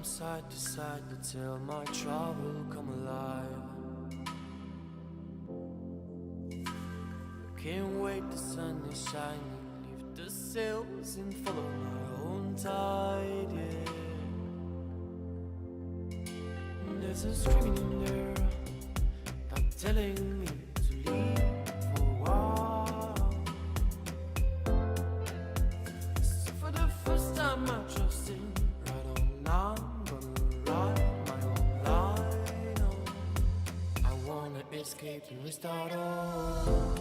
side to side, until my travel come alive. Can't wait, the sun is shining, leave the sails and follow my own tide, yeah. There's a screaming in there, not telling me to leave for a while. So for the first time I trust him, right on now I'm gonna ride my own line, oh. I wanna escape and restart all.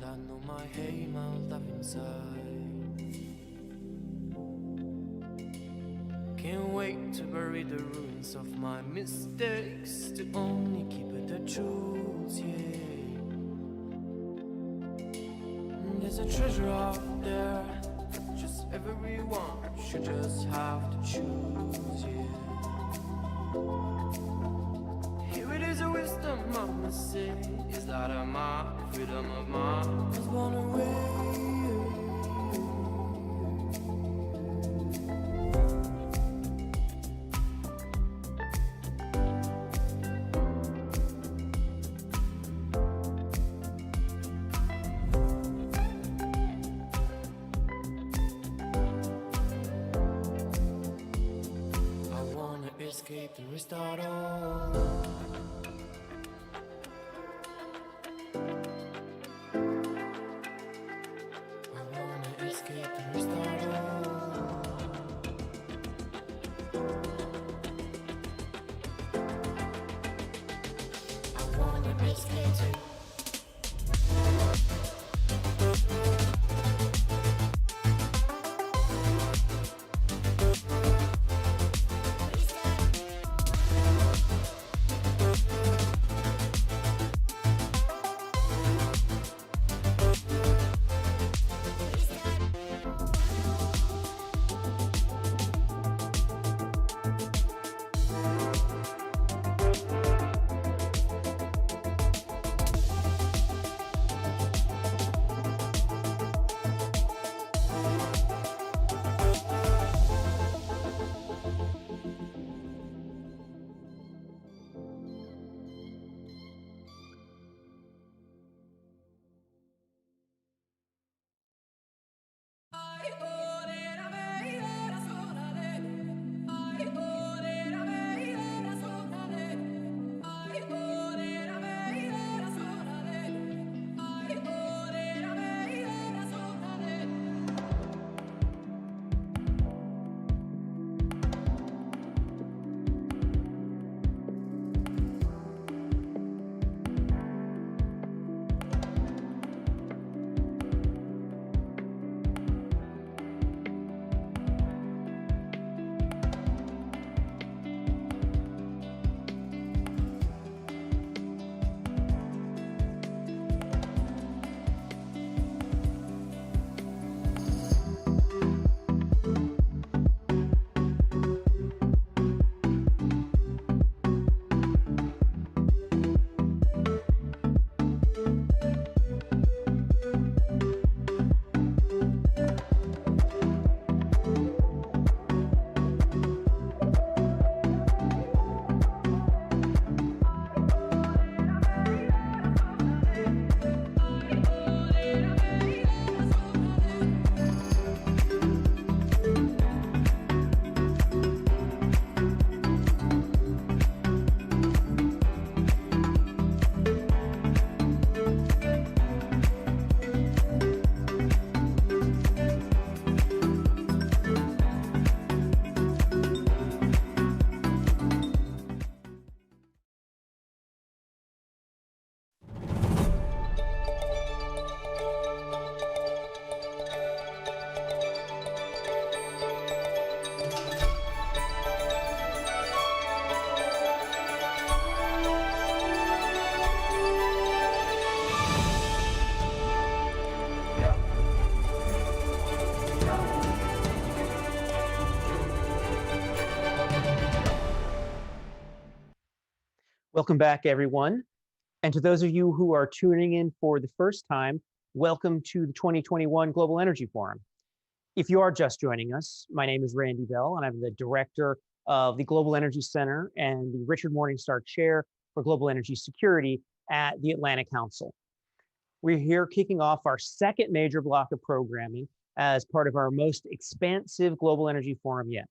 I know my aim, I'll dive inside. Can't wait to bury the ruins of my mistakes, to only keep it the truth, yeah. There's a treasure out there, just everyone should just have to choose, yeah. Here it is, a wisdom I must say, is that of my freedom of mind was born away. I wanna escape and restart all. Welcome back, everyone. And to those of you who are tuning in for the first time, welcome to the 2021 Global Energy Forum. If you are just joining us, my name is Randy Bell, and I'm the director of the Global Energy Center and the Richard Morningstar Chair for Global Energy Security at the Atlantic Council. We're here kicking off our second major block of programming as part of our most expansive Global Energy Forum yet.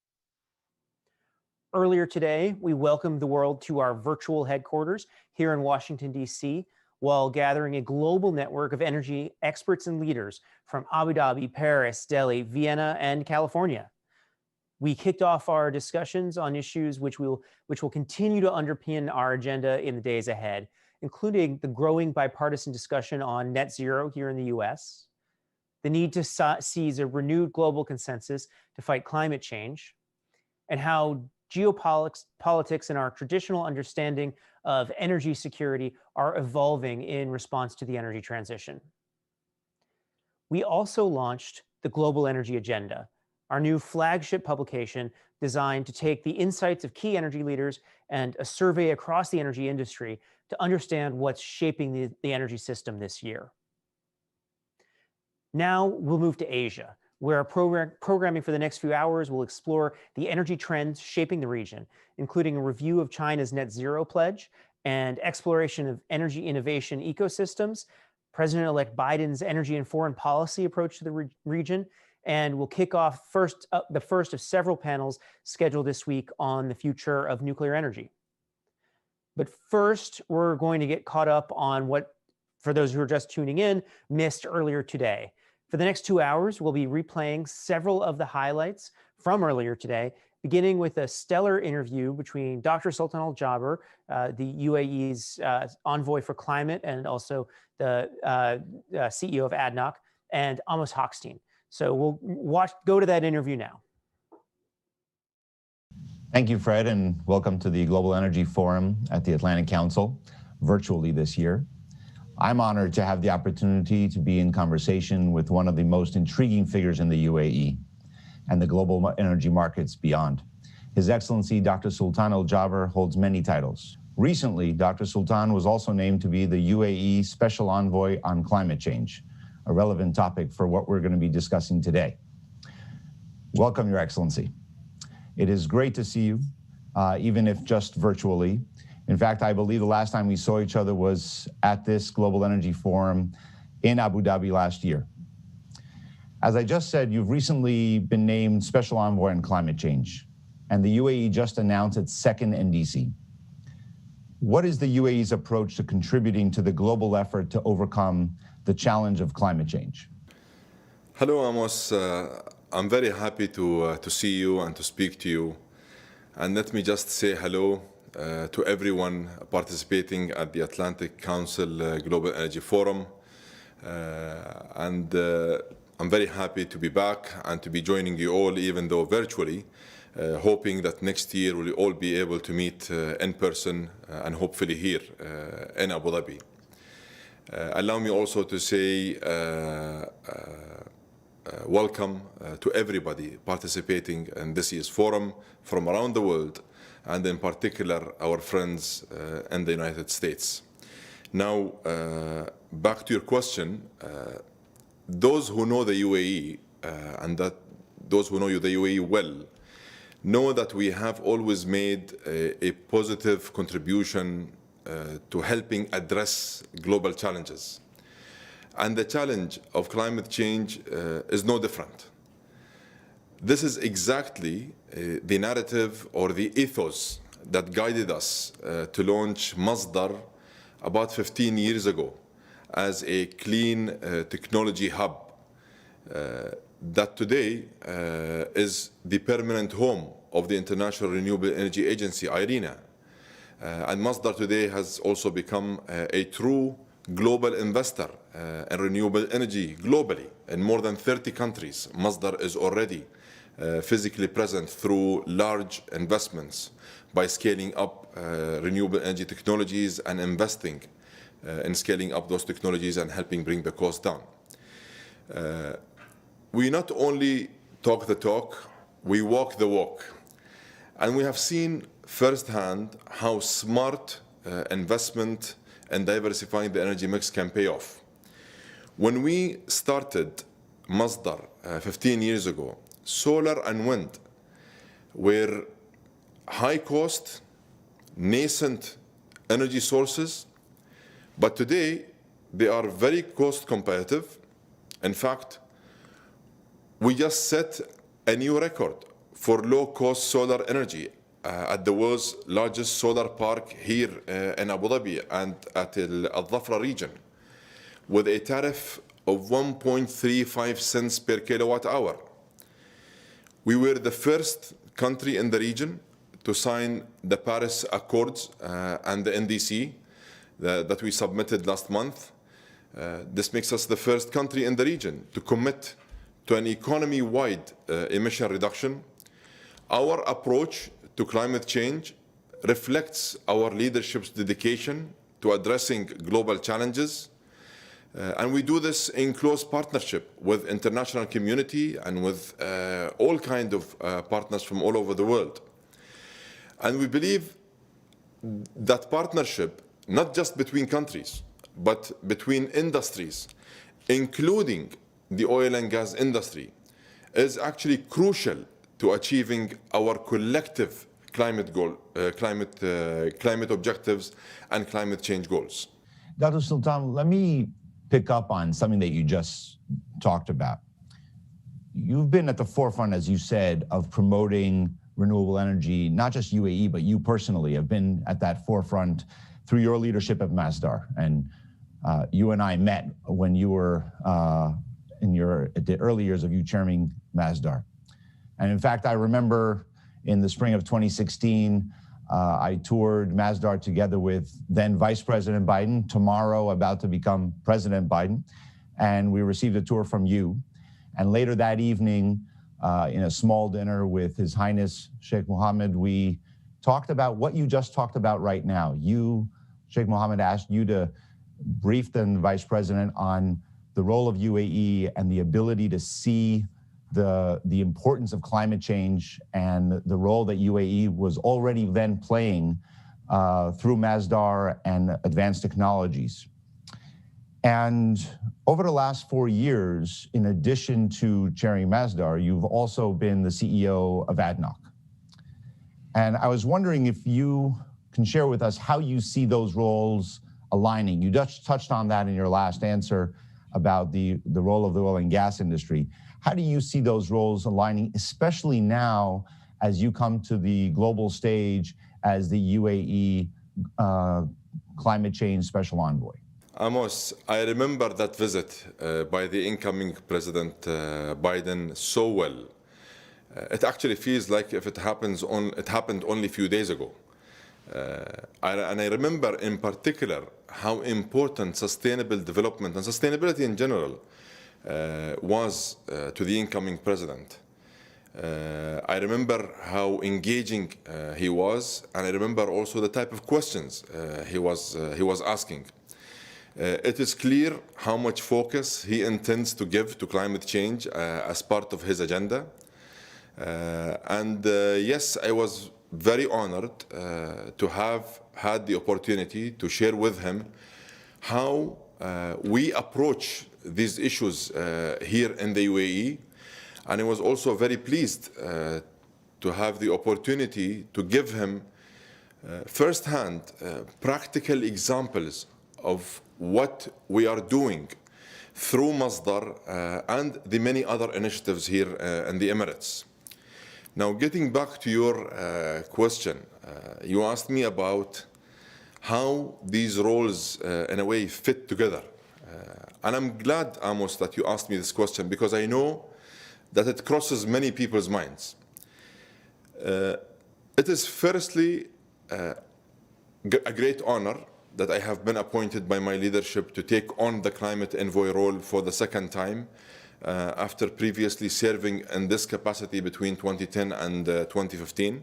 Earlier today, we welcomed the world to our virtual headquarters here in Washington, D.C., while gathering a global network of energy experts and leaders from Abu Dhabi, Paris, Delhi, Vienna, and California. We kicked off our discussions on issues which will continue to underpin our agenda in the days ahead, including the growing bipartisan discussion on net zero here in the U.S., the need to seize a renewed global consensus to fight climate change, and how geopolitics and our traditional understanding of energy security are evolving in response to the energy transition. We also launched the Global Energy Agenda, our new flagship publication designed to take the insights of key energy leaders and a survey across the energy industry to understand what's shaping the energy system this year. Now we'll move to Asia, where our programming for the next few hours will explore the energy trends shaping the region, including a review of China's net zero pledge and exploration of energy innovation ecosystems, President-elect Biden's energy and foreign policy approach to the region, and we'll kick off the first of several panels scheduled this week on the future of nuclear energy. But first, we're going to get caught up on what, for those who are just tuning in, missed earlier today. For the next 2 hours, we'll be replaying several of the highlights from earlier today, beginning with a stellar interview between Dr. Sultan Al-Jaber, the UAE's envoy for climate and also the CEO of ADNOC, and Amos Hochstein. So we'll go to that interview now. Thank you, Fred, and welcome to the Global Energy Forum at the Atlantic Council, virtually this year. I'm honored to have the opportunity to be in conversation with one of the most intriguing figures in the UAE and the global energy markets beyond. His Excellency, Dr. Sultan Al-Jaber, holds many titles. Recently, Dr. Sultan was also named to be the UAE Special Envoy on Climate Change, a relevant topic for what we're going to be discussing today. Welcome, Your Excellency. It is great to see you, even if just virtually. In fact, I believe the last time we saw each other was at this Global Energy Forum in Abu Dhabi last year. As I just said, you've recently been named Special Envoy on Climate Change, and the UAE just announced its second NDC. What is the UAE's approach to contributing to the global effort to overcome the challenge of climate change? Hello, Amos. I'm very happy to see you and to speak to you. And let me just say hello to everyone participating at the Atlantic Council Global Energy Forum. I'm very happy to be back and to be joining you all, even though virtually, hoping that next year we'll all be able to meet in person and hopefully here in Abu Dhabi. Allow me also to say welcome to everybody participating in this year's forum from around the world, and in particular our friends in the United States. Now, back to your question, those who know the UAE and those who know the UAE well know that we have always made a positive contribution to helping address global challenges. And the challenge of climate change is no different. This is exactly the narrative or the ethos that guided us to launch Masdar about 15 years ago as a clean technology hub that today is the permanent home of the International Renewable Energy Agency, IRENA. And Masdar today has also become a true global investor in renewable energy globally. In more than 30 countries, Masdar is already physically present through large investments by scaling up renewable energy technologies and investing in scaling up those technologies and helping bring the cost down. We not only talk the talk, we walk the walk. And we have seen firsthand how smart investment and diversifying the energy mix can pay off. When we started Masdar 15 years ago, solar and wind were high cost, nascent energy sources, but today they are very cost competitive. In fact, we just set a new record for low-cost solar energy at the world's largest solar park here in Abu Dhabi and at Al Dhafra region, with a tariff of 1.35 cents per kilowatt hour. We were the first country in the region to sign the Paris Accords and the NDC that we submitted last month. This makes us the first country in the region to commit to an economy-wide emission reduction. Our approach to climate change reflects our leadership's dedication to addressing global challenges. And we do this in close partnership with international community and with all kinds of partners from all over the world. And we believe that partnership, not just between countries, but between industries, including the oil and gas industry, is actually crucial to achieving our collective climate objectives and climate change goals. Dr. Sultan, let me pick up on something that you just talked about. You've been at the forefront, as you said, of promoting renewable energy, not just UAE, but you personally have been at that forefront through your leadership at Masdar. And you and I met when you were at the early years of you chairing Masdar. And in fact, I remember in the spring of 2016, I toured Masdar together with then Vice President Biden, tomorrow about to become President Biden, and we received a tour from you. And later that evening, in a small dinner with His Highness Sheikh Mohammed, we talked about what you just talked about right now. Sheikh Mohammed asked you to brief the Vice President on the role of UAE and the ability to see the importance of climate change and the role that UAE was already then playing through Masdar and advanced technologies. And over the last 4 years, in addition to chairing Masdar, you've also been the CEO of ADNOC. And I was wondering if you can share with us how you see those roles aligning. You just touched on that in your last answer about the role of the oil and gas industry. How do you see those roles aligning, especially now as you come to the global stage as the UAE climate change special envoy? Amos, I remember that visit by the incoming President Biden so well. It actually feels like if it happened only a few days ago. And I remember in particular how important sustainable development and sustainability in general was to the incoming president. I remember how engaging he was, and I remember also the type of questions he was asking. It is clear how much focus he intends to give to climate change as part of his agenda. Yes, I was very honored to have had the opportunity to share with him how we approach these issues here in the UAE. And I was also very pleased to have the opportunity to give him firsthand practical examples of what we are doing through Masdar and the many other initiatives here in the Emirates. Now, getting back to your question, you asked me about how these roles in a way fit together. And I'm glad, Amos, that you asked me this question, because I know that it crosses many people's minds. It is firstly a great honor that I have been appointed by my leadership to take on the climate envoy role for the second time, after previously serving in this capacity between 2010 and 2015.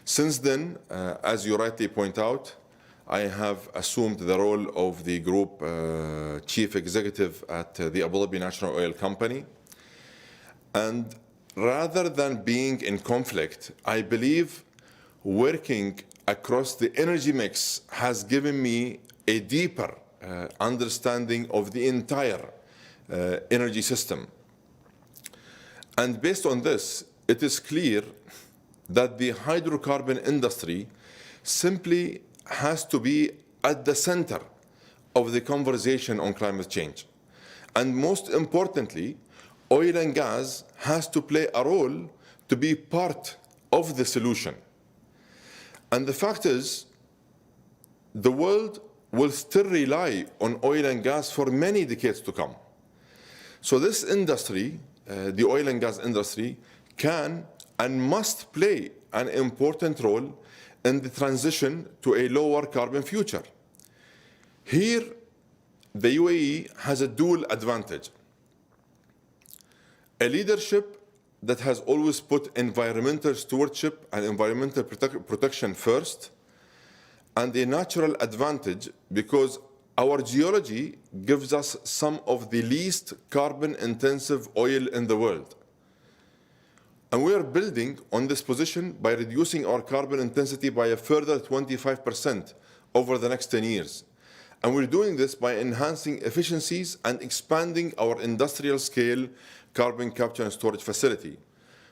Since then, as you rightly point out, I have assumed the role of the group chief executive at the Abu Dhabi National Oil Company. And rather than being in conflict, I believe working across the energy mix has given me a deeper understanding of the entire energy system. And based on this, it is clear that the hydrocarbon industry simply has to be at the center of the conversation on climate change. And most importantly, oil and gas has to play a role to be part of the solution. And the fact is, the world will still rely on oil and gas for many decades to come. So this industry, the oil and gas industry, can and must play an important role in the transition to a lower carbon future. Here, the UAE has a dual advantage. A leadership that has always put environmental stewardship and environmental protection first, and a natural advantage because our geology gives us some of the least carbon-intensive oil in the world. And we are building on this position by reducing our carbon intensity by a further 25% over the next 10 years. And we're doing this by enhancing efficiencies and expanding our industrial scale carbon capture and storage facility,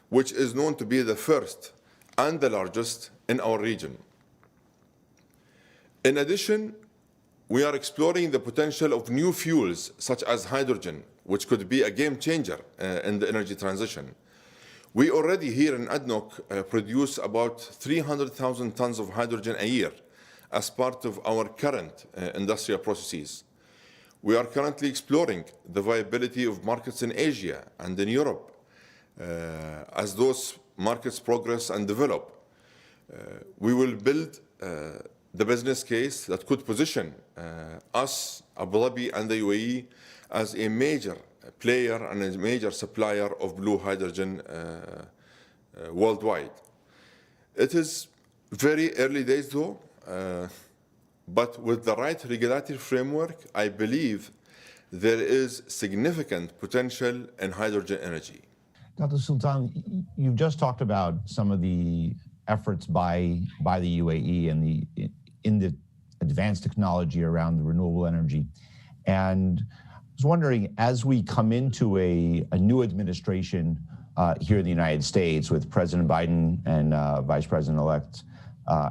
which is known to be the first and the largest in our region. In addition, we are exploring the potential of new fuels such as hydrogen, which could be a game changer in the energy transition. We already here in ADNOC produce about 300,000 tons of hydrogen a year as part of our current industrial processes. We are currently exploring the viability of markets in Asia and in Europe. As those markets progress and develop, we will build the business case that could position us, Abu Dhabi and the UAE, as a major player and a major supplier of blue hydrogen worldwide. It is very early days though, but with the right regulatory framework, I believe there is significant potential in hydrogen energy. Dr. Sultan, you've just talked about some of the efforts by the UAE and in the advanced technology around the renewable energy. And I was wondering, as we come into a new administration here in the United States with President Biden and Vice President-elect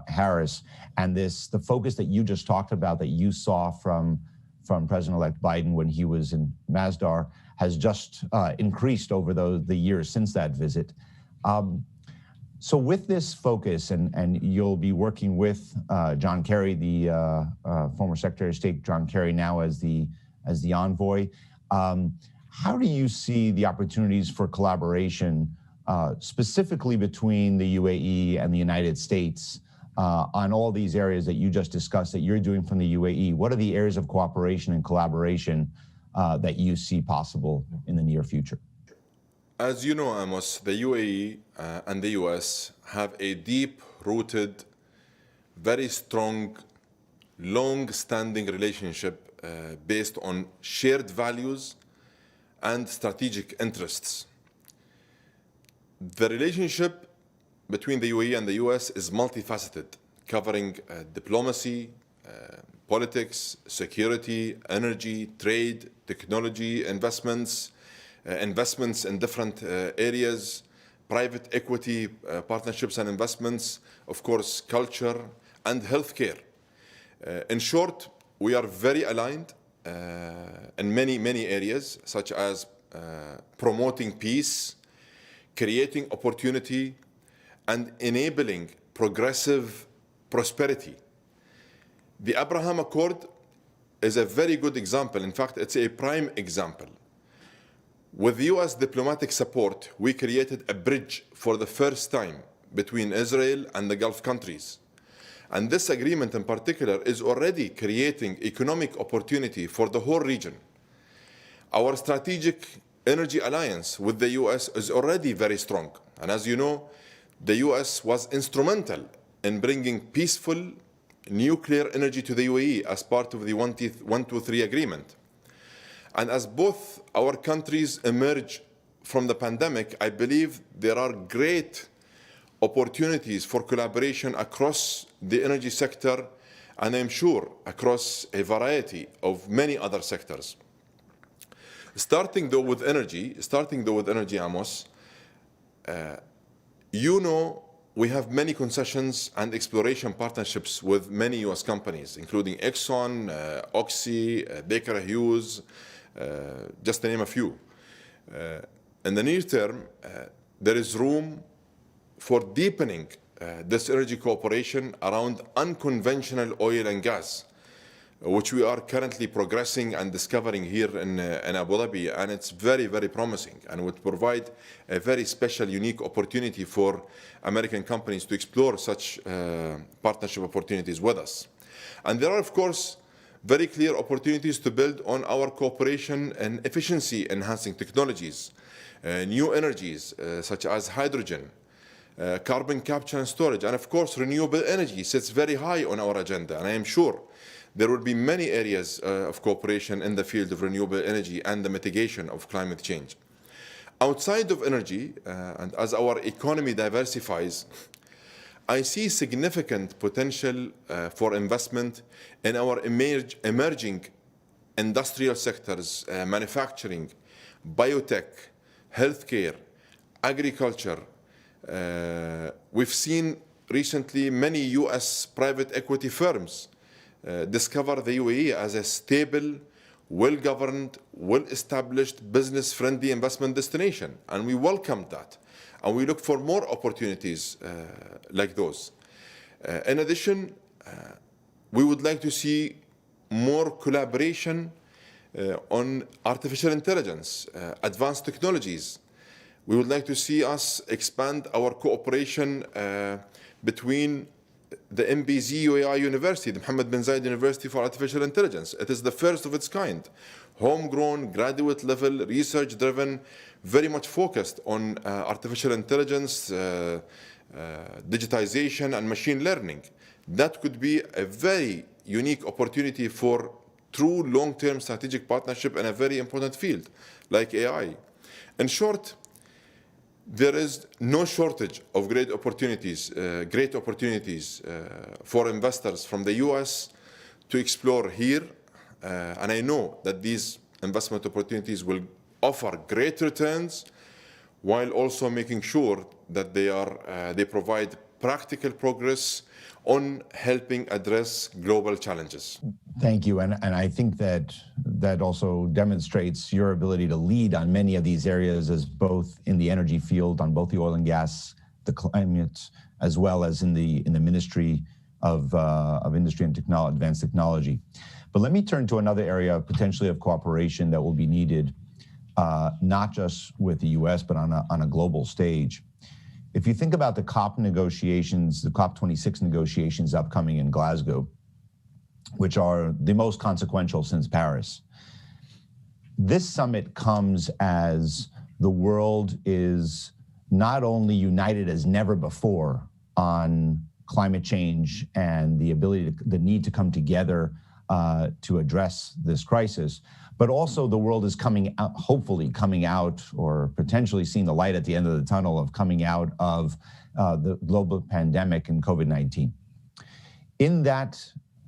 Harris, and the focus that you just talked about that you saw from President-elect Biden when he was in Masdar has just increased over the years since that visit. So with this focus, and you'll be working with John Kerry, the former Secretary of State John Kerry, now as the envoy, how do you see the opportunities for collaboration, specifically between the UAE and the United States, on all these areas that you just discussed that you're doing from the UAE? What are the areas of cooperation and collaboration that you see possible in the near future? As you know, Amos, the UAE and the US have a deep-rooted, very strong, long-standing relationship based on shared values and strategic interests. The relationship between the UAE and the US is multifaceted, covering diplomacy, politics, security, energy, trade, technology, investments in different areas, private equity partnerships and investments, of course, culture, and healthcare. In short, we are very aligned in many areas, such as promoting peace, creating opportunity, and enabling progressive prosperity. The Abraham Accord is a very good example. In fact, it's a prime example. With US diplomatic support, we created a bridge for the first time between Israel and the Gulf countries. And this agreement in particular is already creating economic opportunity for the whole region. Our strategic energy alliance with the US is already very strong. And as you know, the US was instrumental in bringing peaceful nuclear energy to the UAE as part of the 123 agreement. And as both our countries emerge from the pandemic, I believe there are great opportunities for collaboration across the energy sector, and I'm sure across a variety of many other sectors. Starting though with energy, Amos, you know we have many concessions and exploration partnerships with many U.S. companies, including Exxon, Oxy, Baker Hughes, just to name a few. In the near term, there is room for deepening this energy cooperation around unconventional oil and gas, which we are currently progressing and discovering here in Abu Dhabi, and it's very, very promising and would provide a very special, unique opportunity for American companies to explore such partnership opportunities with us. And there are, of course, very clear opportunities to build on our cooperation and efficiency-enhancing technologies, new energies such as hydrogen, carbon capture and storage, and of course renewable energy sits very high on our agenda, and I am sure there will be many areas of cooperation in the field of renewable energy and the mitigation of climate change. Outside of energy, and as our economy diversifies, I see significant potential for investment in our emerging industrial sectors, manufacturing, biotech, healthcare, agriculture. We've seen recently many US private equity firms discover the UAE as a stable, well-governed, well-established, business-friendly investment destination. And we welcome that. And we look for more opportunities like those. In addition, we would like to see more collaboration on artificial intelligence, advanced technologies. We would like to see us expand our cooperation between the MBZ UAI University, the Mohammed bin Zayed University for Artificial Intelligence. It is the first of its kind. Homegrown, graduate level, research driven, very much focused on artificial intelligence, digitization and machine learning. That could be a very unique opportunity for true long-term strategic partnership in a very important field like AI. In short, there is no shortage of great opportunities for investors from the US to explore here. And I know that these investment opportunities will offer great returns while also making sure that they provide practical progress on helping address global challenges. Thank you. And I think that also demonstrates your ability to lead on many of these areas, as both in the energy field, on both the oil and gas, the climate, as well as in the Ministry of Industry and Advanced Technology. But let me turn to another area potentially of cooperation that will be needed, not just with the US, but on a global stage. If you think about the COP negotiations, the COP26 negotiations upcoming in Glasgow, which are the most consequential since Paris, this summit comes as the world is not only united as never before on climate change and the need to come together to address this crisis, but also the world is hopefully coming out, or potentially seeing the light at the end of the tunnel of coming out of the global pandemic and COVID-19. In that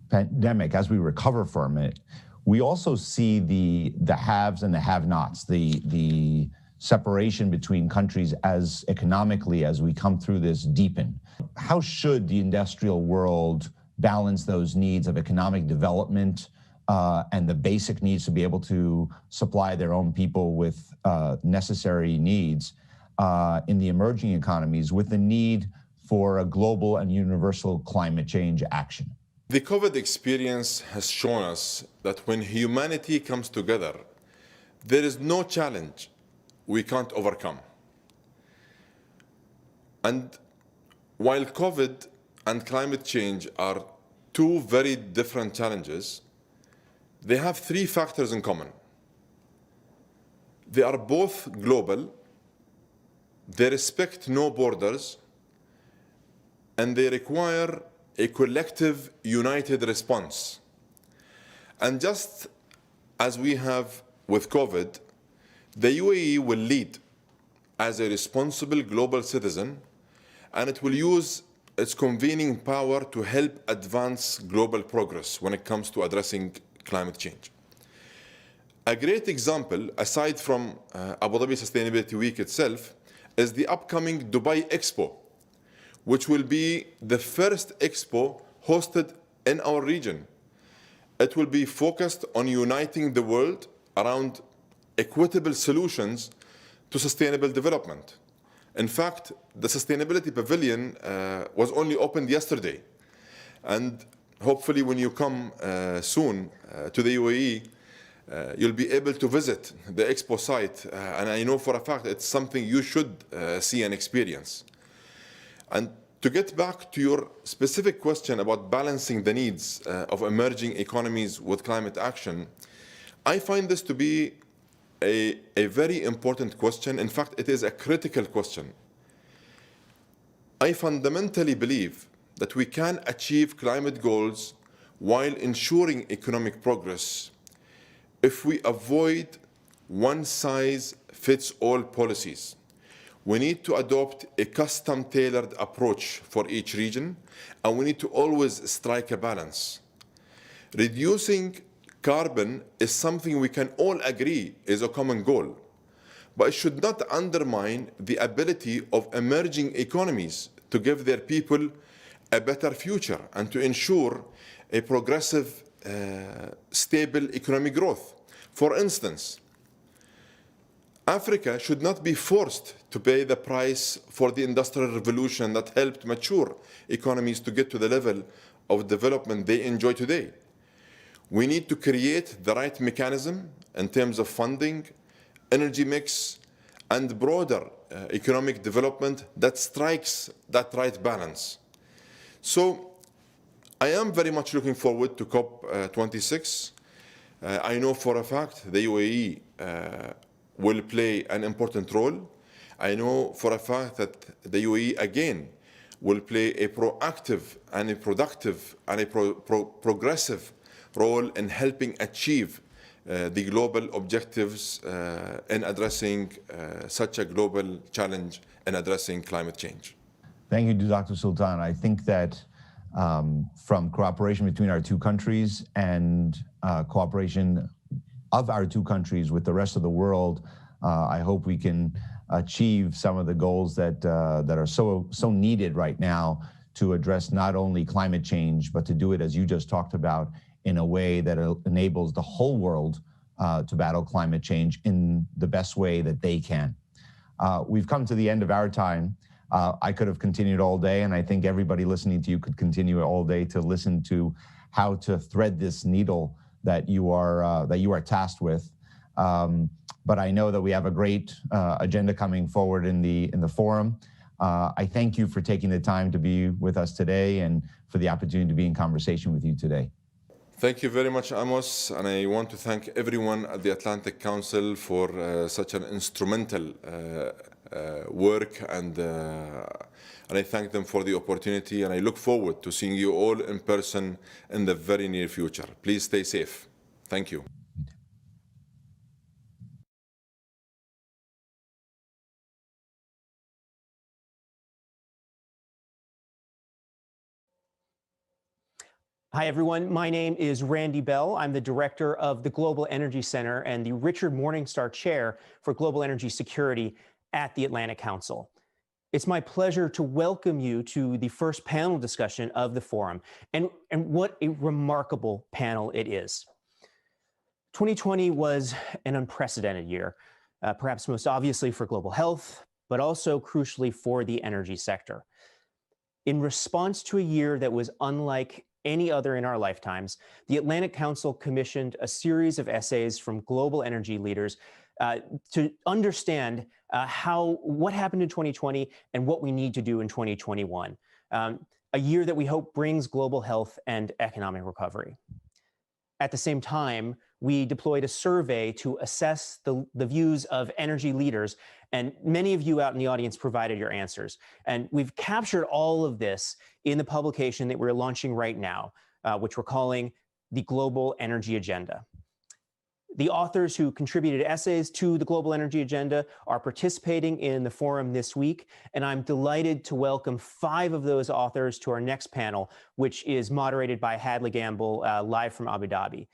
pandemic, as we recover from it, we also see the haves and the have-nots, the separation between countries as economically as we come through this deepen. How should the industrial world balance those needs of economic development and the basic needs to be able to supply their own people with necessary needs in the emerging economies with the need for a global and universal climate change action? The COVID experience has shown us that when humanity comes together, there is no challenge we can't overcome. And while COVID and climate change are two very different challenges, they have three factors in common. They are both global, they respect no borders, and they require a collective, united response. And just as we have with COVID, the UAE will lead as a responsible global citizen and it will use its convening power to help advance global progress when it comes to addressing climate change. A great example, aside from Abu Dhabi Sustainability Week itself, is the upcoming Dubai Expo, which will be the first expo hosted in our region. It will be focused on uniting the world around equitable solutions to sustainable development. In fact, the Sustainability Pavilion was only opened yesterday. And hopefully when you come soon to the UAE, you'll be able to visit the expo site. And I know for a fact it's something you should see and experience. And to get back to your specific question about balancing the needs of emerging economies with climate action, I find this to be a very important question. In fact, it is a critical question. I fundamentally believe that we can achieve climate goals while ensuring economic progress if we avoid one-size-fits-all policies. We need to adopt a custom-tailored approach for each region, and we need to always strike a balance. Reducing carbon is something we can all agree is a common goal, but it should not undermine the ability of emerging economies to give their people a better future and to ensure a progressive, stable economic growth. For instance, Africa should not be forced to pay the price for the Industrial Revolution that helped mature economies to get to the level of development they enjoy today. We need to create the right mechanism in terms of funding, energy mix, and broader economic development that strikes that right balance. So I am very much looking forward to COP26. I know for a fact the UAE will play an important role. I know for a fact that the UAE again will play a proactive and a productive and a progressive role in helping achieve the global objectives in addressing such a global challenge in addressing climate change. Thank you, Dr. Sultan. I think that from cooperation between our two countries and cooperation of our two countries with the rest of the world, I hope we can achieve some of the goals that are so needed right now to address not only climate change, but to do it, as you just talked about, in a way that enables the whole world to battle climate change in the best way that they can. We've come to the end of our time. I could have continued all day, and I think everybody listening to you could continue all day to listen to how to thread this needle that you are tasked with. But I know that we have a great agenda coming forward in the forum. I thank you for taking the time to be with us today and for the opportunity to be in conversation with you today. Thank you very much, Amos, and I want to thank everyone at the Atlantic Council for such an instrumental work, and I thank them for the opportunity, and I look forward to seeing you all in person in the very near future. Please stay safe. Thank you. Hi, everyone. My name is Randy Bell. I'm the director of the Global Energy Center and the Richard Morningstar Chair for Global Energy Security at the Atlantic Council. It's my pleasure to welcome you to the first panel discussion of the forum, and what a remarkable panel it is. 2020 was an unprecedented year, perhaps most obviously for global health, but also crucially for the energy sector. In response to a year that was unlike any other in our lifetimes, the Atlantic Council commissioned a series of essays from global energy leaders to understand what happened in 2020 and what we need to do in 2021, a year that we hope brings global health and economic recovery. At the same time, we deployed a survey to assess the views of energy leaders, and many of you out in the audience provided your answers. And we've captured all of this in the publication that we're launching right now, which we're calling the Global Energy Agenda. The authors who contributed essays to the Global Energy Agenda are participating in the forum this week, and I'm delighted to welcome 5 of those authors to our next panel, which is moderated by Hadley Gamble, live from Abu Dhabi.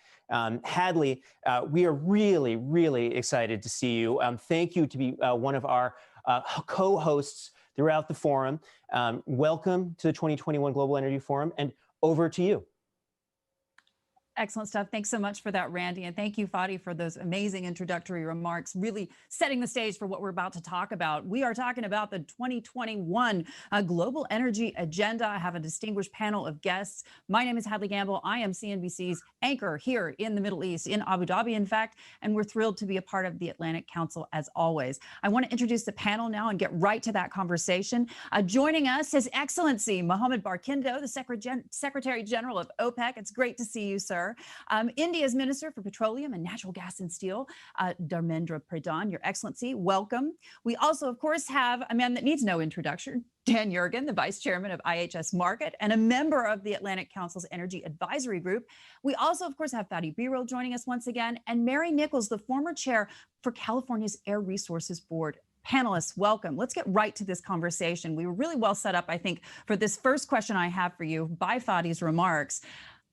Hadley, we are really, really excited to see you. Thank you to be one of our co-hosts throughout the forum. Welcome to the 2021 Global Energy Forum, and over to you. Excellent stuff. Thanks so much for that, Randy. And thank you, Fadi, for those amazing introductory remarks, really setting the stage for what we're about to talk about. We are talking about the 2021 Global Energy Agenda. I have a distinguished panel of guests. My name is Hadley Gamble. I am CNBC's anchor here in the Middle East, in Abu Dhabi, in fact, and we're thrilled to be a part of the Atlantic Council as always. I want to introduce the panel now and get right to that conversation. Joining us, His Excellency Mohammed Barkindo, the Secretary General of OPEC. It's great to see you, sir. India's Minister for Petroleum and Natural Gas and Steel, Dharmendra Pradhan, Your Excellency, welcome. We also, of course, have a man that needs no introduction, Dan Yergin, the Vice Chairman of IHS Markit and a member of the Atlantic Council's Energy Advisory Group. We also, of course, have Fadi Birol joining us once again, and Mary Nichols, the former chair for California's Air Resources Board. Panelists, welcome. Let's get right to this conversation. We were really well set up, I think, for this first question I have for you by Fadi's remarks.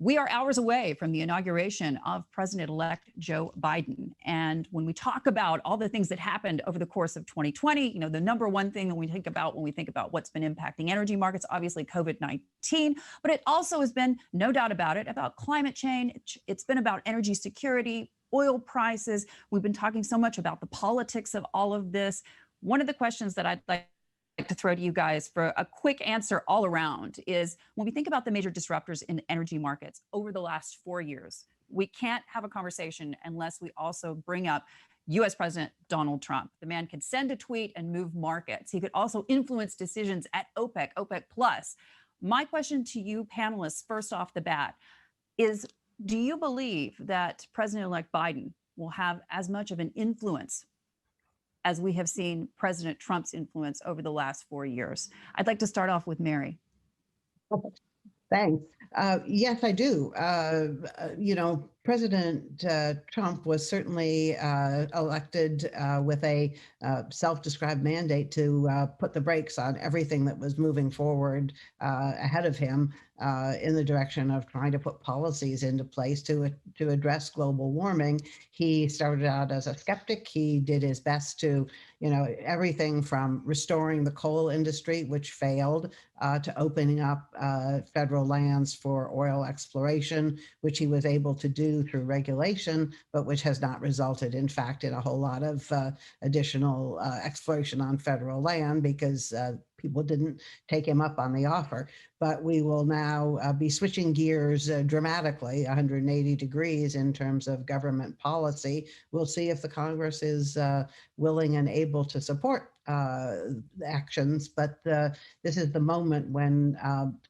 We are hours away from the inauguration of President-elect Joe Biden. And when we talk about all the things that happened over the course of 2020, you know, the number one thing that we think about when we think about what's been impacting energy markets, obviously COVID-19, but it also has been, no doubt about it, about climate change. It's been about energy security, oil prices. We've been talking so much about the politics of all of this. One of the questions that I'd like to throw to you guys for a quick answer all around is, when we think about the major disruptors in energy markets over the last 4 years, we can't have a conversation unless we also bring up US President Donald Trump. The man could send a tweet and move markets. He could also influence decisions at OPEC, OPEC Plus. My question to you panelists, first off the bat, is do you believe that President-elect Biden will have as much of an influence as we have seen President Trump's influence over the last 4 years? I'd like to start off with Mary. Thanks. Yes, I do. You know, President Trump was certainly elected with a self-described mandate to put the brakes on everything that was moving forward ahead of him in the direction of trying to put policies into place to address global warming. He started out as a skeptic. He did his best to, you know, everything from restoring the coal industry, which failed, to opening up federal lands for oil exploration, which he was able to do through regulation, but which has not resulted, in fact, in a whole lot of additional exploration on federal land because people didn't take him up on the offer. But we will now be switching gears dramatically, 180 degrees in terms of government policy. We'll see if the Congress is willing and able to support actions, but this is the moment when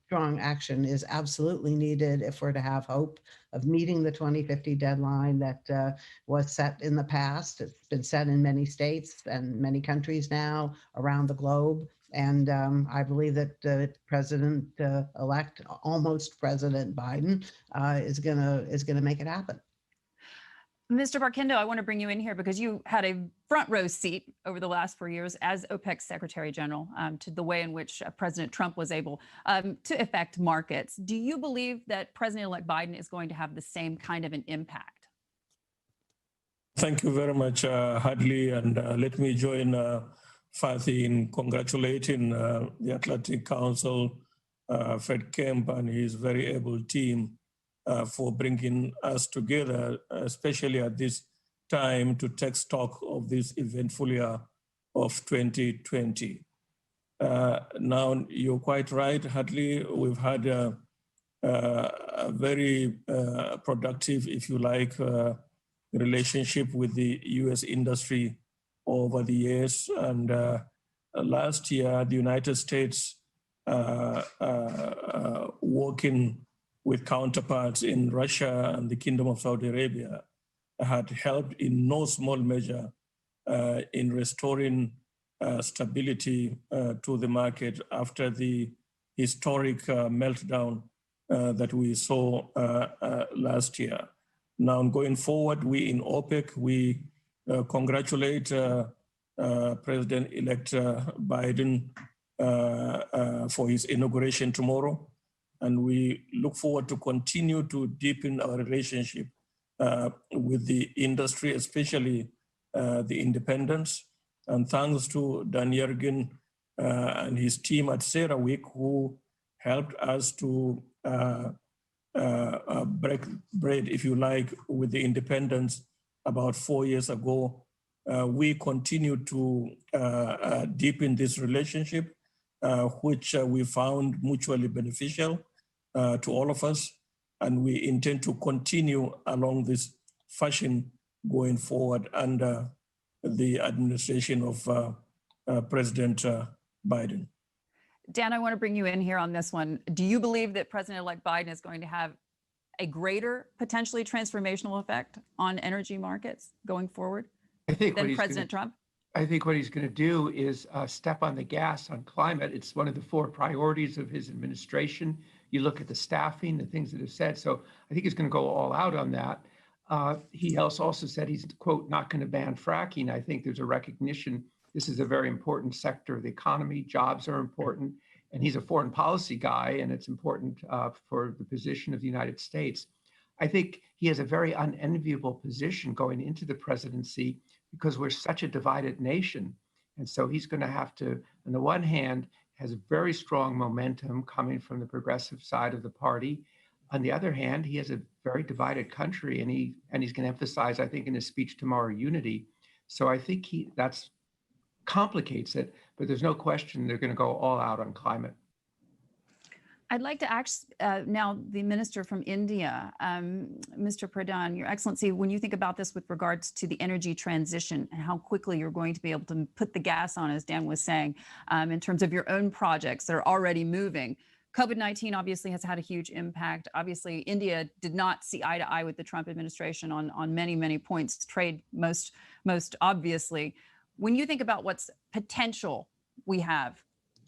strong action is absolutely needed if we're to have hope of meeting the 2050 deadline that was set in the past. It's been set in many states and many countries now around the globe. And I believe that President-elect, almost President Biden, is gonna make it happen. Mr. Barkindo, I want to bring you in here because you had a front row seat over the last 4 years as OPEC Secretary General to the way in which President Trump was able to affect markets. Do you believe that President-elect Biden is going to have the same kind of an impact? Thank you very much, Hadley, and let me join Fatih in congratulating the Atlantic Council, Fred Kemp and his very able team for bringing us together, especially at this time to take stock of this eventful year of 2020. Now, you're quite right, Hadley. We've had a very productive, if you like, relationship with the US industry over the years. And last year, the United States, working with counterparts in Russia and the Kingdom of Saudi Arabia, had helped in no small measure in restoring stability to the market after the historic meltdown that we saw last year. Now, going forward, we in OPEC, we congratulate President-elect Biden for his inauguration tomorrow. And we look forward to continue to deepen our relationship with the industry, especially the independents. And thanks to Dan Yergin and his team at CERAWeek, who helped us to break bread, if you like, with the independents about 4 years ago. We continue to deepen this relationship, which we found mutually beneficial to all of us. And we intend to continue along this fashion going forward under the administration of President Biden. Dan, I want to bring you in here on this one. Do you believe that President-elect Biden is going to have a greater potentially transformational effect on energy markets going forward than President Trump? I think what he's going to do is step on the gas on climate. It's one of the 4 priorities of his administration. You look at the staffing, the things that are said. So I think he's going to go all out on that. He also said he's, quote, not going to ban fracking. I think there's a recognition this is a very important sector of the economy. Jobs are important. And he's a foreign policy guy, and it's important for the position of the United States. I think he has a very unenviable position going into the presidency because we're such a divided nation. And so he's going to have to, on the one hand, has very strong momentum coming from the progressive side of the party. On the other hand, he has a very divided country, and he's going to emphasize, I think, in his speech tomorrow, unity. So I think that's complicates it, but there's no question they're going to go all out on climate. I'd like to ask now the minister from India, Mr. Pradhan, Your Excellency, when you think about this with regards to the energy transition and how quickly you're going to be able to put the gas on, as Dan was saying, in terms of your own projects that are already moving. COVID-19 obviously has had a huge impact. Obviously, India did not see eye to eye with the Trump administration on many, many points, trade most obviously. When you think about what's potential we have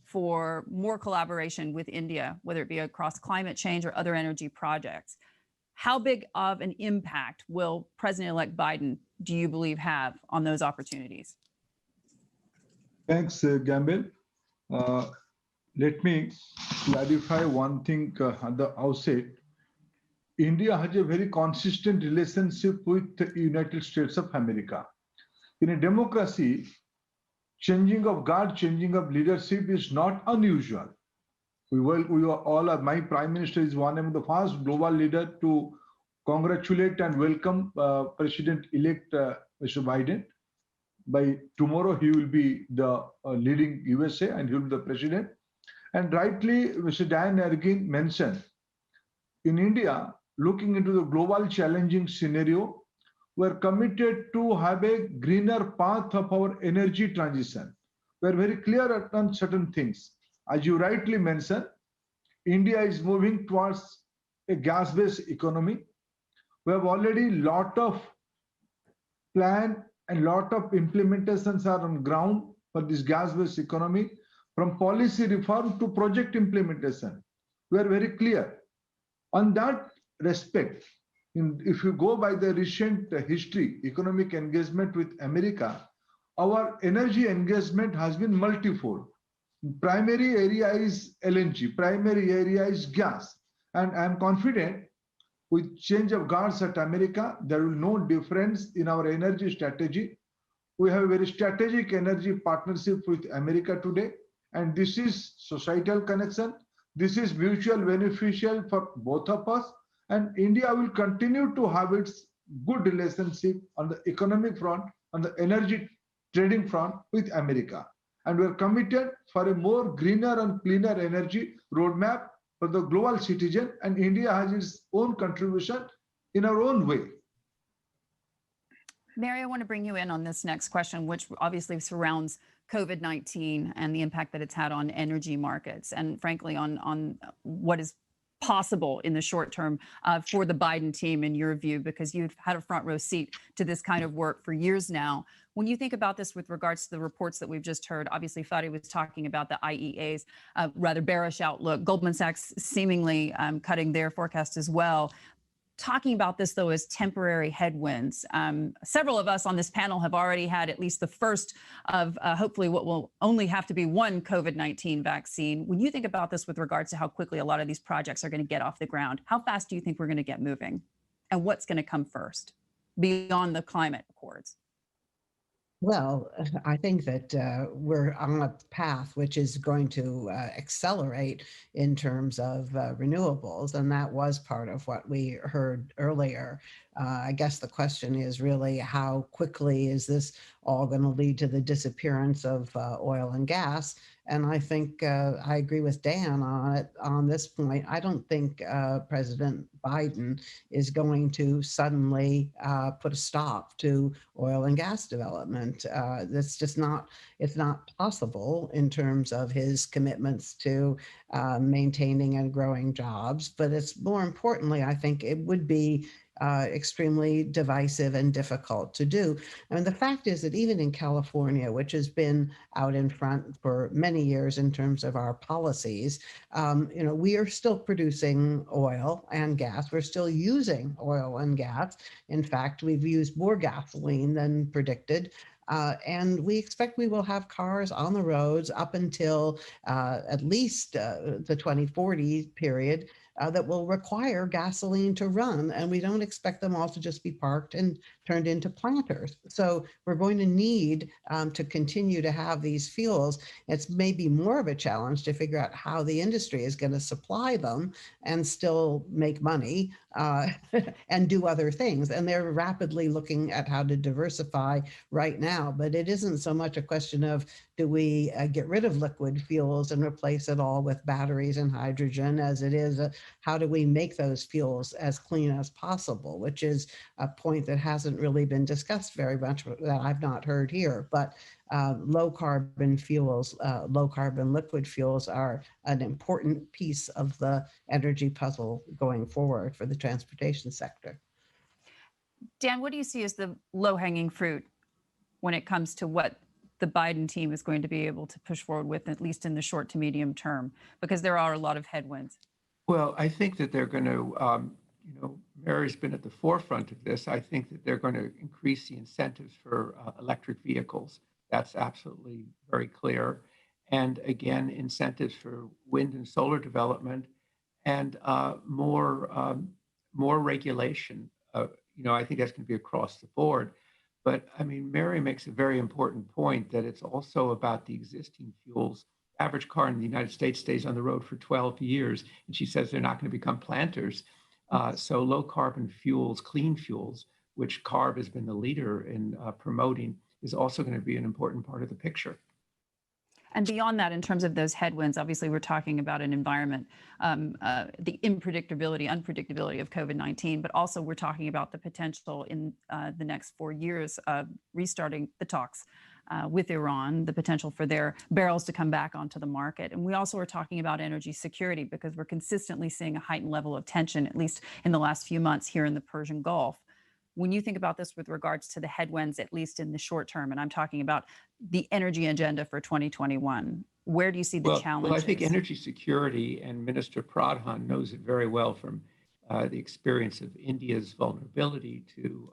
for more collaboration with India, whether it be across climate change or other energy projects, how big of an impact will President-elect Biden, do you believe, have on those opportunities? Thanks, Gamble. Let me clarify one thing at the outset. India has a very consistent relationship with the United States of America. In a democracy, changing of guard, changing of leadership is not unusual. My Prime Minister is one of the first global leaders to congratulate and welcome President-elect Mr. Biden. By tomorrow, he will be the leading USA and he will be the president. And rightly, Mr. Dan Ergin mentioned, in India, looking into the global challenging scenario, we're committed to have a greener path of our energy transition. We're very clear on certain things. As you rightly mentioned, India is moving towards a gas-based economy. We have already a lot of plan and lot of implementations are on ground for this gas-based economy, from policy reform to project implementation. We are very clear. On that respect, if you go by the recent history, economic engagement with America, our energy engagement has been multifold. Primary area is LNG, primary area is gas. And I'm confident with change of guards at America, there will be no difference in our energy strategy. We have a very strategic energy partnership with America today. And this is societal connection. This is mutual beneficial for both of us. And India will continue to have its good relationship on the economic front, on the energy trading front with America. And we're committed for a more greener and cleaner energy roadmap for the global citizen. And India has its own contribution in our own way. Mary, I want to bring you in on this next question, which obviously surrounds COVID-19 and the impact that it's had on energy markets and frankly on what is possible in the short term for the Biden team in your view, because you've had a front row seat to this kind of work for years now. When you think about this with regards to the reports that we've just heard, obviously Fadi was talking about the IEA's rather bearish outlook, Goldman Sachs seemingly cutting their forecast as well. talking about this, though, as temporary headwinds. Several of us on this panel have already had at least the first of hopefully what will only have to be one COVID-19 vaccine. When you think about this with regards to how quickly a lot of these projects are going to get off the ground, how fast do you think we're going to get moving? And what's going to come first beyond the climate accords? Well, I think that we're on a path which is going to accelerate in terms of renewables, and that was part of what we heard earlier. I guess the question is really how quickly is this all going to lead to the disappearance of oil and gas? And I think I agree with Dan on this point. I don't think President Biden is going to suddenly put a stop to oil and gas development. That's just not, it's not possible in terms of his commitments to maintaining and growing jobs. But it's more importantly, I think it would be extremely divisive and difficult to do. I mean, the fact is that even in California, which has been out in front for many years in terms of our policies, we are still producing oil and gas. We're still using oil and gas. In fact, we've used more gasoline than predicted. And we expect we will have cars on the roads up until at least the 2040 period that will require gasoline to run. And we don't expect them all to just be parked and turned into planters. So we're going to need to continue to have these fuels. It's maybe more of a challenge to figure out how the industry is going to supply them and still make money and do other things. And they're rapidly looking at how to diversify right now. But it isn't so much a question of do we get rid of liquid fuels and replace it all with batteries and hydrogen as it is how do we make those fuels as clean as possible, which is a point that hasn't really been discussed very much that I've not heard here. But low carbon fuels, low carbon liquid fuels are an important piece of the energy puzzle going forward for the transportation sector. Dan, what do you see as the low-hanging fruit when it comes to what the Biden team is going to be able to push forward with, at least in the short to medium term, because there are a lot of headwinds? Well, I think that they're going to, Mary's been at the forefront of this. I think that they're going to increase the incentives for electric vehicles. That's absolutely very clear. And again, incentives for wind and solar development and more regulation. I think that's going to be across the board. But I mean, Mary makes a very important point that it's also about the existing fuels. Average car in the United States stays on the road for 12 years, and she says they're not going to become planters. So low carbon fuels, clean fuels, which CARB has been the leader in promoting, is also going to be an important part of the picture. And beyond that, in terms of those headwinds, obviously we're talking about an environment, the unpredictability of COVID-19, but also we're talking about the potential in the next 4 years of restarting the talks with Iran, the potential for their barrels to come back onto the market. And we also are talking about energy security because we're consistently seeing a heightened level of tension, at least in the last few months here in the Persian Gulf. When you think about this with regards to the headwinds, at least in the short term, and I'm talking about the energy agenda for 2021, where do you see the challenges? Well, I think energy security, and Minister Pradhan knows it very well from the experience of India's vulnerability to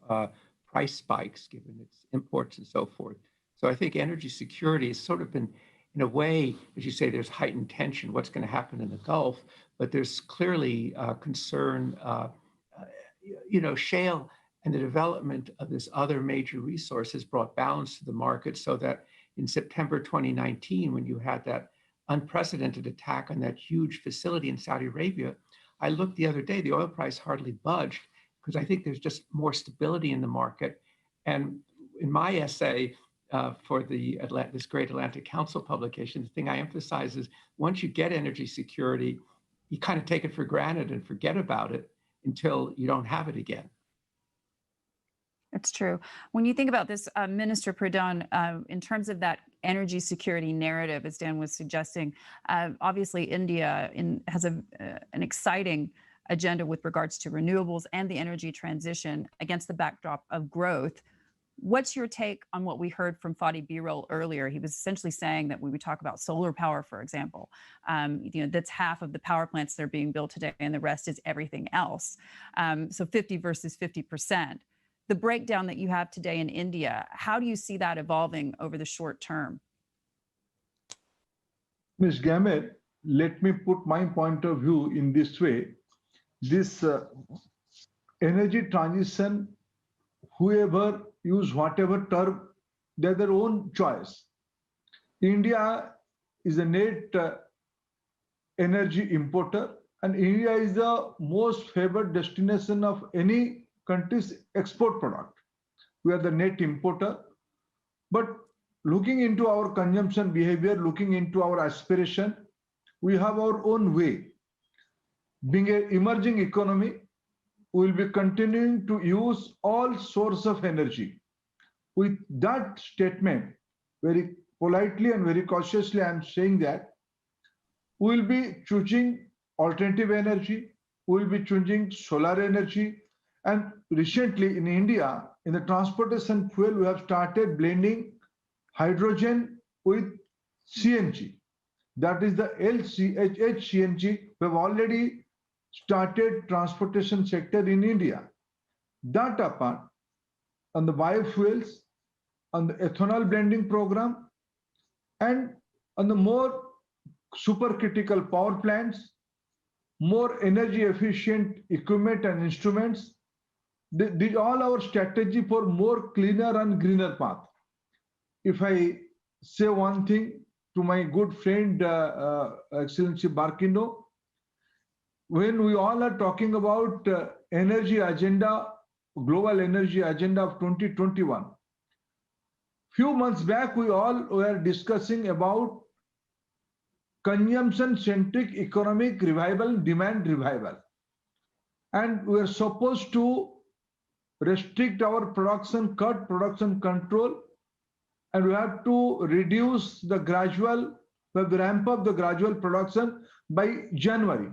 price spikes, given its imports and so forth. So I think energy security has sort of been, in a way, as you say, there's heightened tension, what's going to happen in the Gulf, but there's clearly concern, shale and the development of this other major resource has brought balance to the market so that in September 2019, when you had that unprecedented attack on that huge facility in Saudi Arabia, I looked the other day, the oil price hardly budged because I think there's just more stability in the market. And in my essay for this Great Atlantic Council publication, the thing I emphasize is once you get energy security, you kind of take it for granted and forget about it until you don't have it again. It's true. When you think about this, Minister Pradhan, in terms of that energy security narrative, as Dan was suggesting, obviously India has an exciting agenda with regards to renewables and the energy transition against the backdrop of growth. What's your take on what we heard from Fadi Birol earlier? He was essentially saying that when we talk about solar power, for example, that's half of the power plants that are being built today, and the rest is everything else. So 50 versus 50%. The breakdown that you have today in India, how do you see that evolving over the short term? Ms. Gamet, let me put my point of view in this way. This energy transition, whoever use whatever term, they're their own choice. India is a net energy importer, and India is the most favored destination of any country's export product. We are the net importer. But looking into our consumption behavior, looking into our aspiration, we have our own way. Being an emerging economy, we will be continuing to use all sources of energy. With that statement, very politely and very cautiously, I'm saying that we will be choosing alternative energy, we will be choosing solar energy, and recently in India, in the transportation fuel, we have started blending hydrogen with CNG. That is the LCHH CNG. We have already started transportation sector in India. That apart, on the biofuels, on the ethanol blending program, and on the more supercritical power plants, more energy efficient equipment and instruments. These all our strategy for more cleaner and greener path. If I say one thing to my good friend, Excellency Barkindo, when we all are talking about energy agenda, global energy agenda of 2021, few months back, we all were discussing about consumption-centric economic revival, demand revival. And we are supposed to restrict our production, cut production control, and we have to reduce the gradual, we have to ramp up the gradual production by January.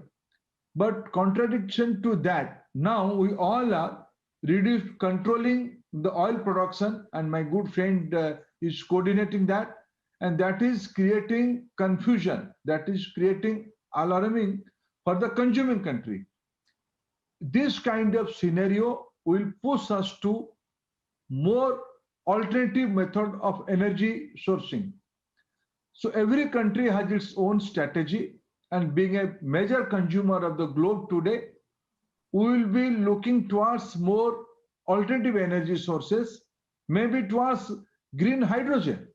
But contradiction to that, now we all are controlling the oil production, and my good friend is coordinating that, and that is creating confusion, that is creating alarming for the consuming country. This kind of scenario will push us to more alternative method of energy sourcing. So every country has its own strategy, and being a major consumer of the globe today, we will be looking towards more alternative energy sources, maybe towards green hydrogen,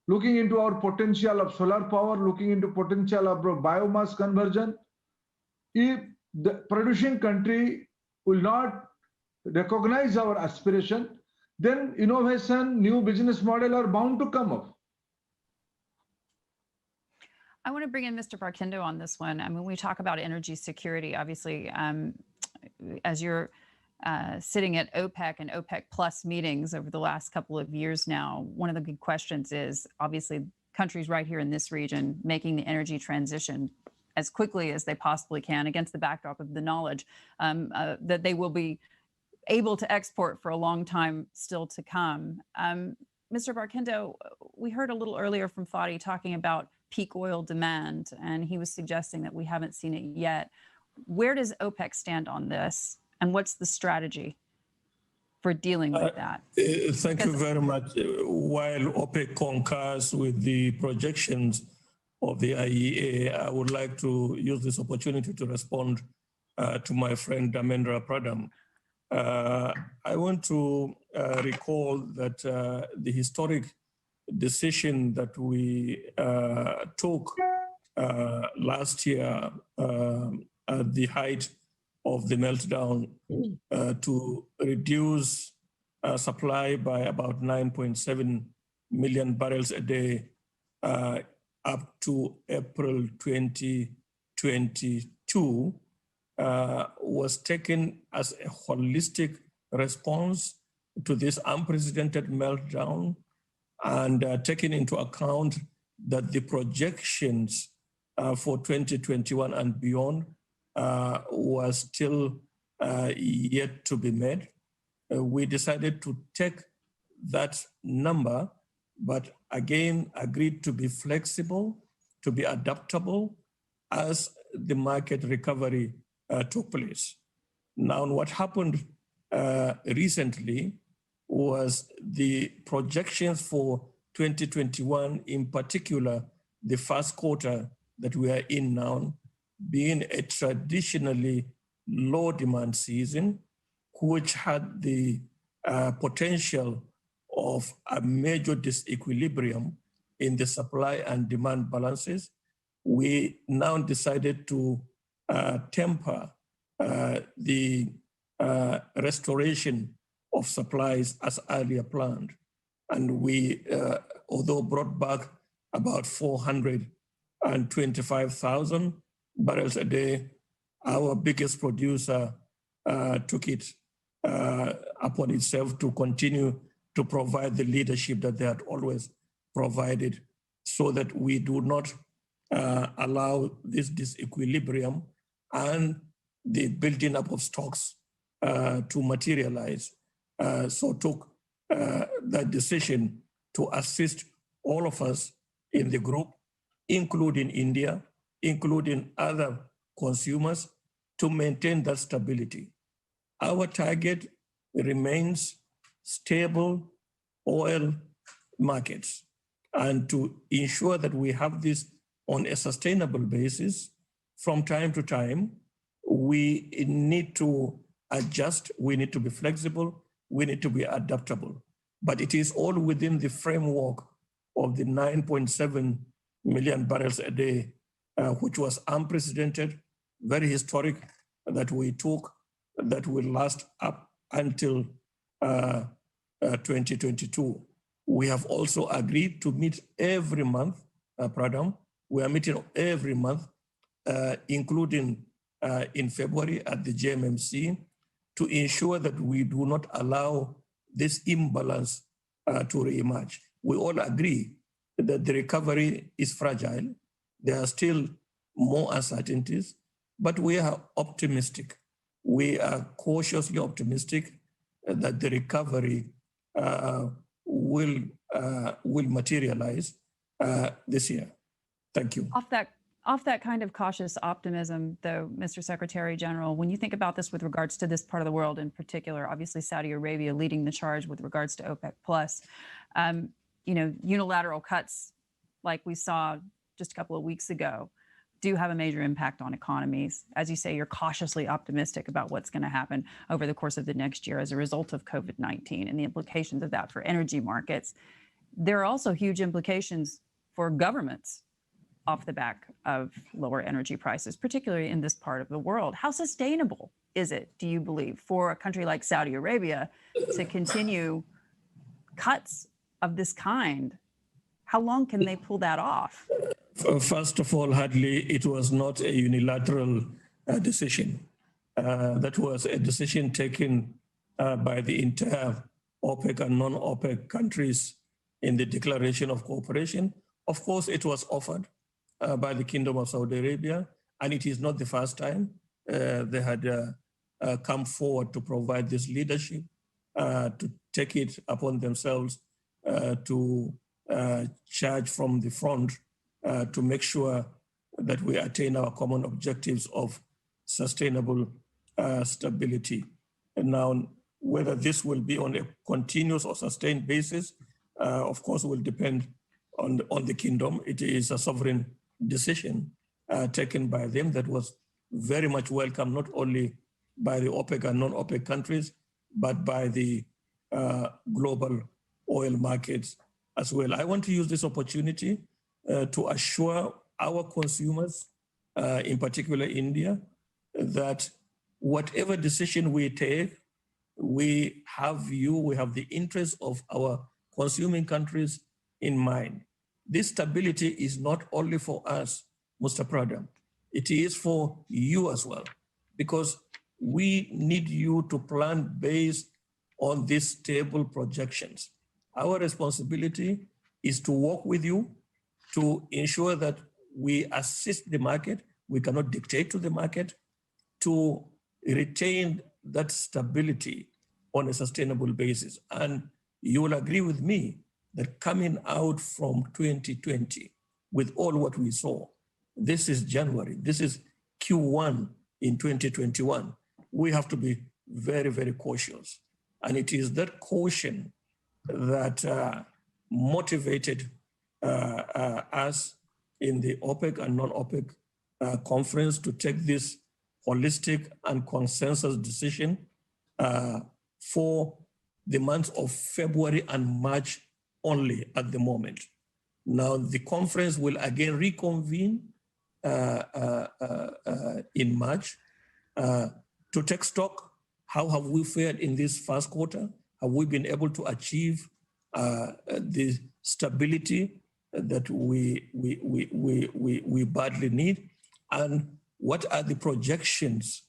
looking into our potential of solar power, looking into potential of biomass conversion. If the producing country will not recognize our aspiration, then innovation, new business model are bound to come up. I want to bring in Mr. Barkindo on this one. I mean, we talk about energy security, obviously, as you're sitting at OPEC and OPEC Plus meetings over the last couple of years now, one of the big questions is obviously countries right here in this region making the energy transition as quickly as they possibly can against the backdrop of the knowledge that they will be able to export for a long time still to come. Mr. Barkindo, we heard a little earlier from Fadi talking about peak oil demand, and he was suggesting that we haven't seen it yet. Where does OPEC stand on this, and what's the strategy for dealing with that? Thank you very much. While OPEC concurs with the projections of the IEA, I would like to use this opportunity to respond to my friend Dharmendra Pradhan. I want to recall that the historic decision that we took last year at the height of the meltdown to reduce supply by about 9.7 million barrels a day up to April 2022 was taken as a holistic response to this unprecedented meltdown, and taking into account that the projections for 2021 and beyond was still yet to be made. We decided to take that number, but again, agreed to be flexible, to be adaptable as the market recovery took place. Now, what happened recently was the projections for 2021, in particular, the first quarter that we are in now, being a traditionally low demand season, which had the potential of a major disequilibrium in the supply and demand balances. We now decided to temper the restoration of supplies as earlier planned. And we, although brought back about 425,000 barrels a day, our biggest producer took it upon itself to continue to provide the leadership that they had always provided, so that we do not allow this disequilibrium and the building up of stocks to materialize. So took that decision to assist all of us in the group, including India, including other consumers, to maintain that stability. Our target remains stable oil markets, and to ensure that we have this on a sustainable basis. From time to time, we need to adjust, we need to be flexible, we need to be adaptable. But it is all within the framework of the 9.7 million barrels a day, which was unprecedented, very historic, that we took, that will last up until 2022. We have also agreed to meet every month, Pradam. We are meeting every month, including in February at the JMMC, to ensure that we do not allow this imbalance to reemerge. We all agree that the recovery is fragile. There are still more uncertainties, but we are optimistic. We are cautiously optimistic that the recovery will materialize this year. Thank you. Off that kind of cautious optimism, though, Mr. Secretary General, when you think about this with regards to this part of the world in particular, obviously Saudi Arabia leading the charge with regards to OPEC plus, unilateral cuts like we saw just a couple of weeks ago do have a major impact on economies. As you say, you're cautiously optimistic about what's going to happen over the course of the next year as a result of COVID-19 and the implications of that for energy markets. There are also huge implications for governments off the back of lower energy prices, particularly in this part of the world. How sustainable is it, do you believe, for a country like Saudi Arabia to continue cuts of this kind? How long can they pull that off? First of all, hardly it was not a unilateral decision. That was a decision taken by the entire OPEC and non-OPEC countries in the Declaration of Cooperation. Of course, it was offered by the Kingdom of Saudi Arabia, and it is not the first time they had come forward to provide this leadership, to take it upon themselves to charge from the front to make sure that we attain our common objectives of sustainable stability. And now, whether this will be on a continuous or sustained basis, of course, will depend on the kingdom. It is a sovereign decision taken by them that was very much welcome, not only by the OPEC and non-OPEC countries, but by the global oil markets as well. I want to use this opportunity to assure our consumers, in particular India, that whatever decision we take, we have the interests of our consuming countries in mind. This stability is not only for us, Mr. Pradam, it is for you as well, because we need you to plan based on these stable projections. Our responsibility is to work with you to ensure that we assist the market. We cannot dictate to the market, to retain that stability on a sustainable basis. And you will agree with me that coming out from 2020 with all what we saw, this is January, this is Q1 in 2021, we have to be very, very cautious. And it is that caution that motivated us in the Opec and non-Opec conference to take this holistic and consensus decision for the months of February and March only at the moment. Now, the conference will again reconvene in March to take stock. How have we fared in this first quarter? Have we been able to achieve the stability that we badly need? And what are the projections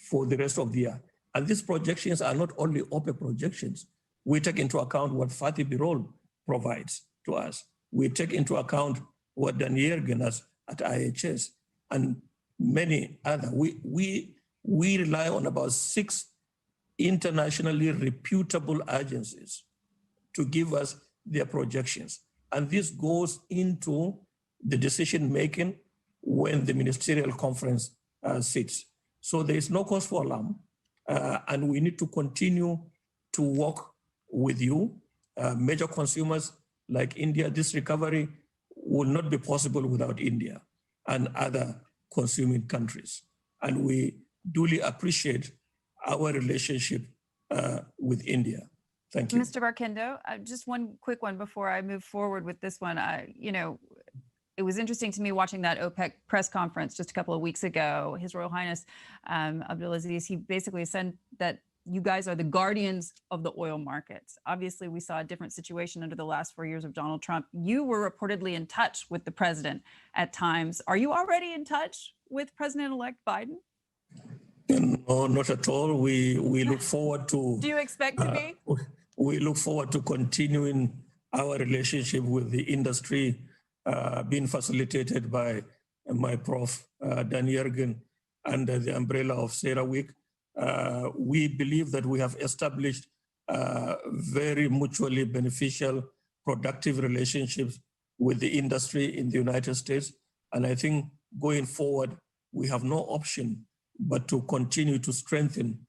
for the rest of the year? And these projections are not only OPEC projections. We take into account what Fatih Birol provides to us. We take into account what Dan Yergin has at IHS and many other. We rely on about 6 internationally reputable agencies to give us their projections. And this goes into the decision-making when the ministerial conference sits. So there is no cause for alarm. And we need to continue to work with you. Major consumers like India, this recovery will not be possible without India and other consuming countries. And we duly appreciate our relationship with India. Thank you. Mr. Barkindo, just one quick one before I move forward with this one. It was interesting to me watching that OPEC press conference just a couple of weeks ago. His Royal Highness Abdulaziz, he basically said that you guys are the guardians of the oil markets. Obviously, we saw a different situation under the last 4 years of Donald Trump. You were reportedly in touch with the president at times. Are you already in touch with President-elect Biden? No, not at all. We look forward to... Do you expect to be? We look forward to continuing our relationship with the industry, being facilitated by my prof, Dan Yergin, under the umbrella of CERAWeek. We believe that we have established very mutually beneficial, productive relationships with the industry in the United States. And I think going forward, we have no option but to continue to strengthen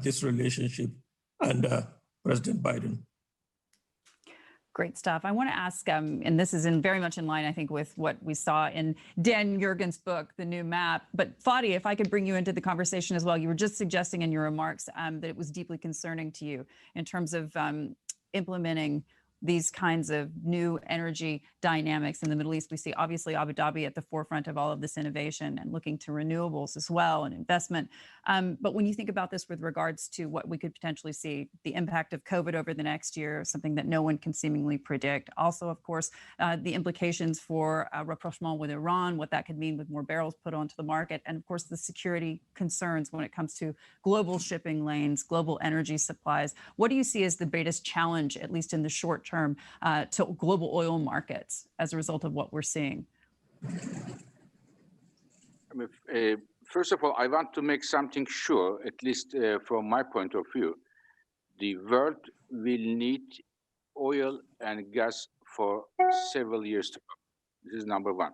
this relationship under President Biden. Great stuff. I want to ask, and this is very much in line, I think, with what we saw in Dan Yergin's book, The New Map. But Fadi, if I could bring you into the conversation as well, you were just suggesting in your remarks that it was deeply concerning to you in terms of implementing these kinds of new energy dynamics in the Middle East. We see obviously Abu Dhabi at the forefront of all of this innovation and looking to renewables as well and investment. But when you think about this with regards to what we could potentially see, the impact of COVID over the next year, something that no one can seemingly predict. Also, of course, the implications for rapprochement with Iran, what that could mean with more barrels put onto the market. And of course, the security concerns when it comes to global shipping lanes, global energy supplies. What do you see as the greatest challenge, at least in the short term, to global oil markets as a result of what we're seeing? First of all, I want to make something sure, at least from my point of view. The world will need oil and gas for several years to come. This is number one.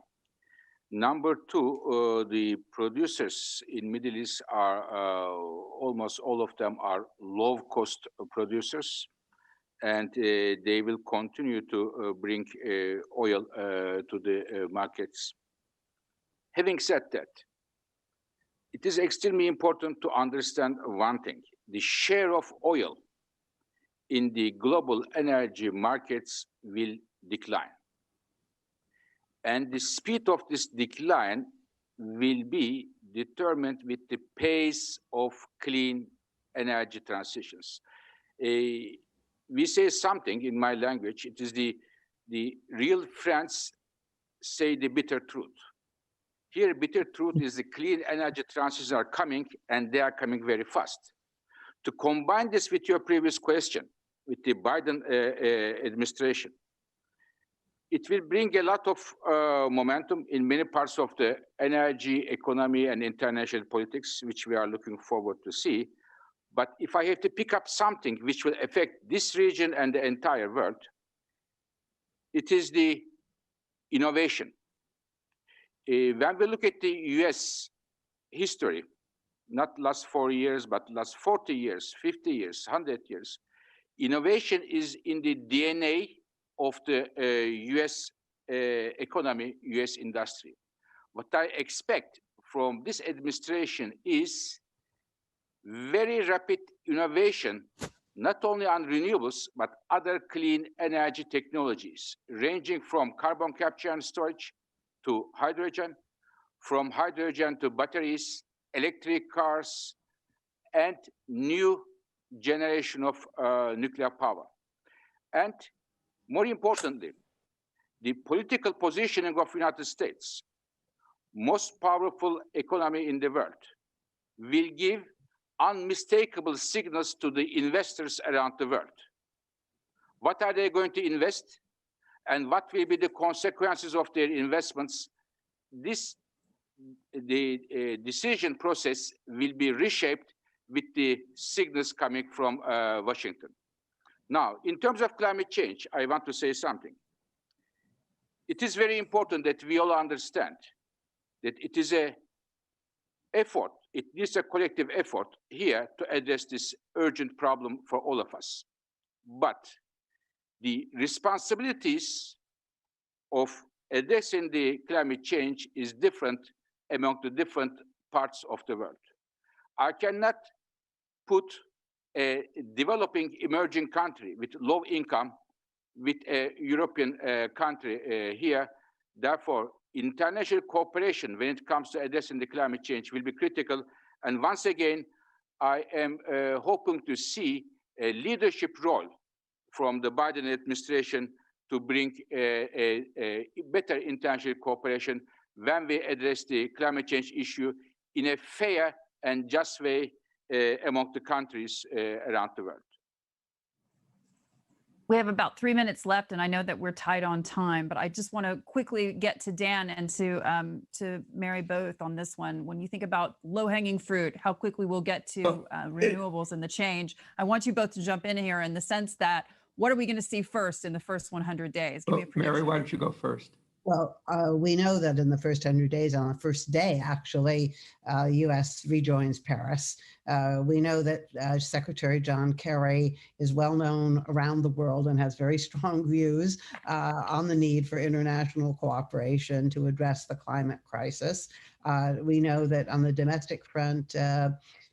Number two, the producers in Middle East are almost all of them are low-cost producers, and they will continue to bring oil to the markets. Having said that, it is extremely important to understand one thing. The share of oil in the global energy markets will decline. And the speed of this decline will be determined with the pace of clean energy transitions. We say something in my language, it is the real friends say the bitter truth. Here, bitter truth is the clean energy transitions are coming, and they are coming very fast. To combine this with your previous question, with the Biden administration, it will bring a lot of momentum in many parts of the energy, economy, and international politics, which we are looking forward to see. But if I have to pick up something which will affect this region and the entire world, it is the innovation. When we look at the US history, not last 4 years, but last 40 years, 50 years, 100 years, innovation is in the DNA of the US economy, US industry. What I expect from this administration is very rapid innovation, not only on renewables, but other clean energy technologies, ranging from carbon capture and storage to hydrogen, from hydrogen to batteries, electric cars, and new generation of nuclear power. And more importantly, the political positioning of the United States, most powerful economy in the world, will give unmistakable signals to the investors around the world. What are they going to invest? And what will be the consequences of their investments? The decision process will be reshaped with the signals coming from Washington. Now, in terms of climate change, I want to say something. It is very important that we all understand that it is an effort, it needs a collective effort here to address this urgent problem for all of us. But the responsibilities of addressing the climate change is different among the different parts of the world. I cannot put a developing emerging country with low income with a European country here. Therefore, international cooperation when it comes to addressing the climate change will be critical. And once again, I am hoping to see a leadership role from the Biden administration to bring a better international cooperation when we address the climate change issue in a fair and just way among the countries around the world. We have about 3 minutes left, and I know that we're tight on time, but I just want to quickly get to Dan and to Mary both on this one. When you think about low-hanging fruit, how quickly we'll get to renewables and the change, I want you both to jump in here in the sense that what are we going to see first in the first 100 days? Give me a prediction. Mary, why don't you go first? Well, we know that in the first 100 days, on the first day, actually, U.S. rejoins Paris. We know that Secretary John Kerry is well known around the world and has very strong views on the need for international cooperation to address the climate crisis. We know that on the domestic front,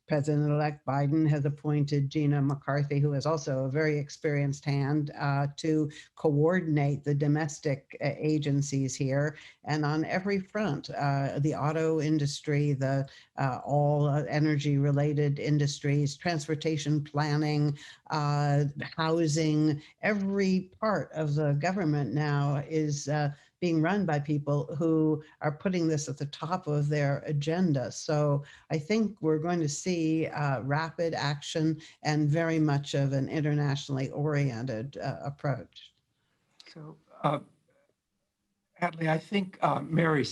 President-elect Biden has appointed Gina McCarthy, who is also a very experienced hand, to coordinate the domestic agencies here. And on every front, the auto industry, the all energy-related industries, transportation planning, housing, every part of the government now is being run by people who are putting this at the top of their agenda. So I think we're going to see rapid action and very much of an internationally oriented approach. So, Hadley, I think Mary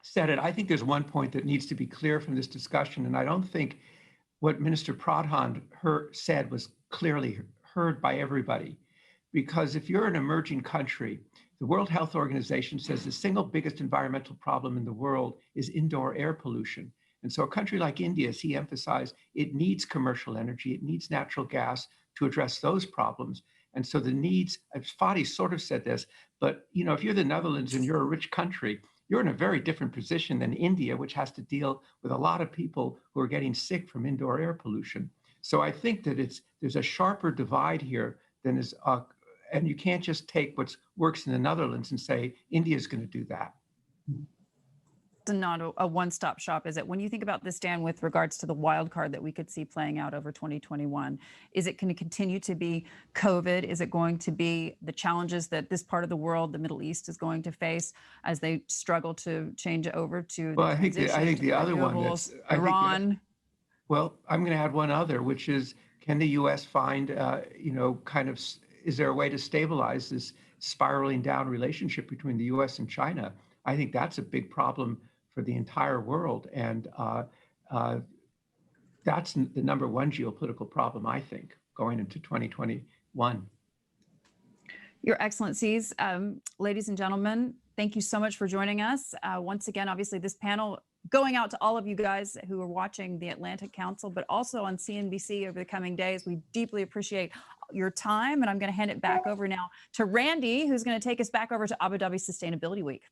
said it. I think there's one point that needs to be clear from this discussion, and I don't think what Minister Pradhan said was clearly heard by everybody. Because if you're an emerging country, the World Health Organization says the single biggest environmental problem in the world is indoor air pollution. And so a country like India, as he emphasized, it needs commercial energy, it needs natural gas to address those problems. And so the needs, Fadi sort of said this, but you know, if you're the Netherlands and you're a rich country, you're in a very different position than India, which has to deal with a lot of people who are getting sick from indoor air pollution. So I think that there's a sharper divide here than is, and you can't just take what works in the Netherlands and say, India's going to do that. It's not a one-stop shop, is it? When you think about this, Dan, with regards to the wild card that we could see playing out over 2021, is it going to continue to be COVID? Is it going to be the challenges that this part of the world, the Middle East, is going to face as they struggle to change over to well, I think the other one that's, Iran? Well, I'm going to add one other, which is, can the U.S. find, is there a way to stabilize this spiraling down relationship between the U.S. and China? I think that's a big problem for the entire world. And that's the number one geopolitical problem, I think, going into 2021. Your Excellencies, ladies and gentlemen, thank you so much for joining us. Once again, obviously this panel going out to all of you guys who are watching the Atlantic Council, but also on CNBC over the coming days. We deeply appreciate your time, and I'm going to hand it back over now to Randy, who's going to take us back over to Abu Dhabi Sustainability Week.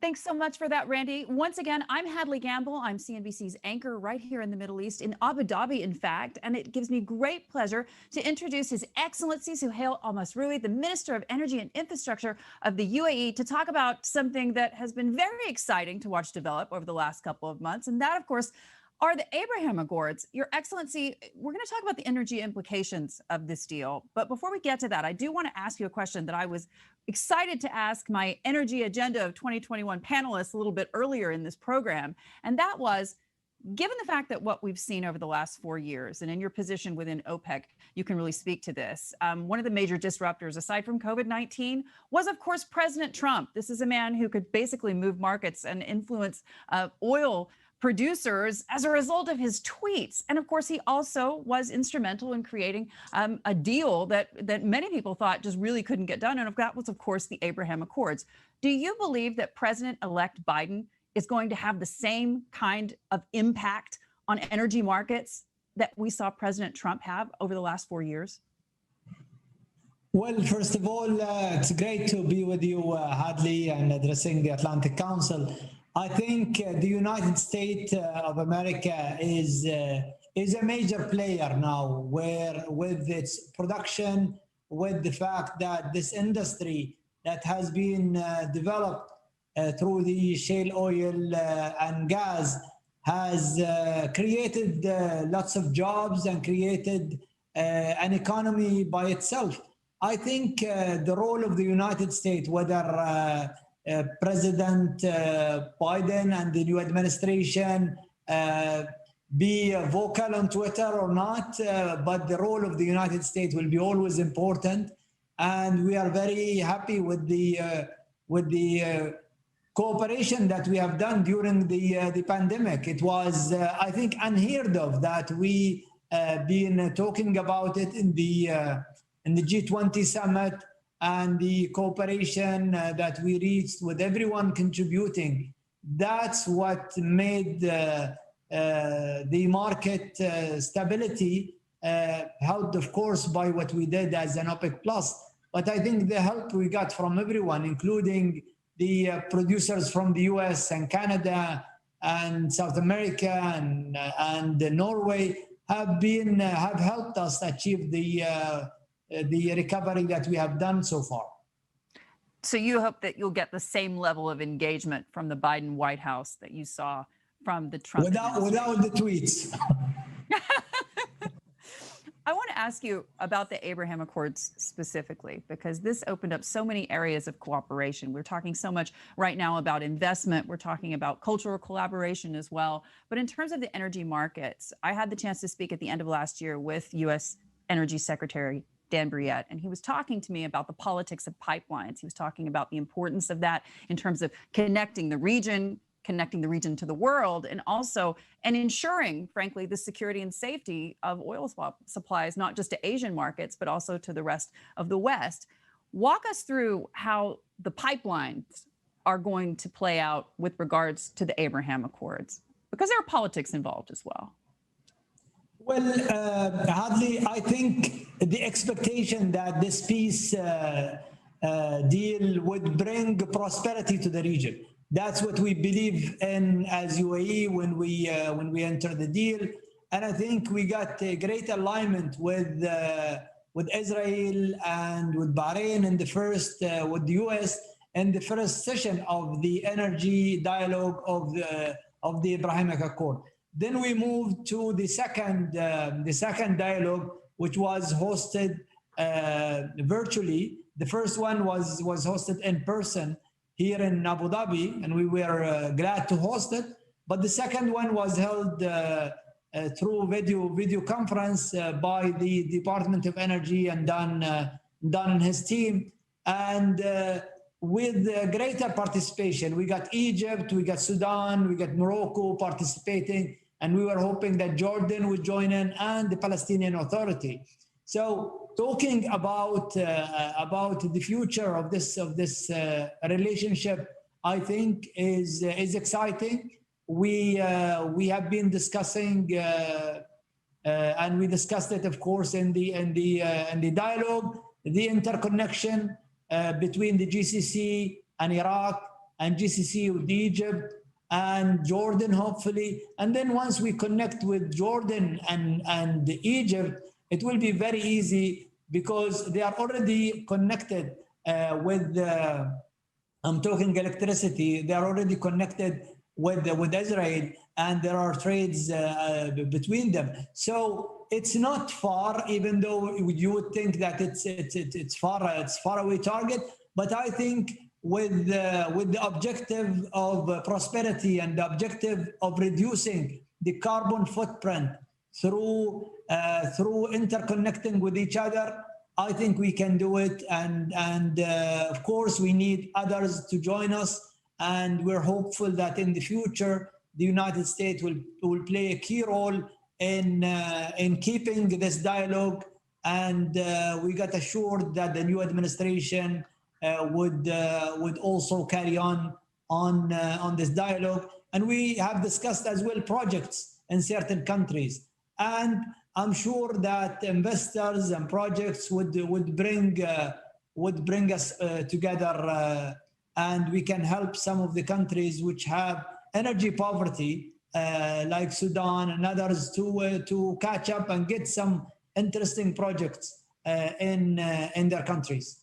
Thanks so much for that, Randy. Once again, I'm Hadley Gamble. I'm CNBC's anchor right here in the Middle East, in Abu Dhabi, in fact, and it gives me great pleasure to introduce His Excellency Suhail Al-Masroui, the Minister of Energy and Infrastructure of the UAE, to talk about something that has been very exciting to watch develop over the last couple of months, and that, of course, are the Abraham Accords. Your Excellency, we're going to talk about the energy implications of this deal. But before we get to that, I do want to ask you a question that I was excited to ask my Energy Agenda of 2021 panelists a little bit earlier in this program. And that was, given the fact that what we've seen over the last 4 years, and in your position within Opec, you can really speak to this. One of the major disruptors, aside from COVID-19, was, of course, President Trump. This is a man who could basically move markets and influence oil producers as a result of his tweets. And of course, he also was instrumental in creating a deal that many people thought just really couldn't get done. And that was, of course, the Abraham Accords. Do you believe that President-elect Biden is going to have the same kind of impact on energy markets that we saw President Trump have over the last 4 years? Well, first of all, it's great to be with you, Hadley, and addressing the Atlantic Council. I think the United States of America is a major player now, where with its production, with the fact that this industry that has been developed through the shale oil and gas has created lots of jobs and created an economy by itself. I think the role of the United States, whether President Biden and the new administration be vocal on Twitter or not, but the role of the United States will be always important. And we are very happy with the cooperation that we have done during the pandemic. It was, I think, unheard of that we been talking about it in the G20 summit, and the cooperation that we reached with everyone contributing. That's what made the market stability, helped, of course, by what we did as an OPEC+. But I think the help we got from everyone, including the producers from the US and Canada and South America and Norway, have helped us achieve the recovery that we have done so far. So you hope that you'll get the same level of engagement from the Biden White House that you saw from the Trump without the tweets. I want to ask you about the Abraham Accords specifically, because this opened up so many areas of cooperation. We're talking so much right now about investment. We're talking about cultural collaboration as well. But in terms of the energy markets, I had the chance to speak at the end of last year with U.S. Energy Secretary Dan Brouillette, and he was talking to me about the politics of pipelines. He was talking about the importance of that in terms of connecting the region to the world, and also ensuring, frankly, the security and safety of oil supplies, not just to Asian markets, but also to the rest of the West. Walk us through how the pipelines are going to play out with regards to the Abraham Accords, because there are politics involved as well. Well, Hadley, I think the expectation that this peace deal would bring prosperity to the region. That's what we believe in as UAE when we entered the deal, and I think we got a great alignment with Israel and with Bahrain in the first, with the US in the first session of the energy dialogue of the Abrahamic Accord. Then we moved to the second dialogue, which was hosted virtually. The first one was hosted in person here in Abu Dhabi, and we were glad to host it. But the second one was held through video conference by the Department of Energy and Don and his team. And with greater participation, we got Egypt, we got Sudan, we got Morocco participating, and we were hoping that Jordan would join in and the Palestinian Authority. So talking about the future of this relationship, I think is exciting. We have been discussing, and we discussed it, of course, in the dialogue, the interconnection between the GCC and Iraq, and GCC with Egypt and Jordan, hopefully. And then once we connect with Jordan and Egypt, it will be very easy because they are already connected with, I'm talking electricity, they are already connected with Israel, and there are trades between them. So it's not far, even though you would think that it's far away target. But I think with the objective of prosperity and the objective of reducing the carbon footprint through interconnecting with each other, I think we can do it. And of course, we need others to join us. And we're hopeful that in the future, the United States will play a key role in keeping this dialogue. And we got assured that the new administration would also carry on this dialogue. And we have discussed as well projects in certain countries. And I'm sure that investors and projects would bring us together, and we can help some of the countries which have energy poverty, like Sudan and others, to catch up and get some interesting projects in their countries.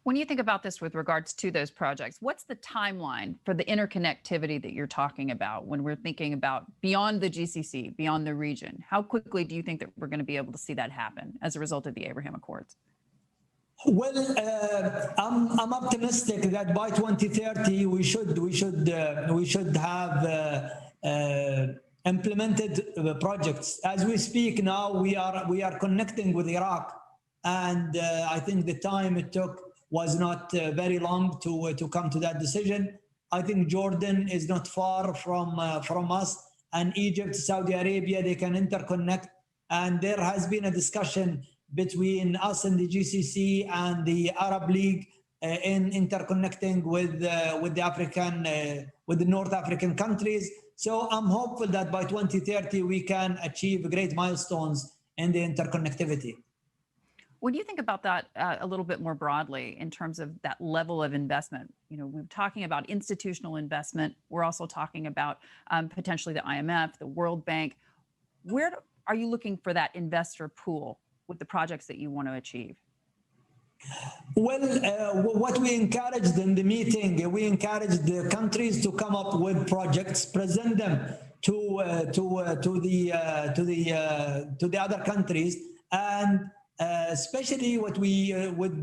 When you think about this with regards to those projects, what's the timeline for the interconnectivity that you're talking about when we're thinking about beyond the GCC, beyond the region? How quickly do you think that we're going to be able to see that happen as a result of the Abraham Accords? Well, I'm optimistic that by 2030 we should have implemented projects. As we speak now, we are connecting with Iraq, and I think the time it took was not very long to come to that decision. I think Jordan is not far from us, and Egypt, Saudi Arabia, they can interconnect. And there has been a discussion between us and the GCC and the Arab League in interconnecting with the North African countries. So I'm hopeful that by 2030 we can achieve great milestones in the interconnectivity. When you think about that a little bit more broadly in terms of that level of investment, we're talking about institutional investment. We're also talking about potentially the IMF, the World Bank. Where are you looking for that investor pool with the projects that you want to achieve? Well, what we encouraged in the meeting, we encouraged the countries to come up with projects, present them to the other countries, and especially what we would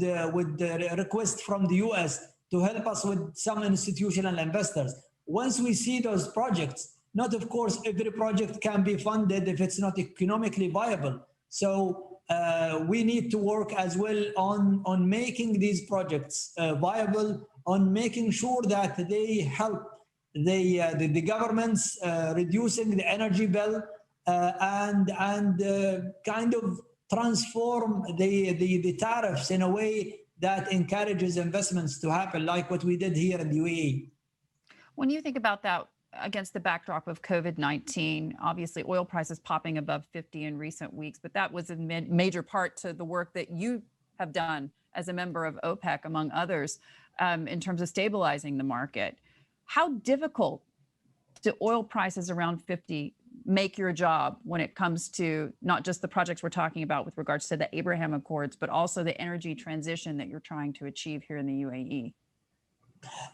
request from the US to help us with some institutional investors. Once we see those projects, not of course every project can be funded if it's not economically viable. So we need to work as well on making these projects viable, on making sure that they help the governments reducing the energy bill and kind of transform the tariffs in a way that encourages investments to happen, like what we did here in the UAE. When you think about that against the backdrop of COVID-19, obviously oil prices popping above 50 in recent weeks, but that was a major part to the work that you have done as a member of OPEC, among others, in terms of stabilizing the market. How difficult do oil prices around 50 make your job when it comes to not just the projects we're talking about with regards to the Abraham Accords, but also the energy transition that you're trying to achieve here in the UAE?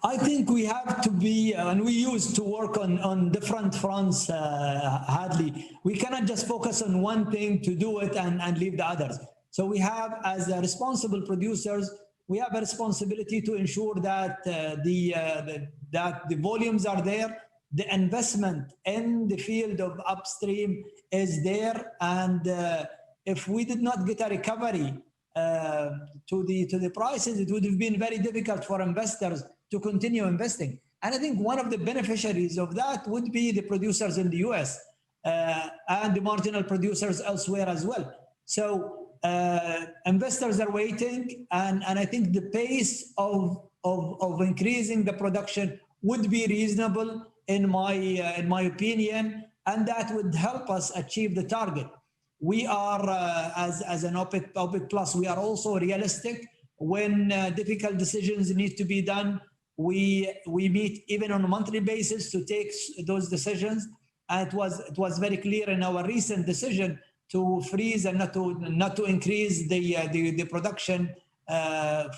I think we have to be, and we used to work on different fronts, Hadley. We cannot just focus on one thing to do it and leave the others. So we have, as responsible producers, we have a responsibility to ensure that the volumes are there, the investment in the field of upstream is there, and if we did not get a recovery to the prices, it would have been very difficult for investors to continue investing. And I think one of the beneficiaries of that would be the producers in the US and the marginal producers elsewhere as well. So investors are waiting, and I think the pace of increasing the production would be reasonable in my opinion, and that would help us achieve the target. We are, as an OPEC Plus, we are also realistic. When difficult decisions need to be done, we meet even on a monthly basis to take those decisions. And it was very clear in our recent decision to freeze and not to increase the production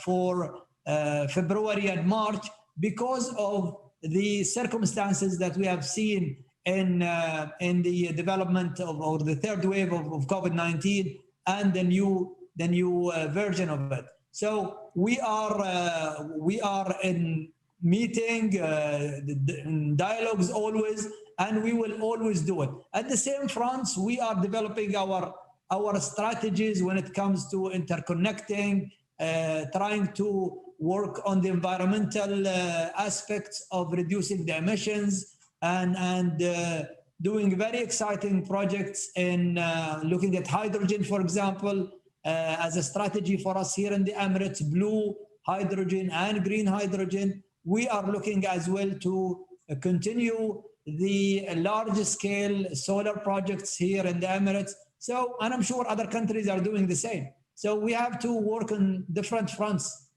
for February and March because of the circumstances that we have seen in the development of, or the third wave of COVID-19 and the new version of it. So we are in meeting, in dialogues always, and we will always do it. At the same fronts, we are developing our strategies when it comes to interconnecting, trying to work on the environmental aspects of reducing the emissions, and doing very exciting projects in looking at hydrogen, for example, as a strategy for us here in the Emirates, blue hydrogen and green hydrogen. We are looking as well to continue the large-scale solar projects here in the Emirates. So, and I'm sure other countries are doing the same. So we have to work on different fronts.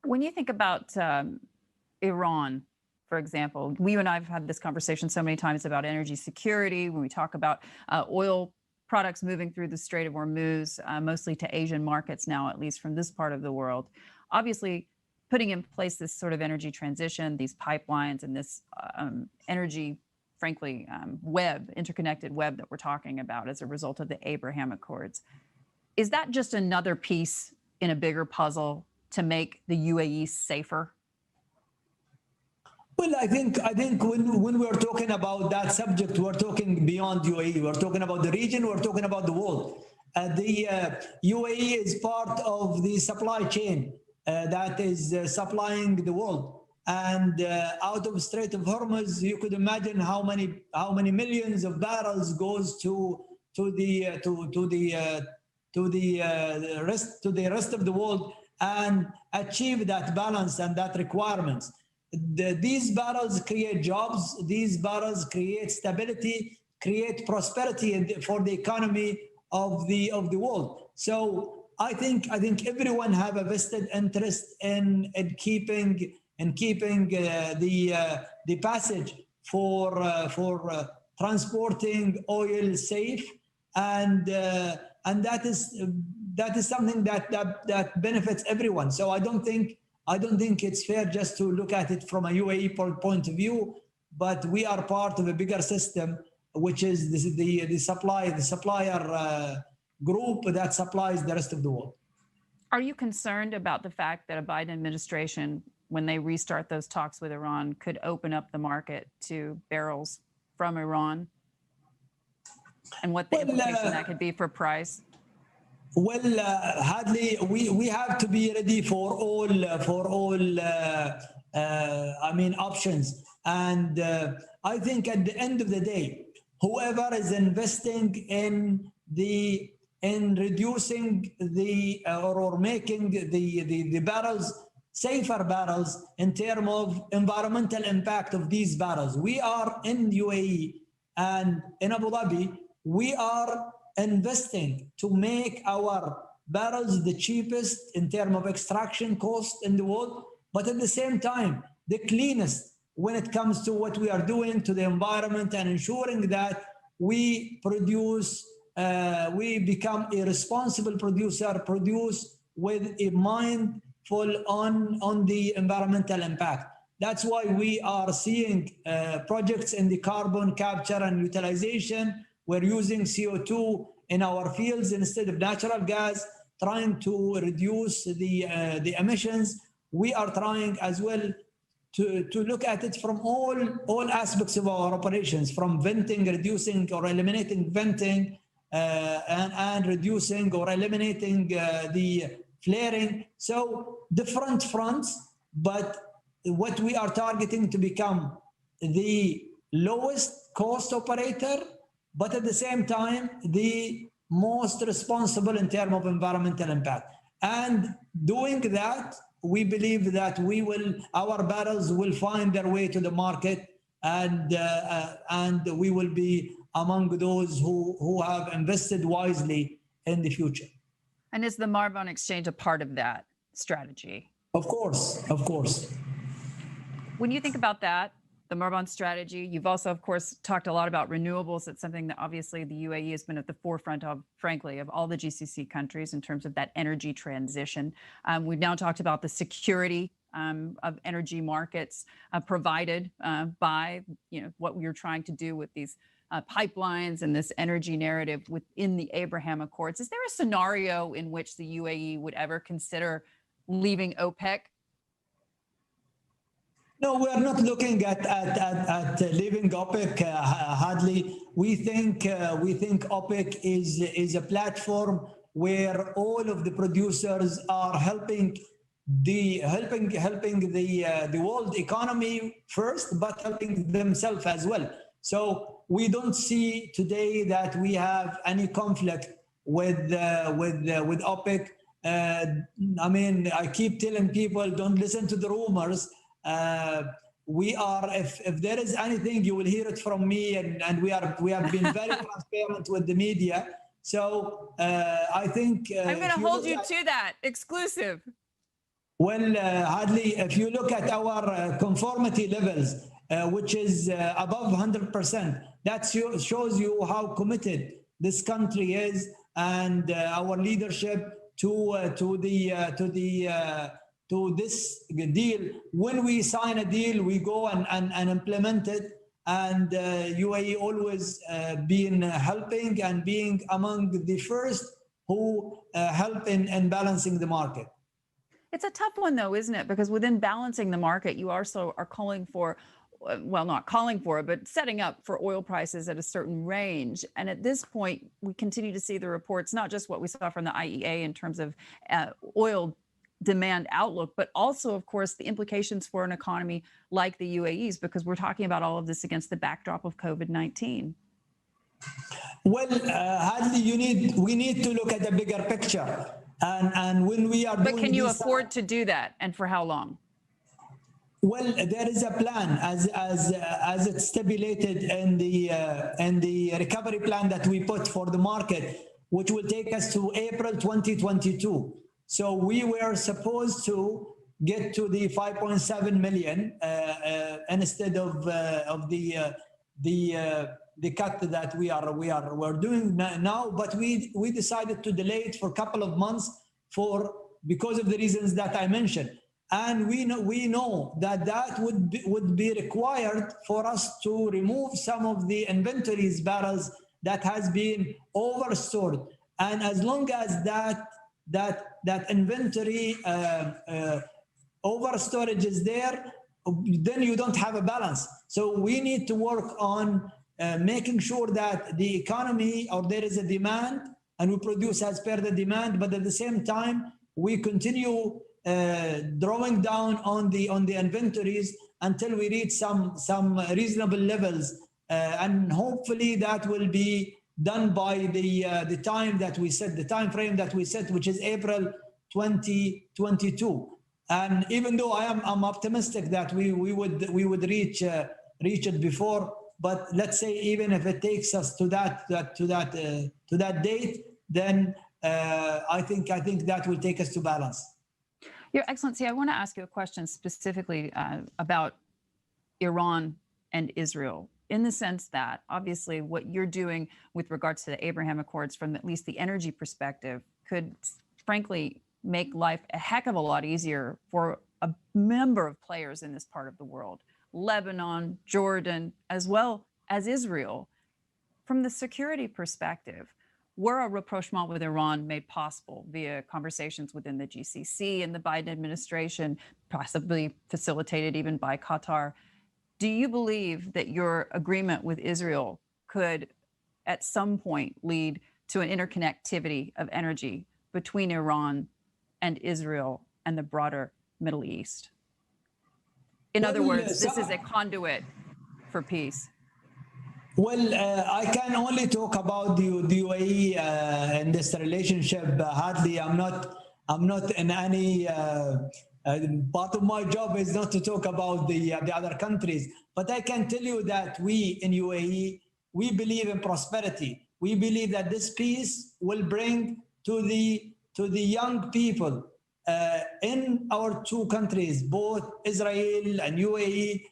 When you think about Iran, for example, you and I have had this conversation so many times about energy security, when we talk about oil products moving through the Strait of Hormuz, mostly to Asian markets now, at least from this part of the world. Obviously, putting in place this sort of energy transition, these pipelines and this energy, frankly, interconnected web that we're talking about as a result of the Abraham Accords. Is that just another piece in a bigger puzzle to make the UAE safer? Well, I think when we're talking about that subject, we're talking beyond UAE. We're talking about the region. We're talking about the world. The UAE is part of the supply chain that is supplying the world. And out of Strait of Hormuz, you could imagine how many millions of barrels goes to the rest of the world and achieve that balance and that requirements. These barrels create jobs. These barrels create stability, create prosperity for the economy of the world. So I think everyone have a vested interest in keeping the passage for transporting oil safe, and that is something that benefits everyone. So I don't think it's fair just to look at it from a UAE point of view, but we are part of a bigger system, which is the supplier group that supplies the rest of the world. Are you concerned about the fact that a Biden administration, when they restart those talks with Iran, could open up the market to barrels from Iran, and what the implication that could be for price? Well, Hadley, we have to be ready for all options. And I think at the end of the day, whoever is investing in reducing or making the barrels safer barrels in terms of environmental impact of these barrels. We are in UAE and in Abu Dhabi, we are investing to make our barrels the cheapest in terms of extraction cost in the world, but at the same time, the cleanest when it comes to what we are doing to the environment and ensuring that we produce, we become a responsible producer, produce with a mindful on the environmental impact. That's why we are seeing projects in the carbon capture and utilization. We're using CO2 in our fields instead of natural gas, trying to reduce the emissions. We are trying as well to look at it from all aspects of our operations, from venting, reducing or eliminating venting, and reducing or eliminating the flaring. So different fronts, but what we are targeting to become the lowest cost operator, but at the same time, the most responsible in terms of environmental impact. And doing that, we believe that our barrels will find their way to the market, and we will be among those who have invested wisely in the future. And is the Marbon exchange a part of that strategy? Of course, of course. When you think about that, the Marbon strategy, you've also, of course, talked a lot about renewables. It's something that obviously the UAE has been at the forefront of, frankly, of all the GCC countries in terms of that energy transition. We've now talked about the security of energy markets provided by what we're trying to do with these pipelines and this energy narrative within the Abraham Accords. Is there a scenario in which the UAE would ever consider leaving OPEC? No, we are not looking at leaving OPEC, hardly. We think OPEC is a platform where all of the producers are helping the world economy first, but helping themselves as well. So we don't see today that we have any conflict with OPEC. I mean, I keep telling people, don't listen to the rumors. We are, if there is anything, you will hear it from me, and we have been very transparent with the media. So I think I'm going to hold you to that exclusive. Well, Hadley, if you look at our conformity levels, which is above 100%, that shows you how committed this country is, and our leadership to this deal. When we sign a deal, we go and implement it. And UAE always been helping and being among the first who help in balancing the market. It's a tough one, though, isn't it? Because within balancing the market, you also are calling for, well, not calling for it, but setting up for oil prices at a certain range. And at this point, we continue to see the reports, not just what we saw from the IEA in terms of oil demand outlook, but also, of course, the implications for an economy like the UAE's, because we're talking about all of this against the backdrop of COVID-19. Well, Hadley, we need to look at the bigger picture. And when we are but can you afford to do that, and for how long? Well, there is a plan as it's stipulated in the recovery plan that we put for the market, which will take us to April 2022. So we were supposed to get to the 5.7 million instead of the cut that we're doing now. But we decided to delay it for a couple of months because of the reasons that I mentioned. And we know that would be required for us to remove some of the inventories barrels that has been overstored. And as long as that inventory overstorage is there, then you don't have a balance. So we need to work on making sure that the economy, or there is a demand, and we produce as per the demand, but at the same time we continue drawing down on the inventories until we reach some reasonable levels, and hopefully that will be done by the time that we set, the time frame that we set, which is April 2022. And even though I'm optimistic that we would reach it before, but let's say even if it takes us to that date, then I think that will take us to balance. Your Excellency, I want to ask you a question specifically about Iran and Israel, in the sense that obviously what you're doing with regards to the Abraham Accords from at least the energy perspective could frankly make life a heck of a lot easier for a number of players in this part of the world, Lebanon, Jordan, as well as Israel. From the security perspective, were a rapprochement with Iran made possible via conversations within the GCC and the Biden administration, possibly facilitated even by Qatar. Do you believe that your agreement with Israel could at some point lead to an interconnectivity of energy between Iran and Israel and the broader Middle East? In other words, this is a conduit for peace. Well, I can only talk about the UAE and this relationship. Hardly, I'm not in any part of my job is not to talk about the other countries. But I can tell you that we in UAE, we believe in prosperity. We believe that this peace will bring to the young people in our two countries, both Israel and UAE.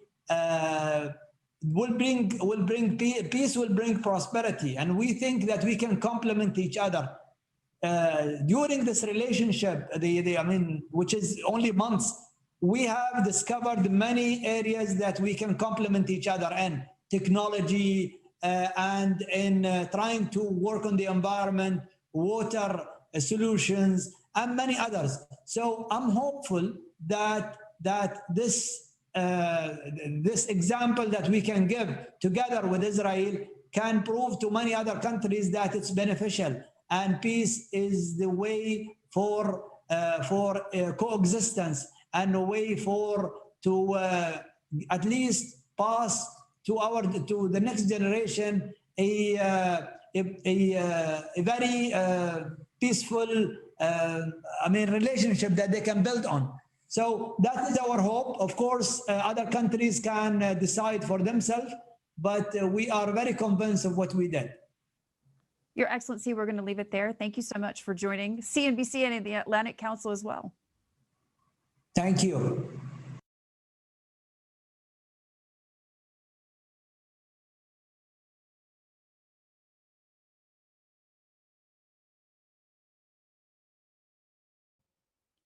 Will bring peace, will bring prosperity, and we think that we can complement each other. During this relationship, which is only months, we have discovered many areas that we can complement each other in technology and in trying to work on the environment, water solutions, and many others. So I'm hopeful that this example that we can give together with Israel can prove to many other countries that it's beneficial, and peace is the way for coexistence and a way to at least pass to the next generation a very peaceful relationship that they can build on. So that is our hope. Of course, other countries can decide for themselves, but we are very convinced of what we did. Your Excellency, we're going to leave it there. Thank you so much for joining CNBC and the Atlantic Council as well. Thank you.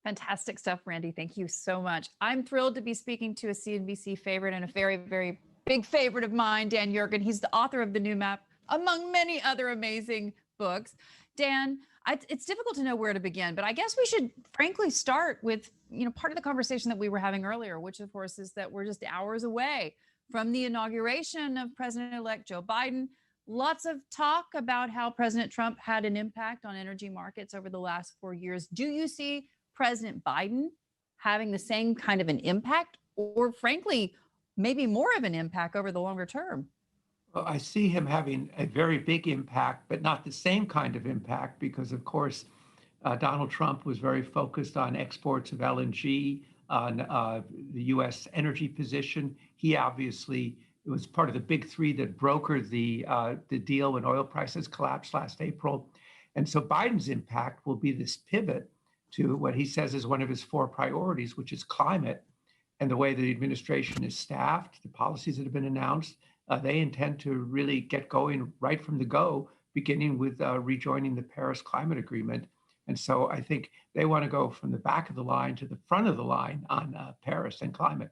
Fantastic stuff, Randy. Thank you so much. I'm thrilled to be speaking to a CNBC favorite and a very, very big favorite of mine, Dan Yergin. He's the author of The New Map, among many other amazing books. Dan, it's difficult to know where to begin, but I guess we should frankly start with, part of the conversation that we were having earlier, which of course is that we're just hours away from the inauguration of President-elect Joe Biden. Lots of talk about how President Trump had an impact on energy markets over the last 4 years. Do you see President Biden having the same kind of an impact, or frankly, maybe more of an impact over the longer term? Well, I see him having a very big impact, but not the same kind of impact because, of course, Donald Trump was very focused on exports of LNG, on the U.S. energy position. He obviously was part of the big three that brokered the deal when oil prices collapsed last April. And so Biden's impact will be this pivot to what he says is one of his 4 priorities, which is climate, and the way the administration is staffed, the policies that have been announced. They intend to really get going right from the go, beginning with rejoining the Paris Climate Agreement. And so I think they want to go from the back of the line to the front of the line on Paris and climate.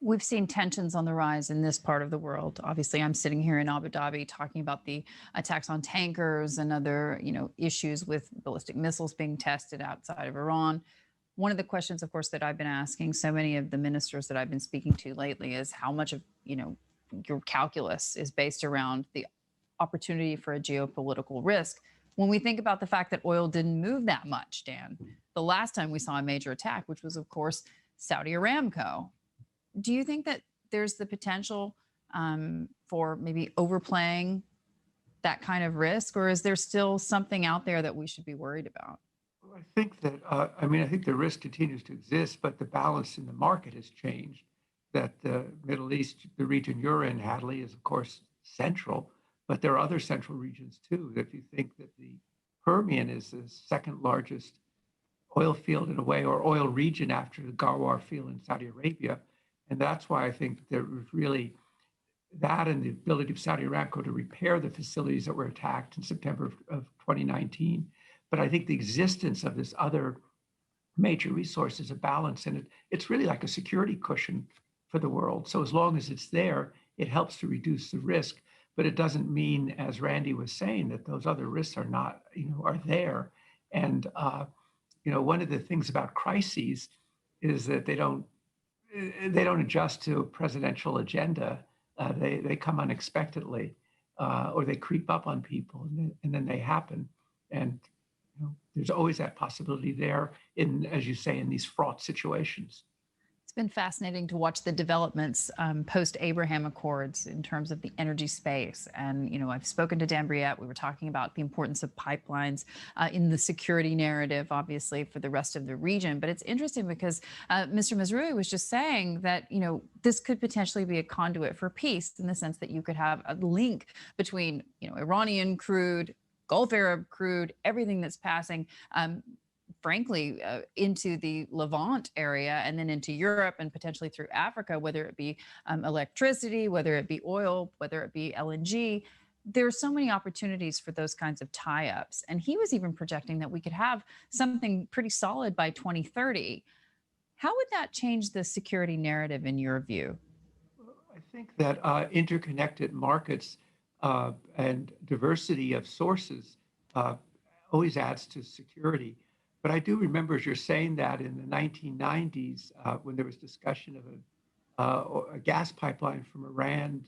We've seen tensions on the rise in this part of the world. Obviously, I'm sitting here in Abu Dhabi talking about the attacks on tankers and other, issues with ballistic missiles being tested outside of Iran. One of the questions, of course, that I've been asking so many of the ministers that I've been speaking to lately is how much of, your calculus is based around the opportunity for a geopolitical risk. When we think about the fact that oil didn't move that much, Dan, the last time we saw a major attack, which was, of course, Saudi Aramco. Do you think that there's the potential for maybe overplaying that kind of risk, or is there still something out there that we should be worried about? Well, I think that, I think the risk continues to exist, but the balance in the market has changed. That the Middle East, the region you're in, Hadley, is of course central, but there are other central regions too. If you think that the Permian is the second largest oil field in a way, or oil region after the Ghawar field in Saudi Arabia. And that's why I think there was really that and the ability of Saudi Aramco to repair the facilities that were attacked in September of 2019. But I think the existence of this other major resource is a balance, and it's really like a security cushion for the world. So as long as it's there, it helps to reduce the risk. But it doesn't mean, as Randy was saying, that those other risks are not, are there. And, one of the things about crises is that they don't adjust to a presidential agenda. They come unexpectedly, or they creep up on people, and then they happen. And there's always that possibility there in, as you say, in these fraught situations. It's been fascinating to watch the developments post-Abraham Accords in terms of the energy space. And, I've spoken to Dan Briette. We were talking about the importance of pipelines in the security narrative, obviously, for the rest of the region. But it's interesting because Mr. Mazrui was just saying that, this could potentially be a conduit for peace in the sense that you could have a link between, Iranian crude, Gulf Arab crude, everything that's passing, frankly, into the Levant area and then into Europe and potentially through Africa, whether it be electricity, whether it be oil, whether it be LNG. There are so many opportunities for those kinds of tie-ups. And he was even projecting that we could have something pretty solid by 2030. How would that change the security narrative in your view? I think that interconnected markets and diversity of sources always adds to security. But I do remember, as you're saying, that in the 1990s, when there was discussion of a gas pipeline from Iran,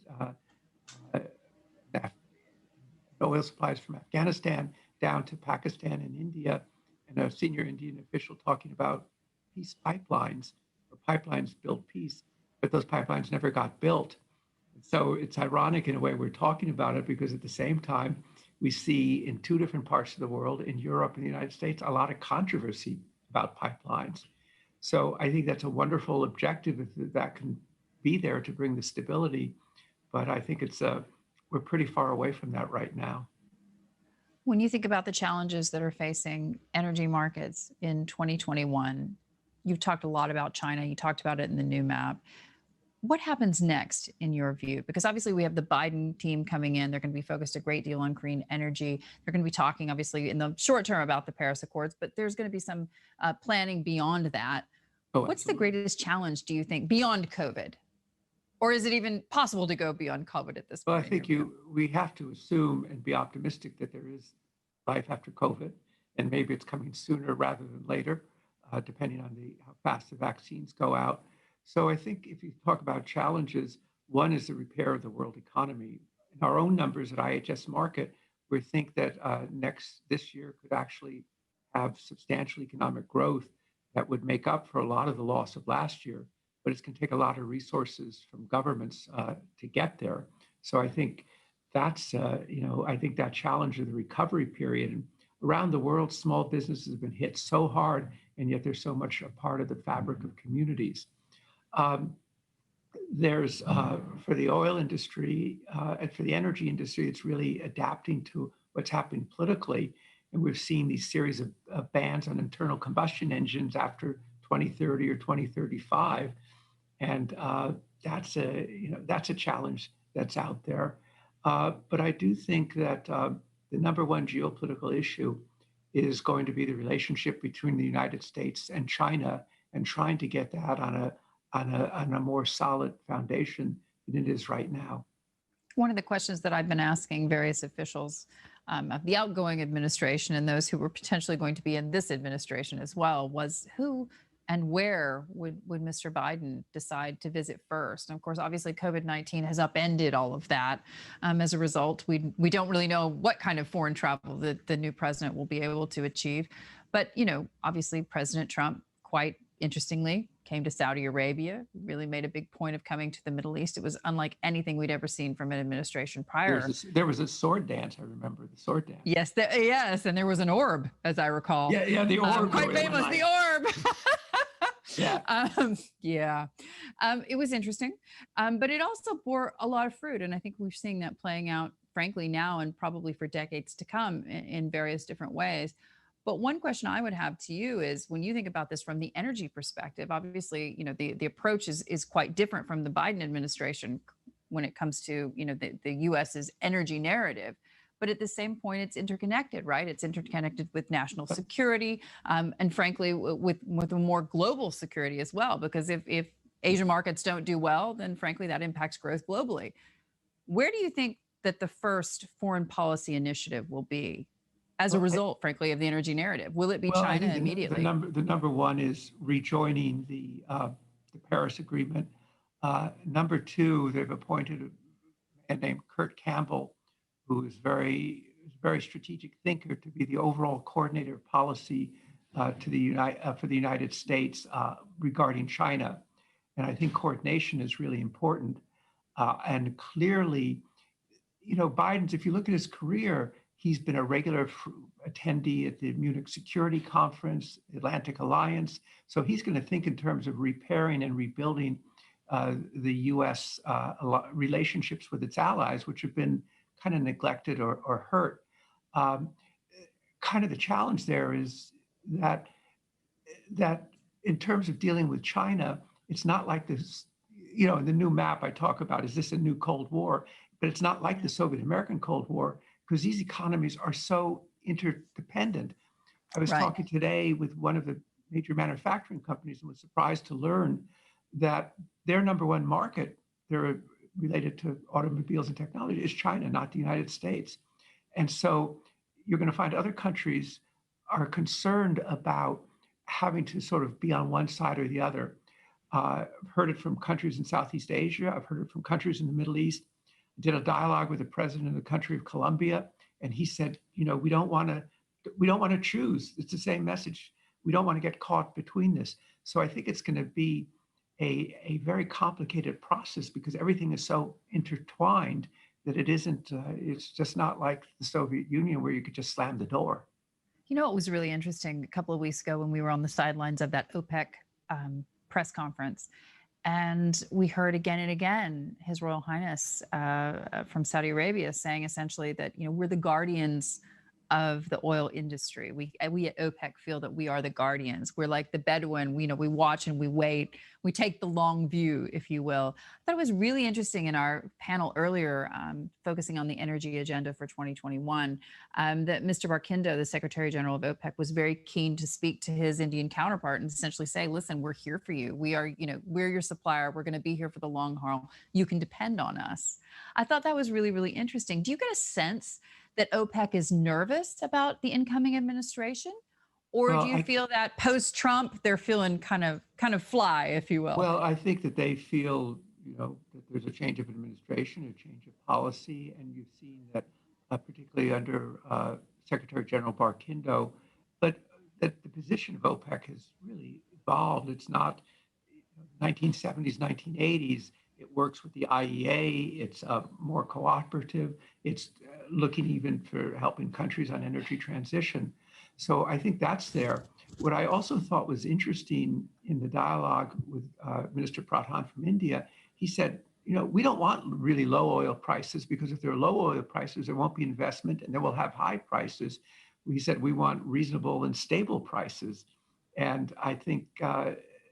oil supplies from Afghanistan down to Pakistan and India, and a senior Indian official talking about peace pipelines, or pipelines build peace, but those pipelines never got built. So it's ironic in a way we're talking about it, because at the same time, we see in two different parts of the world, in Europe and the United States, a lot of controversy about pipelines. So I think that's a wonderful objective if that can be there to bring the stability. But I think we're pretty far away from that right now. When you think about the challenges that are facing energy markets in 2021, you've talked a lot about China. You talked about it in the new map. What happens next in your view? Because obviously we have the Biden team coming in. They're going to be focused a great deal on green energy. They're going to be talking obviously in the short term about the Paris Accords, but there's going to be some planning beyond that. What's the greatest challenge, do you think, beyond COVID? Or is it even possible to go beyond COVID at this point? Well, I think we have to assume and be optimistic that there is life after COVID, and maybe it's coming sooner rather than later, depending on how fast the vaccines go out. So I think if you talk about challenges, one is the repair of the world economy. In our own numbers at IHS Markit, we think that this year could actually have substantial economic growth that would make up for a lot of the loss of last year. But it's going to take a lot of resources from governments to get there. So I think that's, I think that challenge of the recovery period. And around the world, small businesses have been hit so hard, and yet they're so much a part of the fabric of communities. There's, for the oil industry and for the energy industry, it's really adapting to what's happening politically. And we've seen these series of bans on internal combustion engines after 2030 or 2035. And that's a challenge that's out there. But I do think that the number one geopolitical issue is going to be the relationship between the United States and China, and trying to get that on a more solid foundation than it is right now. One of the questions that I've been asking various officials of the outgoing administration and those who were potentially going to be in this administration as well was who and where would Mr. Biden decide to visit first? And of course, obviously, COVID-19 has upended all of that. As a result, we don't really know what kind of foreign travel that the new president will be able to achieve. But, obviously, President Trump, quite interestingly, came to Saudi Arabia, really made a big point of coming to the Middle East. It was unlike anything we'd ever seen from an administration prior. There was a sword dance. I remember the sword dance. Yes, yes, and there was an orb, as I recall. Yeah, the orb. Quite famous, the orb. Yeah. It was interesting, but it also bore a lot of fruit. And I think we're seeing that playing out, frankly, now and probably for decades to come in various different ways. But one question I would have to you is, when you think about this from the energy perspective, obviously, the approach is quite different from the Biden administration when it comes to, the U.S.'s energy narrative. But at the same point, it's interconnected, right? It's interconnected with national security and frankly, with a more global security as well, because if Asian markets don't do well, then frankly, that impacts growth globally. Where do you think that the first foreign policy initiative will be as a result, frankly, of the energy narrative? Will it be Well, I China think immediately? the number one is rejoining the Paris Agreement. Number two, they've appointed a man named Kurt Campbell, who is very strategic thinker, to be the overall coordinator of policy for the United States regarding China. And I think coordination is really important. And clearly, Biden's, if you look at his career, he's been a regular attendee at the Munich Security Conference, Atlantic Alliance. So he's going to think in terms of repairing and rebuilding the U.S. relationships with its allies, which have been kind of neglected or hurt. Kind of the challenge there is that in terms of dealing with China, it's not like this, in the new map I talk about, is this a new Cold War? But it's not like the Soviet-American Cold War, because these economies are so interdependent. I was talking today with one of the major manufacturing companies and was surprised to learn that their number one market, they're related to automobiles and technology, is China, not the United States. And so you're going to find other countries are concerned about having to sort of be on one side or the other. I've heard it from countries in Southeast Asia. I've heard it from countries in the Middle East. I did a dialogue with the president of the country of Colombia, and he said, we don't want to choose. It's the same message. We don't want to get caught between this. So I think it's going to be a very complicated process because everything is so intertwined that it's just not like the Soviet Union where you could just slam the door. It was really interesting a couple of weeks ago when we were on the sidelines of that OPEC press conference. And we heard again and again His Royal Highness from Saudi Arabia saying essentially that, we're the guardians of the oil industry. We at OPEC feel that we are the guardians. We're like the Bedouin. We watch and we wait. We take the long view, if you will. I thought it was really interesting in our panel earlier, focusing on the energy agenda for 2021, that Mr. Barkindo, the Secretary General of OPEC, was very keen to speak to his Indian counterpart and essentially say, listen, we're here for you. We are, we're your supplier. We're going to be here for the long haul. You can depend on us. I thought that was really, really interesting. Do you get a sense that OPEC is nervous about the incoming administration? Or do you feel that post-Trump, they're feeling kind of fly, if you will? Well, I think that they feel, that there's a change of administration, a change of policy, and you've seen that particularly under Secretary General Barkindo, but that the position of OPEC has really evolved. It's not 1970s, 1980s. It works with the IEA. It's more cooperative. It's looking even for helping countries on energy transition. So I think that's there. What I also thought was interesting in the dialogue with Minister Pradhan from India, he said, we don't want really low oil prices because if there are low oil prices, there won't be investment and then we'll have high prices. We said we want reasonable and stable prices. And I think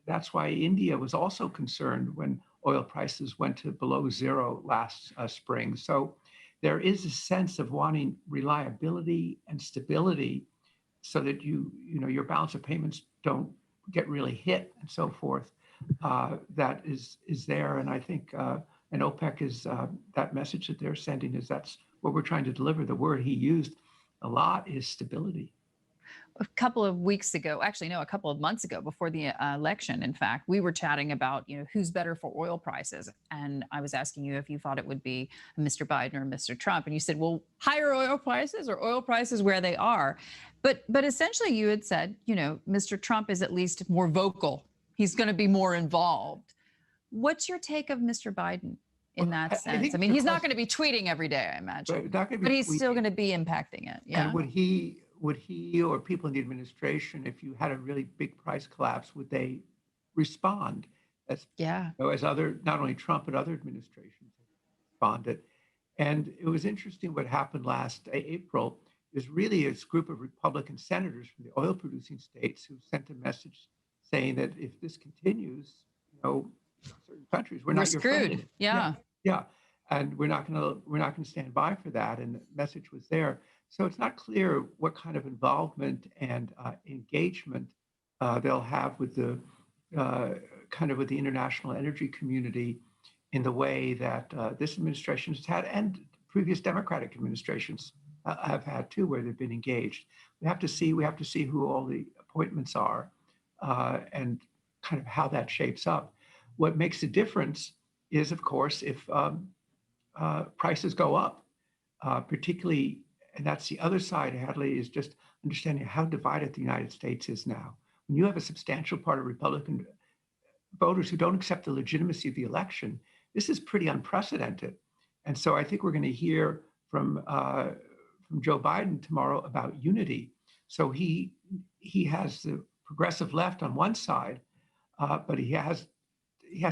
that's why India was also concerned when oil prices went to below zero last spring. So there is a sense of wanting reliability and stability so that your balance of payments don't get really hit and so forth. That is there. And I think, and OPEC is, that message that they're sending is that's what we're trying to deliver. The word he used a lot is stability. A couple of weeks ago, actually, no, a couple of months ago before the election, in fact, we were chatting about, who's better for oil prices. And I was asking you if you thought it would be Mr. Biden or Mr. Trump. And you said, well, higher oil prices or oil prices where they are. But essentially you had said, Mr. Trump is at least more vocal. He's going to be more involved. What's your take of Mr. Biden in that sense? I mean, he's not going to be tweeting every day, I imagine, but he's still going to be be it. Yeah. And would he or people in the administration, if you had a really big price collapse, would they respond as other, not only Trump, but other administrations responded? And it was interesting what happened last April. There's really a group of Republican senators from the oil producing states who sent a message saying that if this continues, certain countries, we're not your friend. Yeah. And we're not going to stand by for that. And the message was there. So it's not clear what kind of involvement and engagement they'll have with the with the international energy community in the way that this administration has had and previous Democratic administrations. have had too, where they've been engaged. We have to see who all the appointments are, and kind of how that shapes up. What makes a difference is, of course, if prices go up, particularly, and that's the other side, Hadley, is just understanding how divided the United States is now. When you have a substantial part of Republican voters who don't accept the legitimacy of the election, this is pretty unprecedented. And so I think we're going to hear from Joe Biden tomorrow about unity. So he has the progressive left on one side, but he has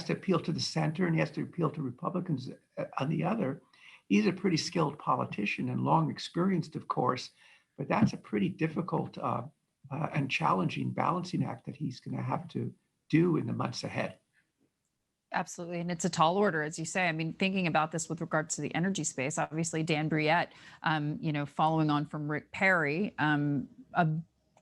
to appeal to the center, and he has to appeal to Republicans on the other. He's a pretty skilled politician and long experienced, of course, but that's a pretty difficult and challenging balancing act that he's going to have to do in the months ahead. Absolutely. And it's a tall order, as you say. I mean, thinking about this with regards to the energy space, obviously, Dan Briette, following on from Rick Perry, a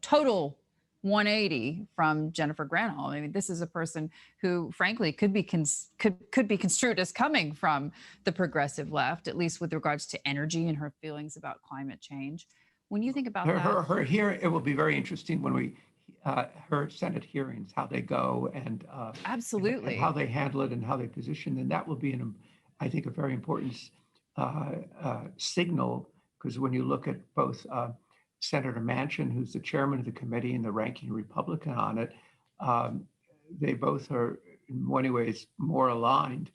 total 180 from Jennifer Granholm. I mean, this is a person who, frankly, could be construed as coming from the progressive left, at least with regards to energy and her feelings about climate change. When you think about her here, it will be very interesting when we her Senate hearings, how they go, and absolutely and how they handle it and how they position, and that will be, I think, a very important signal, because when you look at both Senator Manchin, who's the chairman of the committee and the ranking Republican on it, they both are in many ways more aligned.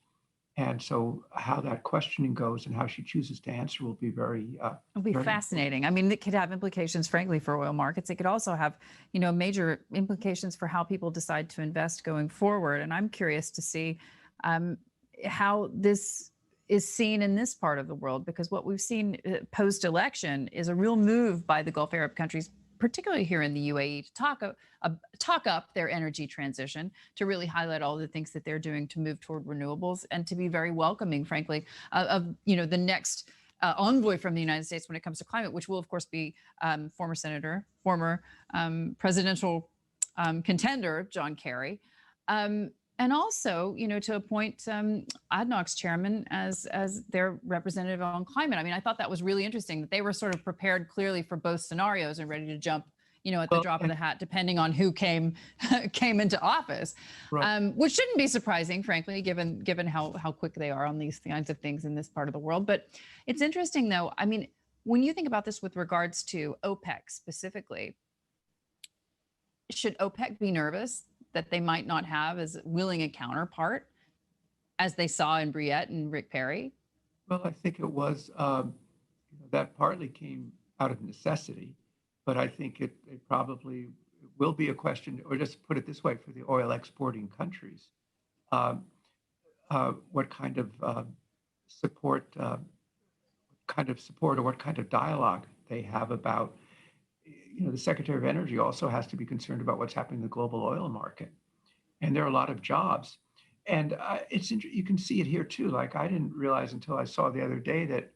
And so how that questioning goes and how she chooses to answer will be very it'll be fascinating. I mean, it could have implications, frankly, for oil markets. It could also have, major implications for how people decide to invest going forward. And I'm curious to see how this is seen in this part of the world, because what we've seen post-election is a real move by the Gulf Arab countries, particularly here in the UAE, to talk up their energy transition, to really highlight all the things that they're doing to move toward renewables, and to be very welcoming, frankly, of the next envoy from the United States when it comes to climate, which will, of course, be former presidential contender John Kerry. And also, to appoint ADNOC's chairman as their representative on climate. I mean, I thought that was really interesting that they were sort of prepared clearly for both scenarios and ready to jump, at the drop of the hat, depending on who came into office, right. Which shouldn't be surprising, frankly, given how quick they are on these kinds of things in this part of the world. But it's interesting, though. I mean, when you think about this with regards to OPEC specifically, should OPEC be nervous that they might not have as willing a counterpart as they saw in Briette and Rick Perry? Well, I think it was, that partly came out of necessity, but I think it probably will be a question, or just put it this way, for the oil exporting countries, what kind of support or what kind of dialogue they have about, the Secretary of Energy also has to be concerned about what's happening in the global oil market. And there are a lot of jobs. And you can see it here too. Like, I didn't realize until I saw the other day that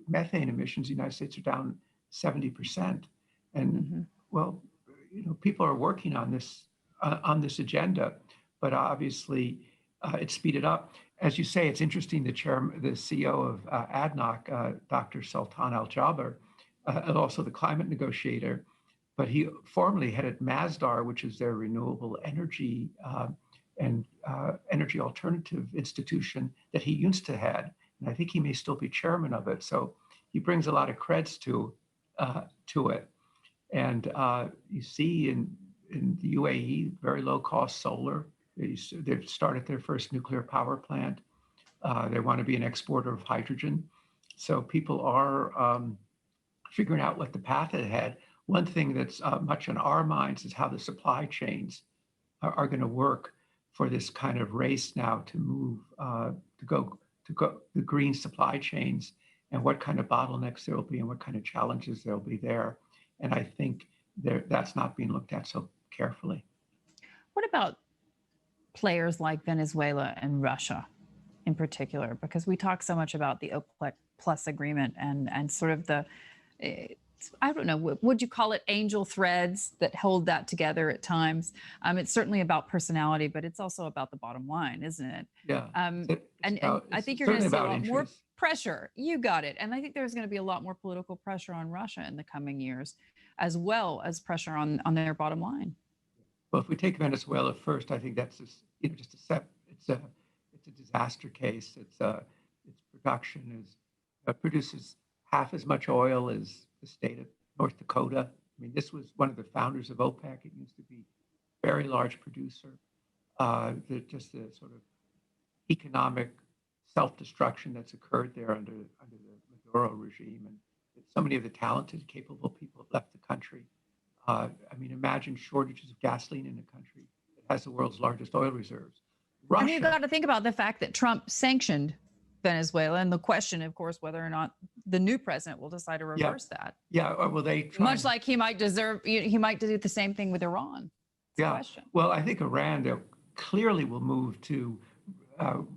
methane emissions in the United States are down 70%. And well, people are working on this agenda, but obviously it's speeded up. As you say, it's interesting, the CEO of ADNOC, Dr. Sultan Al-Jaber, and also the climate negotiator, but he formerly headed Masdar, which is their renewable energy and energy alternative institution that he used to head. And I think he may still be chairman of it. So he brings a lot of creds to it. And you see in the UAE, very low cost solar. They've started their first nuclear power plant. They want to be an exporter of hydrogen. So people are figuring out what the path ahead. One thing that's much on our minds is how the supply chains are going to work for this kind of race now to move, to go the green supply chains, and what kind of bottlenecks there will be and what kind of challenges there will be there. And I think that's not being looked at so carefully. What about players like Venezuela and Russia in particular? Because we talk so much about the OPEC Plus agreement and sort of the, I don't know, would you call it angel threads that hold that together at times? It's certainly about personality, but it's also about the bottom line, isn't it? Yeah. And I think you're going to see a lot more pressure. You got it. And I think there's going to be a lot more political pressure on Russia in the coming years, as well as pressure on their bottom line. Well, if we take Venezuela first, I think that's just, just a step. It's a disaster case. Its production produces half as much oil as the state of North Dakota. I mean, this was one of the founders of OPEC. It used to be a very large producer. Just the sort of economic self-destruction that's occurred there under the Maduro regime, and so many of the talented, capable people have left the country. I mean, imagine shortages of gasoline in a country that has the world's largest oil reserves. Russia, and you've got to think about the fact that Trump sanctioned Venezuela, and the question, of course, whether or not the new president will decide to reverse that. Yeah, or will they try? Much like he might do the same thing with Iran. Well, I think Iran clearly will move to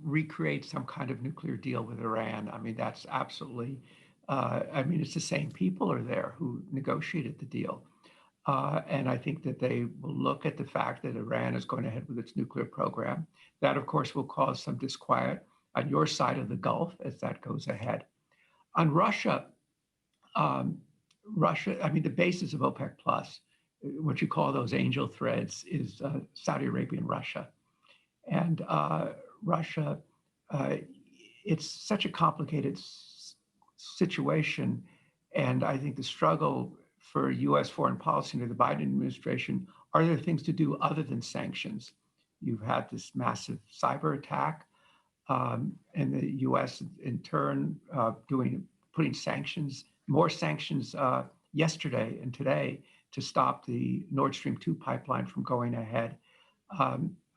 recreate some kind of nuclear deal with Iran. I mean, that's absolutely. I mean, it's the same people are there who negotiated the deal. And I think that they will look at the fact that Iran is going ahead with its nuclear program. That, of course, will cause some disquiet on your side of the Gulf as that goes ahead. On Russia, I mean, the basis of OPEC Plus, what you call those angel threads, is Saudi Arabia and Russia. And Russia, it's such a complicated situation. And I think the struggle for U.S. foreign policy under the Biden administration, are there things to do other than sanctions? You've had this massive cyber attack, and the U.S. in turn putting sanctions, more sanctions yesterday and today to stop the Nord Stream 2 pipeline from going ahead.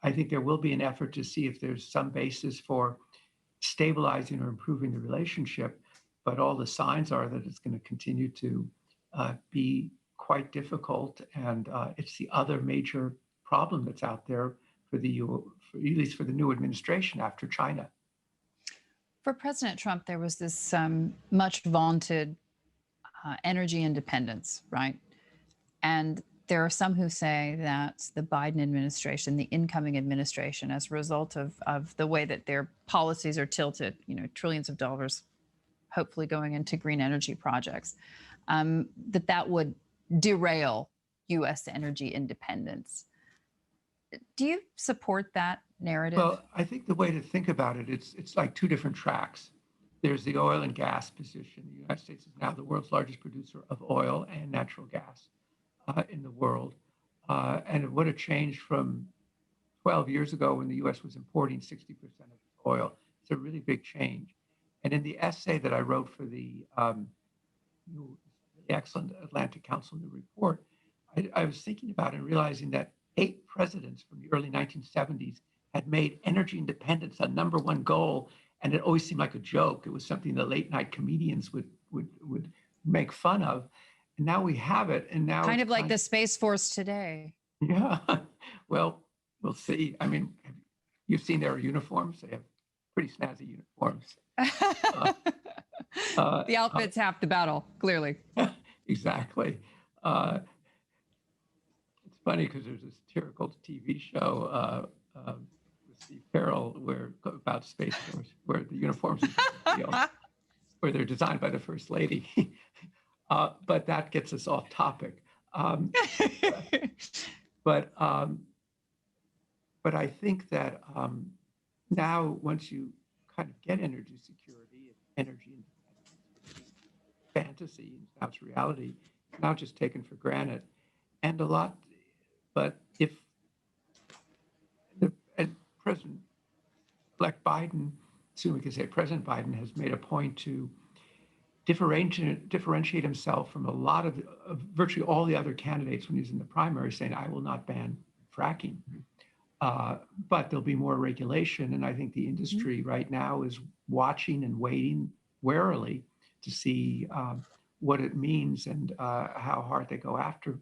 I think there will be an effort to see if there's some basis for stabilizing or improving the relationship, but all the signs are that it's going to continue to be quite difficult, and it's the other major problem that's out there at least for the new administration after China. For President Trump, there was this much vaunted energy independence, right? And there are some who say that the Biden administration, the incoming administration, as a result of the way that their policies are tilted, trillions of dollars hopefully going into green energy projects, that would derail U.S. energy independence. Do you support that narrative? Well, I think the way to think about it, it's like two different tracks. There's the oil and gas position. The United States is now the world's largest producer of oil and natural gas in the world. And it would have changed from 12 years ago when the U.S. was importing 60% of oil. It's a really big change. And in the essay that I wrote for the excellent Atlantic Council New Report, I was thinking about it and realizing that 8 presidents from the early 1970s had made energy independence a #1 goal, and it always seemed like a joke. It was something the late night comedians would make fun of. And now we have it, and now kind of like the Space Force today. Yeah, well, we'll see. I mean, you've seen their uniforms. They have pretty snazzy uniforms. The outfit's half the battle, clearly. Exactly. It's funny because there's this satirical TV show with Steve Carroll about Space Force, where the uniforms are where they're designed by the First Lady. But that gets us off topic. But I think that now, once you kind of get energy security and energy independence, fantasy, and now it's reality, it's now just taken for granted. And a lot, but if President-elect Biden, soon we can say President Biden, has made a point to differentiate himself from a lot of virtually all the other candidates when he's in the primary, saying, I will not ban fracking. But there'll be more regulation. And I think the industry right now is watching and waiting warily to see what it means and how hard they go after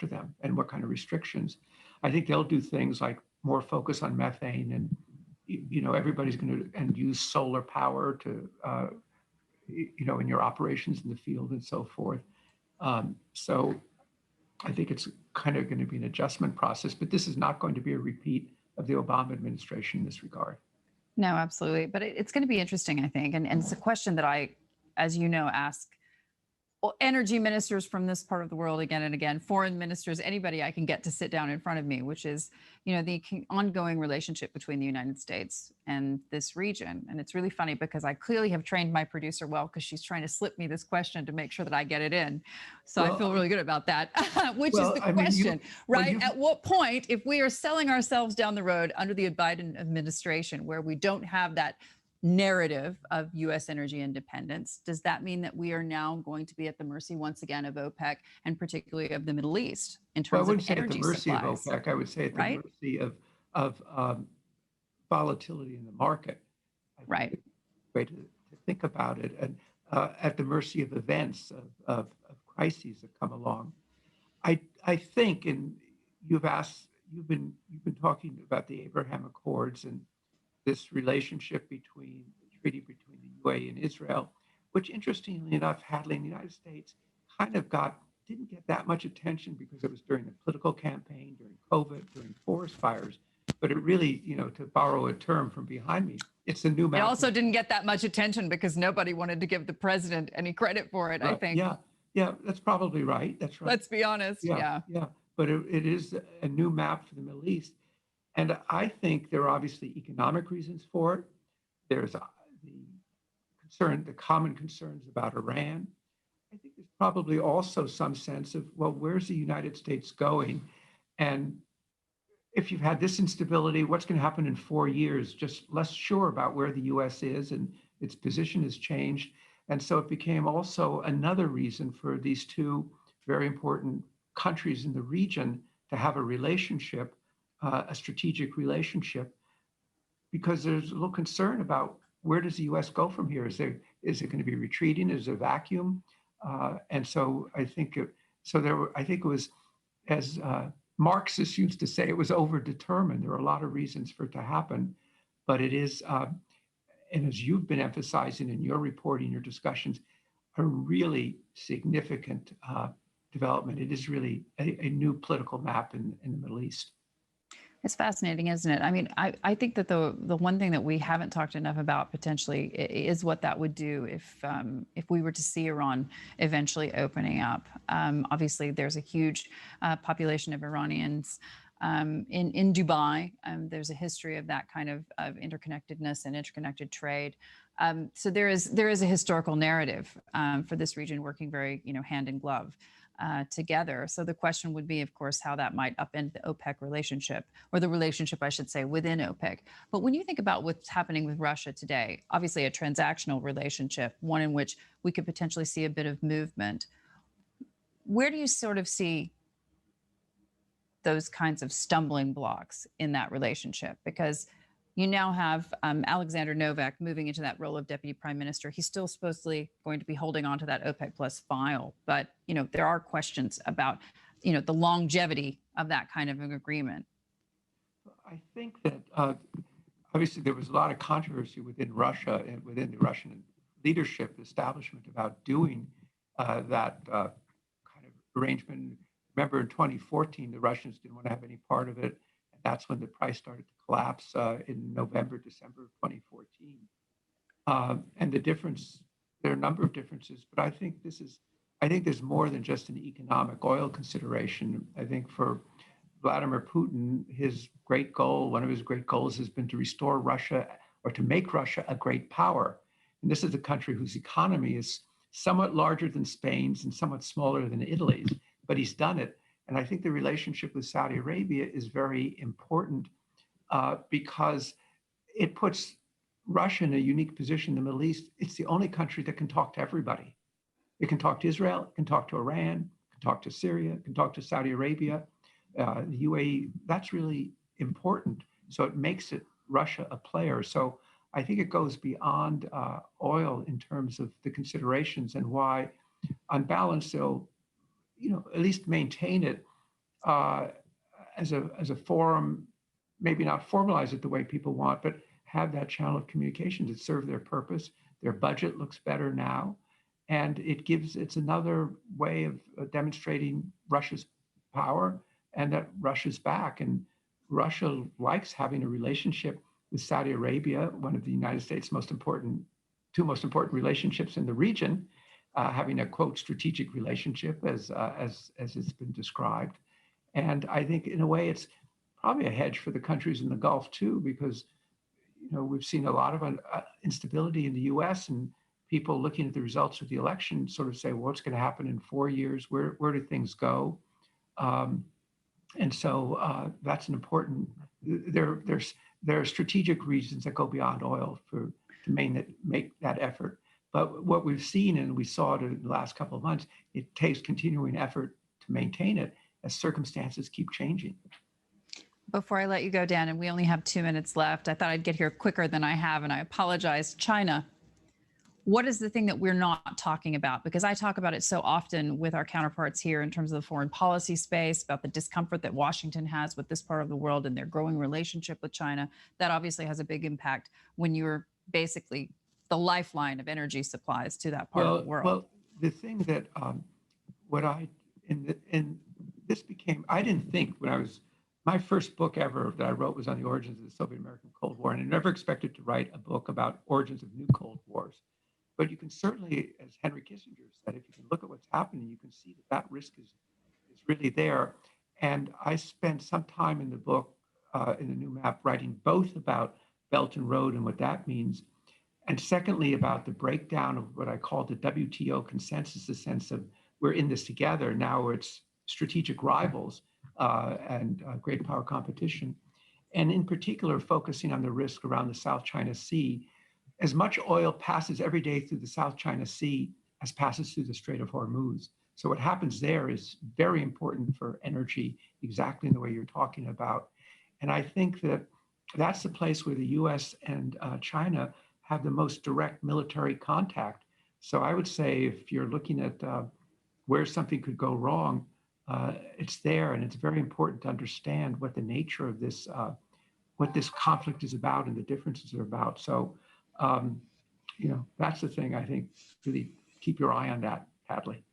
them and what kind of restrictions. I think they'll do things like more focus on methane, and everybody's going to use solar power to in your operations in the field and so forth. So I think it's kind of going to be an adjustment process, but this is not going to be a repeat of the Obama administration in this regard. No, absolutely. But it's going to be interesting, I think. And it's a question that I, as you know, ask energy ministers from this part of the world again and again, foreign ministers, anybody I can get to sit down in front of me, which is, the ongoing relationship between the United States and this region. And it's really funny because I clearly have trained my producer well, because she's trying to slip me this question to make sure that I get it in. So I feel really good about that, which is the question, right? At what point, if we are selling ourselves down the road under the Biden administration, where we don't have that narrative of U.S. energy independence, does that mean that we are now going to be at the mercy once again of OPEC and particularly of the Middle East in terms of energy supplies? I wouldn't say at the mercy of OPEC. I would say at the mercy of volatility in the market. Right. Way to think about it, and at the mercy of events of crises that come along. I think, and you've been talking about the Abraham Accords and this relationship between the treaty between the UAE and Israel, which interestingly enough, Hadley in the United States kind of didn't get that much attention because it was during the political campaign, during COVID, during forest fires. But it really, to borrow a term from behind me, it's a new map. It also didn't get that much attention because nobody wanted to give the president any credit for it, I think. Yeah, that's probably right. That's right. Let's be honest. Yeah. But it is a new map for the Middle East. And I think there are obviously economic reasons for it. There's the common concerns about Iran. I think there's probably also some sense of, well, where's the United States going? And if you've had this instability, what's going to happen in 4 years? Just less sure about where the U.S. is, and its position has changed. And so it became also another reason for these two very important countries in the region to have a relationship, a strategic relationship, because there's a little concern about where does the U.S. go from here? Is it going to be retreating? Is there a vacuum? And so I think it was, as Marxists used to say, it was overdetermined. There are a lot of reasons for it to happen, but it is, and as you've been emphasizing in your reporting, your discussions, a really significant development. It is really a new political map in the Middle East. It's fascinating, isn't it? I mean, I think that the one thing that we haven't talked enough about potentially is what that would do if we were to see Iran eventually opening up. Obviously, there's a huge population of Iranians in Dubai. There's a history of that kind of interconnectedness and interconnected trade. So there is a historical narrative for this region working very hand in glove together. So the question would be, of course, how that might upend the OPEC relationship, or the relationship, I should say, within OPEC. But when you think about what's happening with Russia today, obviously a transactional relationship, one in which we could potentially see a bit of movement, where do you sort of see those kinds of stumbling blocks in that relationship? Because you now have Alexander Novak moving into that role of deputy prime minister. He's still supposedly going to be holding on to that OPEC plus file, but there are questions about the longevity of that kind of an agreement. I think that obviously there was a lot of controversy within Russia and within the Russian leadership establishment about doing that kind of arrangement. Remember, in 2014, the Russians didn't want to have any part of it. That's when the price started to collapse in November, December of 2014. And the difference, there are a number of differences, but I think there's more than just an economic oil consideration. I think for Vladimir Putin, one of his great goals has been to restore Russia, or to make Russia a great power. And this is a country whose economy is somewhat larger than Spain's and somewhat smaller than Italy's, but he's done it. And I think the relationship with Saudi Arabia is very important because it puts Russia in a unique position in the Middle East. It's the only country that can talk to everybody. It can talk to Israel, it can talk to Iran, it can talk to Syria, it can talk to Saudi Arabia, the UAE. That's really important. So it makes Russia a player. So I think it goes beyond oil in terms of the considerations and why, on balance, they'll at least maintain it as a forum, maybe not formalize it the way people want, but have that channel of communication to serve their purpose. Their budget looks better now. And it's another way of demonstrating Russia's power and that Russia's back. And Russia likes having a relationship with Saudi Arabia, one of the United States' two most important relationships in the region, having a quote strategic relationship as it's been described. And I think in a way it's probably a hedge for the countries in the Gulf too, because we've seen a lot of instability in the U.S. and people looking at the results of the election sort of say, well, what's going to happen in 4 years? Where do things go? And so that's an important. There are strategic reasons that go beyond oil to make that effort. But what we've seen, and we saw it in the last couple of months, it takes continuing effort to maintain it as circumstances keep changing. Before I let you go, Dan, and we only have 2 minutes left, I thought I'd get here quicker than I have, and I apologize. China. What is the thing that we're not talking about? Because I talk about it so often with our counterparts here in terms of the foreign policy space, about the discomfort that Washington has with this part of the world and their growing relationship with China. That obviously has a big impact when you're basically the lifeline of energy supplies to that part of the world. Well, the thing that I didn't think when I was, my first book ever that I wrote was on the origins of the Soviet-American Cold War, and I never expected to write a book about origins of new Cold Wars. But you can certainly, as Henry Kissinger said, if you can look at what's happening, you can see that risk is really there. And I spent some time in the book, in the new map, writing both about Belt and Road and what that means, and secondly, about the breakdown of what I call the WTO consensus, the sense of we're in this together. Now it's strategic rivals and great power competition. And in particular, focusing on the risk around the South China Sea. As much oil passes every day through the South China Sea as passes through the Strait of Hormuz. So what happens there is very important for energy, exactly in the way you're talking about. And I think that that's the place where the US and China have the most direct military contact. So I would say if you're looking at where something could go wrong, it's there. And it's very important to understand what the nature of this, what this conflict is about and the differences are about. So, that's the thing I think, really keep your eye on that, Hadley.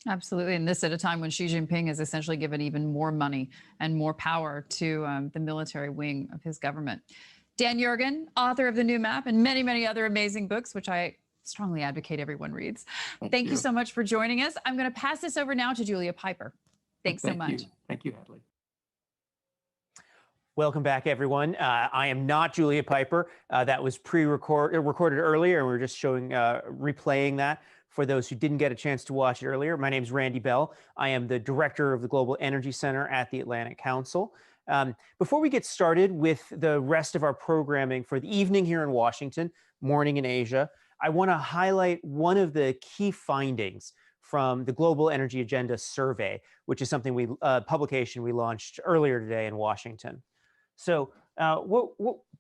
Absolutely. And this at a time when Xi Jinping has essentially given even more money and more power to the military wing of his government. Dan Yergin, author of The New Map and many, many other amazing books, which I strongly advocate everyone reads. Thank you so much for joining us. I'm going to pass this over now to Julia Piper. Thanks so much. Thank you, Hadley. Welcome back, everyone. I am not Julia Piper. That was recorded earlier, and we're just showing, replaying that for those who didn't get a chance to watch it earlier. My name is Randy Bell. I am the director of the Global Energy Center at the Atlantic Council. Before we get started with the rest of our programming for the evening here in Washington, morning in Asia, I want to highlight one of the key findings from the Global Energy Agenda survey, which is something publication we launched earlier today in Washington. So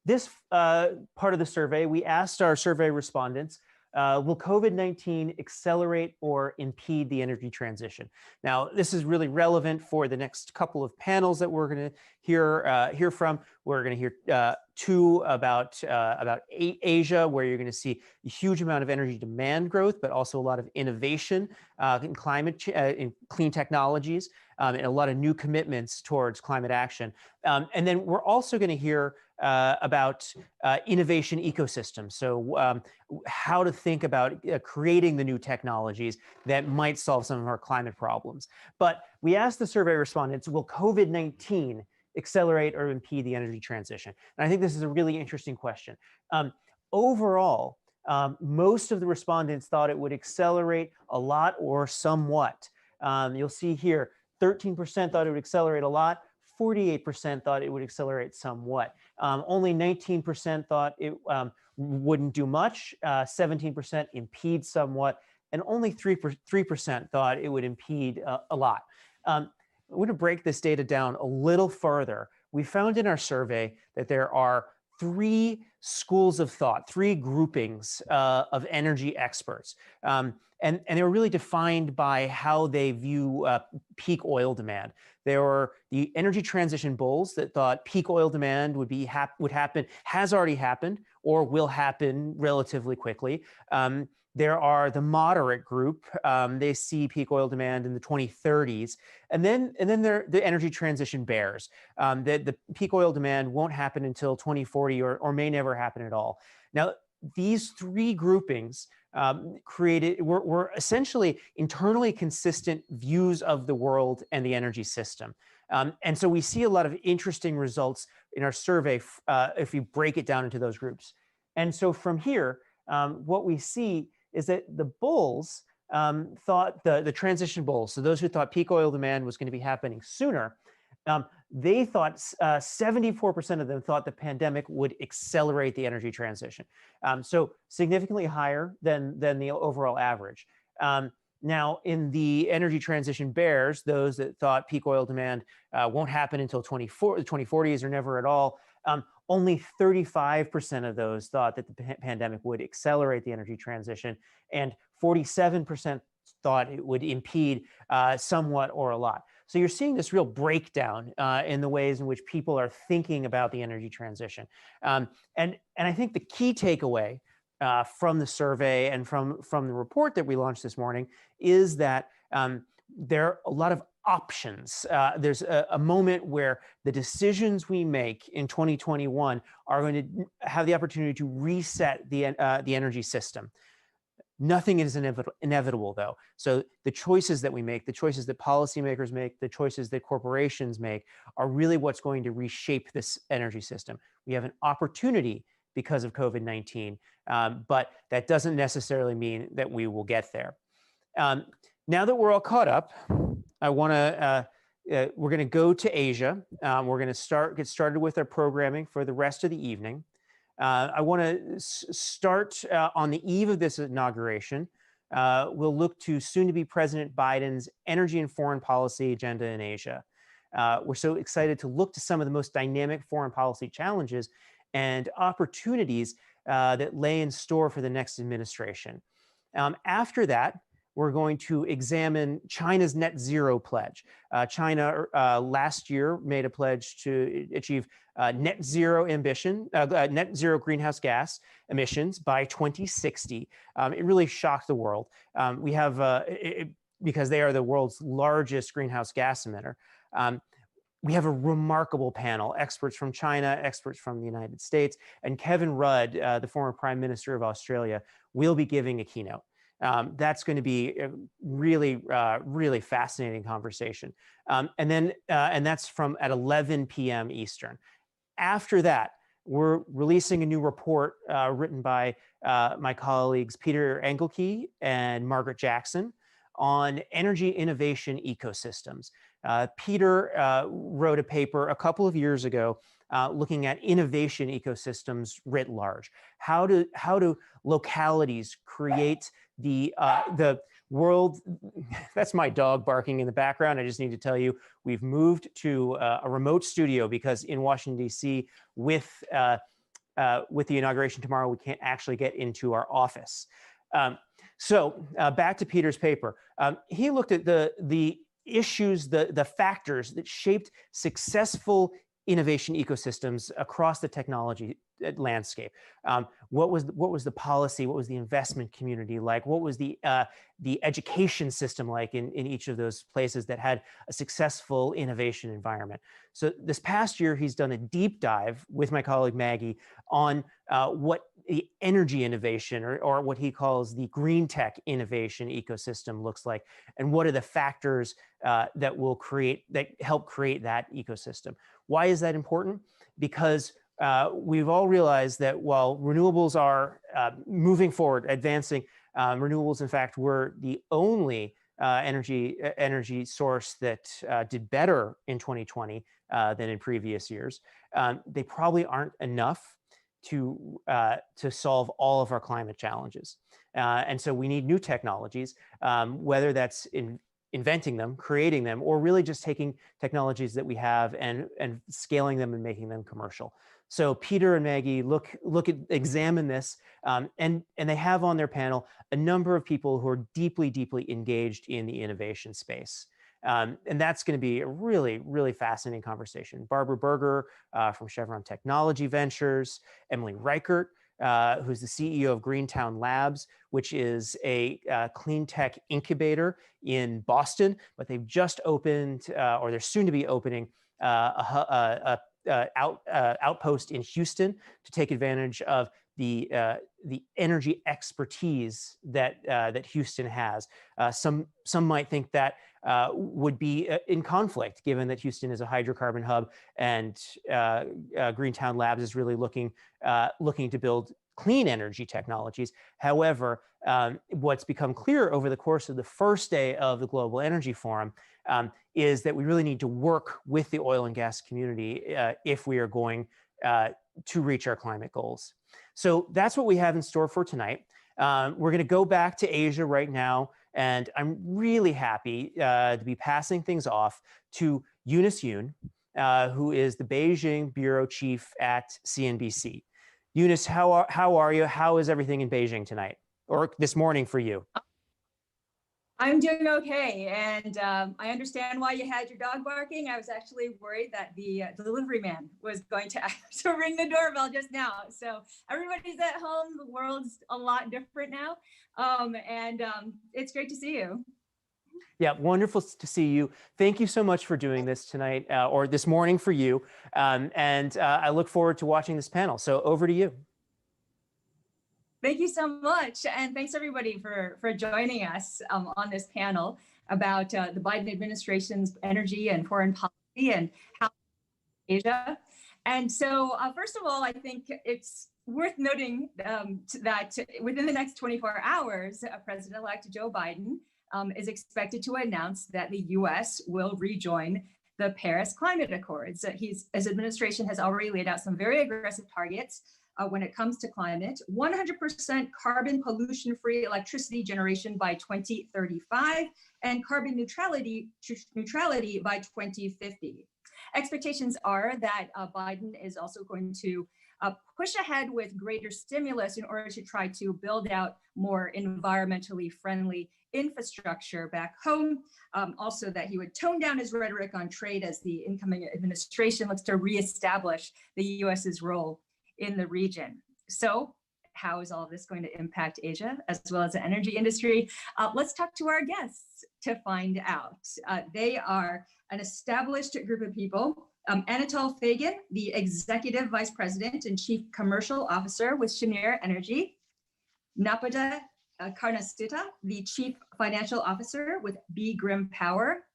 this part of the survey, we asked our survey respondents, will COVID-19 accelerate or impede the energy transition? Now, this is really relevant for the next couple of panels that we're going to hear from. We're going to hear two about Asia, where you're going to see a huge amount of energy demand growth, but also a lot of innovation in in clean technologies, and a lot of new commitments towards climate action. And then we're also going to hear about innovation ecosystems. So how to think about creating the new technologies that might solve some of our climate problems. But we asked the survey respondents, will COVID-19 accelerate or impede the energy transition? And I think this is a really interesting question. Overall, most of the respondents thought it would accelerate a lot or somewhat. You'll see here, 13% thought it would accelerate a lot, 48% thought it would accelerate somewhat. Only 19% thought it wouldn't do much, 17% impede somewhat, and only 3% thought it would impede a lot. I'm going to break this data down a little further. We found in our survey that there are three schools of thought, three groupings of energy experts. And they were really defined by how they view peak oil demand. There were the energy transition bulls that thought peak oil demand would happen, has already happened, or will happen relatively quickly. There are the moderate group. They see peak oil demand in the 2030s. And then there are the energy transition bears. The peak oil demand won't happen until 2040 or may never happen at all. Now, these three groupings were essentially internally consistent views of the world and the energy system. And so we see a lot of interesting results in our survey if you break it down into those groups. And so from here, what we see is that the bulls thought, the transition bulls, so those who thought peak oil demand was going to be happening sooner, they thought 74% of them thought the pandemic would accelerate the energy transition. So significantly higher than the overall average. Now, in the energy transition bears, those that thought peak oil demand won't happen until the 2040s or never at all, only 35% of those thought that the pandemic would accelerate the energy transition, and 47% thought it would impede somewhat or a lot. So you're seeing this real breakdown in the ways in which people are thinking about the energy transition. And I think the key takeaway from the survey and from the report that we launched this morning is that there are a lot of options. There's a moment where the decisions we make in 2021 are going to have the opportunity to reset the energy system. Nothing is inevitable, though. So the choices that we make, the choices that policymakers make, the choices that corporations make are really what's going to reshape this energy system. We have an opportunity because of COVID-19, but that doesn't necessarily mean that we will get there. Now that we're all caught up, I want to we're going to go to Asia. We're going to get started with our programming for the rest of the evening. I want to start on the eve of this inauguration. We'll look to soon-to-be President Biden's energy and foreign policy agenda in Asia. We're so excited to look to some of the most dynamic foreign policy challenges and opportunities that lay in store for the next administration. After that, we're going to examine China's net zero pledge. China last year made a pledge to achieve net zero greenhouse gas emissions by 2060. It really shocked the world. We have, because they are the world's largest greenhouse gas emitter. We have a remarkable panel, experts from China, experts from the United States, and Kevin Rudd, the former Prime Minister of Australia, will be giving a keynote. That's going to be a really, really fascinating conversation. And that's at 11 p.m. Eastern. After that, we're releasing a new report written by my colleagues Peter Engelke and Margaret Jackson on energy innovation ecosystems. Peter wrote a paper a couple of years ago looking at innovation ecosystems writ large. How do localities create the world? That's my dog barking in the background. I just need to tell you, we've moved to a remote studio because in Washington, D.C., with the inauguration tomorrow, we can't actually get into our office. So back to Peter's paper. He looked at the issues, the factors that shaped successful innovation ecosystems across the technology landscape. What was the policy? What was the investment community like? What was the education system like in each of those places that had a successful innovation environment? So this past year, he's done a deep dive with my colleague Maggie on what the energy innovation or what he calls the green tech innovation ecosystem looks like, and what are the factors that help create that ecosystem. Why is that important? Because we've all realized that while renewables are moving forward, advancing, renewables, in fact, were the only energy source that did better in 2020 than in previous years. They probably aren't enough to solve all of our climate challenges. And so we need new technologies, whether that's inventing them, creating them, or really just taking technologies that we have and scaling them and making them commercial. So Peter and Maggie examine this, and they have on their panel a number of people who are deeply, deeply engaged in the innovation space. And that's going to be a really, really fascinating conversation. Barbara Berger from Chevron Technology Ventures, Emily Reichert who's the CEO of Greentown Labs, which is a clean tech incubator in Boston, but they've just opened, or they're soon to be opening, outpost in Houston to take advantage of the energy expertise that Houston has. Some might think that would be in conflict, given that Houston is a hydrocarbon hub and Greentown Labs is really looking to build clean energy technologies. However, what's become clear over the course of the first day of the Global Energy Forum is that we really need to work with the oil and gas community if we are going to reach our climate goals. So that's what we have in store for tonight. We're going to go back to Asia right now, and I'm really happy to be passing things off to Eunice Yoon, who is the Beijing bureau chief at CNBC. Eunice, how are you? How is everything in Beijing tonight, or this morning for you? I'm doing okay, and I understand why you had your dog barking. I was actually worried that the delivery man was going to ring the doorbell just now. So everybody's at home. The world's a lot different now, and it's great to see you. Yeah, wonderful to see you. Thank you so much for doing this tonight, or this morning for you, and I look forward to watching this panel. So over to you. Thank you so much. And thanks everybody for joining us on this panel about the Biden administration's energy and foreign policy and how Asia. And so first of all, I think it's worth noting that within the next 24 hours, President-elect Joe Biden is expected to announce that the US will rejoin the Paris Climate Accords. His administration has already laid out some very aggressive targets when it comes to climate: 100% carbon pollution-free electricity generation by 2035 and carbon neutrality by 2050. Expectations are that Biden is also going to push ahead with greater stimulus in order to try to build out more environmentally friendly infrastructure back home. Also that he would tone down his rhetoric on trade as the incoming administration looks to reestablish the US's role in the region. So how is all of this going to impact Asia as well as the energy industry? Let's talk to our guests to find out. They are an established group of people. Anatol Fagin, the Executive Vice President and Chief Commercial Officer with Cheniere Energy. Napada Karnasuta, the Chief Financial Officer with B. Grimm Power.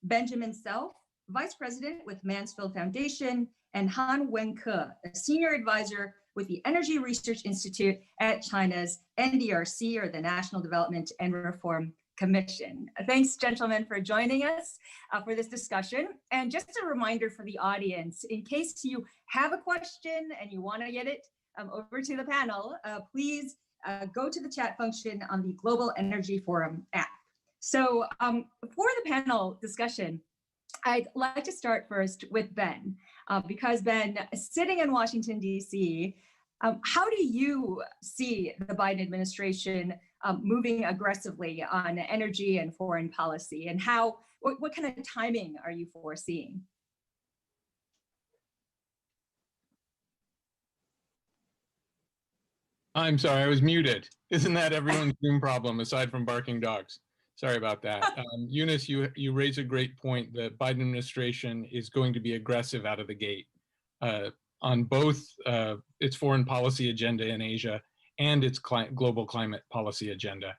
Benjamin Self, Vice President with Mansfield Foundation, and Han Wenke, a Senior Advisor with the Energy Research Institute at China's NDRC, or the National Development and Reform Commission. Thanks, gentlemen, for joining us for this discussion. And just a reminder for the audience, in case you have a question and you want to get it over to the panel, please go to the chat function on the Global Energy Forum app. So for the panel discussion, I'd like to start first with Ben, because Ben, sitting in Washington, D.C., how do you see the Biden administration moving aggressively on energy and foreign policy, and what kind of timing are you foreseeing? I'm sorry, I was muted. Isn't that everyone's Zoom problem aside from barking dogs? Sorry about that. Eunice, you raise a great point. The Biden administration is going to be aggressive out of the gate on both its foreign policy agenda in Asia and its global climate policy agenda.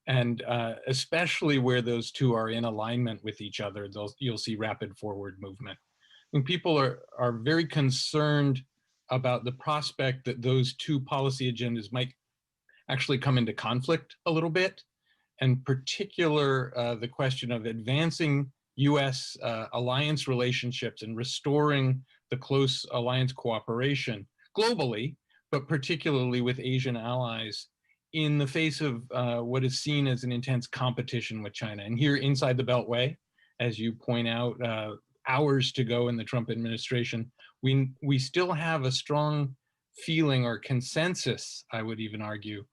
And especially where those two are in alignment with each other, you'll see rapid forward movement. And people are very concerned about the prospect that those two policy agendas might actually come into conflict a little bit. In particular, the question of advancing US alliance relationships and restoring the close alliance cooperation globally, but particularly with Asian allies in the face of what is seen as an intense competition with China. And here inside the Beltway, as you point out, hours to go in the Trump administration, we still have a strong feeling or consensus, I would even argue,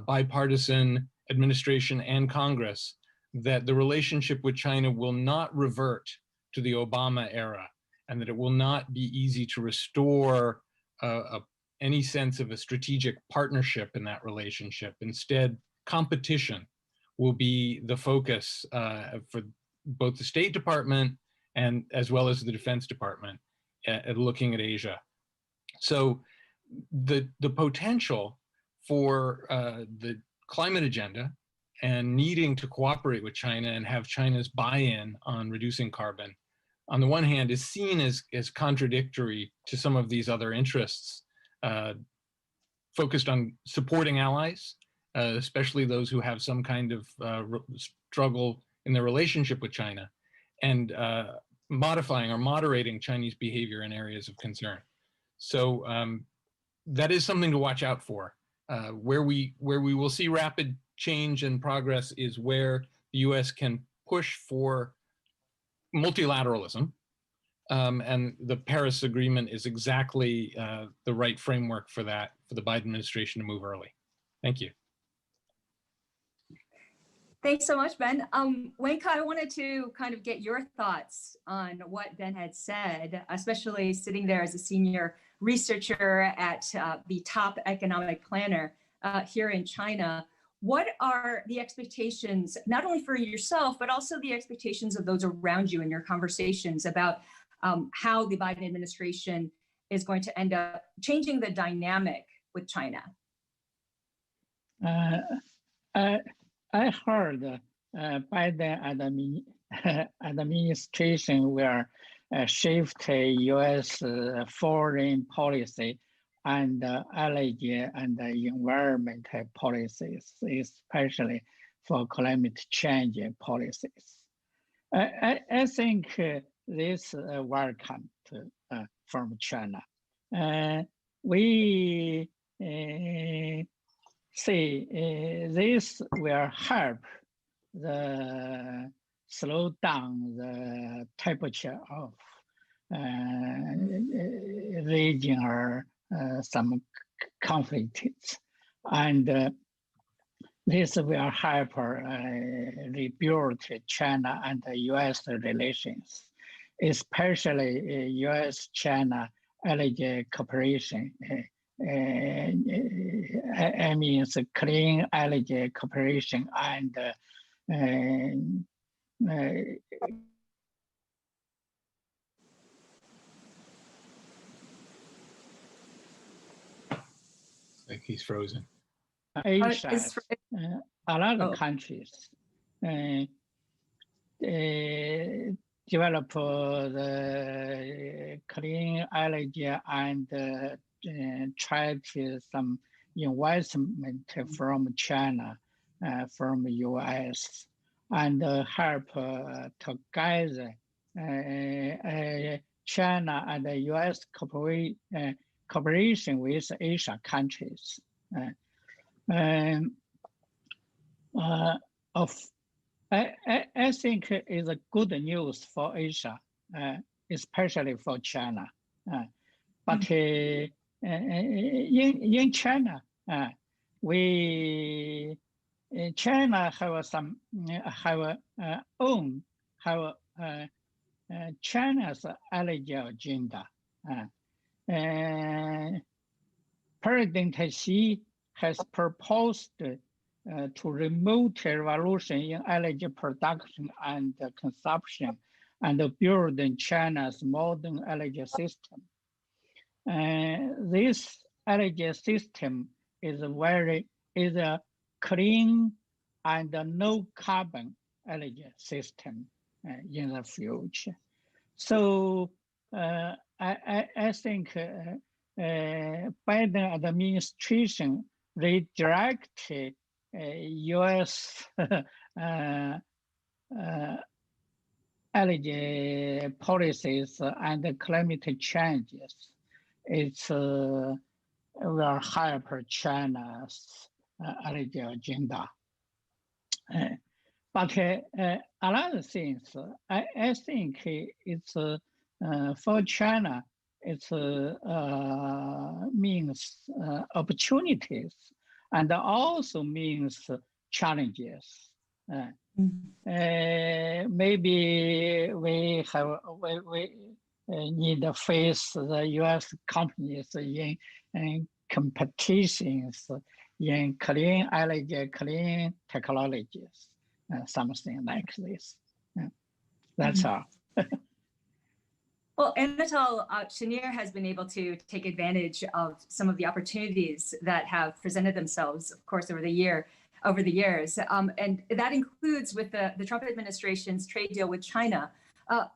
bipartisan administration and Congress, that the relationship with China will not revert to the Obama era, and that it will not be easy to restore a any sense of a strategic partnership in that relationship. Instead, competition will be the focus for both the State Department and as well as the Defense Department at looking at Asia. So the potential for the climate agenda and needing to cooperate with China and have China's buy-in on reducing carbon, on the one hand, is seen as contradictory to some of these other interests focused on supporting allies, especially those who have some kind of struggle in their relationship with China, and modifying or moderating Chinese behavior in areas of concern. So that is something to watch out for. Where we will see rapid change and progress is where the US can push for multilateralism. And the Paris Agreement is exactly the right framework for that, for the Biden administration to move early. Thank you. Thanks so much, Ben. Wenka, I wanted to kind of get your thoughts on what Ben had said, especially sitting there as a senior researcher at the top economic planner here in China. What are the expectations, not only for yourself, but also the expectations of those around you in your conversations about how the Biden administration is going to end up changing the dynamic with China? I heard Biden administration will shift U.S. foreign policy and energy and environmental policies, especially for climate change policies. I think this welcome from China. We see this will help the slow down the temperature of regional some conflicts, and this will help rebuild China and the U.S. relations, especially U.S.-China energy cooperation. I mean, clean energy cooperation and Like he's frozen. Asia, a lot of countries develop the clean energy and try to some investment from China, from US, and help together China and the US cooperation with Asia countries. I think is a good news for Asia, especially for China. But in China, China have some China's energy agenda. President Xi has proposed to remote revolution in energy production and consumption and build China's modern energy system. This energy system is a clean and no carbon energy system in the future. So I think Biden administration redirect U.S. energy policies and climate changes. It's will help China's energy agenda. But another thing, I think it's for China, it means opportunities and also means challenges. Maybe we need to face the U.S. companies in competitions in clean energy, clean technologies, something like this. That's all. Well, Anatol, Cheniere has been able to take advantage of some of the opportunities that have presented themselves, of course, over the years. And that includes with the Trump administration's trade deal with China.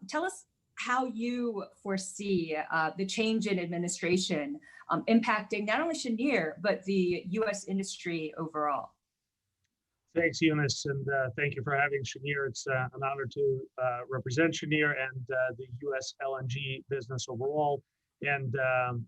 Tell us how you foresee the change in administration impacting not only Cheniere, but the U.S. industry overall. Thanks, Eunice, and thank you for having Cheniere. It's an honor to represent Cheniere and the U.S. LNG business overall. And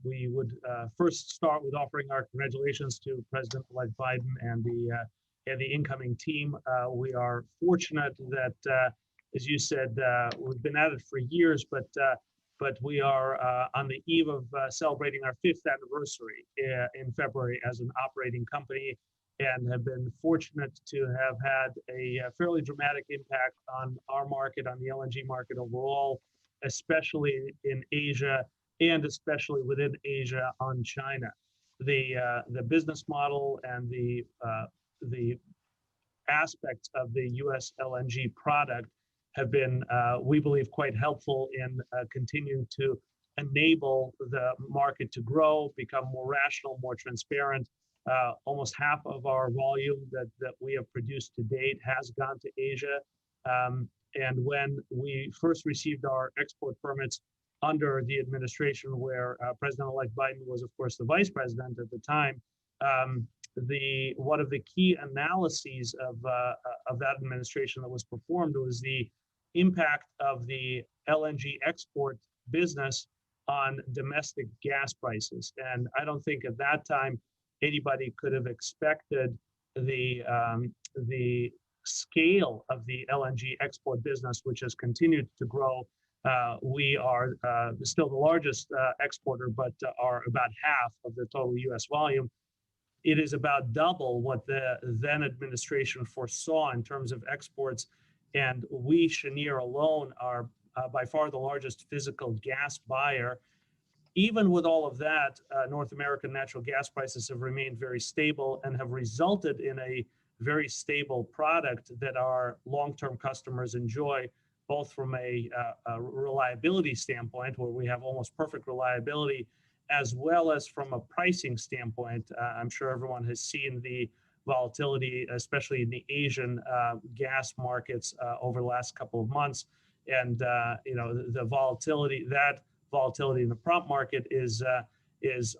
we would first start with offering our congratulations to President-elect Biden and the incoming team. We are fortunate that, as you said, we've been at it for years, but we are on the eve of celebrating our 5th anniversary in February as an operating company, and have been fortunate to have had a fairly dramatic impact on our market, on the LNG market overall, especially in Asia, and especially within Asia on China. The business model and the aspects of the U.S. LNG product have been, we believe, quite helpful in continuing to enable the market to grow, become more rational, more transparent. Almost half of our volume that we have produced to date has gone to Asia. And when we first received our export permits under the administration where President-elect Biden was, of course, the vice president at the time, one of the key analyses of that administration that was performed was the impact of the LNG export business on domestic gas prices. And I don't think at that time anybody could have expected the scale of the LNG export business, which has continued to grow. We are still the largest exporter, but are about half of the total U.S. volume. It is about double what the then administration foresaw in terms of exports. And we, Cheniere alone, are by far the largest physical gas buyer. Even with all of that, North American natural gas prices have remained very stable and have resulted in a very stable product that our long-term customers enjoy, both from a reliability standpoint, where we have almost perfect reliability, as well as from a pricing standpoint. I'm sure everyone has seen the volatility, especially in the Asian gas markets over the last couple of months. And the volatility in the prompt market is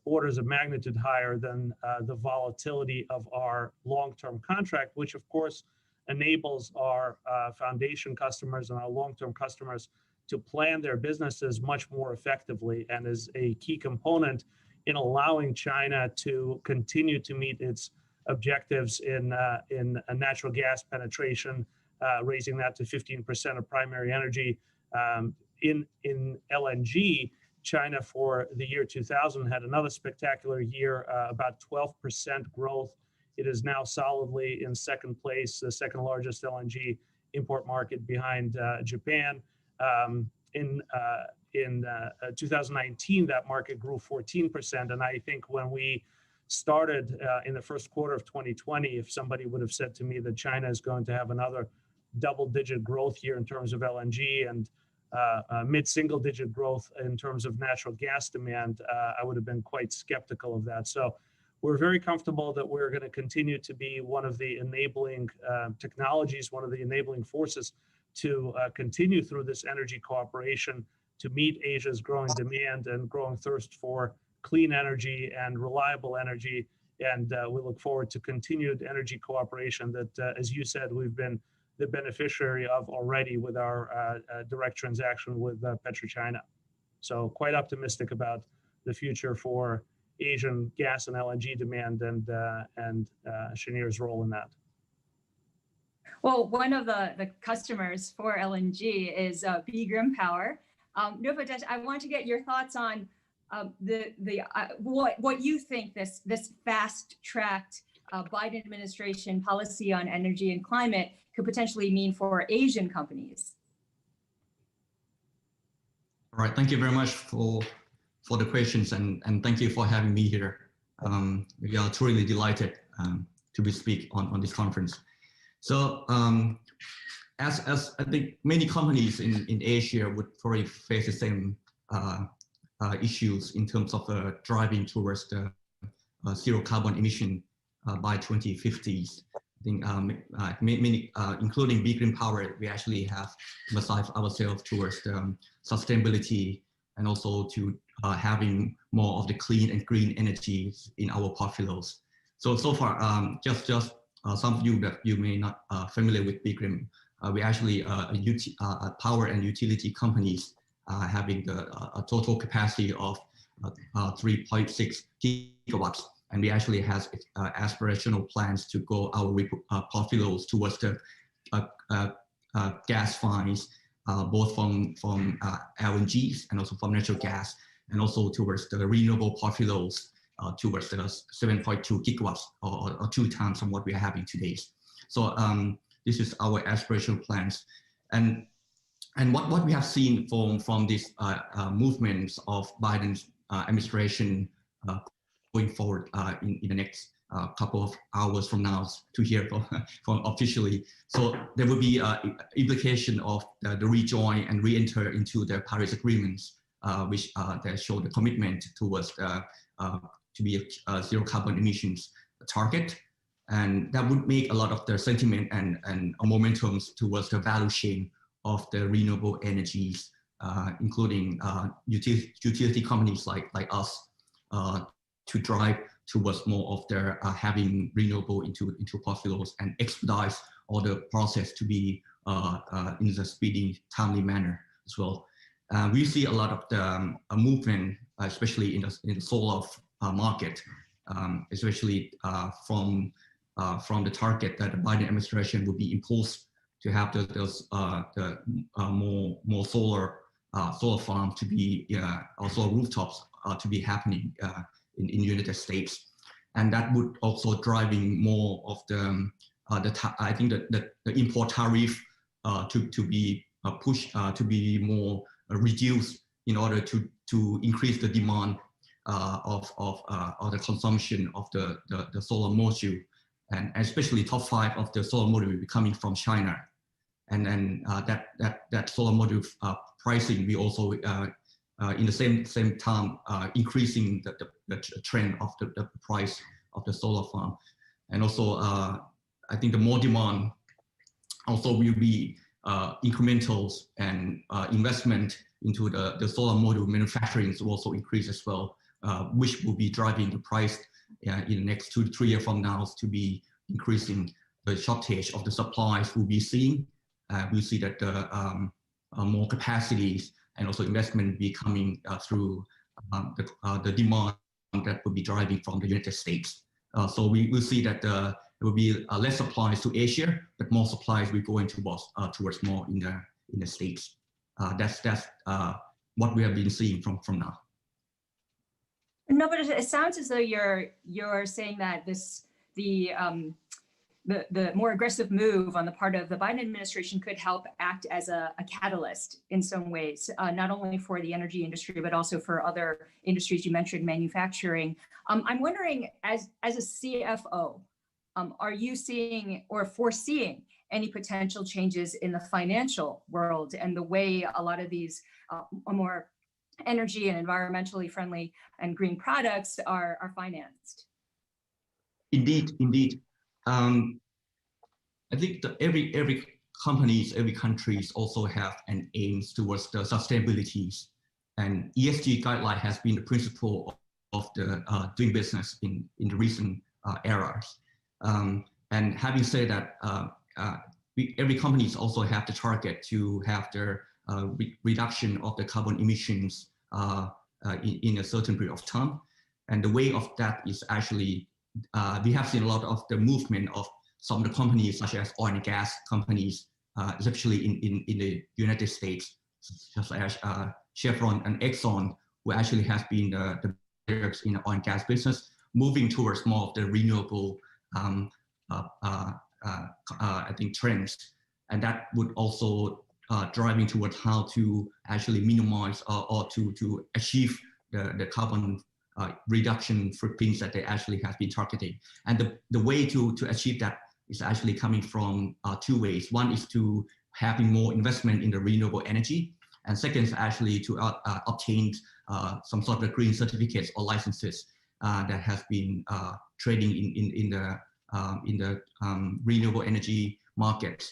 orders of magnitude higher than the volatility of our long-term contract, which of course enables our foundation customers and our long-term customers to plan their businesses much more effectively, and is a key component in allowing China to continue to meet its objectives in natural gas penetration, raising that to 15% of primary energy. In LNG, China for the year 2000 had another spectacular year, about 12% growth. It is now solidly in second place, the second largest LNG import market behind Japan. In 2019, that market grew 14%. And I think when we started in the first quarter of 2020, if somebody would have said to me that China is going to have another double-digit growth year in terms of LNG and mid-single digit growth in terms of natural gas demand, I would have been quite skeptical of that. So we're very comfortable that we're going to continue to be one of the enabling technologies, one of the enabling forces to continue through this energy cooperation to meet Asia's growing demand and growing thirst for clean energy and reliable energy. And we look forward to continued energy cooperation that, as you said, we've been the beneficiary of already with our direct transaction with PetroChina. So quite optimistic about the future for Asian gas and LNG demand and Cheniere's role in that. Well, one of the customers for LNG is B. Grimm Power. Nova, I want to get your thoughts on what you think this fast-tracked Biden administration policy on energy and climate could potentially mean for Asian companies. All right, thank you very much for the questions, and thank you for having me here. We are truly delighted to be speak on this conference. So as I think many companies in Asia would probably face the same issues in terms of driving towards the zero carbon emission by 2050s. I think many, including Big Green Power, we actually have emphasized ourselves towards sustainability and also to having more of the clean and green energies in our portfolios. So far, just some of you that you may not familiar with Big Green, we actually power and utility companies having a total capacity of 3.6 gigawatts. And we actually have aspirational plans to grow our portfolios towards the gas finds, both from LNGs and also from natural gas, and also towards the renewable portfolios towards the 7.2 gigawatts, or 2 times from what we are having today. So this is our aspirational plans, and what we have seen from these movements of Biden's administration going forward in the next couple of hours from now to hear from officially. So there will be implication of the rejoin and re-enter into the Paris agreements, which they show the commitment towards to be a zero carbon emissions target. And that would make a lot of the sentiment and momentum towards the value chain of the renewable energies, including utility companies like us, to drive towards more of their having renewable into portfolios and expedite all the process to be in the speedy, timely manner as well. We see a lot of the movement, especially in the solar market, especially from the target that the Biden administration will be imposed to have those more solar farms to be also rooftops to be happening in the United States, and that would also driving more of the I think the import tariff to be pushed to be more reduced in order to increase the demand of the consumption of the solar module, and especially top 5 of the solar module will be coming from China, and then that solar module pricing we also in the same time increasing the trend of the price of the solar farm. And also I think the more demand also will be incrementals, and investment into the solar module manufacturing will also increase as well, which will be driving the price in the next 2 to 3 years from now to be increasing. The shortage of the supplies will be seen. We'll see that more capacities and also investment be coming through the demand that will be driving from the United States. So we will see that there will be less supplies to Asia, but more supplies will go into towards more in the States. That's what we have been seeing from now. No, but it sounds as though you're saying that the more aggressive move on the part of the Biden administration could help act as a catalyst in some ways, not only for the energy industry, but also for other industries. You mentioned manufacturing. I'm wondering, as a CFO, are you seeing or foreseeing any potential changes in the financial world and the way a lot of these more energy and environmentally friendly and green products are financed? Indeed. I think that every companies, every countries also have an aims towards the sustainabilities, and ESG guideline has been the principle of the doing business in the recent eras. And having said that, every companies also have the target to have their reduction of the carbon emissions in a certain period of time. And the way of that is actually, we have seen a lot of the movement of some of the companies, such as oil and gas companies, especially in the United States, such as Chevron and Exxon, who actually has been the leaders in the oil and gas business, moving towards more of the renewable, I think, trends. And that would also driving towards how to actually minimize or to achieve the carbon reduction footprints that they actually have been targeting. And the way to achieve that is actually coming from two ways. One is to having more investment in the renewable energy, and second is actually to obtain some sort of green certificates or licenses that has been trading in the renewable energy market,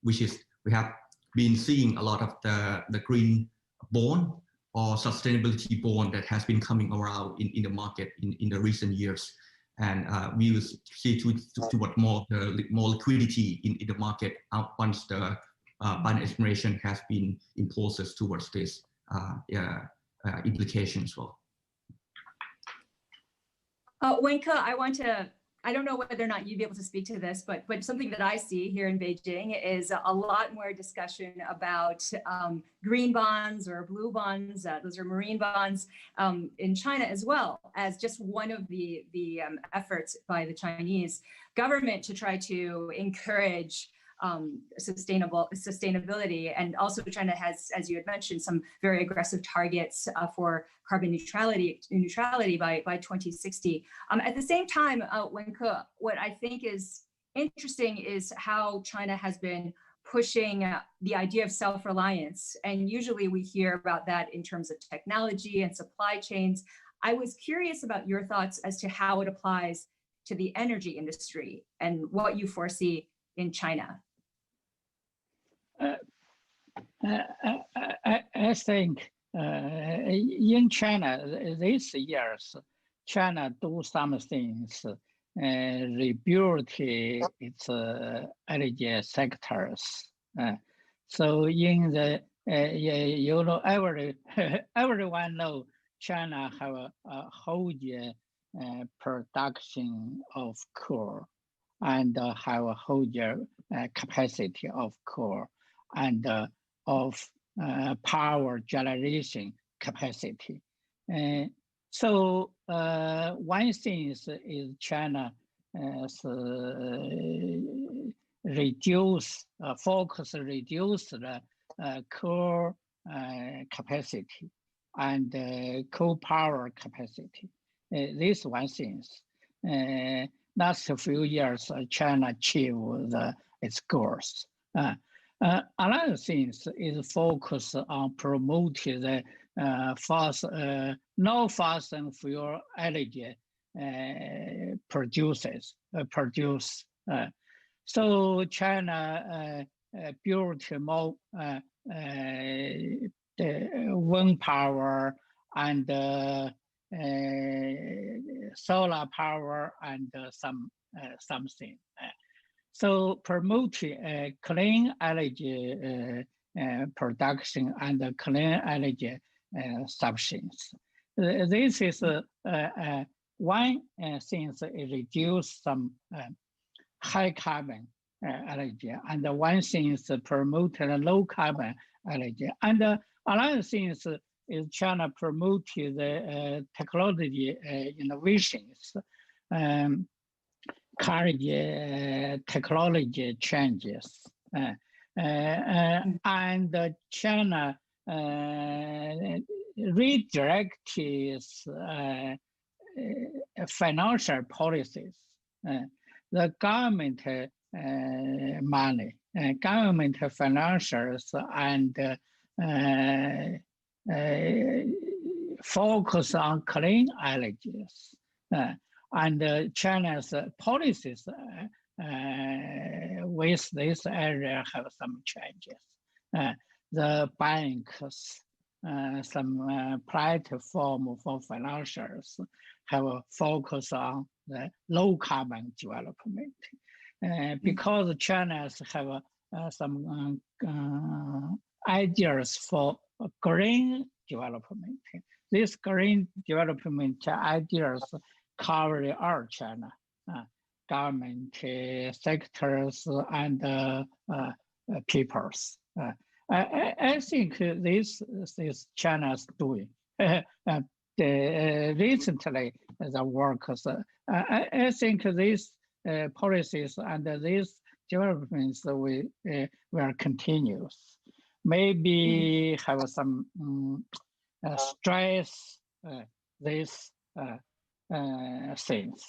which is we have been seeing a lot of the green bond or sustainability bond that has been coming around in the market in the recent years. And we will see toward more liquidity in the market once the Biden administration has been impulses towards this implication as well. Wenke, I don't know whether or not you'd be able to speak to this, but something that I see here in Beijing is a lot more discussion about green bonds or blue bonds, those are marine bonds, in China as well, as just one of the efforts by the Chinese government to try to encourage sustainability. And also China has, as you had mentioned, some very aggressive targets for carbon neutrality by 2060. At the same time, Wenke, what I think is interesting is how China has been pushing the idea of self-reliance. And usually we hear about that in terms of technology and supply chains. I was curious about your thoughts as to how it applies to the energy industry and what you foresee in China. I think in China these years, China do some things, rebuild its energy sectors. So in the everyone know China have a huge production of coal and have a huge capacity of coal and of power generation capacity. So one thing is China reduce the coal capacity and coal power capacity. This one thing. Last few years, China achieved its goals. Another thing is focus on promoting the no fossil fuel energy produce. So China built more the wind power and solar power and something. So promoting clean energy production and clean energy substance. This is one thing is reduce some high carbon energy, and one thing is promote low carbon energy. And another thing is China promote the technology innovations. Current technology changes, and China redirects financial policies. The government money, government financials, and focus on clean energies. And China's policies with this area have some changes. The banks, some platform for financials have a focus on the low carbon development. Because China have some ideas for green development. These green development ideas cover all China, government sectors and peoples. I think this is China's doing. Recently, the workers, I think these policies and this developments will continue. Maybe have some stress these things.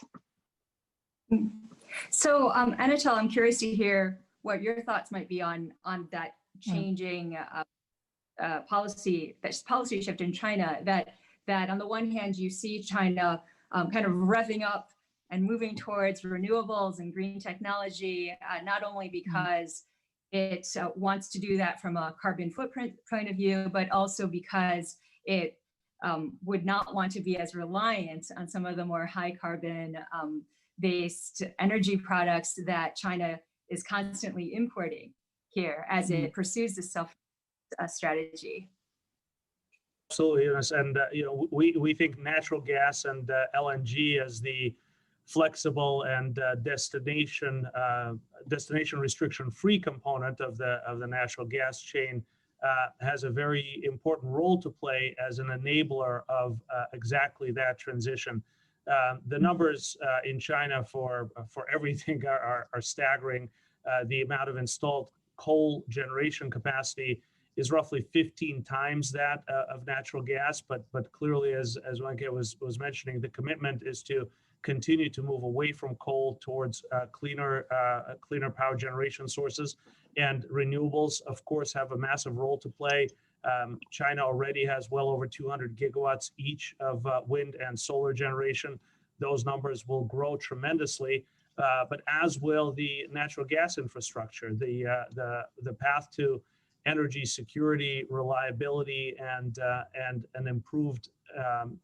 So, Anatol, I'm curious to hear what your thoughts might be on that changing policy shift in China. That on the one hand, you see China kind of revving up and moving towards renewables and green technology, not only because it wants to do that from a carbon footprint point of view, but also because it would not want to be as reliant on some of the more high carbon based energy products that China is constantly importing here as it pursues this self strategy. Absolutely, Eunice. And we think natural gas and LNG as the flexible and destination restriction-free component of the natural gas chain has a very important role to play as an enabler of exactly that transition. The numbers in China for everything are staggering. The amount of installed coal generation capacity is roughly 15 times that of natural gas, but clearly, as Wenke was mentioning, the commitment is to continue to move away from coal towards cleaner power generation sources, and renewables, of course, have a massive role to play. China already has well over 200 gigawatts each of wind and solar generation. Those numbers will grow tremendously, but as will the natural gas infrastructure. The path to energy security, reliability, and an improved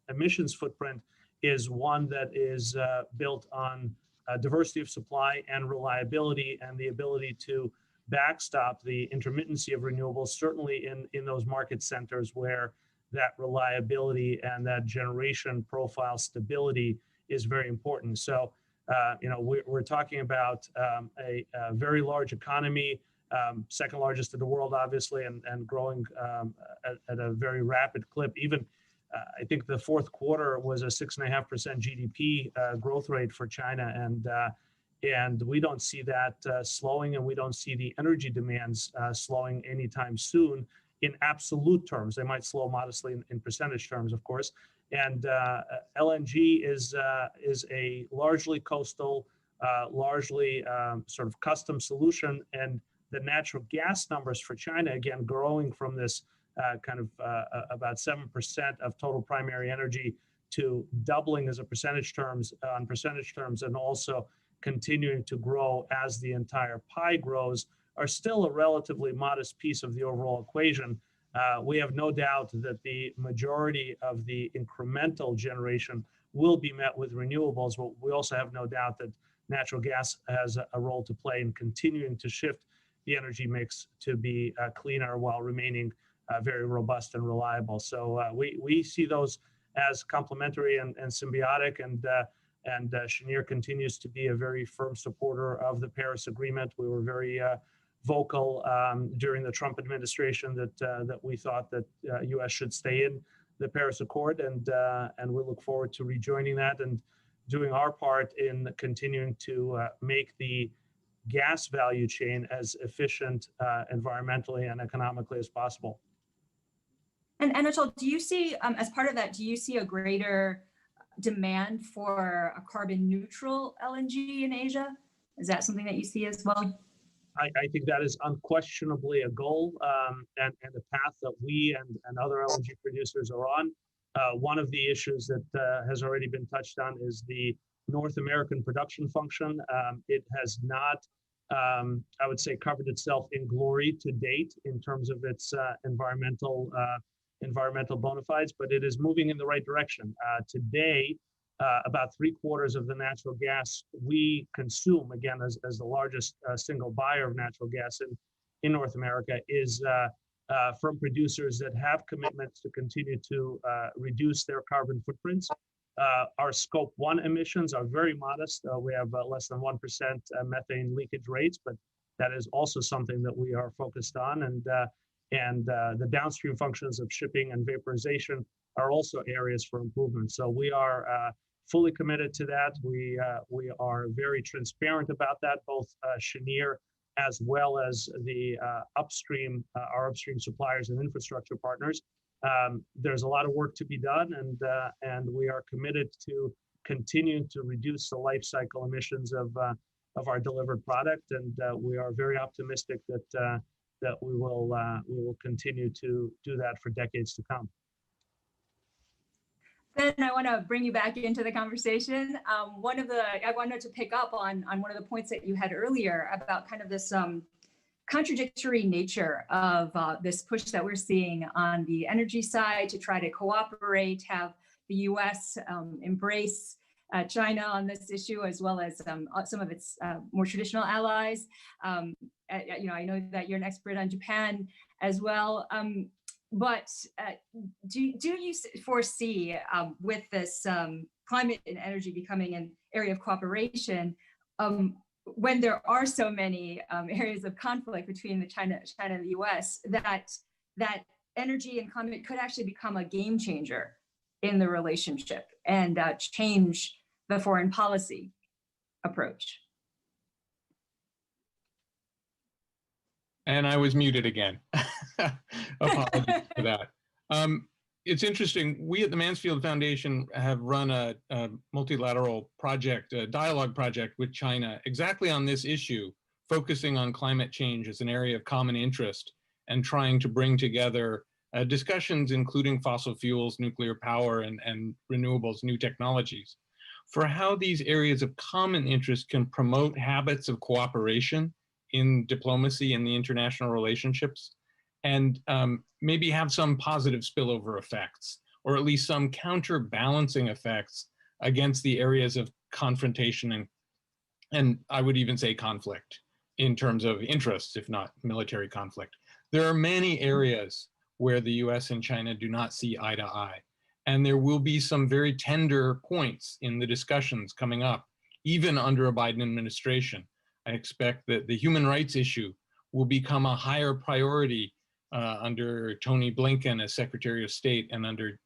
emissions footprint is one that is built on diversity of supply and reliability, and the ability to backstop the intermittency of renewables, certainly in those market centers where that reliability and that generation profile stability is very important. So, we're talking about a very large economy, second largest in the world, obviously, and growing at a very rapid clip. Even I think the fourth quarter was a 6.5% GDP growth rate for China, and we don't see that slowing, and we don't see the energy demands slowing anytime soon in absolute terms. They might slow modestly in percentage terms, of course. And LNG is a largely coastal, largely sort of custom solution, and the natural gas numbers for China, again, growing from this kind of about 7% of total primary energy to doubling as a percentage terms, and also continuing to grow as the entire pie grows, are still a relatively modest piece of the overall equation. We have no doubt that the majority of the incremental generation will be met with renewables, but we also have no doubt that natural gas has a role to play in continuing to shift the energy mix to be cleaner while remaining very robust and reliable. So we see those as complementary and symbiotic, and Cheniere continues to be a very firm supporter of the Paris Agreement. We were very vocal during the Trump administration that we thought that U.S. should stay in the Paris Accord, and we look forward to rejoining that and doing our part in continuing to make the gas value chain as efficient environmentally and economically as possible. And Anatol, do you see, as part of that, do you see a greater demand for a carbon neutral LNG in Asia? Is that something that you see as well? I think that is unquestionably a goal and a path that we and other LNG producers are on. One of the issues that has already been touched on is the North American production function. It has not, I would say, covered itself in glory to date in terms of its environmental bona fides, but it is moving in the right direction. Today, about 3/4 of the natural gas we consume, again, as the largest single buyer of natural gas in North America, is from producers that have commitments to continue to reduce their carbon footprints. Our Scope 1 emissions are very modest. We have less than 1% methane leakage rates, but that is also something that we are focused on. And the downstream functions of shipping and vaporization are also areas for improvement. So we are fully committed to that. We are very transparent about that, both Cheniere as well as the upstream, our upstream suppliers and infrastructure partners. There's a lot of work to be done, and we are committed to continue to reduce the life cycle emissions of our delivered product, and we are very optimistic that we will continue to do that for decades to come. Then I want to bring you back into the conversation. I wanted to pick up on one of the points that you had earlier about kind of this contradictory nature of this push that we're seeing on the energy side to try to cooperate, have the U.S. Embrace China on this issue, as well as some of its more traditional allies. I know that you're an expert on Japan as well. But do you foresee with this climate and energy becoming an area of cooperation, when there are so many areas of conflict between China and the U.S., that energy and climate could actually become a game changer in the relationship and change the foreign policy approach? And I was muted again. Apologies for that. It's interesting. We at the Mansfield Foundation have run a multilateral project, a dialogue project with China exactly on this issue, focusing on climate change as an area of common interest and trying to bring together discussions including fossil fuels, nuclear power, and renewables, new technologies, for how these areas of common interest can promote habits of cooperation in diplomacy and the international relationships, and maybe have some positive spillover effects, or at least some counterbalancing effects against the areas of confrontation and I would even say conflict in terms of interests, if not military conflict. There are many areas where the US and China do not see eye to eye. And there will be some very tender points in the discussions coming up, even under a Biden administration. I expect that the human rights issue will become a higher priority under Tony Blinken as Secretary of State and under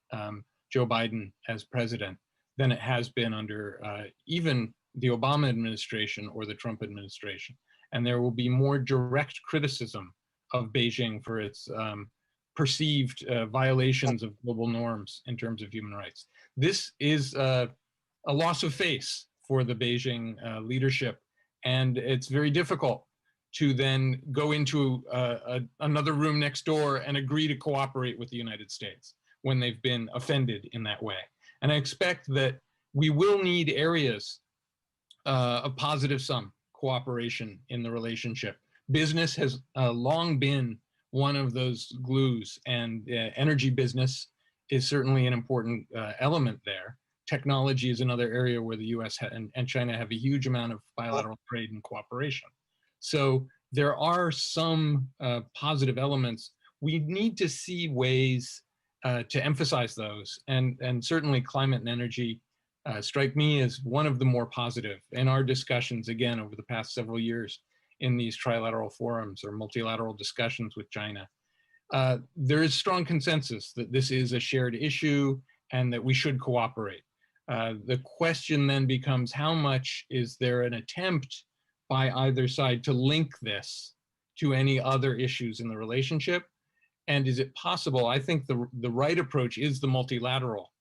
Joe Biden as president than it has been under even the Obama administration or the Trump administration. And there will be more direct criticism of Beijing for its perceived violations of global norms in terms of human rights. This is a loss of face for the Beijing leadership, and it's very difficult to then go into another room next door and agree to cooperate with the United States when they've been offended in that way. And I expect that we will need areas of positive sum cooperation in the relationship. Business has long been one of those glues, and energy business is certainly an important element there. Technology is another area where the US and China have a huge amount of bilateral trade and cooperation. So there are some positive elements. We need to see ways to emphasize those, and certainly climate and energy strike me as one of the more positive in our discussions, again, over the past several years in these trilateral forums or multilateral discussions with China. There is strong consensus that this is a shared issue and that we should cooperate. The question then becomes, how much is there an attempt by either side to link this to any other issues in the relationship? And is it possible? I think the right approach is the multilateral,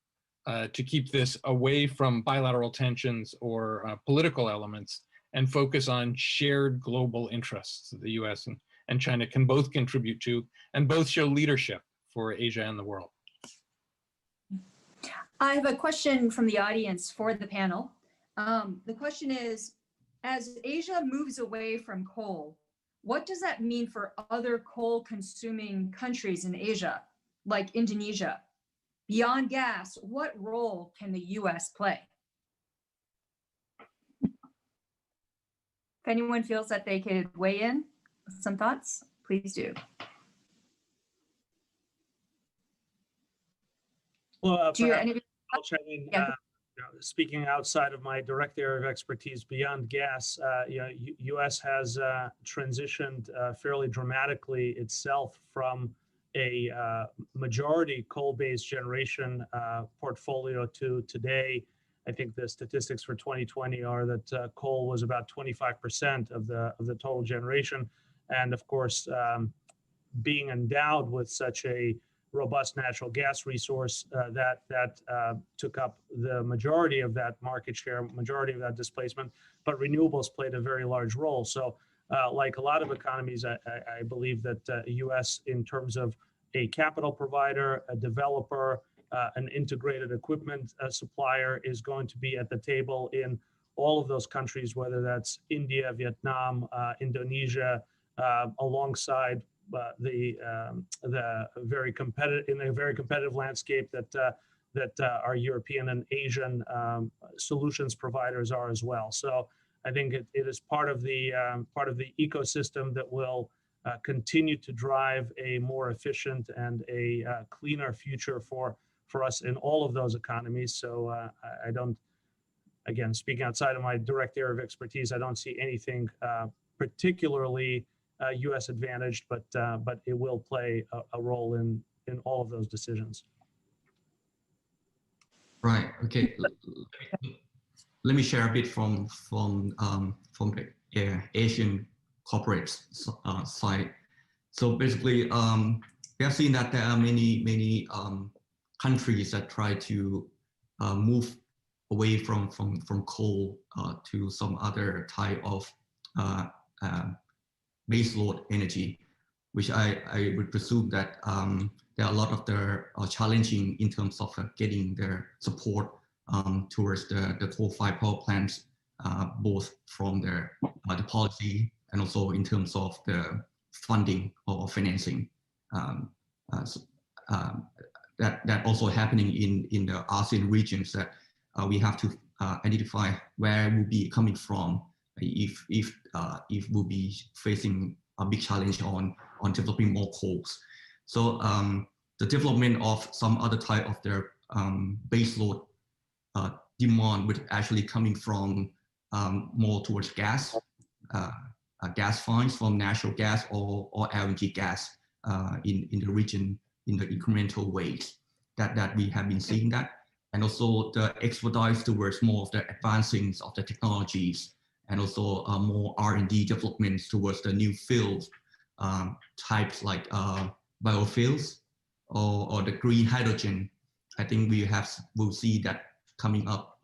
to keep this away from bilateral tensions or political elements and focus on shared global interests that the US and China can both contribute to and both show leadership for Asia and the world. I have a question from the audience for the panel. The question is, as Asia moves away from coal, what does that mean for other coal-consuming countries in Asia, like Indonesia? Beyond gas, what role can the US play? If anyone feels that they could weigh in with some thoughts, please do. Well, Do you, I'll chime in. Yeah. Speaking outside of my direct area of expertise, beyond gas, U.S. has transitioned fairly dramatically itself from a majority coal-based generation portfolio to today I think the statistics for 2020 are that coal was about 25% of the total generation. And of course, being endowed with such a robust natural gas resource, that took up the majority of that market share, majority of that displacement, but renewables played a very large role. So like a lot of economies, I believe that the US, in terms of a capital provider, a developer, an integrated equipment supplier, is going to be at the table in all of those countries, whether that's India, Vietnam, Indonesia, alongside the very competitive landscape that our European and Asian solutions providers are as well. So I think it is part of the ecosystem that will continue to drive a more efficient and a cleaner future for us in all of those economies. So I don't, again, speaking outside of my direct area of expertise, I don't see anything particularly U.S. advantaged, but it will play a role in all of those decisions. Right. Okay. Let me share a bit from the Asian corporate side. So basically, we have seen that there are many countries that try to move away from coal to some other type of baseload energy, which I would presume that there are a lot of the challenging in terms of getting their support towards the coal-fired power plants, both from the policy and also in terms of the funding or financing. That also happening in the ASEAN regions, that we have to identify where we'll be coming from if we'll be facing a big challenge on developing more coals. So the development of some other type of their baseload demand would actually coming from more towards gas finds from natural gas or LNG gas in the region in the incremental ways that we have been seeing that. And also the expedite towards more of the advancing of the technologies, and also more R&D developments towards the new fields types like biofuels or the green hydrogen. I think we'll see that coming up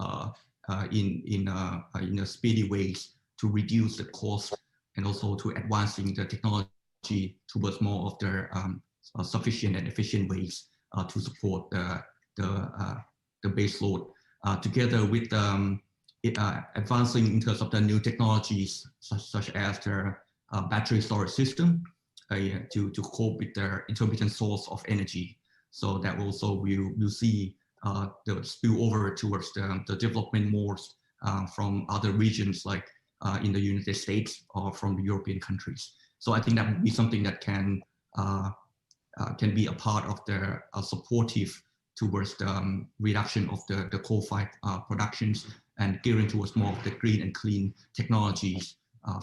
in a speedy ways to reduce the cost, and also to advancing the technology towards more of the sufficient and efficient ways to support the base load, together with advancing in terms of the new technologies such as the battery storage system to cope with their intermittent source of energy. So that also we'll see the spill over towards the development modes from other regions like in the United States or from the European countries. So I think that would be something that can be a part of the supportive towards the reduction of the coal-fired productions, and gearing towards more of the green and clean technologies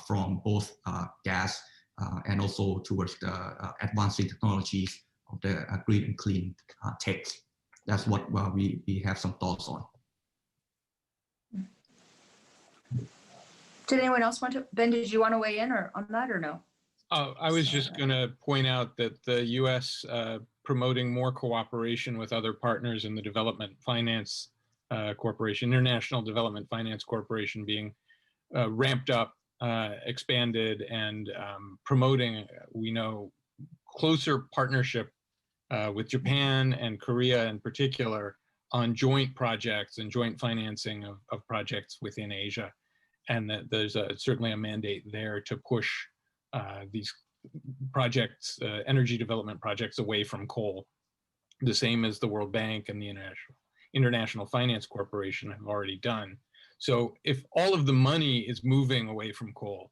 from both gas and also towards the advancing technologies of the green and clean tech. That's what we have some thoughts on. Did anyone else want to? Ben, did you want to weigh in on that or no? I was just going to point out that the U.S. Promoting more cooperation with other partners in the Development Finance Corporation, International Development Finance Corporation, being ramped up, expanded, and promoting, we know, closer partnership with Japan and Korea in particular on joint projects and joint financing of projects within Asia. And that there's certainly a mandate there to push these projects, energy development projects, away from coal, the same as the World Bank and the International Finance Corporation have already done. So if all of the money is moving away from coal,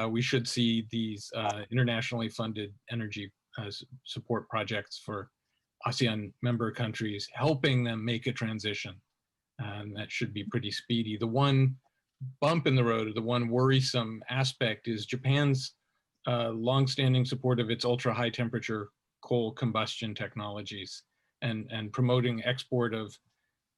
we should see these internationally funded energy support projects for ASEAN member countries, helping them make a transition. And that should be pretty speedy. The one bump in the road, or the one worrisome aspect, is Japan's longstanding support of its ultra high temperature coal combustion technologies, and promoting export of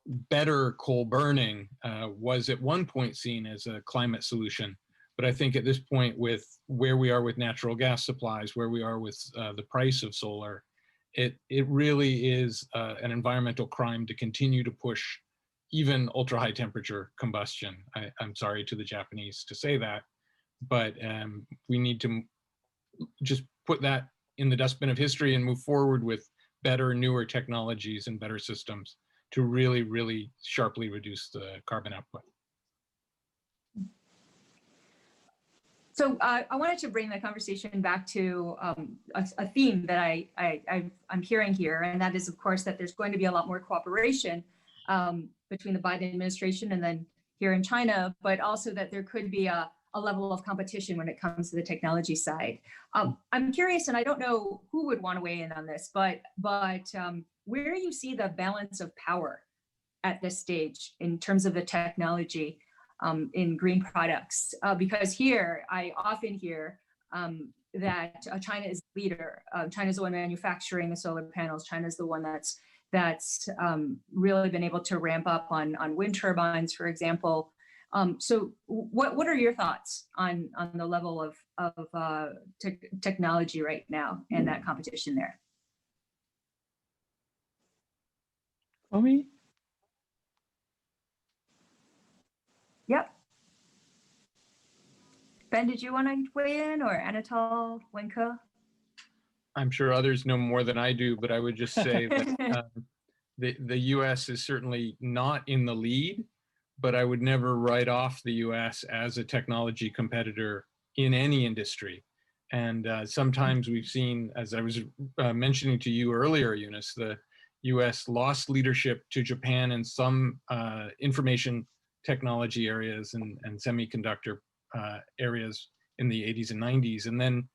better coal burning was at one point seen as a climate solution. But I think at this point, with where we are with natural gas supplies, where we are with the price of solar, it really is an environmental crime to continue to push even ultra high temperature combustion. I'm sorry to the Japanese to say that, but we need to just put that in the dustbin of history and move forward with better, newer technologies and better systems to really, really sharply reduce the carbon output. So I wanted to bring the conversation back to a theme that I'm hearing here, and that is, of course, that there's going to be a lot more cooperation between the Biden administration and then here in China, but also that there could be a level of competition when it comes to the technology side. I'm curious, and I don't know who would want to weigh in on this, but where you see the balance of power at this stage in terms of the technology in green products, because here I often hear that China is the leader. China's the one manufacturing the solar panels. China's the one that's really been able to ramp up on wind turbines, for example. So what are your thoughts on the level of technology right now and that competition there? For me? Yep. Ben, did you want to weigh in, or Anatol, Wenke? I'm sure others know more than I do, but I would just say that the U.S. is certainly not in the lead, but I would never write off the U.S. as a technology competitor in any industry. And sometimes we've seen, as I was mentioning to you earlier, Eunice, the U.S. lost leadership to Japan in some information technology areas and semiconductor areas in the 80s and 90s, and then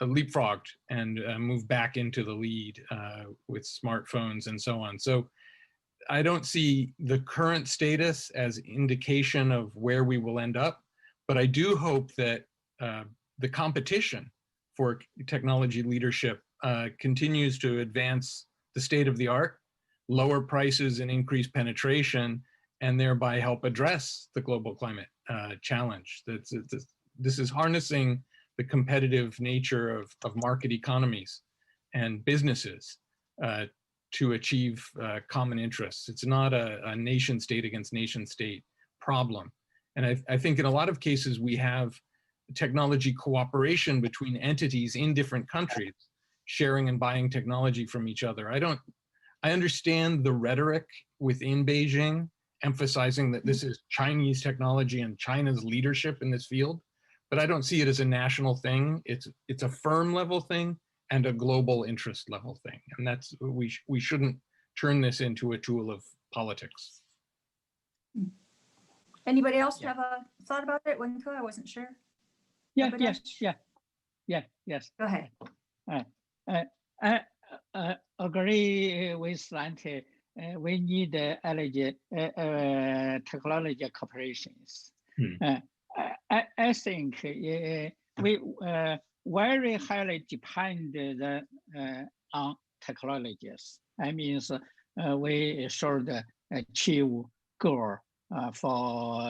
leapfrogged and moved back into the lead with smartphones and so on. So I don't see the current status as indication of where we will end up, but I do hope that the competition for technology leadership continues to advance the state of the art, lower prices and increase penetration, and thereby help address the global climate challenge. This is harnessing the competitive nature of market economies and businesses to achieve common interests. It's not a nation state against nation state problem. And I think in a lot of cases we have technology cooperation between entities in different countries, sharing and buying technology from each other. I understand the rhetoric within Beijing emphasizing that this is Chinese technology and China's leadership in this field, but I don't see it as a national thing. It's a firm level thing and a global interest level thing. And that's, we shouldn't turn this into a tool of politics. Anybody else have a thought about it? Wenke, I wasn't sure. Yes. Go ahead. I agree with that. We need energy technology corporations. I think we very highly depend on technologies. I mean, we should achieve goal for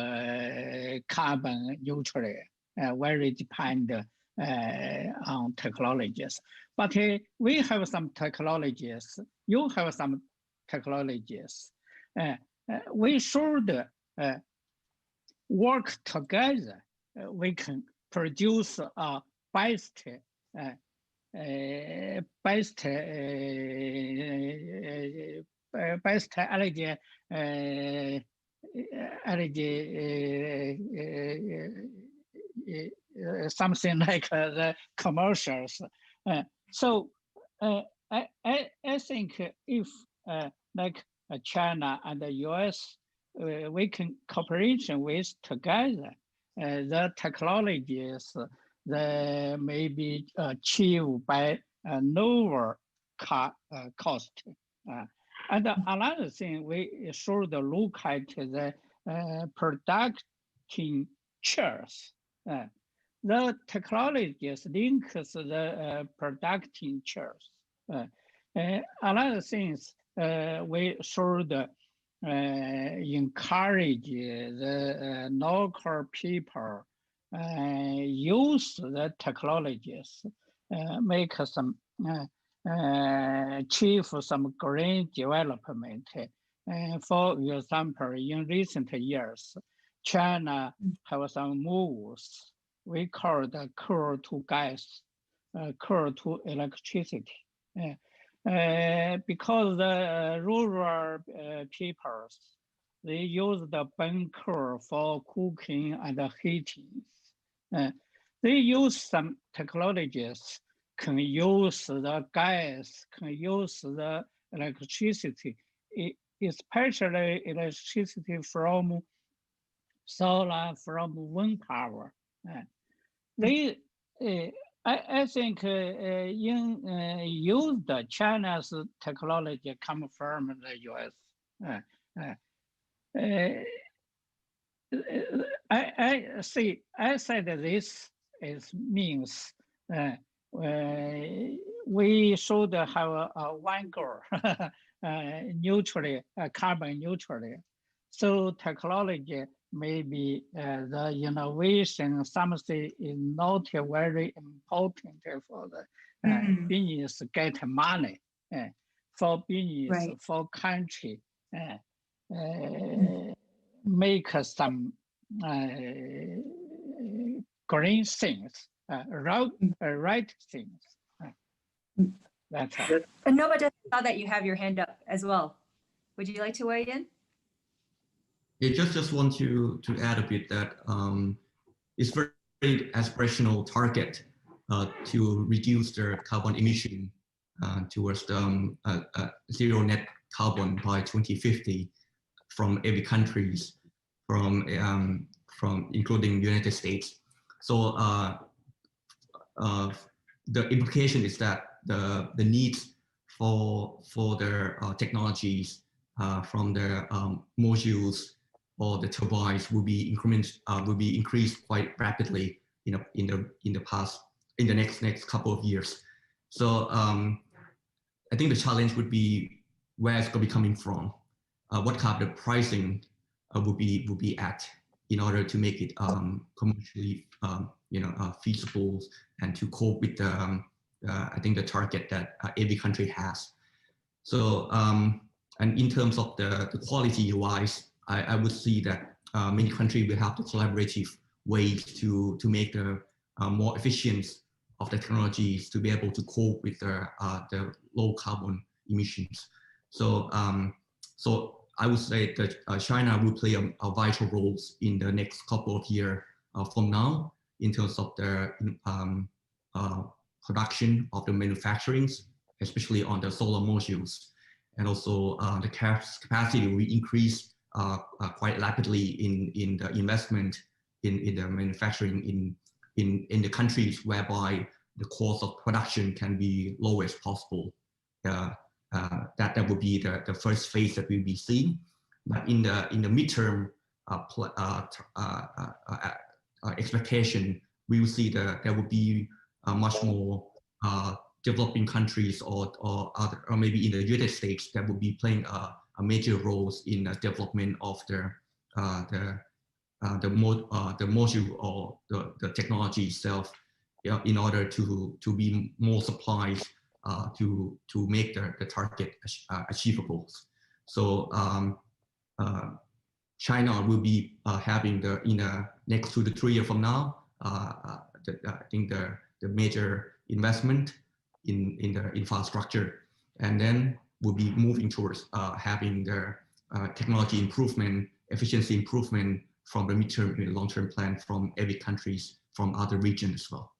carbon neutral. Very depend on technologies. But we have some technologies. You have some technologies. We should work together. We can produce best energy something like the commercials. So I think if like China and the US, we can cooperation with together. The technologies that may be achieved by a lower cost. And another thing, we should look at the production chairs. The technologies links the production chairs. Another things, we should encourage the local people use the technologies, make some achieve some green development. For example, in recent years, China have some moves we call the coal to gas, coal to electricity. Because the rural peoples, they use the burn coal for cooking and heating. They use some technologies, can use the gas, can use the electricity, especially electricity from solar, from wind power. They, I think use the China's technology come from the US. I said this means we should have one goal, neutrally, carbon neutrally. So technology maybe the innovation, something is not very important for the business get money, for business, for country, make some green things, right things. That's all. And Nova, just saw that you have your hand up as well. Would you like to weigh in? I just want to add a bit that it's very aspirational target to reduce their carbon emission towards zero net carbon by 2050 from every countries, from including United States. So the implication is that the needs for their technologies from their modules or the turbines will be increased quite rapidly in the next couple of years. So I think the challenge would be where it's going to be coming from, what kind of pricing will be at in order to make it commercially feasible and to cope with I think the target that every country has. So and in terms of the quality wise, I would see that many countries will have the collaborative ways to make the more efficient of the technologies to be able to cope with the low carbon emissions. So so I would say that China will play a vital role in the next couple of years from now in terms of the production of the manufacturing, especially on the solar modules. And also the capacity will increase quite rapidly in the investment in the manufacturing in the countries whereby the cost of production can be low as possible. That would be the first phase that we'll be seeing. But in the midterm expectation, we will see that there will be much more developing countries or maybe in the United States that will be playing a major role in the development of the module or the technology itself, in order to be more supplies to make the target achievable. So China will be having in the next 2 to 3 years from now, I think the major investment in the infrastructure, and then we'll be moving towards having the technology improvement, efficiency improvement from the midterm and long-term plan from every countries, from other regions as well.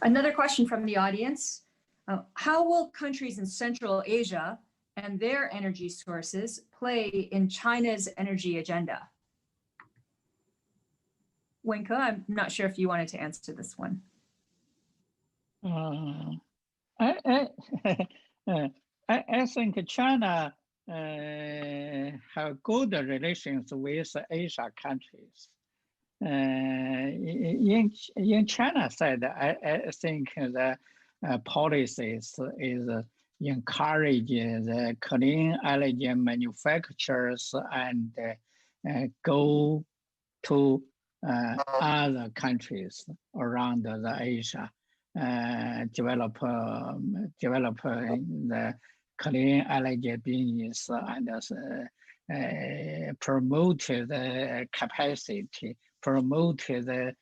Another question from the audience. How will countries in Central Asia and their energy sources play in China's energy agenda? Wenke, I'm not sure if you wanted to answer this one. I think China have good relations with Asia countries. In China side, I think the policies is encourage the clean energy manufacturers and go to other countries around the Asia, develop the clean energy business and promote the capacity, promote the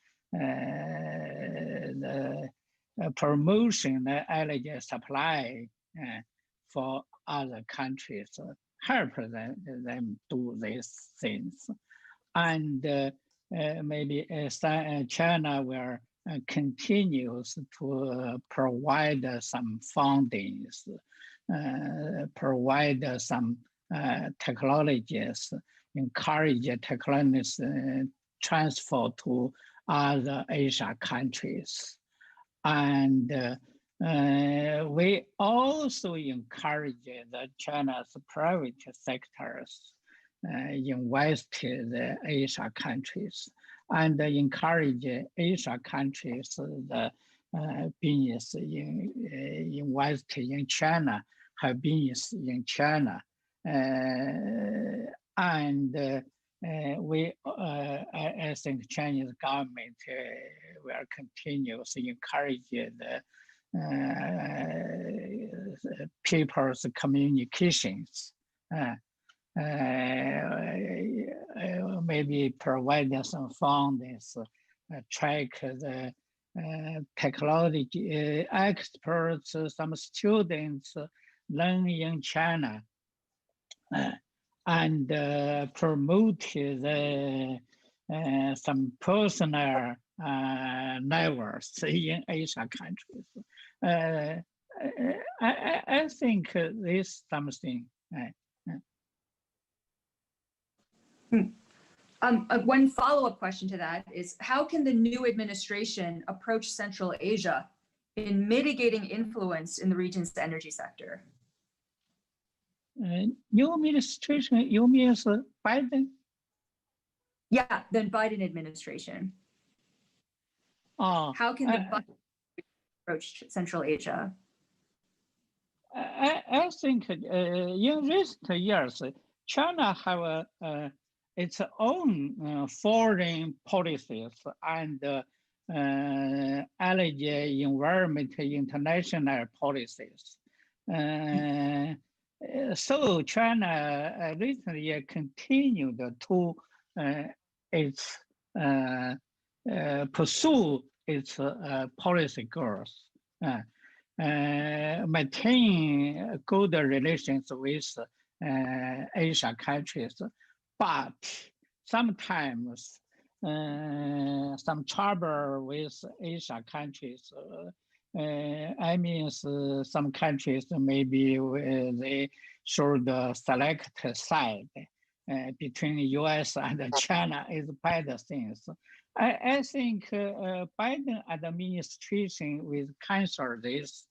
promotion the energy supply for other countries, help them do these things. And maybe China will continues to provide some fundings, provide some technologies, encourage technologies transfer to other Asia countries. And we also encourage the China's private sectors invest in the Asia countries and encourage Asia countries the business invest in China, have business in China, and we I think Chinese government will continue to encourage the people's communications. Maybe provide some funds, track the technology experts, some students learn in China, and promote the some personal levels in Asia countries. I think this something. One follow-up question to that is, how can the new administration approach Central Asia in mitigating influence in the region's energy sector? New administration, you mean Biden? Yeah, the Biden administration. How can the Biden approach Central Asia? I think in recent years, China have its own foreign policies and energy, environment, international policies. So China recently continued to pursue its policy goals, maintain good relations with Asia countries, but sometimes some trouble with Asia countries. I mean, some countries maybe they should select a side between US and China is bad things. I think Biden administration will cancel this,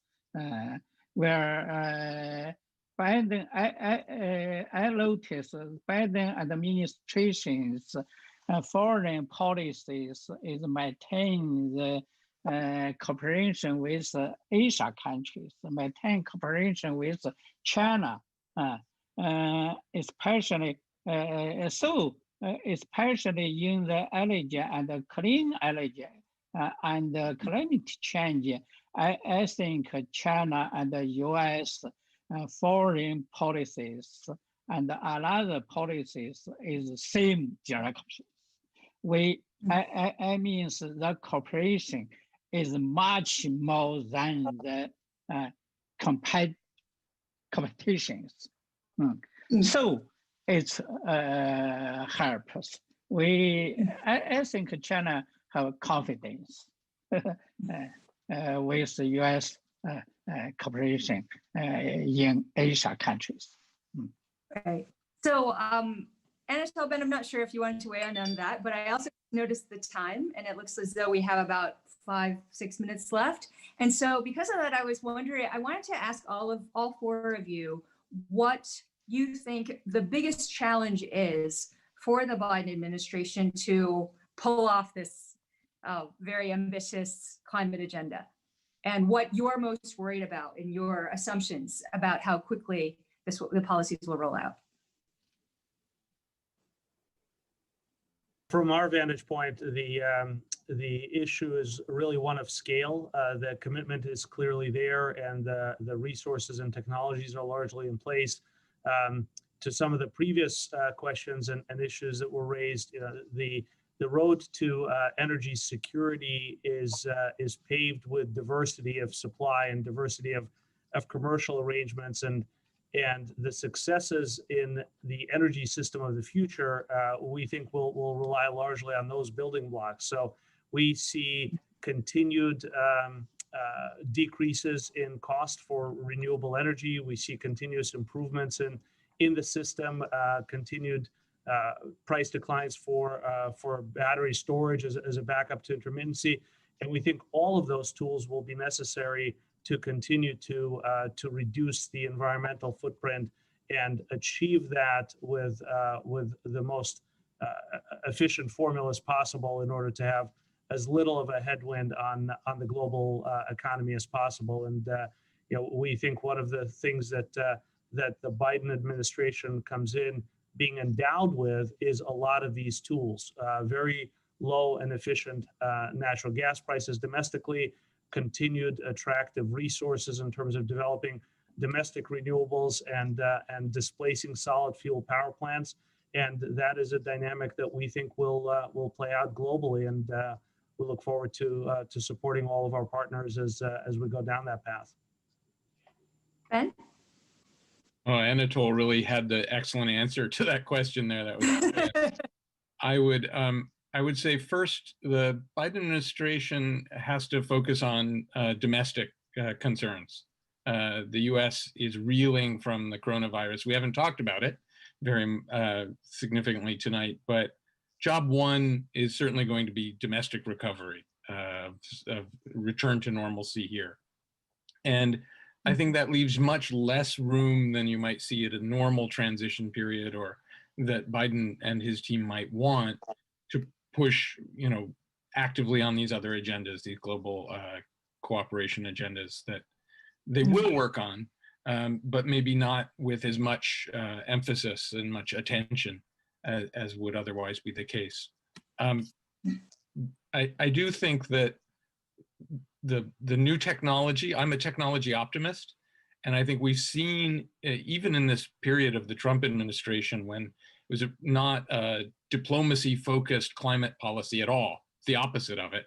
where Biden, I noticed Biden administration's foreign policies is maintain the cooperation with Asia countries, maintain cooperation with China, especially especially in the energy and clean energy and climate change. I think China and the US foreign policies and other policies is the same direction. I mean the cooperation is much more than the competitions. So it's helps. I think China have confidence with the US cooperation in Asia countries. Right. So, Anatole, Ben, I'm not sure if you wanted to weigh in on that, but I also noticed the time, and it looks as though we have about 5-6 minutes left. And so, because of that, I was wondering, I wanted to ask all four of you what you think the biggest challenge is for the Biden administration to pull off this very ambitious climate agenda. and what you're most worried about in your assumptions about how quickly the policies will roll out. From our vantage point, the issue is really one of scale. The commitment is clearly there, and the resources and technologies are largely in place. To some of the previous questions and issues that were raised, the road to energy security is paved with diversity of supply and diversity of commercial arrangements, and the successes in the energy system of the future, we think will rely largely on those building blocks. So we see continued decreases in cost for renewable energy. We see continuous improvements in the system, continued price declines for battery storage as a backup to intermittency. And we think all of those tools will be necessary to continue to reduce the environmental footprint and achieve that with the most efficient formulas possible in order to have as little of a headwind on the global economy as possible. And we think one of the things that the Biden administration comes in being endowed with is a lot of these tools, very low and efficient natural gas prices domestically, continued attractive resources in terms of developing domestic renewables and displacing solid fuel power plants. And that is a dynamic that we think will play out globally. And we look forward to supporting all of our partners as we go down that path. Ben? Oh, Anatol really had the excellent answer to that question there. That was I would say first, the Biden administration has to focus on domestic concerns. The U.S. is reeling from the coronavirus. We haven't talked about it very significantly tonight, but job one is certainly going to be domestic recovery, of return to normalcy here. And I think that leaves much less room than you might see at a normal transition period, or that Biden and his team might want to push, actively on these other agendas, these global cooperation agendas that they will work on, but maybe not with as much emphasis and much attention as would otherwise be the case. I do think that the new technology, I'm a technology optimist, and I think we've seen, even in this period of the Trump administration, when it was not a diplomacy-focused climate policy at all, the opposite of it,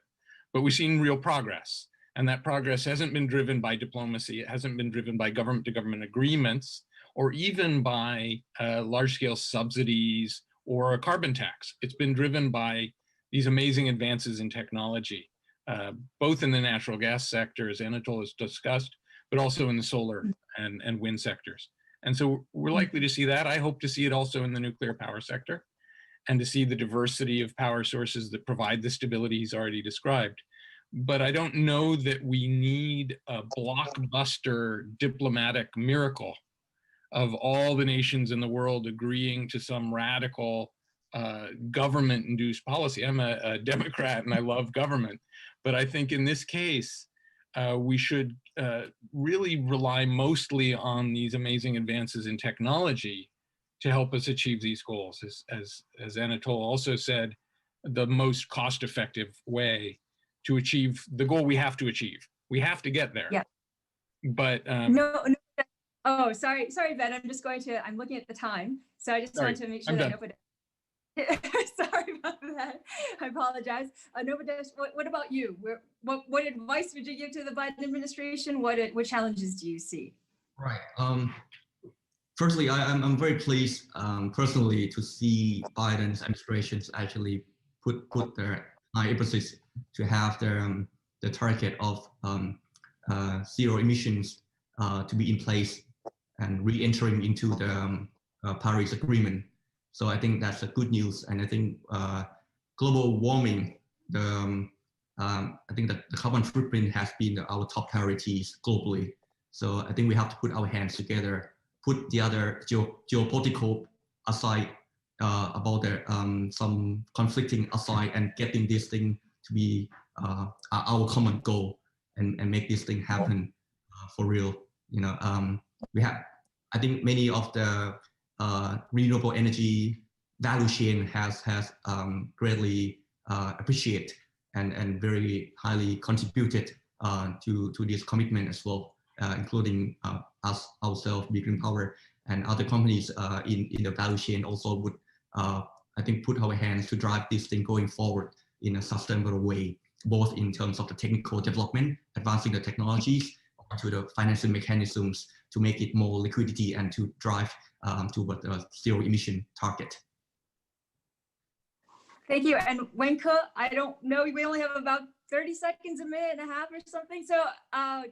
but we've seen real progress. And that progress hasn't been driven by diplomacy. It hasn't been driven by government-to-government agreements, or even by large-scale subsidies or a carbon tax. It's been driven by these amazing advances in technology, both in the natural gas sector, as Anatol has discussed, but also in the solar and wind sectors. And so we're likely to see that. I hope to see it also in the nuclear power sector, and to see the diversity of power sources that provide the stability he's already described. But I don't know that we need a blockbuster diplomatic miracle of all the nations in the world agreeing to some radical government-induced policy. I'm a Democrat and I love government, but I think in this case, we should really rely mostly on these amazing advances in technology to help us achieve these goals. As Anatol also said, the most cost-effective way to achieve the goal we have to achieve. We have to get there. Yeah. But no. Oh, sorry, Ben. I'm looking at the time, so I just wanted to make sure that nobody. Sorry about that. I apologize. Novadesh, what about you? What advice would you give to the Biden administration? What challenges do you see? Right. Firstly, I'm very pleased personally to see Biden's administration actually put their high emphasis to have the target of zero emissions to be in place and re-entering into the Paris Agreement. So I think that's a good news, and I think global warming, I think that the carbon footprint has been our top priorities globally. So I think we have to put our hands together, put the other geopolitical aside, about some conflicting aside, and getting this thing to be our common goal. and make this thing happen for real. You know, we have, I think many of the renewable energy value chain has greatly appreciated and very highly contributed to this commitment as well, including us ourselves, Big Green Power, and other companies in the value chain also would, I think, put our hands to drive this thing going forward in a sustainable way, both in terms of the technical development, advancing the technologies, to the financial mechanisms to make it more liquidity and to drive toward the zero emission target. Thank you. And Wenke, I don't know, we only have about 30 seconds, a minute and a half or something. So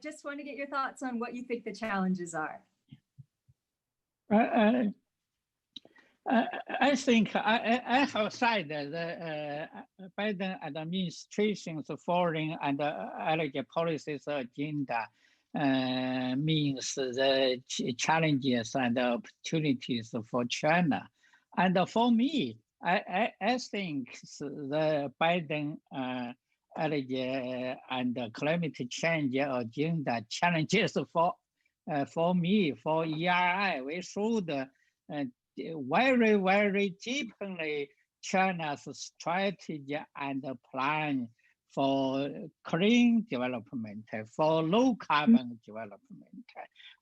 just want to get your thoughts on what you think the challenges are. I think I have said that the Biden administration's foreign and energy policies agenda means the challenges and opportunities for China. And for me, I think the Biden energy and climate change agenda challenges for me, for ERI, we should very, very deeply China's strategy and plan for clean development, for low carbon development.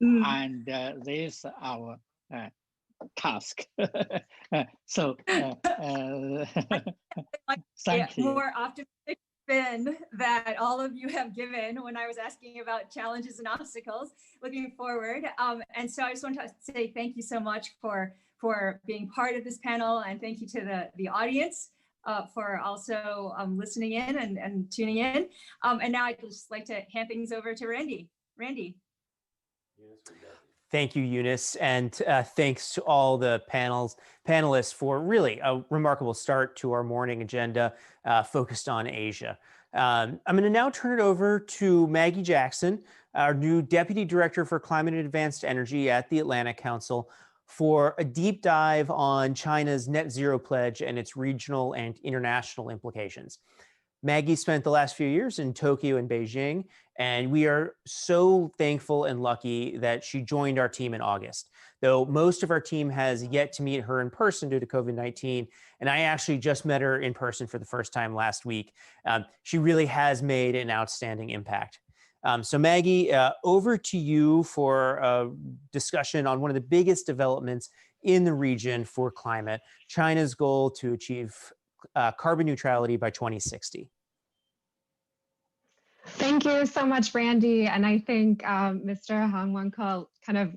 And this is our task. So thank you. More optimistic spin that all of you have given when I was asking about challenges and obstacles looking forward. And so I just want to say thank you so much for being part of this panel, and thank you to the audience for also listening in and tuning in. And now I'd just like to hand things over to Randy. Randy. Thank you, Eunice, and thanks to all the panelists for really a remarkable start to our morning agenda focused on Asia. I'm going to now turn it over to Maggie Jackson, our new Deputy Director for Climate and Advanced Energy at the Atlantic Council, for a deep dive on China's net zero pledge and its regional and international implications. Maggie spent the last few years in Tokyo and Beijing, and we are so thankful and lucky that she joined our team in August. Though most of our team has yet to meet her in person due to COVID-19, and I actually just met her in person for the first time last week. She really has made an outstanding impact. So Maggie, over to you for a discussion on one of the biggest developments in the region for climate, China's goal to achieve carbon neutrality by 2060. Thank you so much, Randy. And I think Mr. Han Wenke kind of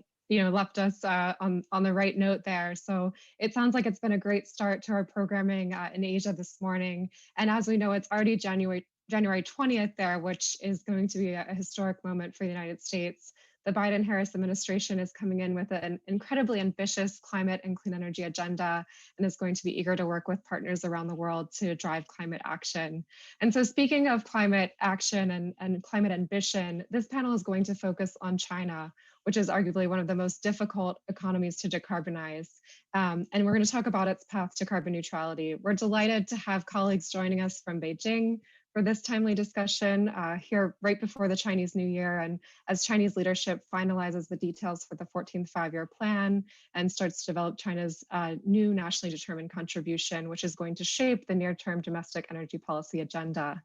left us on the right note there. So it sounds like it's been a great start to our programming in Asia this morning. And as we know, it's already January 20th there, which is going to be a historic moment for the United States. The Biden-Harris administration is coming in with an incredibly ambitious climate and clean energy agenda and is going to be eager to work with partners around the world to drive climate action. And so speaking of climate action and climate ambition, this panel is going to focus on China, which is arguably one of the most difficult economies to decarbonize. And we're going to talk about its path to carbon neutrality. We're delighted to have colleagues joining us from Beijing for this timely discussion here right before the Chinese New Year, and as Chinese leadership finalizes the details for the 14th five-year plan and starts to develop China's new nationally determined contribution, which is going to shape the near-term domestic energy policy agenda.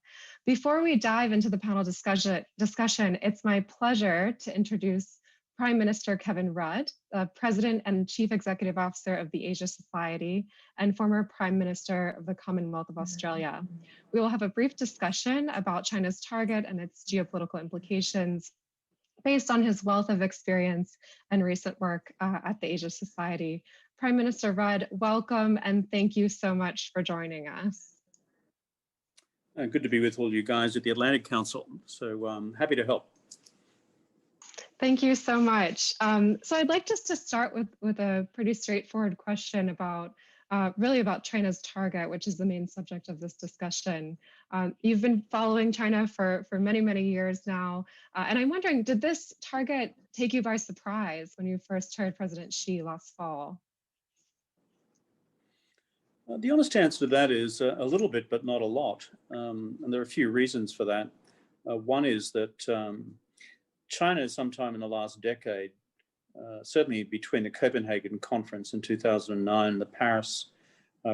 Before we dive into the panel discussion, it's my pleasure to introduce Prime Minister Kevin Rudd, President and Chief Executive Officer of the Asia Society and former Prime Minister of the Commonwealth of Australia. We will have a brief discussion about China's target and its geopolitical implications based on his wealth of experience and recent work at the Asia Society. Prime Minister Rudd, welcome and thank you so much for joining us. Good to be with all you guys at the Atlantic Council. So happy to help. Thank you so much. So I'd like just to start with a pretty straightforward question about really about China's target, which is the main subject of this discussion. You've been following China for many, many years now. And I'm wondering, did this target take you by surprise when you first heard President Xi last fall? The honest answer to that is a little bit, but not a lot. And there are a few reasons for that. One is that China, sometime in the last decade, certainly between the Copenhagen conference in 2009 and the Paris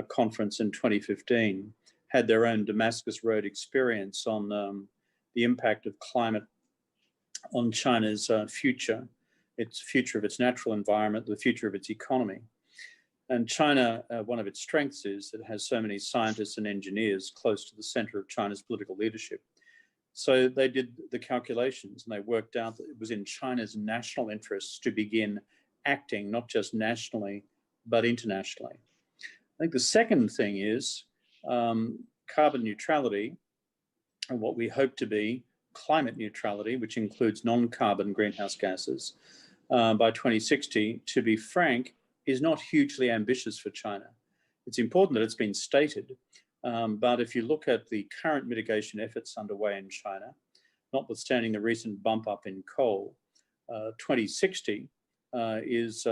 conference in 2015, had their own Damascus Road experience on the impact of climate on China's future of its natural environment, the future of its economy. And China, one of its strengths is that it has so many scientists and engineers close to the center of China's political leadership. So they did the calculations and they worked out that it was in China's national interests to begin acting, not just nationally, but internationally. I think the second thing is carbon neutrality, and what we hope to be climate neutrality, which includes non-carbon greenhouse gases by 2060, to be frank, is not hugely ambitious for China. It's important that it's been stated, but if you look at the current mitigation efforts underway in China, notwithstanding the recent bump up in coal, 2060 is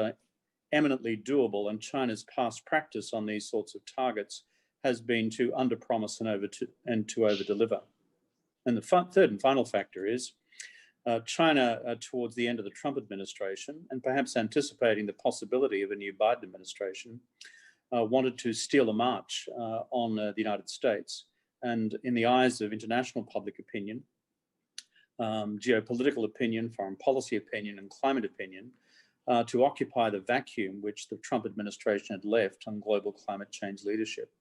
eminently doable, and China's past practice on these sorts of targets has been to underpromise and to over-deliver. And the third and final factor is China, towards the end of the Trump administration, and perhaps anticipating the possibility of a new Biden administration, wanted to steal a march on the United States. And in the eyes of international public opinion, geopolitical opinion, foreign policy opinion, and climate opinion, to occupy the vacuum which the Trump administration had left on global climate change leadership.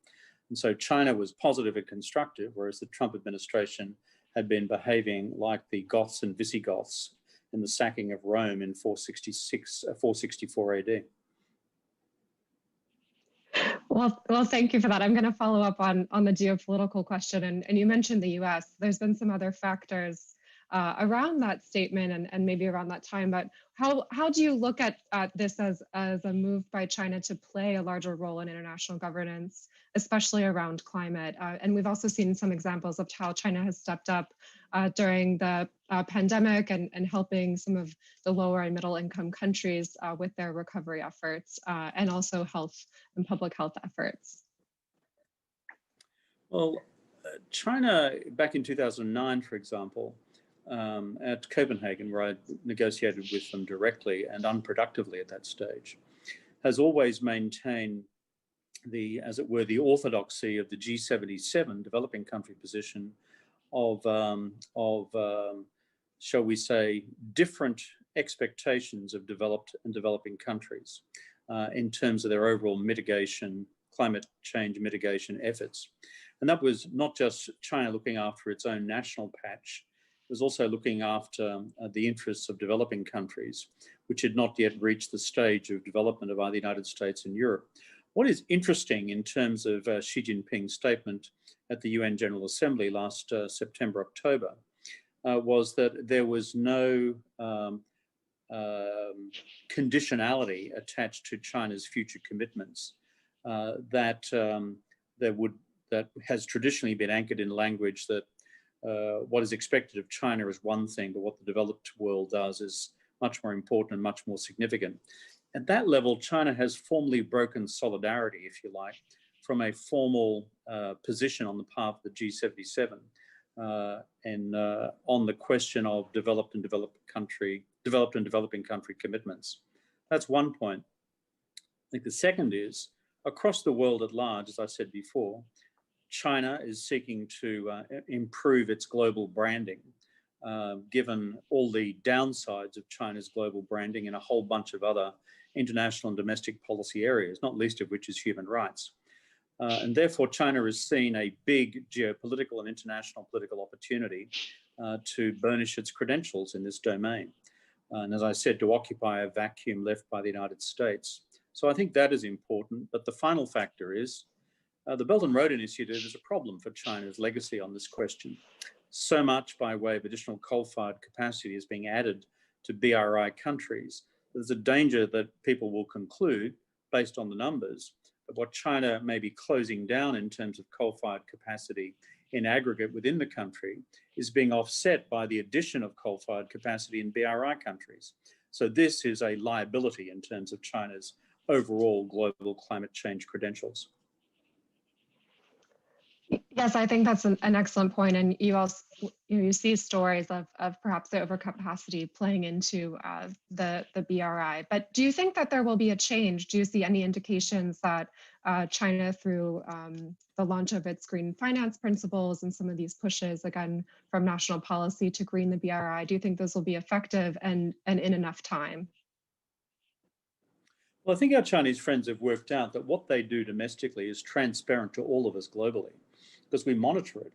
And so China was positive and constructive, whereas the Trump administration had been behaving like the Goths and Visigoths in the sacking of Rome in 464 AD. Well, thank you for that. I'm going to follow up on the geopolitical question. And you mentioned the US. There's been some other factors around that statement and maybe around that time. But how do you look at this as a move by China to play a larger role in international governance, especially around climate? And we've also seen some examples of how China has stepped up during the pandemic and helping some of the lower and middle income countries with their recovery efforts and also health and public health efforts. Well, China back in 2009, for example, at Copenhagen, where I negotiated with them directly and unproductively at that stage, has always maintained the, as it were, the orthodoxy of the G77 developing country position of shall we say, different expectations of developed and developing countries in terms of their overall mitigation, climate change mitigation efforts. And that was not just China looking after its own national patch, it was also looking after the interests of developing countries, which had not yet reached the stage of development of either the United States and Europe. What is interesting in terms of Xi Jinping's statement at the UN General Assembly last September, October, was that there was no conditionality attached to China's future commitments that has traditionally been anchored in language that what is expected of China is one thing, but what the developed world does is much more important and much more significant. At that level, China has formally broken solidarity, if you like, from a formal position on the part of the G77 and on the question of developed and developing country commitments. That's one point. I think the second is, across the world at large, as I said before, China is seeking to improve its global branding, given all the downsides of China's global branding in a whole bunch of other international and domestic policy areas, not least of which is human rights. And therefore, China has seen a big geopolitical and international political opportunity to burnish its credentials in this domain. And as I said, to occupy a vacuum left by the United States. So I think that is important. But the final factor is the Belt and Road Initiative is a problem for China's legacy on this question. So much by way of additional coal-fired capacity is being added to BRI countries. There's a danger that people will conclude, based on the numbers, that what China may be closing down in terms of coal-fired capacity in aggregate within the country is being offset by the addition of coal-fired capacity in BRI countries. So this is a liability in terms of China's overall global climate change credentials. Yes, I think that's an excellent point. And you also you see stories of perhaps the overcapacity playing into the BRI. But do you think that there will be a change? Do you see any indications that China, through the launch of its green finance principles and some of these pushes, again, from national policy to green the BRI, do you think those will be effective and in enough time? Well, I think our Chinese friends have worked out that what they do domestically is transparent to all of us globally, because we monitor it.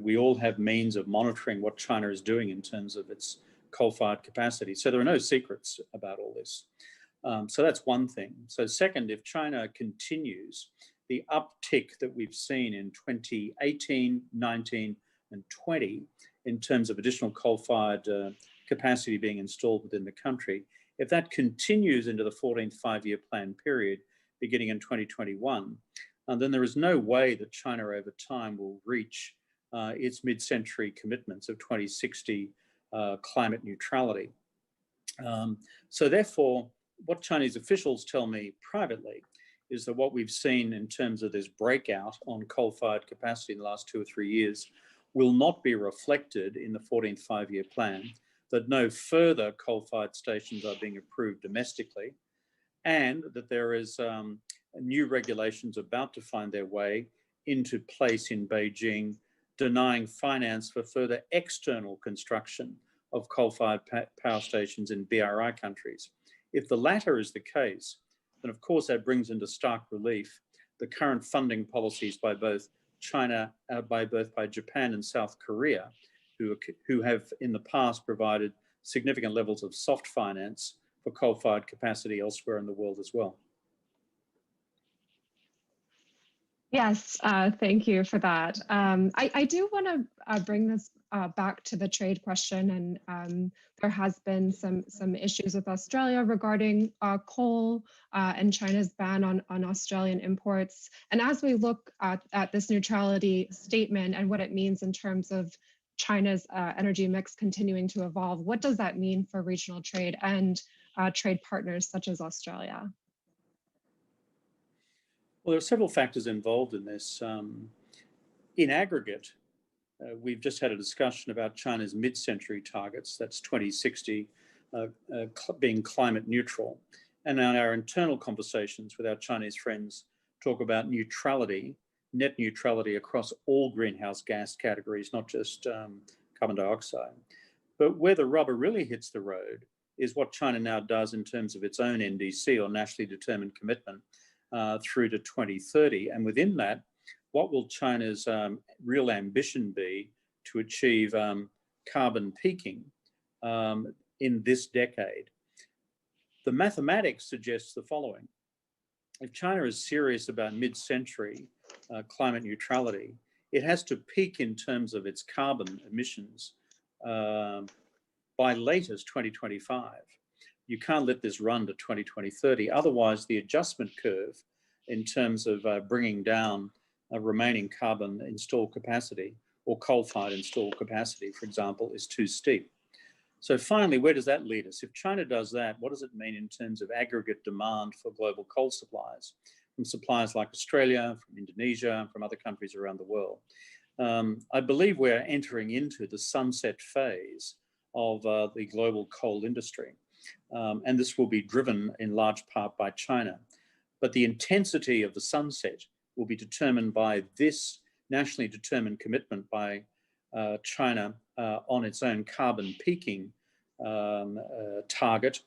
We all have means of monitoring what China is doing in terms of its coal-fired capacity. So there are no secrets about all this. So that's one thing. So second, if China continues the uptick that we've seen in 2018, 19, and 20 in terms of additional coal-fired capacity being installed within the country, if that continues into the 14th five-year plan period, beginning in 2021, then there is no way that China over time will reach its mid-century commitments of 2060 climate neutrality. So therefore, what Chinese officials tell me privately is that what we've seen in terms of this breakout on coal-fired capacity in the last 2 or 3 years will not be reflected in the 14th five-year plan, that no further coal-fired stations are being approved domestically, and that there is new regulations about to find their way into place in Beijing, denying finance for further external construction of coal-fired power stations in BRI countries. If the latter is the case, then of course that brings into stark relief the current funding policies by both China, by Japan and South Korea, who have in the past provided significant levels of soft finance for coal-fired capacity elsewhere in the world as well. Yes, thank you for that. I do want to bring this back to the trade question, and there has been some issues with Australia regarding coal and China's ban on Australian imports. And as we look at this neutrality statement and what it means in terms of China's energy mix continuing to evolve, what does that mean for regional trade and trade partners such as Australia? Well, there are several factors involved in this. In aggregate, we've just had a discussion about China's mid-century targets, that's 2060, being climate neutral. And in our internal conversations with our Chinese friends talk about neutrality, net neutrality across all greenhouse gas categories, not just carbon dioxide. But where the rubber really hits the road is what China now does in terms of its own NDC, or nationally determined commitment, through to 2030. And within that, what will China's real ambition be to achieve carbon peaking in this decade? The mathematics suggests the following. If China is serious about mid-century climate neutrality, it has to peak in terms of its carbon emissions by latest 2025. You can't let this run to 2030. Otherwise, the adjustment curve in terms of bringing down remaining carbon installed capacity or coal-fired installed capacity, for example, is too steep. So finally, where does that lead us? If China does that, what does it mean in terms of aggregate demand for global coal supplies from suppliers like Australia, from Indonesia, from other countries around the world? I believe we're entering into the sunset phase of the global coal industry. And this will be driven in large part by China. But the intensity of the sunset will be determined by this nationally determined commitment by China on its own carbon peaking target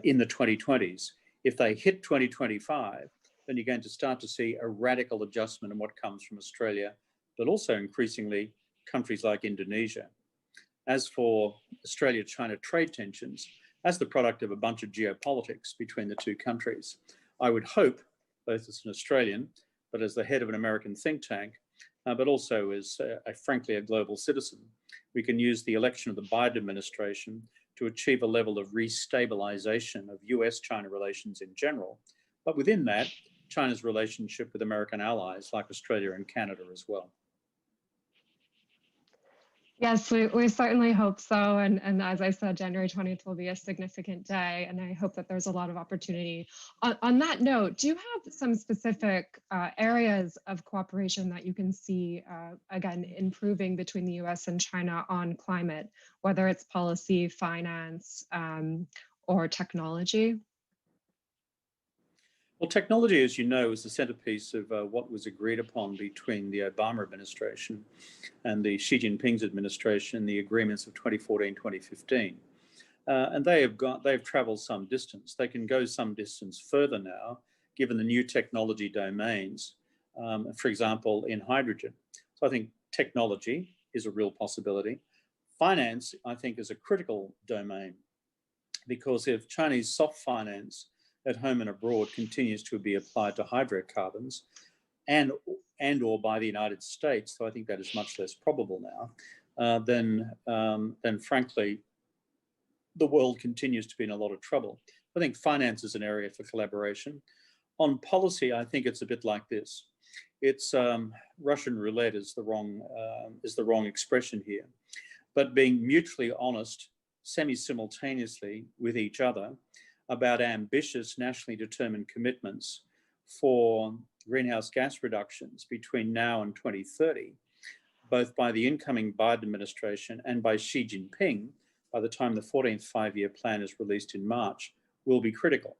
in the 2020s. If they hit 2025, then you're going to start to see a radical adjustment in what comes from Australia, but also increasingly countries like Indonesia. As for Australia-China trade tensions, as the product of a bunch of geopolitics between the two countries, I would hope, both as an Australian, but as the head of an American think tank, but also as, frankly, a global citizen, we can use the election of the Biden administration to achieve a level of restabilization of US-China relations in general, but within that, China's relationship with American allies like Australia and Canada as well. Yes, we certainly hope so. And as I said, January 20th will be a significant day, and I hope that there's a lot of opportunity. On that note, do you have some specific areas of cooperation that you can see, again, improving between the US and China on climate, whether it's policy, finance, or technology? Well, technology, as you know, is the centerpiece of what was agreed upon between the Obama administration and the Xi Jinping's administration, the agreements of 2014, 2015. And they've traveled some distance. They can go some distance further now, given the new technology domains, for example, in hydrogen. So I think technology is a real possibility. Finance, I think, is a critical domain, because if Chinese soft finance at home and abroad continues to be applied to hydrocarbons and or by the United States, so I think that is much less probable now, then frankly, the world continues to be in a lot of trouble. I think finance is an area for collaboration. On policy, I think it's a bit like this. It's Russian roulette is the wrong expression here, but being mutually honest, semi-simultaneously with each other about ambitious nationally determined commitments for greenhouse gas reductions between now and 2030, both by the incoming Biden administration and by Xi Jinping by the time the 14th five-year plan is released in March, will be critical.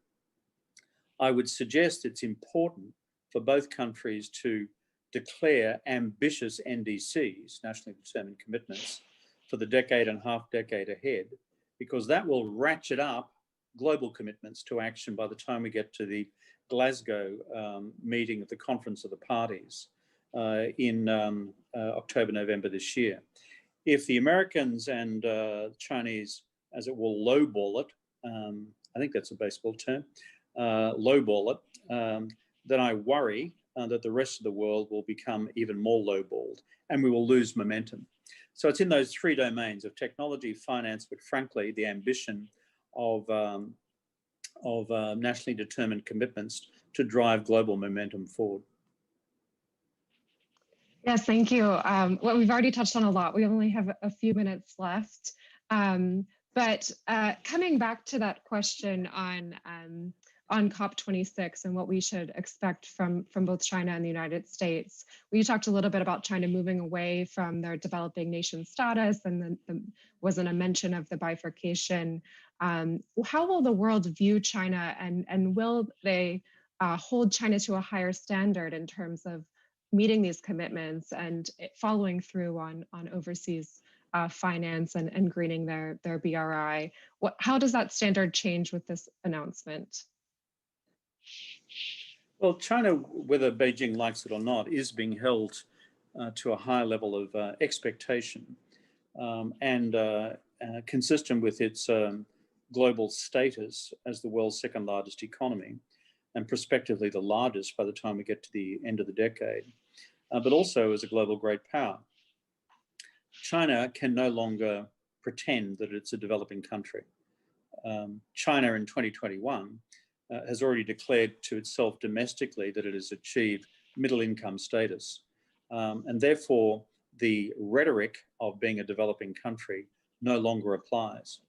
I would suggest it's important for both countries to declare ambitious NDCs, nationally determined commitments, for the decade and half decade ahead, because that will ratchet up global commitments to action by the time we get to the Glasgow meeting of the Conference of the Parties in October, November this year. If the Americans and Chinese, as it will, lowball it, I think that's a baseball term, lowball it, then I worry that the rest of the world will become even more lowballed and we will lose momentum. So it's in those three domains of technology, finance, but frankly, the ambition of nationally determined commitments to drive global momentum forward. Yes, thank you. Well, we've already touched on a lot. We only have a few minutes left. But coming back to that question on COP26 and what we should expect from both China and the United States, we talked a little bit about China moving away from their developing nation status, and then wasn't a mention of the bifurcation. How will the world view China, and will they hold China to a higher standard in terms of meeting these commitments and following through on overseas finance and greening their BRI? How does that standard change with this announcement? Well, China, whether Beijing likes it or not, is being held to a higher level of expectation and consistent with its global status as the world's second largest economy and prospectively the largest by the time we get to the end of the decade, but also as a global great power. China can no longer pretend that it's a developing country. China in 2021 has already declared to itself domestically that it has achieved middle income status. And therefore, the rhetoric of being a developing country no longer applies.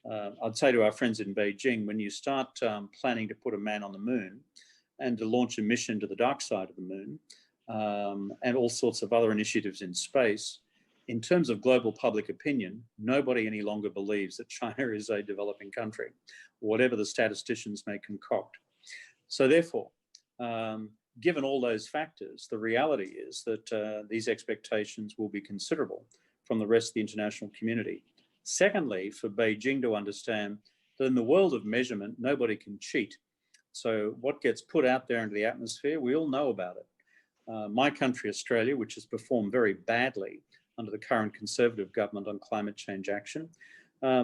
I'd say to our friends in Beijing, when you start planning to put a man on the moon and to launch a mission to the dark side of the moon and all sorts of other initiatives in space, in terms of global public opinion, nobody any longer believes that China is a developing country, whatever the statisticians may concoct. So therefore, given all those factors, the reality is that these expectations will be considerable from the rest of the international community. Secondly, for Beijing to understand that in the world of measurement, nobody can cheat. So what gets put out there into the atmosphere, we all know about it. My country, Australia, which has performed very badly under the current Conservative government on climate change action,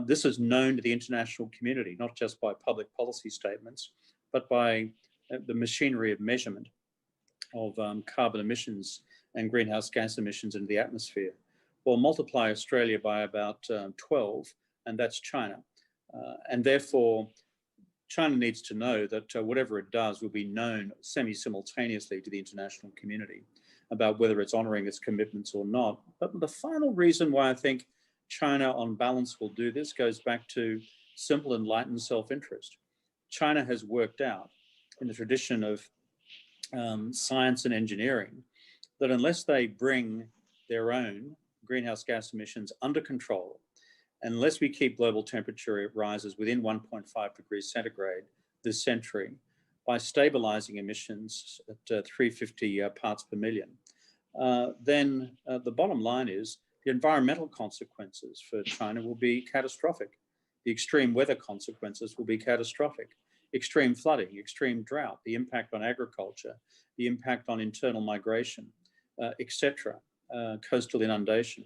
this is known to the international community, not just by public policy statements, but by the machinery of measurement of carbon emissions and greenhouse gas emissions into the atmosphere. Well, multiply Australia by about 12, and that's China. And therefore, China needs to know that whatever it does will be known semi-simultaneously to the international community about whether it's honoring its commitments or not. But the final reason why I think China on balance will do this goes back to simple enlightened self-interest. China has worked out in the tradition of science and engineering that unless they bring their own greenhouse gas emissions under control, unless we keep global temperature rises within 1.5 degrees centigrade this century, by stabilizing emissions at 350 parts per million, then the bottom line is the environmental consequences for China will be catastrophic. The extreme weather consequences will be catastrophic. Extreme flooding, extreme drought, the impact on agriculture, the impact on internal migration, etc., coastal inundation.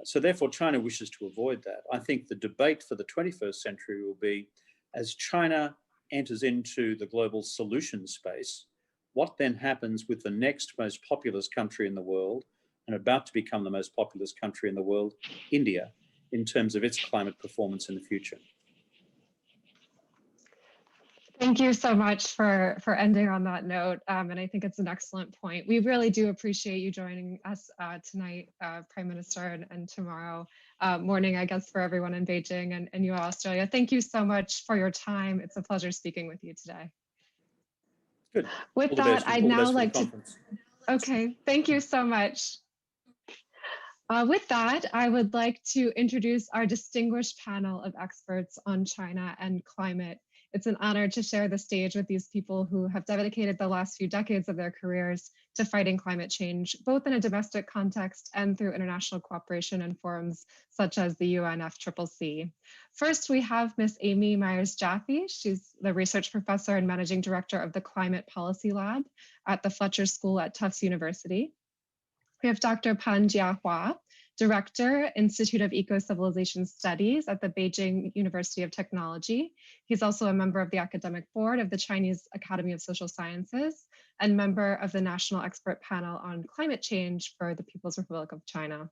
So therefore, China wishes to avoid that. I think the debate for the 21st century will be, as China enters into the global solutions space, what then happens with the next most populous country in the world, and about to become the most populous country in the world, India, in terms of its climate performance in the future. Thank you so much for ending on that note. And I think it's an excellent point. We really do appreciate you joining us tonight, Prime Minister, and tomorrow morning, I guess, for everyone in Beijing and you, Australia. Thank you so much for your time. It's a pleasure speaking with you today. Good. With that, I'd now like to. Okay, thank you so much. With that, I would like to introduce our distinguished panel of experts on China and climate. It's an honor to share the stage with these people who have dedicated the last few decades of their careers to fighting climate change, both in a domestic context and through international cooperation and forums such as the UNFCCC. First, we have Ms. Amy Myers-Jaffe. She's the research professor and managing director of the Climate Policy Lab at the Fletcher School at Tufts University. We have Dr. Pan Jiahua, Director, Institute of Eco-Civilization Studies at the Beijing University of Technology. He's also a member of the academic board of the Chinese Academy of Social Sciences and member of the National Expert Panel on Climate Change for the People's Republic of China.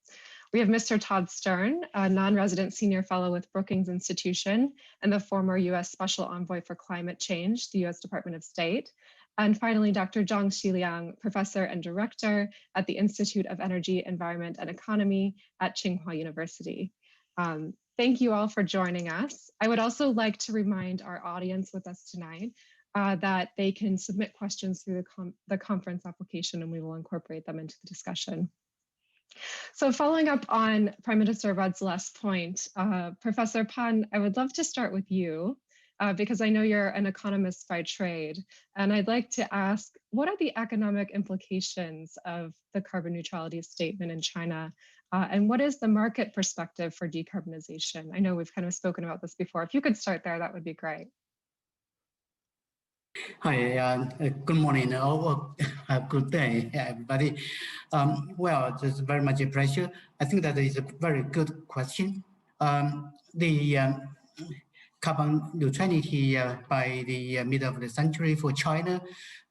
We have Mr. Todd Stern, a non-resident senior fellow with Brookings Institution and the former US Special Envoy for Climate Change, the US Department of State. And finally, Dr. Zhang Xiliang, professor and director at the Institute of Energy, Environment, and Economy at Tsinghua University. Thank you all for joining us. I would also like to remind our audience with us tonight that they can submit questions through the conference application, and we will incorporate them into the discussion. So following up on Prime Minister Rudd's last point, Professor Pan, I would love to start with you. Because I know you're an economist by trade. And I'd like to ask, what are the economic implications of the carbon neutrality statement in China? And what is the market perspective for decarbonization? I know we've kind of spoken about this before. If you could start there, that would be great. Hi, good morning, or good day, everybody. Well, it's very much a pleasure. I think that is a very good question. Carbon neutrality by the middle of the century for China,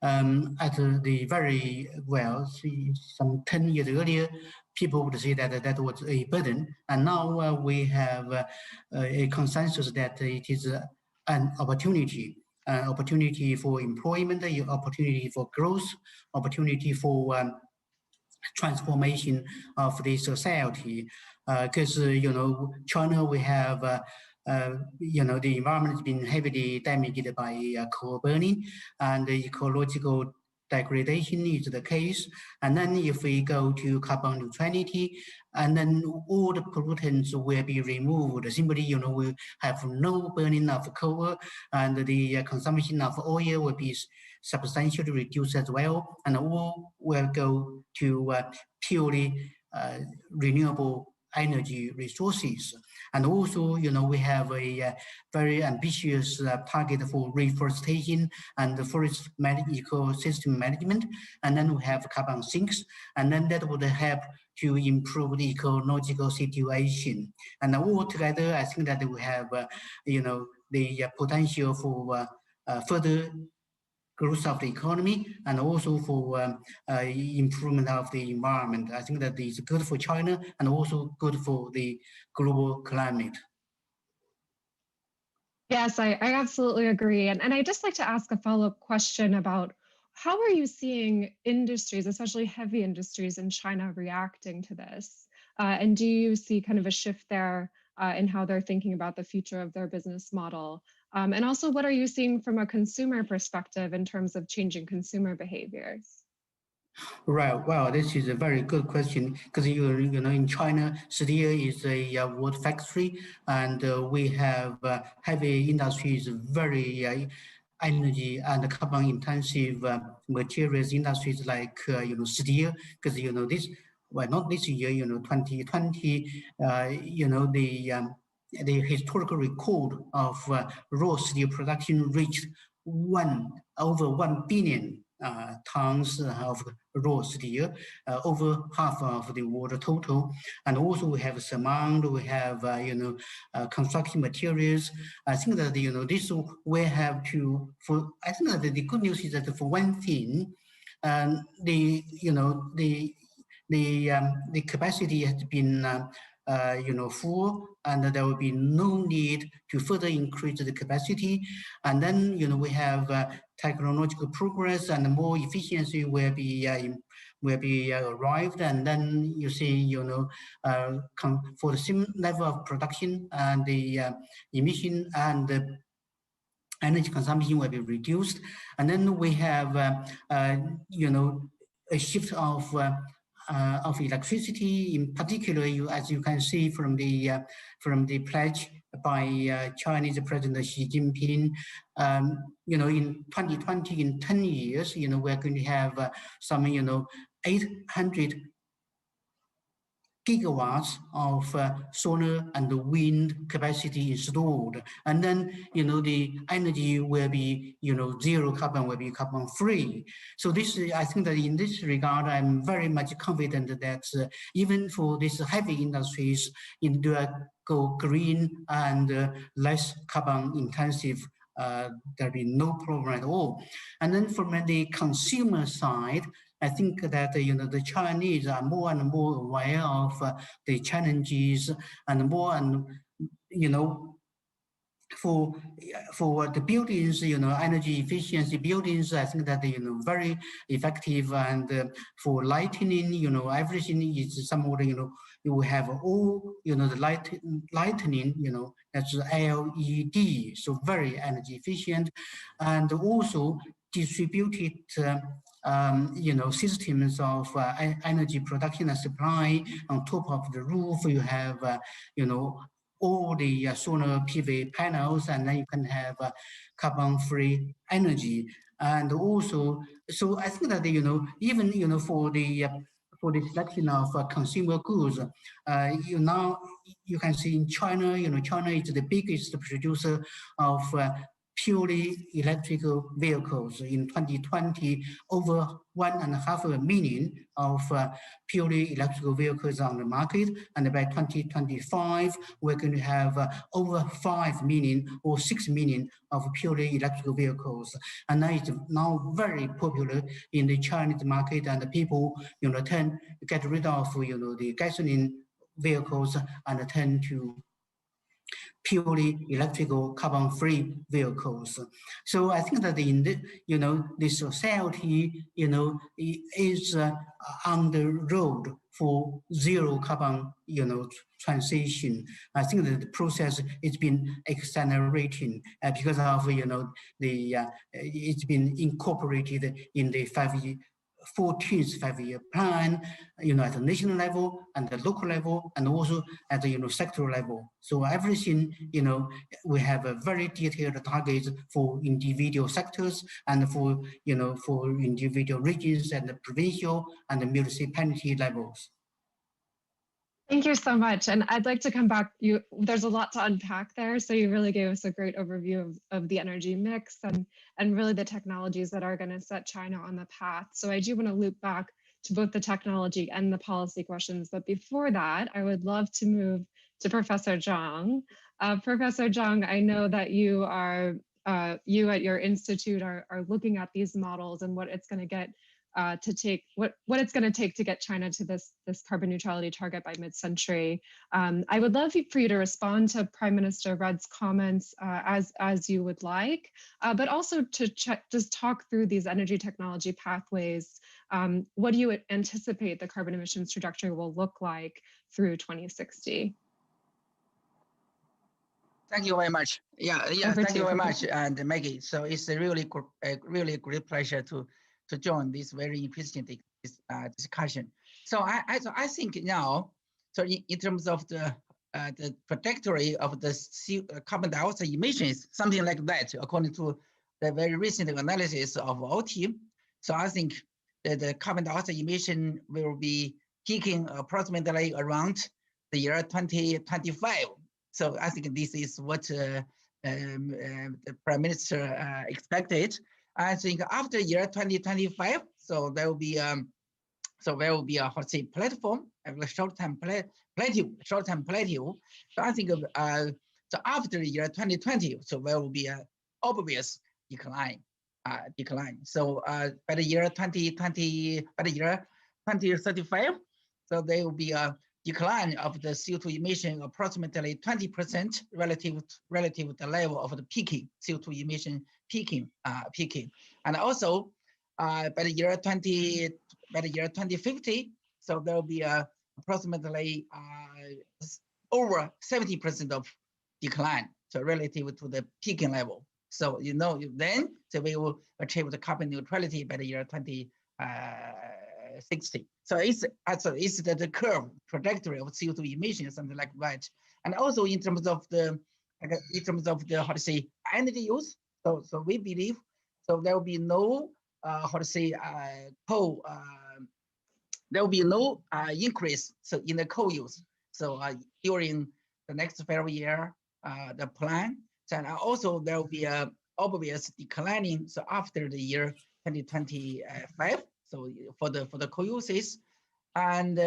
at the very well, some 10 years earlier, people would say that that was a burden. And now we have a consensus that it is an opportunity for employment, opportunity for growth, opportunity for transformation of the society. Because, China, we have the environment has been heavily damaged by coal burning, and the ecological degradation is the case. And then if we go to carbon neutrality, and then all the pollutants will be removed. Simply, we have no burning of coal, and the consumption of oil will be substantially reduced as well, and all will go to purely renewable energy resources. And also, we have a very ambitious target for reforestation and the forest ecosystem management. And then we have carbon sinks, and then that would help to improve the ecological situation. And all together, I think that we have, the potential for further growth of the economy and also for improvement of the environment. I think that is good for China and also good for the global climate. Yes, I absolutely agree. And I'd just like to ask a follow-up question about how are you seeing industries, especially heavy industries in China, reacting to this? And do you see kind of a shift there in how they're thinking about the future of their business model? And also, what are you seeing from a consumer perspective in terms of changing consumer behaviors? Right. Well, this is a very good question because you know in China, steel is a wood factory, and we have heavy industries, very energy and carbon intensive materials industries like you know steel, because you know this, well, not this year, you know 2020, you know the historical record of raw steel production reached over 1 billion tons of raw steel, over half of the world total. And also we have cement, we have you know construction materials. I think that you know this we have to. I think that the good news is that for one thing, the you know the capacity has been you know full, and there will be no need to further increase the capacity. And then you know we have technological progress and more efficiency will be arrived, and then you see you know for the same level of production and the emission and the energy consumption will be reduced. And then we have you know a shift of electricity, in particular, as you can see from the pledge by Chinese President Xi Jinping, you know, in 2020, in 10 years, you know, we're going to have some, you know, 800 gigawatts of solar and wind capacity installed. And then, you know, the energy will be, you know, zero carbon, will be carbon free. So this, I think that in this regard, I'm very much confident that even for these heavy industries, in go green and less carbon intensive, there'll be no problem at all. And then from the consumer side, I think that you know the Chinese are more and more aware of the challenges, and more and you know for the buildings, you know, energy efficiency buildings, I think that you know very effective, and for lighting, you know, everything is somewhat, you know, you have all, you know, the lighting, you know, that's LED, so very energy efficient, and also distributed you know, systems of energy production and supply. On top of the roof, you have, you know, all the solar PV panels, and then you can have carbon-free energy. And also, so I think that, you know, even, you know, for the selection of consumer goods, you can see in China, you know, China is the biggest producer of purely electrical vehicles. In 2020, over 1.5 million of purely electrical vehicles on the market, and by 2025, we're going to have over 5 million or 6 million of purely electrical vehicles, and that is now very popular in the Chinese market, and the people, you know, get rid of, you know, the gasoline vehicles and tend to purely electrical carbon-free vehicles. So I think that in the, you know, the society, you know, is on the road for zero carbon, you know, transition. I think that the process has been accelerating because of, you know, the it's been incorporated in the 14th five-year plan, you know, at the national level and the local level, and also at the, you know, sectoral level. So everything, you know, we have a very detailed targets for individual sectors and for, you know, for individual regions and the provincial and the municipality levels. Thank you so much. And I'd like to come back. There's a lot to unpack there. So you really gave us a great overview of the energy mix and really the technologies that are going to set China on the path. So I do want to loop back to both the technology and the policy questions. But before that, I would love to move to Professor Zhang. Professor Zhang, I know that you are you at your institute are looking at these models and what it's going to get to take what it's going to take to get China to this carbon neutrality target by mid-century. I would love for you to respond to Prime Minister Rudd's comments as you would like, but also to just talk through these energy technology pathways. What do you anticipate the carbon emissions trajectory will look like through 2060? Thank you very much. Thank you very much, and Maggie. So it's a really great pleasure to join this very interesting discussion. So I think now, so in terms of the trajectory of the carbon dioxide emissions, something like that, according to the very recent analysis of our team. So I think that the carbon dioxide emission will be peaking approximately around the year 2025. So I think this is what the Prime Minister expected. I think after year 2025, so there will be a how to say platform, a short-term plateau. So I think so after the year 2020, so there will be an obvious decline. So by the year 2035, so there will be a decline of the CO2 emission approximately 20% relative to the level of the peaking CO2 emission peaking. And also by the year 2050, so there will be approximately over 70% of decline, so relative to the peaking level. So then so we will achieve the carbon neutrality by the year 2060. So it's the curve trajectory of CO2 emissions, something like that. And also in terms of the how to say energy use. So we believe so there will be no coal. There will be no increase so in the coal use. So during the next several year, the plan. So, and also there will be a obvious declining. So after the year 2025. So for the coal uses, and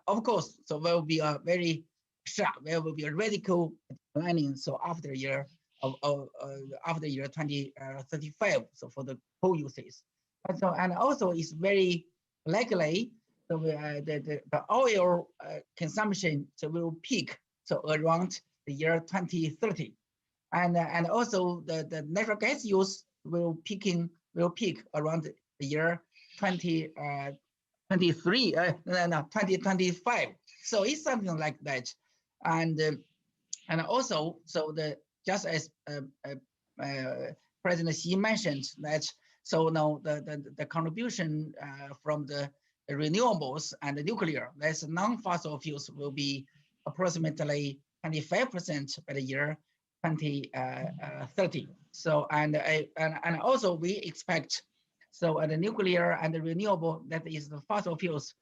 of course, so there will be a very sharp, there will be a radical declining. So after year after year 2035. So for the coal uses, and also it's very likely so the oil consumption so will peak so around the year 2030, and also the natural gas use will peak around the year 2025. So it's something like that, and also so just as President Xi mentioned that so now the contribution from the renewables and the nuclear, that's non-fossil fuels, will be approximately 25% by the year 2030. So and also we expect so the nuclear and the renewable, that is the fossil fuels,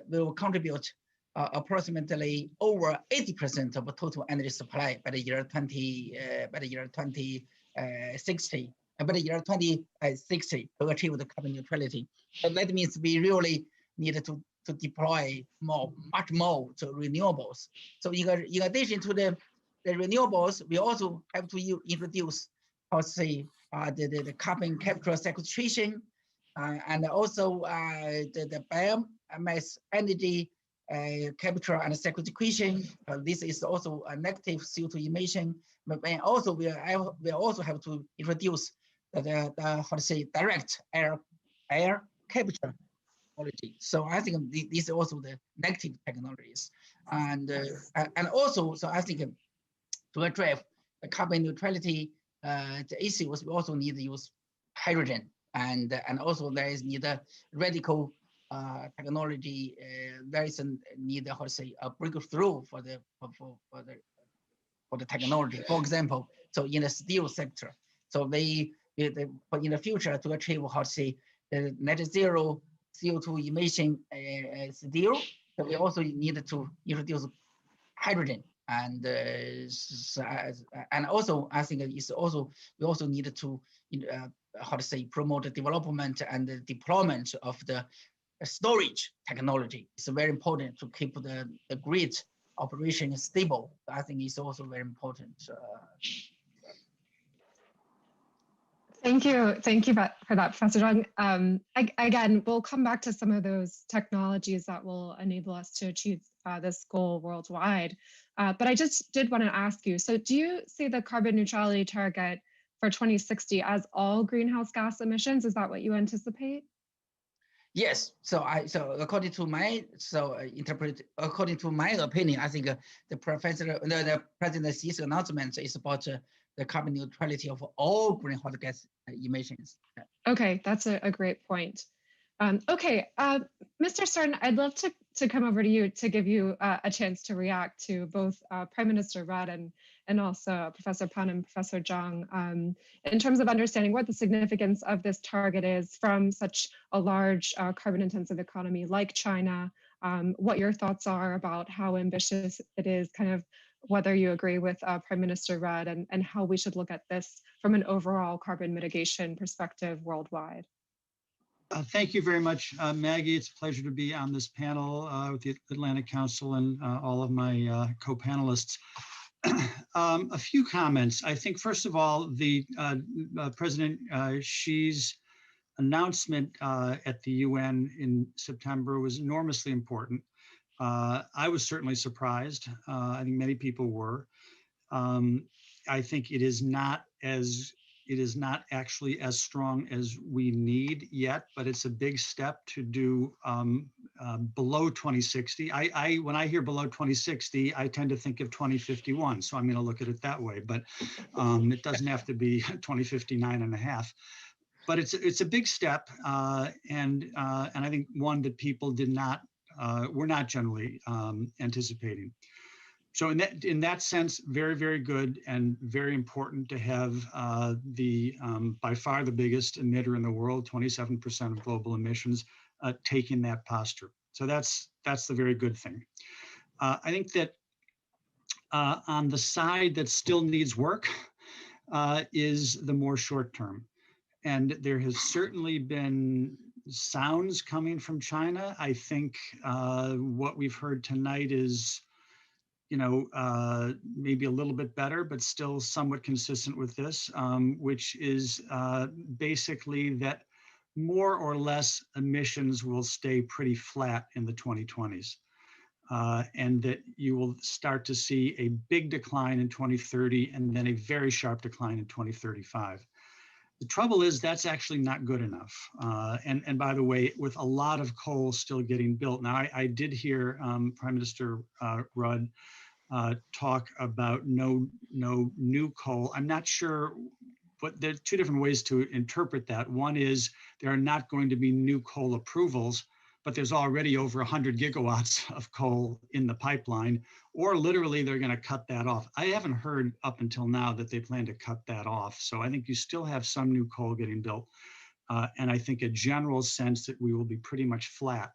will contribute approximately over 80% of the total energy supply by the year 2060. By the year 2060 to achieve the carbon neutrality. And that means we really need to deploy much more to renewables. So in addition to the renewables, we also have to introduce, how to say, the carbon capture sequestration, and also the biomass energy capture and sequestration. This is also a negative CO2 emission. But also we also have to introduce the how to say direct air capture technology. So I think these are also the negative technologies, and also so I think to address the carbon neutrality the issues, we also need to use hydrogen, and also there is need a radical technology. There is a need, how to say, a breakthrough for the technology. For example, so in the steel sector, so but in the future to achieve, how to say, the net zero CO2 emission steel, so we also need to introduce hydrogen. And also I think it's also we also need to how to say promote the development and the deployment of the storage technology. It's very important to keep the grid operation stable. I think it's also very important. Thank you for that, Professor Zhang. Again, we'll come back to some of those technologies that will enable us to achieve this goal worldwide. But I just did want to ask you, so do you see the carbon neutrality target for 2060 as all greenhouse gas emissions? Is that what you anticipate? Yes. So according to my according to my opinion, I think the President Xi's announcement is about the carbon neutrality of all greenhouse gas emissions. Okay, that's a great point. Okay, Mr. Sultan, I'd love to come over to you to give you a chance to react to both Prime Minister Rudd and also Professor Pan and Professor Zhang in terms of understanding what the significance of this target is from such a large carbon-intensive economy like China, what your thoughts are about how ambitious it is, kind of whether you agree with Prime Minister Rudd and how we should look at this from an overall carbon mitigation perspective worldwide. Thank you very much, Maggie. It's a pleasure to be on this panel with the Atlantic Council and all of my co-panelists. A few comments. I think, first of all, the President Xi's announcement at the UN in September was enormously important. I was certainly surprised. I think many people were. I think it is not actually as strong as we need yet, but it's a big step to do below 2060. When I hear below 2060, I tend to think of 2051. So I'm going to look at it that way, but it doesn't have to be 2059 and a half. But it's a big step, and I think one that people were not generally anticipating. So in that sense, very, very good and very important to have by far the biggest emitter in the world, 27% of global emissions, taking that posture. So that's the very good thing. I think that on the side that still needs work is the more short term. And there has certainly been sounds coming from China. I think what we've heard tonight is maybe a little bit better, but still somewhat consistent with this, which is basically that more or less emissions will stay pretty flat in the 2020s. And that you will start to see a big decline in 2030 and then a very sharp decline in 2035. The trouble is that's actually not good enough. And by the way, with a lot of coal still getting built. Now, I did hear Prime Minister Rudd talk about no new coal. I'm not sure, but there are two different ways to interpret that. One is there are not going to be new coal approvals, but there's already over 100 gigawatts of coal in the pipeline, or literally they're going to cut that off. I haven't heard up until now that they plan to cut that off. So I think you still have some new coal getting built. And I think a general sense that we will be pretty much flat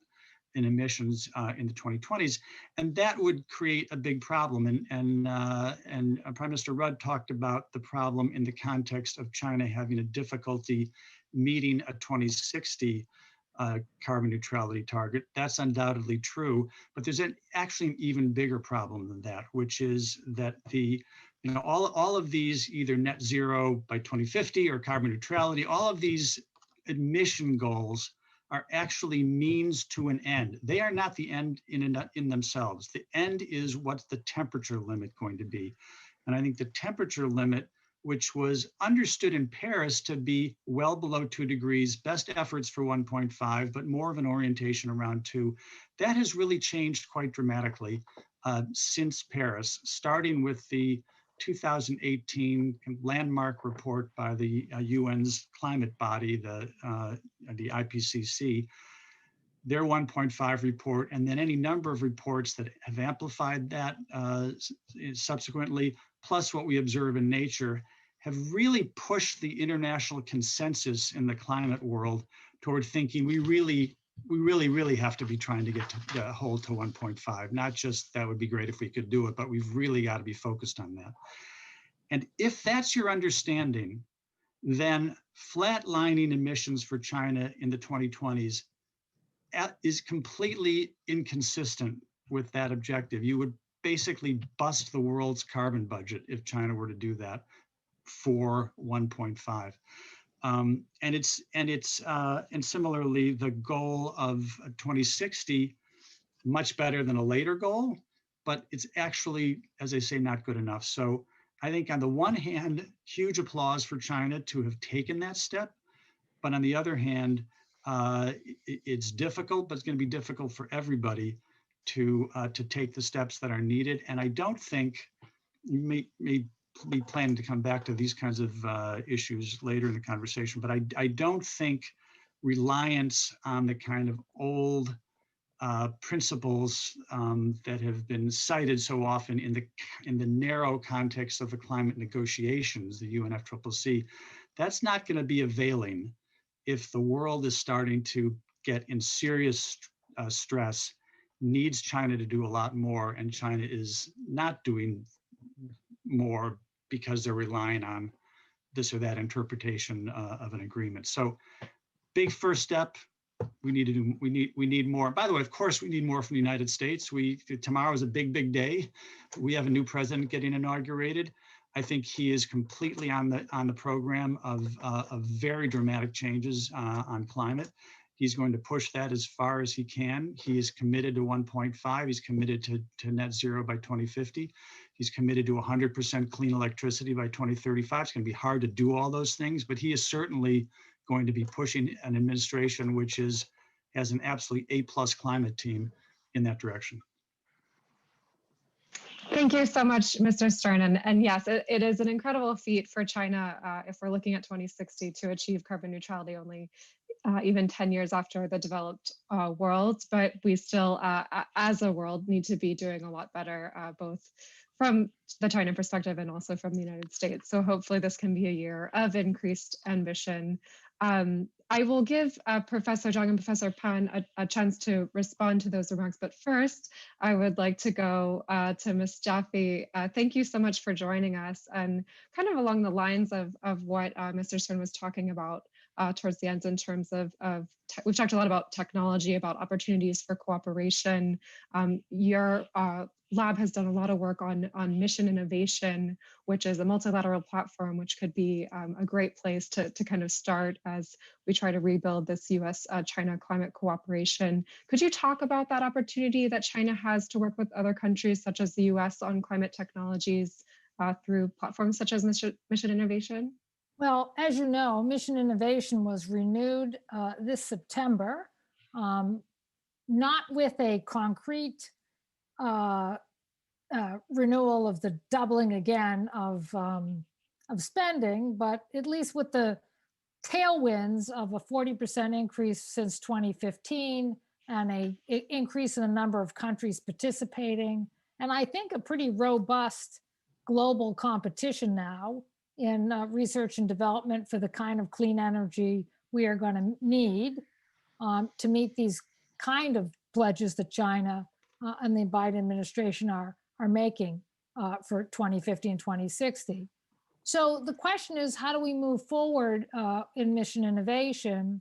in emissions in the 2020s. And that would create a big problem. And Prime Minister Rudd talked about the problem in the context of China having a difficulty meeting a 2060 carbon neutrality target. That's undoubtedly true, but there's actually an even bigger problem than that, which is that all of these either net zero by 2050 or carbon neutrality, all of these emission goals are actually means to an end. They are not the end in themselves. The end is what's the temperature limit going to be. And I think the temperature limit, which was understood in Paris to be well below 2 degrees, best efforts for 1.5, but more of an orientation around 2. That has really changed quite dramatically since Paris, starting with the 2018 landmark report by the UN's climate body, the IPCC, their 1.5 report, and then any number of reports that have amplified that subsequently, plus what we observe in nature, have really pushed the international consensus in the climate world toward thinking we really have to be trying to get to hold to 1.5. Not just that would be great if we could do it, but we've really got to be focused on that. And if that's your understanding, then flatlining emissions for China in the 2020s is completely inconsistent with that objective. You would basically bust the world's carbon budget if China were to do that for 1.5. And similarly, the goal of 2060, much better than a later goal, but it's actually, as I say, not good enough. So I think on the one hand, huge applause for China to have taken that step. But on the other hand, it's difficult, but it's going to be difficult for everybody to take the steps that are needed. And I don't think, may be planning to come back to these kinds of issues later in the conversation, but I don't think reliance on the kind of old principles that have been cited so often in the narrow context of the climate negotiations, the UNFCCC, that's not going to be availing if the world is starting to get in serious stress, needs China to do a lot more, and China is not doing more because they're relying on this or that interpretation of an agreement. So, big first step. We need more. By the way, of course, we need more from the United States. Tomorrow is a big day. We have a new president getting inaugurated. I think he is completely on the program of very dramatic changes on climate. He's going to push that as far as he can. He is committed to 1.5. He's committed to net zero by 2050. He's committed to 100% clean electricity by 2035. It's going to be hard to do all those things, but he is certainly going to be pushing an administration which has an absolutely A+ climate team in that direction. Thank you so much, Mr. Stern. And yes, it is an incredible feat for China, if we're looking at 2060, to achieve carbon neutrality only even 10 years after the developed world. But we still, as a world, need to be doing a lot better, both from the China perspective and also from the United States. So hopefully this can be a year of increased ambition. I will give Professor Zhang and Professor Pan a chance to respond to those remarks. But first, I would like to go to Ms. Jaffe. Thank you so much for joining us. And kind of along the lines of what Mr. Stern was talking about towards the end in terms of we've talked a lot about technology, about opportunities for cooperation. Your lab has done a lot of work on mission innovation, which is a multilateral platform, which could be a great place to kind of start as we try to rebuild this US-China climate cooperation. Could you talk about that opportunity that China has to work with other countries such as the US on climate technologies through platforms such as mission innovation? Well, as you know, mission innovation was renewed this September, not with a concrete renewal of the doubling again of spending, but at least with the tailwinds of a 40% increase since 2015 and an increase in the number of countries participating. And I think a pretty robust global competition now in research and development for the kind of clean energy we are going to need to meet these kind of pledges that China and the Biden administration are making for 2050 and 2060. So the question is, how do we move forward in mission innovation?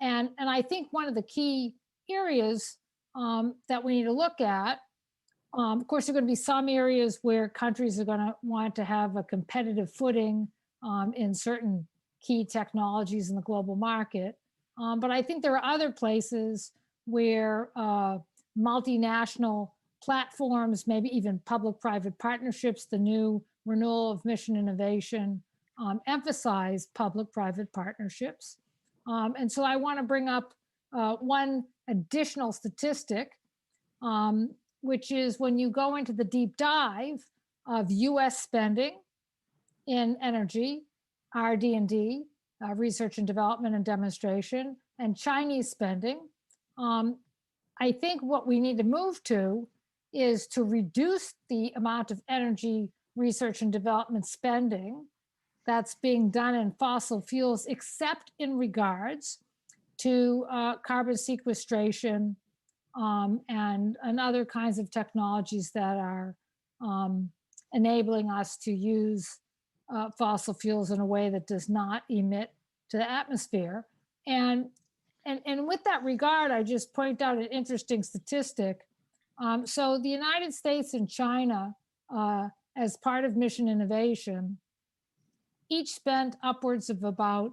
And I think one of the key areas that we need to look at, of course, there are going to be some areas where countries are going to want to have a competitive footing in certain key technologies in the global market. But I think there are other places where multinational platforms, maybe even public-private partnerships, the new renewal of mission innovation, emphasize public-private partnerships. And so I want to bring up one additional statistic, which is when you go into the deep dive of US spending in energy, RD&D, research and development and demonstration, and Chinese spending, I think what we need to move to is to reduce the amount of energy research and development spending that's being done in fossil fuels, except in regards to carbon sequestration and other kinds of technologies that are enabling us to use fossil fuels in a way that does not emit to the atmosphere. And with that regard, I just point out an interesting statistic. So the United States and China, as part of mission innovation, each spent upwards of about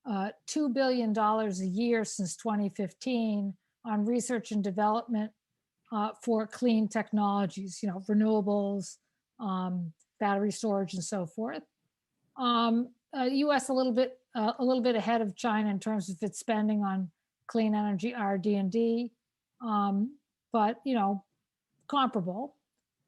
$2 billion a year since 2015 on research and development for clean technologies, renewables, battery storage, and so forth. U.S. a little bit ahead of China in terms of its spending on clean energy R&D, but comparable.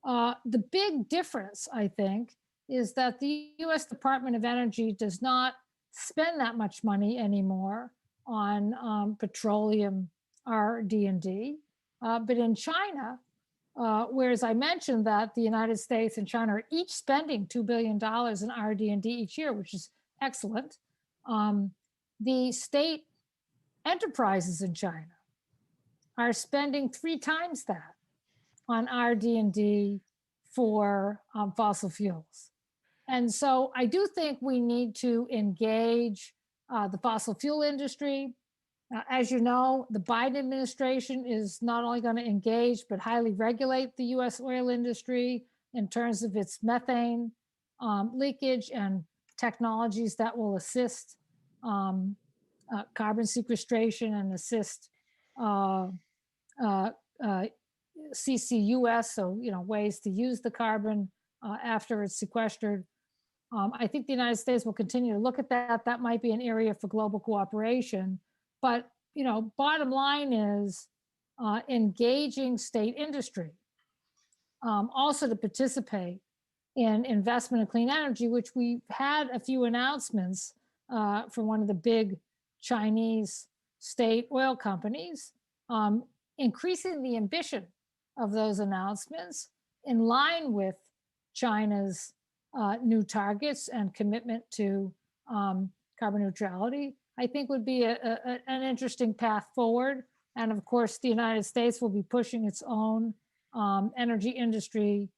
The big difference, I think, is that the U.S. Department of Energy does not spend that much money anymore on petroleum R&D, but in China, whereas I mentioned that the United States and China are each spending $2 billion in R&D each year, which is excellent. The state enterprises in China are spending 3 times that on R&D for fossil fuels. And so I do think we need to engage the fossil fuel industry. As you know, the Biden administration is not only going to engage, but highly regulate the US oil industry in terms of its methane leakage and technologies that will assist carbon sequestration and assist CCUS, so ways to use the carbon after it's sequestered. I think the United States will continue to look at that. That might be an area for global cooperation. But bottom line is engaging state industry also to participate in investment in clean energy, which we've had a few announcements from one of the big Chinese state oil companies, increasing the ambition of those announcements in line with China's new targets and commitment to carbon neutrality, I think would be an interesting path forward. And of course, the United States will be pushing its own energy industry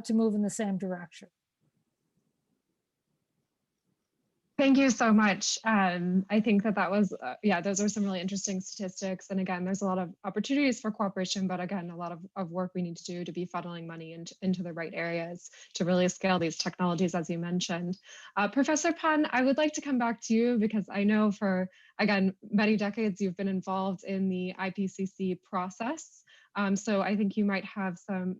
to move in the same direction. Thank you so much. I think that was, those are some really interesting statistics. And again, there's a lot of opportunities for cooperation, but again, a lot of work we need to do to be funneling money into the right areas to really scale these technologies, as you mentioned. Professor Pan, I would like to come back to you because I know for, again, many decades you've been involved in the IPCC process. So I think you might have some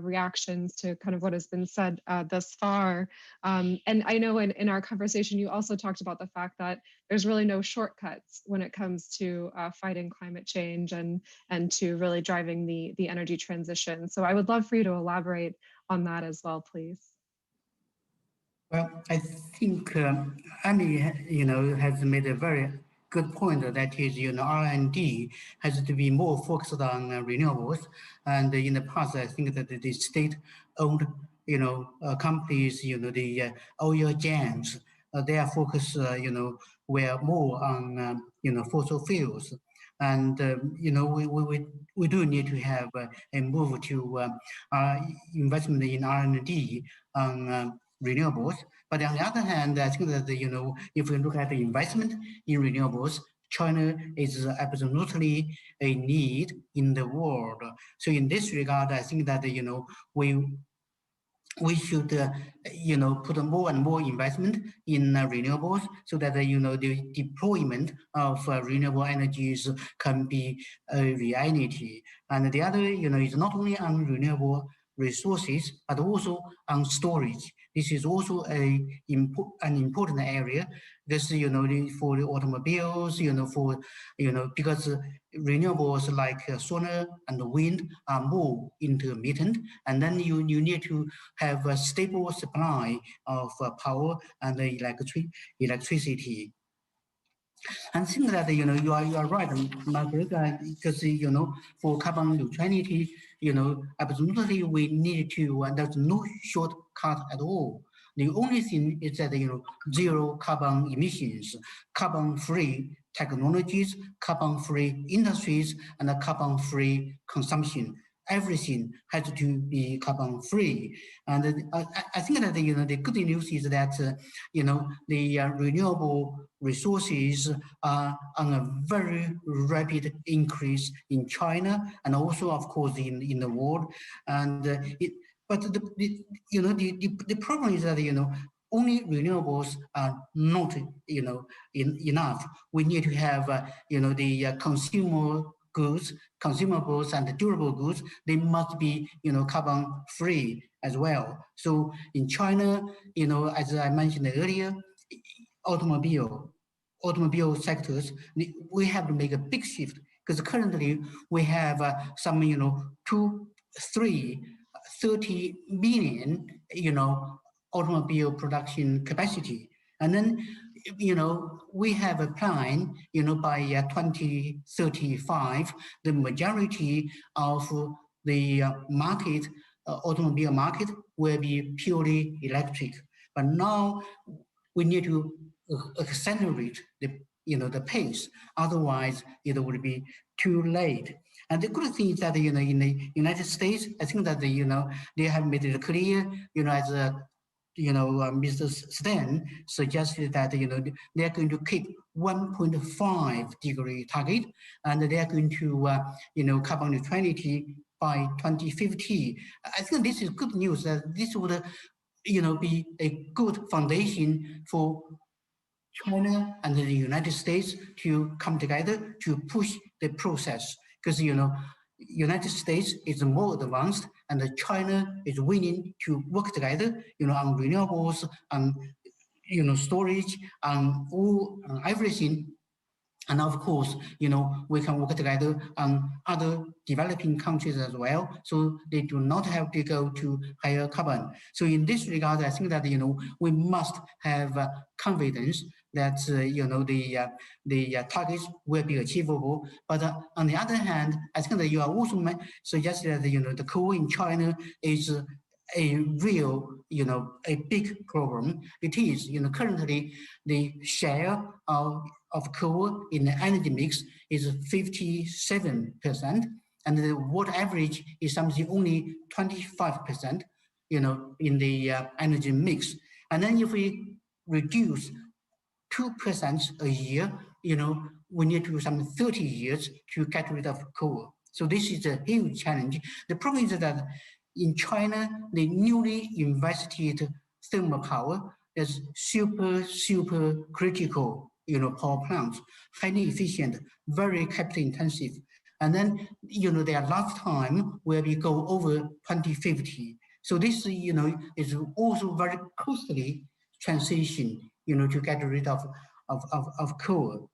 reactions to kind of what has been said thus far. And I know in our conversation, you also talked about the fact that there's really no shortcuts when it comes to fighting climate change and to really driving the energy transition. So I would love for you to elaborate on that as well, please. Well, I think Annie, has made a very good point that is, R&D has to be more focused on renewables. And in the past, I think that the state-owned, companies, the oil giants, their focus, were more on, fossil fuels. And, we do need to have a move to investment in R&D on renewables. But on the other hand, I think that, if we look at the investment in renewables, China is absolutely a need in the world. So in this regard, I think that, we should, put more and more investment in renewables so that, the deployment of renewable energies can be a reality. And the other, is not only on renewable resources, but also on storage. This is also an important area. This, for the automobiles, because renewables like solar and wind are more intermittent, and then you need to have a stable supply of power and electricity. And I think that, you are right, Margaret, because, for carbon neutrality, absolutely we need to, there's no shortcut at all. The only thing is that, zero carbon emissions, carbon-free technologies, carbon-free industries, and carbon-free consumption. Everything has to be carbon-free. And I think that, the good news is that, the renewable resources are on a very rapid increase in China and also, of course, in the world. And but the problem is that, only renewables are not, enough. We need to have, the consumer goods, consumables and durable goods. They must be, carbon free as well. So in China, as I mentioned earlier, automobile sectors, we have to make a big shift because currently we have some, 30 million, automobile production capacity. And then, we have a plan, by 2035, the majority of the market, automobile market will be purely electric. But now we need to accelerate the pace. Otherwise, it will be too late. And the good thing is that in the United States, I think that they have made it clear, as Mr. Sultan suggested that they are going to keep 1.5 degree target, and they are going to carbon neutrality by 2050. I think this is good news. That this would be a good foundation for China and the United States to come together to push the process, because United States is more advanced and China is willing to work together on renewables and storage and everything. And of course, we can work together on other developing countries as well, so they do not have to go to higher carbon. So in this regard, I think that we must have confidence that the targets will be achievable. But on the other hand, I think that you are also suggested that the coal in China is a real, a big problem. It is, currently the share of coal in the energy mix is 57%, and the world average is something only 25%, in the energy mix. And then if we reduce 2% a year, we need to do some 30 years to get rid of coal. So this is a huge challenge. The problem is that in China, the newly invested thermal power is super critical, power plants, highly efficient, very capital intensive. And then, their lifetime will be go over 2050. So this, is also very costly transition, to get rid of coal.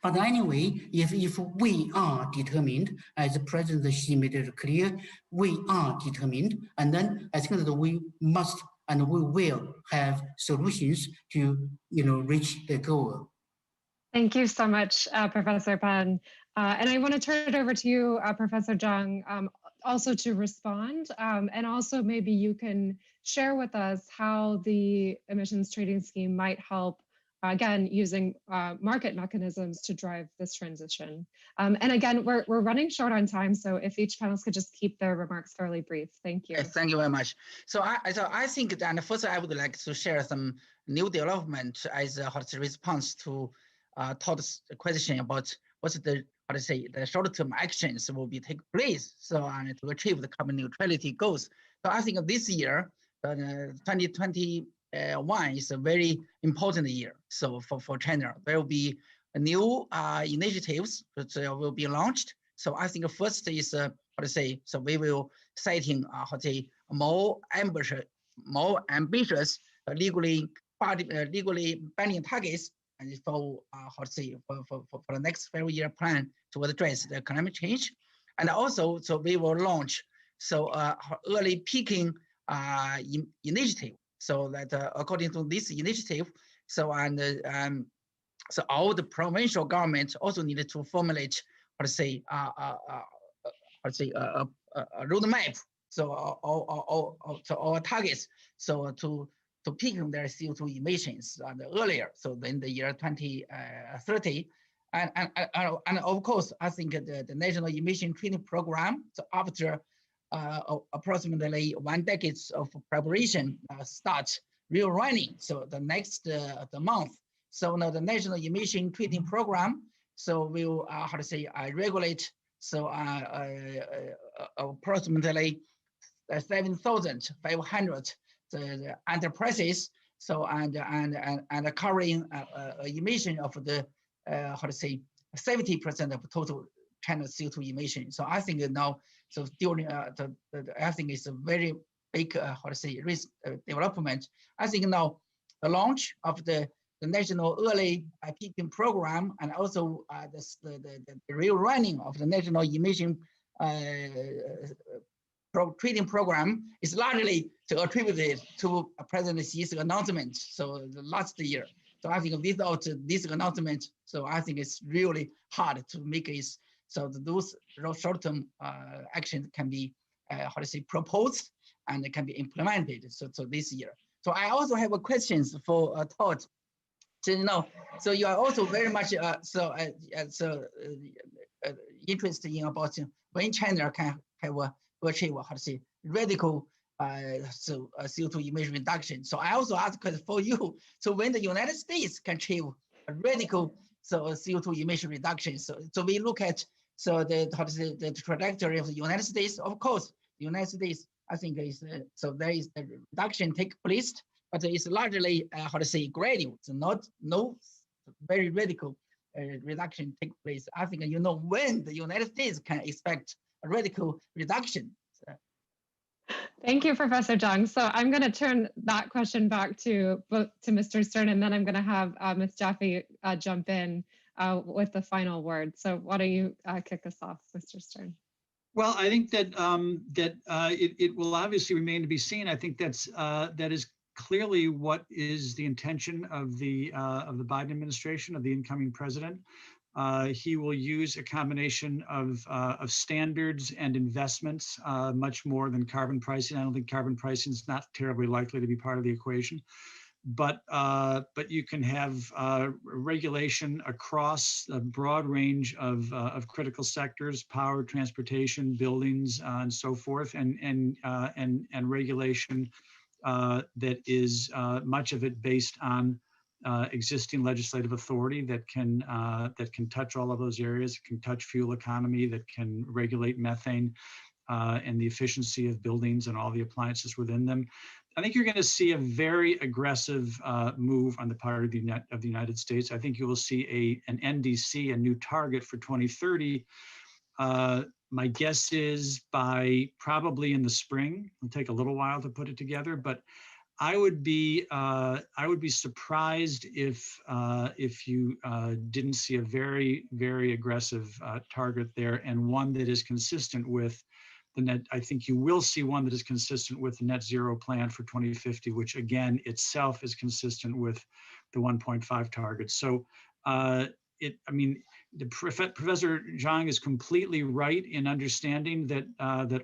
But anyway, if we are determined, as President Xi made it clear, we are determined, and then I think that we must and we will have solutions to reach the goal. Thank you so much, Professor Pan. And I want to turn it over to you, Professor Zhang, also to respond. And also maybe you can share with us how the emissions trading scheme might help, again, using market mechanisms to drive this transition. And again, we're running short on time, so if each panelist could just keep their remarks fairly brief. Thank you. Yes, thank you very much. So I think that first I would like to share some new development as a response to Todd's question about what's the short-term actions will be take place and to achieve the carbon neutrality goals. So I think this year, 2021 is a very important year. So for China, there will be new initiatives that will be launched. So I think first is so we will setting more ambitious legally binding targets and for the next 5-year plan to address the climate change. And also, so we will launch early peaking initiative. So that according to this initiative, so all the provincial government also needed to formulate a roadmap. So our targets to peaking their CO2 emissions earlier, so in the year 2030, and of course I think the national emission trading program. So after approximately 1 decade of preparation, starts real running. So the next the month. So now the national emission trading program. So will regulate approximately 7,500 enterprises So and covering emission of the 70% of total China's CO2 emission. So I think now, so during I think it's a very big risk development. I think now the launch of the national early peaking program and also the real running of the national emission trading program is largely to attribute it to President Xi's announcement. So the last year. So I think without this announcement, so I think it's really hard to make it. So those short-term actions can be, proposed and it can be implemented. So this year. So I also have a questions for Todd. So so you are also very much interested in about when China can have achieve radical CO2 emission reduction. So I also ask for you. So when the United States can achieve a radical CO2 emission reduction, so we look at the trajectory of the United States. Of course, the United States, I think is so there is a reduction take place, but it's largely gradual. So no very radical reduction take place. I think when the United States can expect a radical reduction. Thank you, Professor Zhang. So I'm going to turn that question back to Mr. Stern, and then I'm going to have Ms. Jaffe jump in with the final word. So why don't you kick us off, Mr. Stern? Well, I think that it will obviously remain to be seen. I think that is clearly what is the intention of the Biden administration, of the incoming president. He will use a combination of standards and investments much more than carbon pricing. I don't think carbon pricing is not terribly likely to be part of the equation, but you can have regulation across a broad range of critical sectors: power, transportation, buildings, and so forth, and regulation that is much of it based on existing legislative authority that can touch all of those areas, can touch fuel economy, that can regulate methane and the efficiency of buildings and all the appliances within them. I think you're going to see a very aggressive move on the part of the United States. I think you will see an NDC, a new target for 2030. My guess is by probably in the spring. It'll take a little while to put it together, but I would be surprised if you didn't see a very, very aggressive target there, and one that is consistent with the net. I think you will see one that is consistent with the net zero plan for 2050, which again itself is consistent with the 1.5 target. So Professor Zhang is completely right in understanding that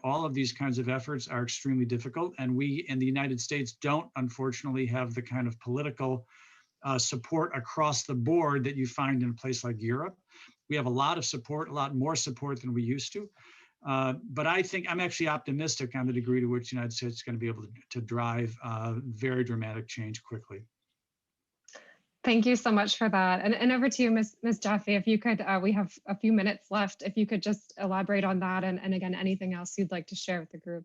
all of these kinds of efforts are extremely difficult, and we in the United States don't, unfortunately, have the kind of political support across the board that you find in a place like Europe. We have a lot of support, a lot more support than we used to. But I think I'm actually optimistic on the degree to which the United States is going to be able to drive very dramatic change quickly. Thank you so much for that. And over to you, Ms. Jaffe, if you could, we have a few minutes left, if you could just elaborate on that and again, anything else you'd like to share with the group.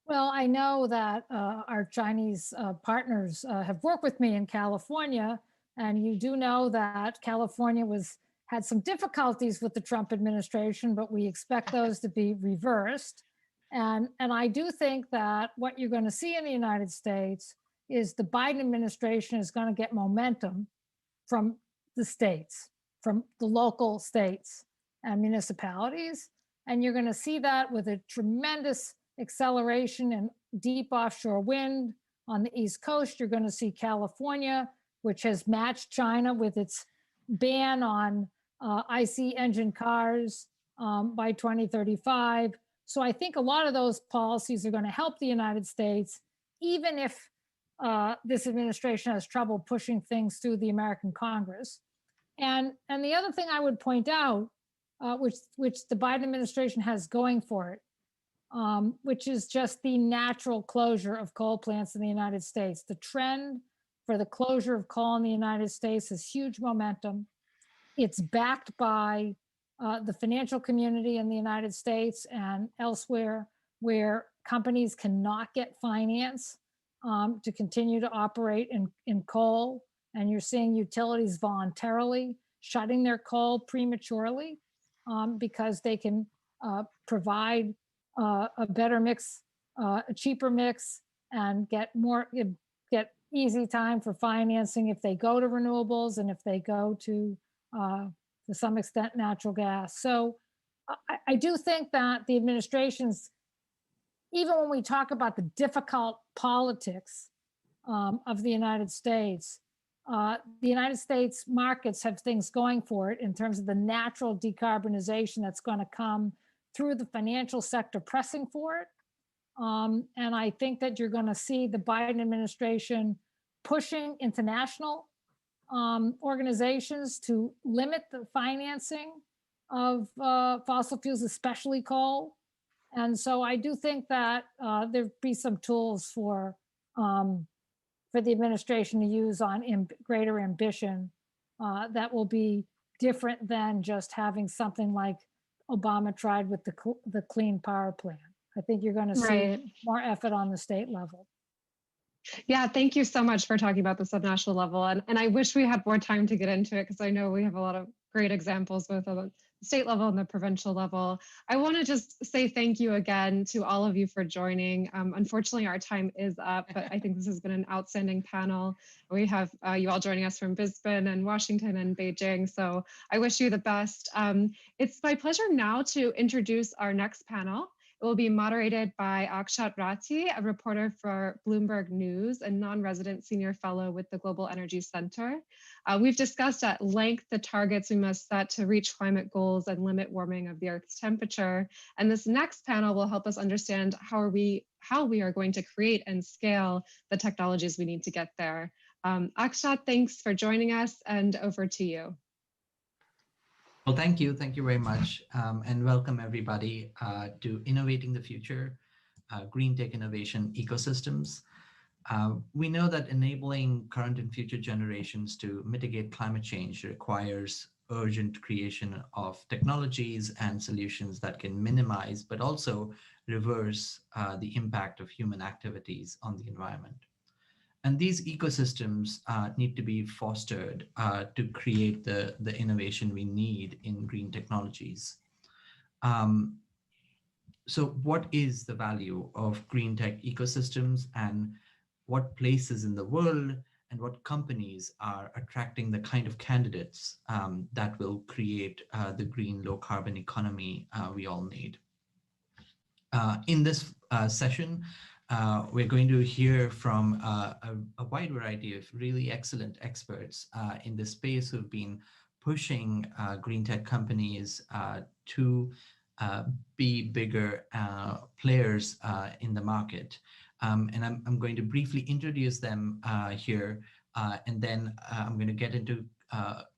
Well, I know that our Chinese partners have worked with me in California, and you do know that California had some difficulties with the Trump administration, but we expect those to be reversed. And I do think that what you're going to see in the United States is the Biden administration is going to get momentum from the states, from the local states and municipalities. And you're going to see that with a tremendous acceleration in deep offshore wind on the East Coast. You're going to see California, which has matched China with its ban on IC engine cars by 2035. So I think a lot of those policies are going to help the United States, even if this administration has trouble pushing things through the American Congress. And the other thing I would point out, which the Biden administration has going for it, which is just the natural closure of coal plants in the United States. The trend for the closure of coal in the United States has huge momentum. It's backed by the financial community in the United States and elsewhere, where companies cannot get finance to continue to operate in coal. And you're seeing utilities voluntarily shutting their coal prematurely because they can provide a better mix, a cheaper mix, and get easy time for financing if they go to renewables and if they go to some extent, natural gas. So I do think that the administration's, even when we talk about the difficult politics of the United States markets have things going for it in terms of the natural decarbonization that's going to come through the financial sector pressing for it. And I think that you're going to see the Biden administration pushing international organizations to limit the financing of fossil fuels, especially coal. And so I do think that there'd be some tools for the administration to use on greater ambition that will be different than just having something like Obama tried with the Clean Power Plan. I think you're going to see more effort on the state level. Yeah, thank you so much for talking about this at national level. And I wish we had more time to get into it because I know we have a lot of great examples both on the state level and the provincial level. I want to just say thank you again to all of you for joining. Unfortunately, our time is up, but I think this has been an outstanding panel. We have you all joining us from Brisbane and Washington and Beijing, so I wish you the best. It's my pleasure now to introduce our next panel. It will be moderated by Akshat Rati, a reporter for Bloomberg News and non-resident senior fellow with the Global Energy Center. We've discussed at length the targets we must set to reach climate goals and limit warming of the Earth's temperature. And this next panel will help us understand how we are going to create and scale the technologies we need to get there. Akshat, thanks for joining us, and over to you. Well, thank you. Thank you very much. And welcome everybody to Innovating the Future, Green Tech Innovation Ecosystems. We know that enabling current and future generations to mitigate climate change requires urgent creation of technologies and solutions that can minimize, but also reverse the impact of human activities on the environment. And these ecosystems need to be fostered to create the innovation we need in green technologies. So what is the value of green tech ecosystems, and what places in the world and what companies are attracting the kind of candidates that will create the green low carbon economy we all need? In this session, we're going to hear from a wide variety of really excellent experts in this space who've been pushing green tech companies to be bigger players in the market. And I'm going to briefly introduce them here, and then I'm going to get into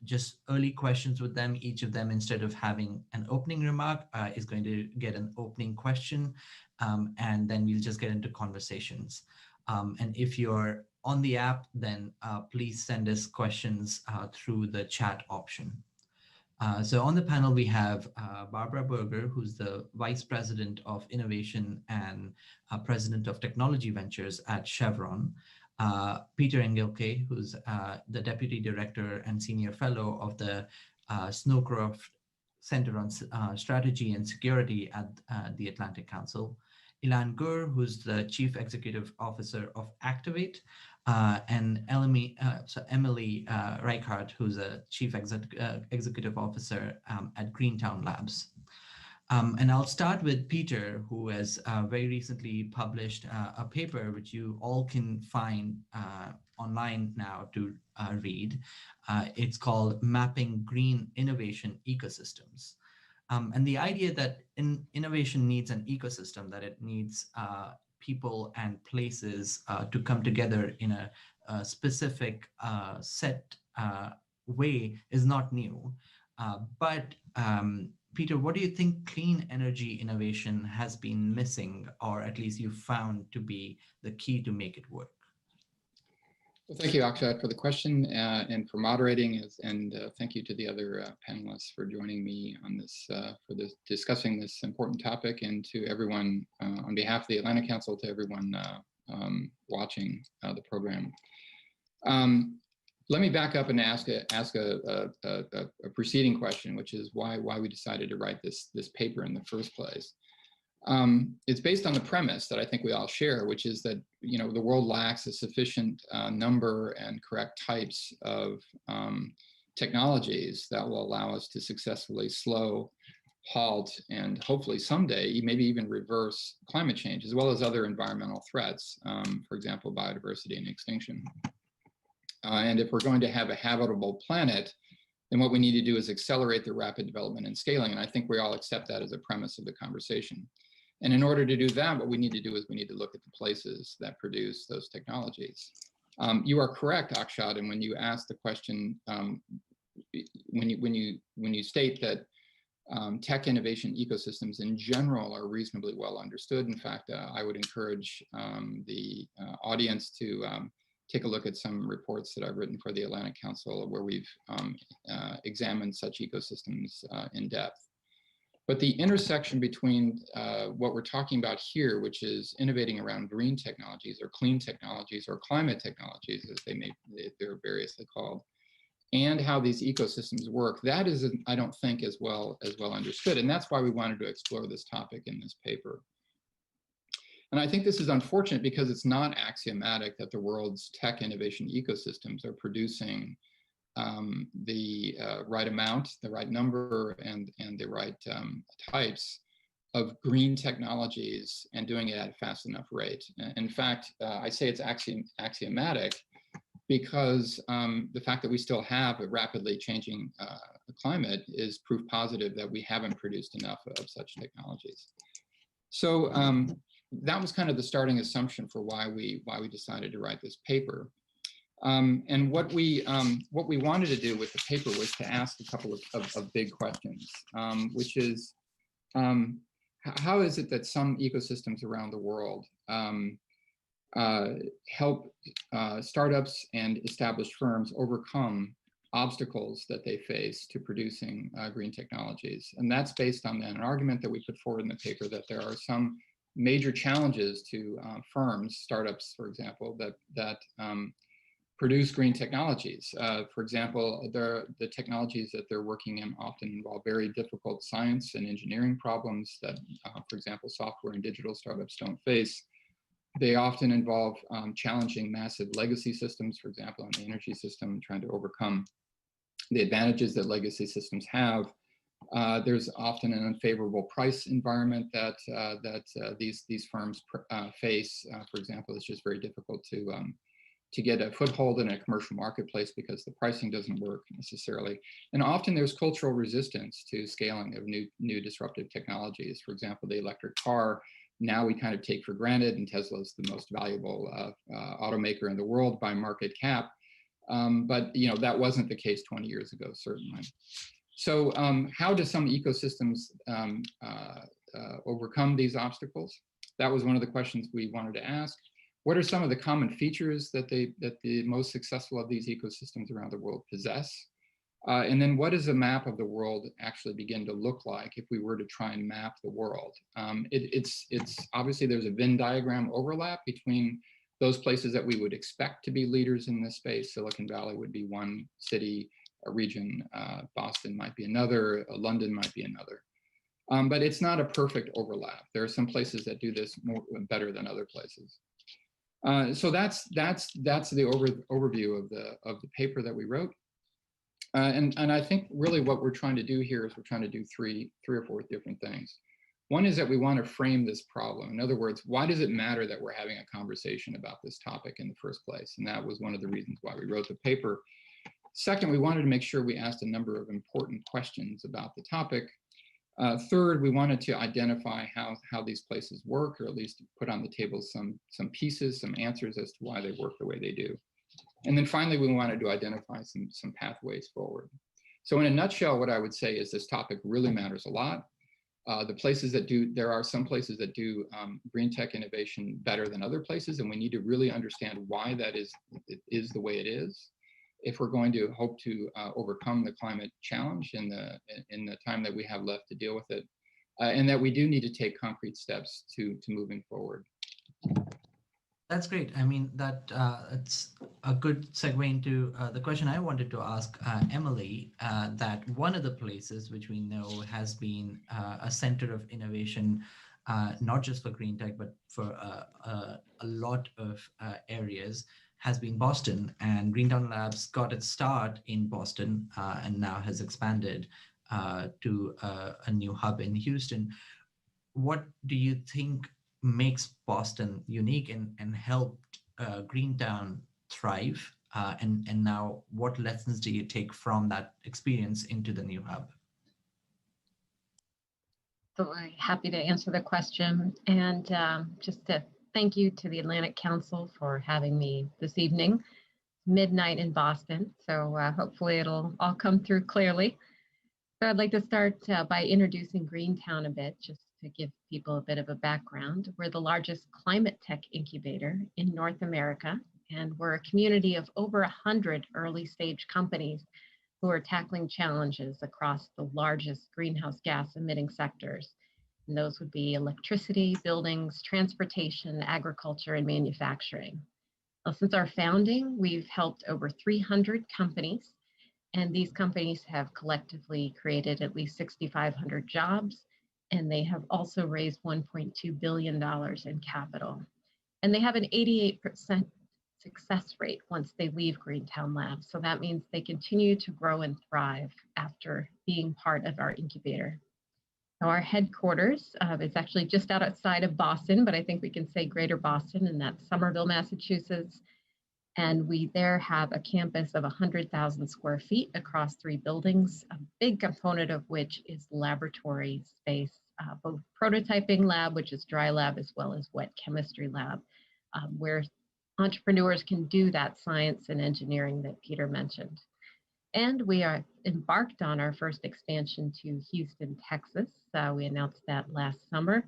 just early questions with them. Each of them, instead of having an opening remark, is going to get an opening question. And then we'll just get into conversations. And if you're on the app, then please send us questions through the chat option. So on the panel, we have Barbara Berger, who's the Vice President of Innovation and President of Technology Ventures at Chevron. Peter Engelke, who's the Deputy Director and Senior Fellow of the Snowcroft Center on Strategy and Security at the Atlantic Council. Ilan Gur, who's the Chief Executive Officer of Activate, and Emily Reichart, who's a Chief Executive Officer at Greentown Labs. And I'll start with Peter, who has very recently published a paper which you all can find online now to read. It's called Mapping Green Innovation Ecosystems. And the idea that innovation needs an ecosystem, that it needs people and places to come together in a specific set way is not new. But Peter, what do you think clean energy innovation has been missing, or at least you found to be the key to make it work? Well, thank you, Akshat, for the question and for moderating, and thank you to the other panelists for joining me on this, discussing this important topic, and to everyone on behalf of the Atlantic Council, to everyone watching the program. Let me back up and ask a preceding question, which is why we decided to write this paper in the first place. It's based on the premise that I think we all share, which is that the world lacks a sufficient number and correct types of technologies that will allow us to successfully slow, halt, and hopefully someday maybe even reverse climate change, as well as other environmental threats, for example, biodiversity and extinction. And if we're going to have a habitable planet, then what we need to do is accelerate the rapid development and scaling. And I think we all accept that as a premise of the conversation. And in order to do that, what we need to do is we need to look at the places that produce those technologies. You are correct, Akshat, and when you ask the question, when you state that tech innovation ecosystems in general are reasonably well understood. In fact, I would encourage the audience to take a look at some reports that I've written for the Atlantic Council where we've examined such ecosystems in depth. But the intersection between what we're talking about here, which is innovating around green technologies or clean technologies or climate technologies, as they're variously called, and how these ecosystems work, that is, I don't think, as well understood. And that's why we wanted to explore this topic in this paper. And I think this is unfortunate because it's not axiomatic that the world's tech innovation ecosystems are producing the right amount, the right number, and the right types of green technologies and doing it at a fast enough rate. In fact, I say it's axiomatic because the fact that we still have a rapidly changing climate is proof positive that we haven't produced enough of such technologies. So that was kind of the starting assumption for why we decided to write this paper. And what we wanted to do with the paper was to ask a couple of big questions, which is, how is it that some ecosystems around the world help startups and established firms overcome obstacles that they face to producing green technologies? And that's based on an argument that we put forward in the paper that there are some major challenges to firms, startups, for example, that produce green technologies. For example, the technologies that they're working in often involve very difficult science and engineering problems that, for example, software and digital startups don't face. They often involve challenging massive legacy systems, for example, in the energy system, trying to overcome the advantages that legacy systems have. There's often an unfavorable price environment that these firms face. For example, it's just very difficult to get a foothold in a commercial marketplace because the pricing doesn't work necessarily. And often there's cultural resistance to scaling of new disruptive technologies. For example, the electric car, now we kind of take for granted, and Tesla is the most valuable automaker in the world by market cap. But that wasn't the case 20 years ago, certainly. So how do some ecosystems overcome these obstacles? That was one of the questions we wanted to ask. What are some of the common features that the most successful of these ecosystems around the world possess? And then what does a map of the world actually begin to look like if we were to try and map the world? It's obviously there's a Venn diagram overlap between those places that we would expect to be leaders in this space. Silicon Valley would be one city, a region, Boston might be another, London might be another. But it's not a perfect overlap. There are some places that do this better than other places. So that's the overview of the paper that we wrote. And I think really what we're trying to do here is we're trying to do three or four different things. One is that we want to frame this problem. In other words, why does it matter that we're having a conversation about this topic in the first place? And that was one of the reasons why we wrote the paper. Second, we wanted to make sure we asked a number of important questions about the topic. Third, we wanted to identify how these places work, or at least put on the table some pieces, some answers as to why they work the way they do. And then finally, we wanted to identify some pathways forward. So in a nutshell, what I would say is this topic really matters a lot. There are some places that do green tech innovation better than other places, and we need to really understand why that is the way it is, if we're going to hope to overcome the climate challenge in the time that we have left to deal with it, and that we do need to take concrete steps to moving forward. That's great. I mean, it's a good segue into the question I wanted to ask Emily, that one of the places which we know has been a center of innovation, not just for green tech, but for a lot of areas, has been Boston. And Greentown Labs got its start in Boston and now has expanded to a new hub in Houston. What do you think makes Boston unique and helped Greentown thrive? And now, what lessons do you take from that experience into the new hub? So I'm happy to answer the question. And just to thank you to the Atlantic Council for having me this evening, midnight in Boston. So hopefully it'll all come through clearly. So I'd like to start by introducing Greentown a bit, just to give people a bit of a background. We're the largest climate tech incubator in North America, and we're a community of over 100 early stage companies who are tackling challenges across the largest greenhouse gas emitting sectors. And those would be electricity, buildings, transportation, agriculture, and manufacturing. Well, since our founding, we've helped over 300 companies, and these companies have collectively created at least 6,500 jobs, and they have also raised $1.2 billion in capital. And they have an 88% success rate once they leave Greentown Labs. So that means they continue to grow and thrive after being part of our incubator. Now, our headquarters is actually just outside of Boston, but I think we can say Greater Boston, and that's Somerville, Massachusetts. And we there have a campus of 100,000 square feet across 3 buildings, a big component of which is laboratory space, both prototyping lab, which is dry lab, as well as wet chemistry lab, where entrepreneurs can do that science and engineering that Peter mentioned. And we are embarked on our first expansion to Houston, Texas. We announced that last summer,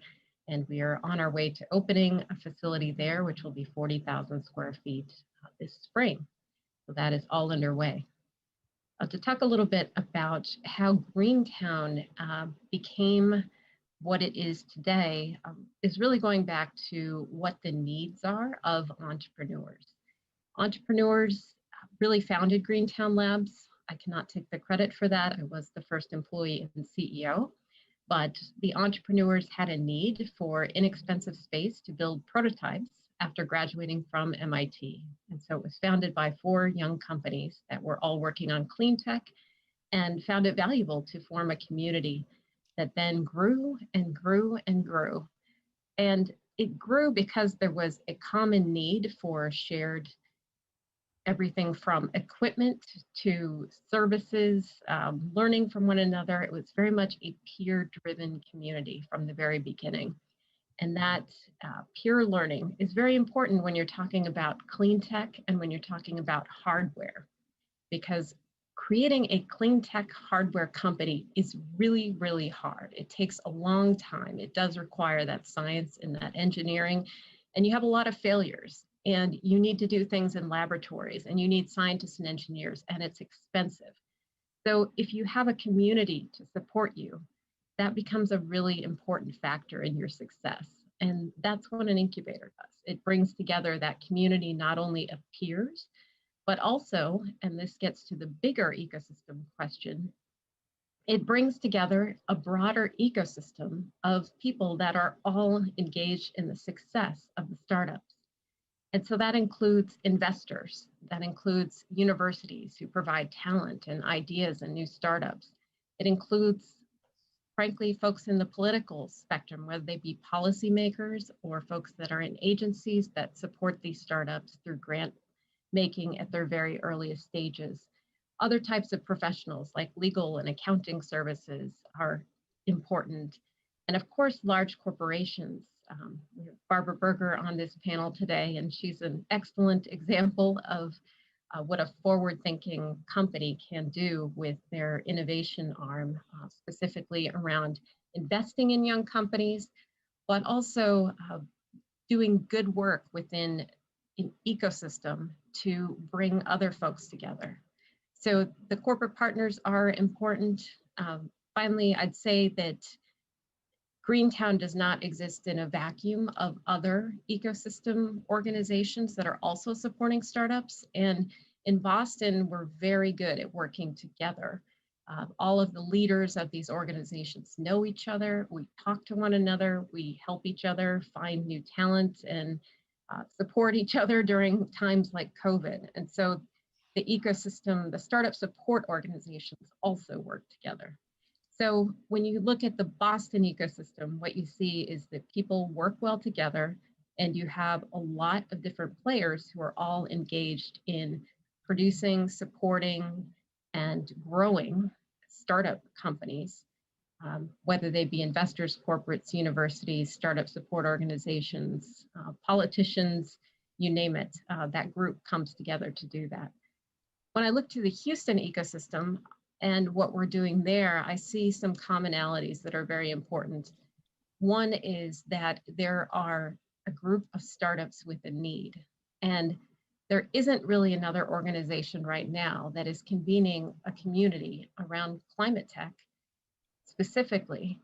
and we are on our way to opening a facility there, which will be 40,000 square feet this spring. So that is all underway. To talk a little bit about how Greentown became what it is today is really going back to what the needs are of entrepreneurs. Entrepreneurs really founded Greentown Labs. I cannot take the credit for that. I was the first employee and CEO, but the entrepreneurs had a need for inexpensive space to build prototypes after graduating from MIT. And so it was founded by 4 young companies that were all working on clean tech and found it valuable to form a community that then grew and grew and grew. And it grew because there was a common need for shared everything from equipment to services, learning from one another. It was very much a peer-driven community from the very beginning. And that peer learning is very important when you're talking about clean tech and when you're talking about hardware, because creating a clean tech hardware company is really, really hard. It takes a long time. It does require that science and that engineering, and you have a lot of failures, and you need to do things in laboratories, and you need scientists and engineers, and it's expensive. So if you have a community to support you, that becomes a really important factor in your success. And that's what an incubator does. It brings together that community, not only of peers, but also, and this gets to the bigger ecosystem question, it brings together a broader ecosystem of people that are all engaged in the success of the startups. And so that includes investors, that includes universities who provide talent and ideas and new startups. It includes, frankly, folks in the political spectrum, whether they be policymakers or folks that are in agencies that support these startups through grant making at their very earliest stages. Other types of professionals like legal and accounting services are important. And of course, large corporations. We have Barbara Berger on this panel today, and she's an excellent example of what a forward-thinking company can do with their innovation arm, specifically around investing in young companies, but also doing good work within an ecosystem to bring other folks together. So the corporate partners are important. Finally, I'd say that Greentown does not exist in a vacuum of other ecosystem organizations that are also supporting startups. And in Boston, we're very good at working together. All of the leaders of these organizations know each other. We talk to one another. We help each other find new talent and support each other during times like COVID. And so the ecosystem, the startup support organizations also work together. So when you look at the Boston ecosystem, what you see is that people work well together, and you have a lot of different players who are all engaged in producing, supporting, and growing startup companies, whether they be investors, corporates, universities, startup support organizations, politicians, you name it, that group comes together to do that. When I look to the Houston ecosystem and what we're doing there, I see some commonalities that are very important. One is that there are a group of startups with a need, and there isn't really another organization right now that is convening a community around climate tech specifically,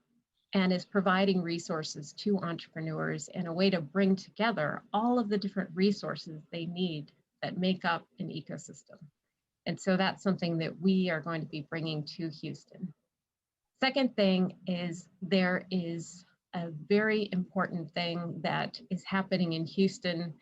and is providing resources to entrepreneurs and a way to bring together all of the different resources they need that make up an ecosystem. And so that's something that we are going to be bringing to Houston. Second thing is there is a very important thing that is happening in Houston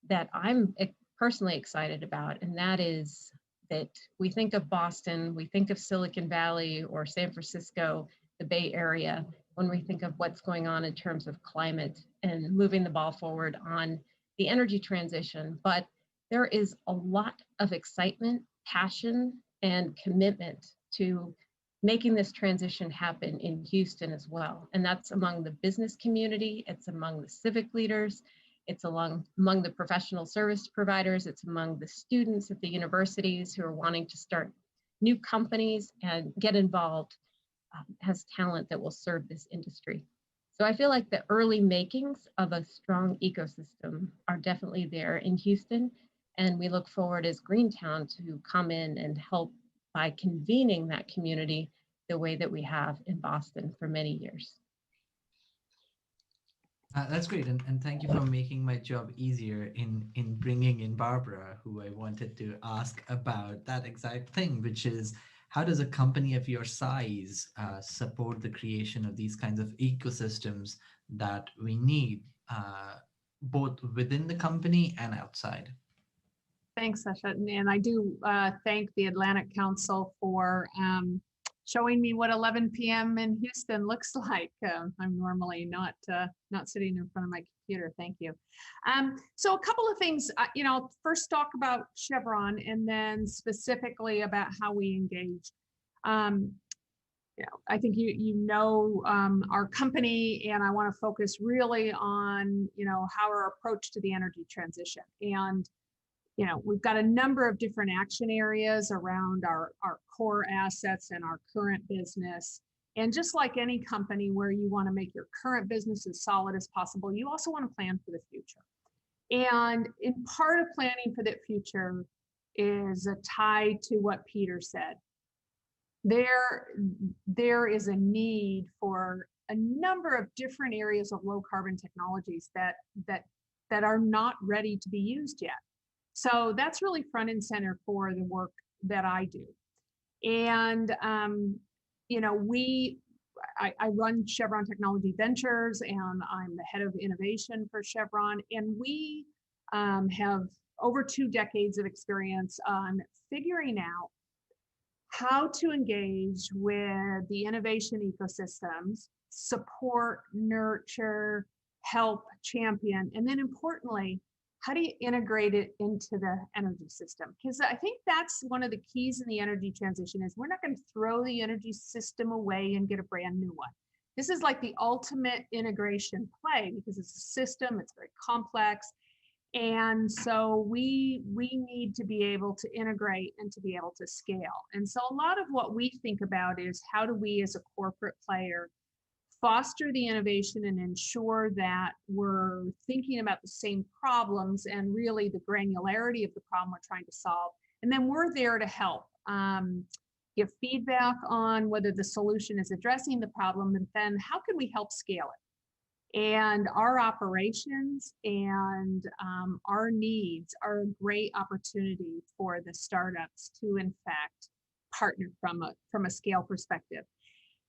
that I'm personally excited about, and that is that we think of Boston, we think of Silicon Valley or San Francisco, the Bay Area, when we think of what's going on in terms of climate and moving the ball forward on the energy transition. But there is a lot of excitement, passion, and commitment to making this transition happen in Houston as well. And that's among the business community, it's among the civic leaders, it's among the professional service providers, it's among the students at the universities who are wanting to start new companies and get involved as talent that will serve this industry. So I feel like the early makings of a strong ecosystem are definitely there in Houston. And we look forward as Greentown to come in and help by convening that community the way that we have in Boston for many years. That's great, and thank you for making my job easier in bringing in Barbara, who I wanted to ask about that exact thing, which is how does a company of your size support the creation of these kinds of ecosystems that we need, both within the company and outside? Thanks, Sasha. And I do thank the Atlantic Council for showing me what 11 p.m. in Houston looks like. I'm normally not sitting in front of my computer. Thank you. So a couple of things, first talk about Chevron and then specifically about how we engage. I think our company, and I want to focus really on how our approach to the energy transition. And we've got a number of different action areas around our core assets and our current business. And just like any company where you want to make your current business as solid as possible, you also want to plan for the future. And in part of planning for that future is a tie to what Peter said. There is a need for a number of different areas of low carbon technologies that are not ready to be used yet. So that's really front and center for the work that I do. And, I run Chevron Technology Ventures, and I'm the head of innovation for Chevron. And we have over 2 decades of experience on figuring out how to engage with the innovation ecosystems, support, nurture, help, champion, and then importantly, how do you integrate it into the energy system? Because I think that's one of the keys in the energy transition is we're not going to throw the energy system away and get a brand new one. This is like the ultimate integration play because it's a system, it's very complex. And so we need to be able to integrate and to be able to scale. And so a lot of what we think about is how do we as a corporate player foster the innovation and ensure that we're thinking about the same problems and really the granularity of the problem we're trying to solve. And then we're there to help. give feedback on whether the solution is addressing the problem, and then how can we help scale it? And our operations and our needs are a great opportunity for the startups to, in fact, partner from a scale perspective.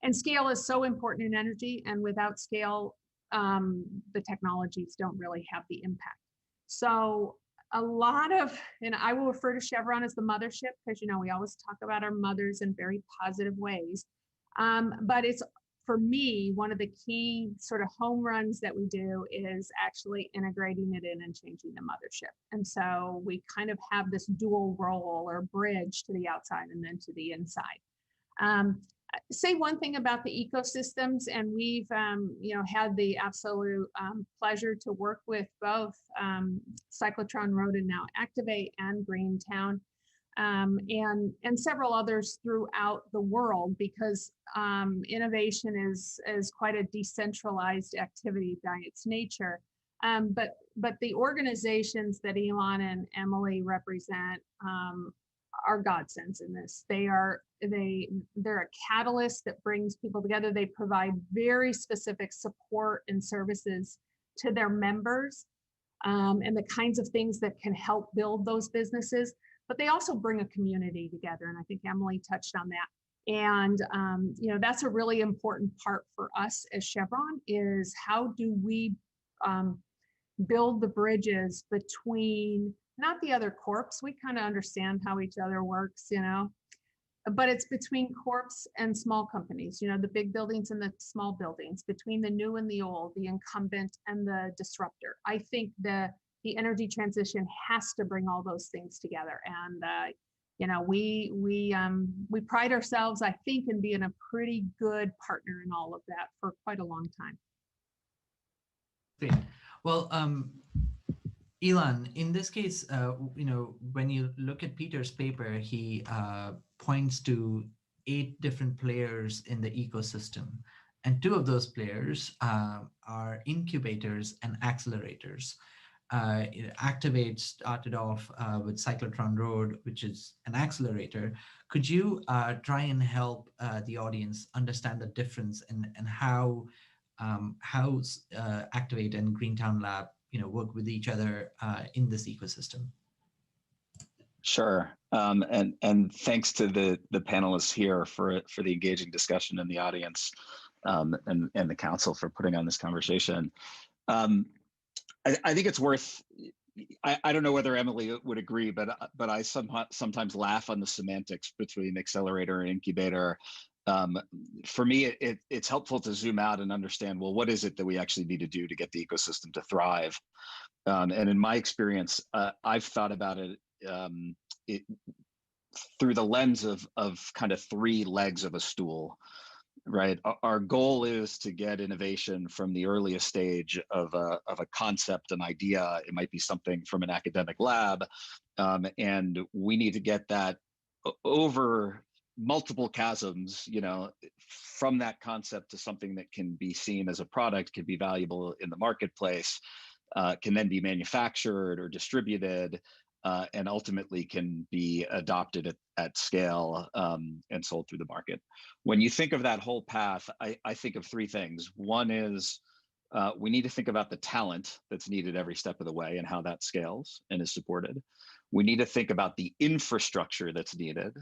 And scale is so important in energy, and without scale, the technologies don't really have the impact. So a lot of, and I will refer to Chevron as the mothership, because, you know, we always talk about our mothers in very positive ways. But it's, for me, one of the key sort of home runs that we do is actually integrating it in and changing the mothership. And so we kind of have this dual role or bridge to the outside and then to the inside. Say one thing about the ecosystems, and we've you know, had the absolute pleasure to work with both Cyclotron Road and now Activate and Greentown, and several others throughout the world, because innovation is quite a decentralized activity by its nature. But the organizations that Elon and Emily represent are godsends in this. They're a catalyst that brings people together. They provide very specific support and services to their members, and the kinds of things that can help build those businesses. But they also bring a community together, and I think Emily touched on that. And you know, that's a really important part for us as Chevron, is how do we build the bridges between, not the other corps, we kind of understand how each other works, you know, but it's between corps and small companies, you know, the big buildings and the small buildings, between the new and the old, the incumbent and the disruptor. I think the energy transition has to bring all those things together. And you know, we pride ourselves, I think, in being a pretty good partner in all of that for quite a long time. Great. Well, Elon, in this case, you know, when you look at Peter's paper, he points to 8 different players in the ecosystem. And 2 of those players are incubators and accelerators. Activate started off with Cyclotron Road, which is an accelerator. Could you try and help the audience understand the difference and how Activate and Greentown Lab, you know, work with each other in this ecosystem? Sure, and thanks to the panelists here for the engaging discussion in the audience, and the council for putting on this conversation. I think it's worth. I don't know whether Emily would agree, but I sometimes laugh on the semantics between accelerator and incubator. For me, it's helpful to zoom out and understand, well, what is it that we actually need to do to get the ecosystem to thrive? And in my experience, I've thought about it, through the lens of kind of 3 legs of a stool, right? Our goal is to get innovation from the earliest stage of a concept, an idea. It might be something from an academic lab, and we need to get that over multiple chasms, you know, from that concept to something that can be seen as a product, can be valuable in the marketplace, can then be manufactured or distributed, and ultimately can be adopted at scale, and sold through the market. When you think of that whole path, I think of 3 things. One is we need to think about the talent that's needed every step of the way and how that scales and is supported. We need to think about the infrastructure that's needed,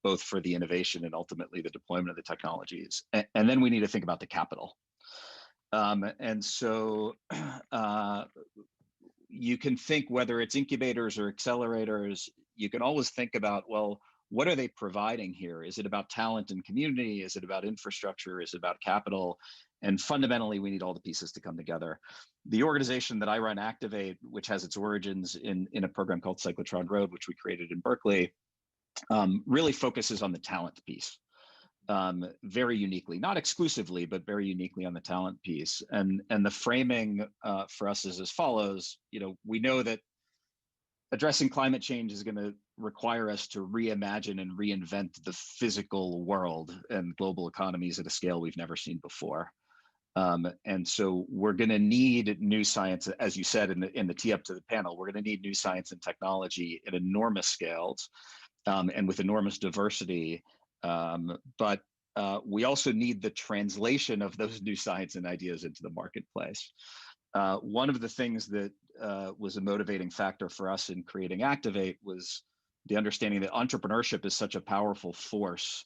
both for the innovation and ultimately the deployment of the technologies. And then we need to think about the capital. And so you can think, whether it's incubators or accelerators, you can always think about, well, what are they providing here? Is it about talent and community? Is it about infrastructure? Is it about capital? And fundamentally, we need all the pieces to come together. The organization that I run, Activate, which has its origins in a program called Cyclotron Road, which we created in Berkeley, really focuses on the talent piece, very uniquely, not exclusively, but very uniquely on the talent piece. And the framing for us is as follows. You know, we know that addressing climate change is going to require us to reimagine and reinvent the physical world and global economies at a scale we've never seen before. And so we're going to need new science, as you said in the tee up to the panel, we're going to need new science and technology at enormous scales, and with enormous diversity, But we also need the translation of those new science and ideas into the marketplace. One of the things that was a motivating factor for us in creating Activate was the understanding that entrepreneurship is such a powerful force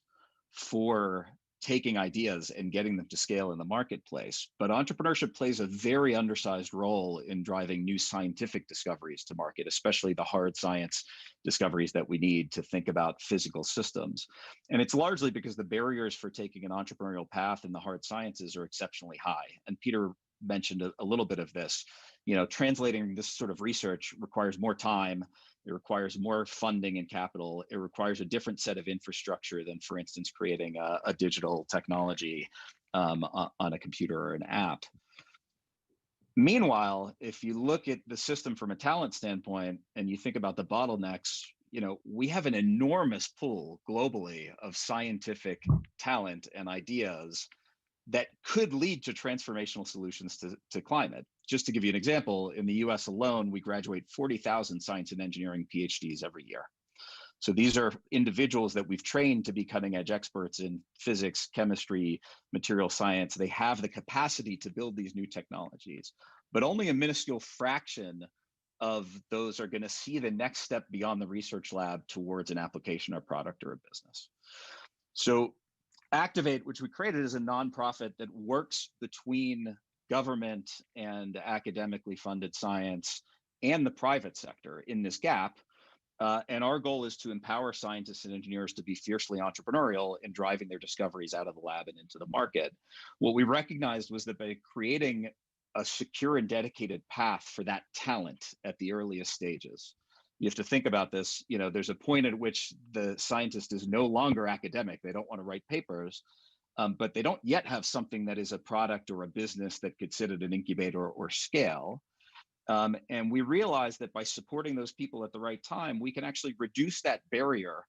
for taking ideas and getting them to scale in the marketplace. But entrepreneurship plays a very undersized role in driving new scientific discoveries to market, especially the hard science discoveries that we need to think about physical systems. And it's largely because the barriers for taking an entrepreneurial path in the hard sciences are exceptionally high. And Peter mentioned a little bit of this. You know, translating this sort of research requires more time. It requires more funding and capital. It requires a different set of infrastructure than, for instance, creating a digital technology on a computer or an app. Meanwhile, if you look at the system from a talent standpoint and you think about the bottlenecks, you know, we have an enormous pool globally of scientific talent and ideas that could lead to transformational solutions to climate. Just to give you an example, in the US alone, we graduate 40,000 science and engineering PhDs every year. So these are individuals that we've trained to be cutting edge experts in physics, chemistry, material science. They have the capacity to build these new technologies, but only a minuscule fraction of those are going to see the next step beyond the research lab towards an application or product or a business. So Activate, which we created as a nonprofit that works between government and academically funded science and the private sector in this gap. And our goal is to empower scientists and engineers to be fiercely entrepreneurial in driving their discoveries out of the lab and into the market. What we recognized was that by creating a secure and dedicated path for that talent at the earliest stages, you have to think about this. You know, there's a point at which the scientist is no longer academic. They don't want to write papers, but they don't yet have something that is a product or a business that could sit at an incubator or scale. And we realized that by supporting those people at the right time, we can actually reduce that barrier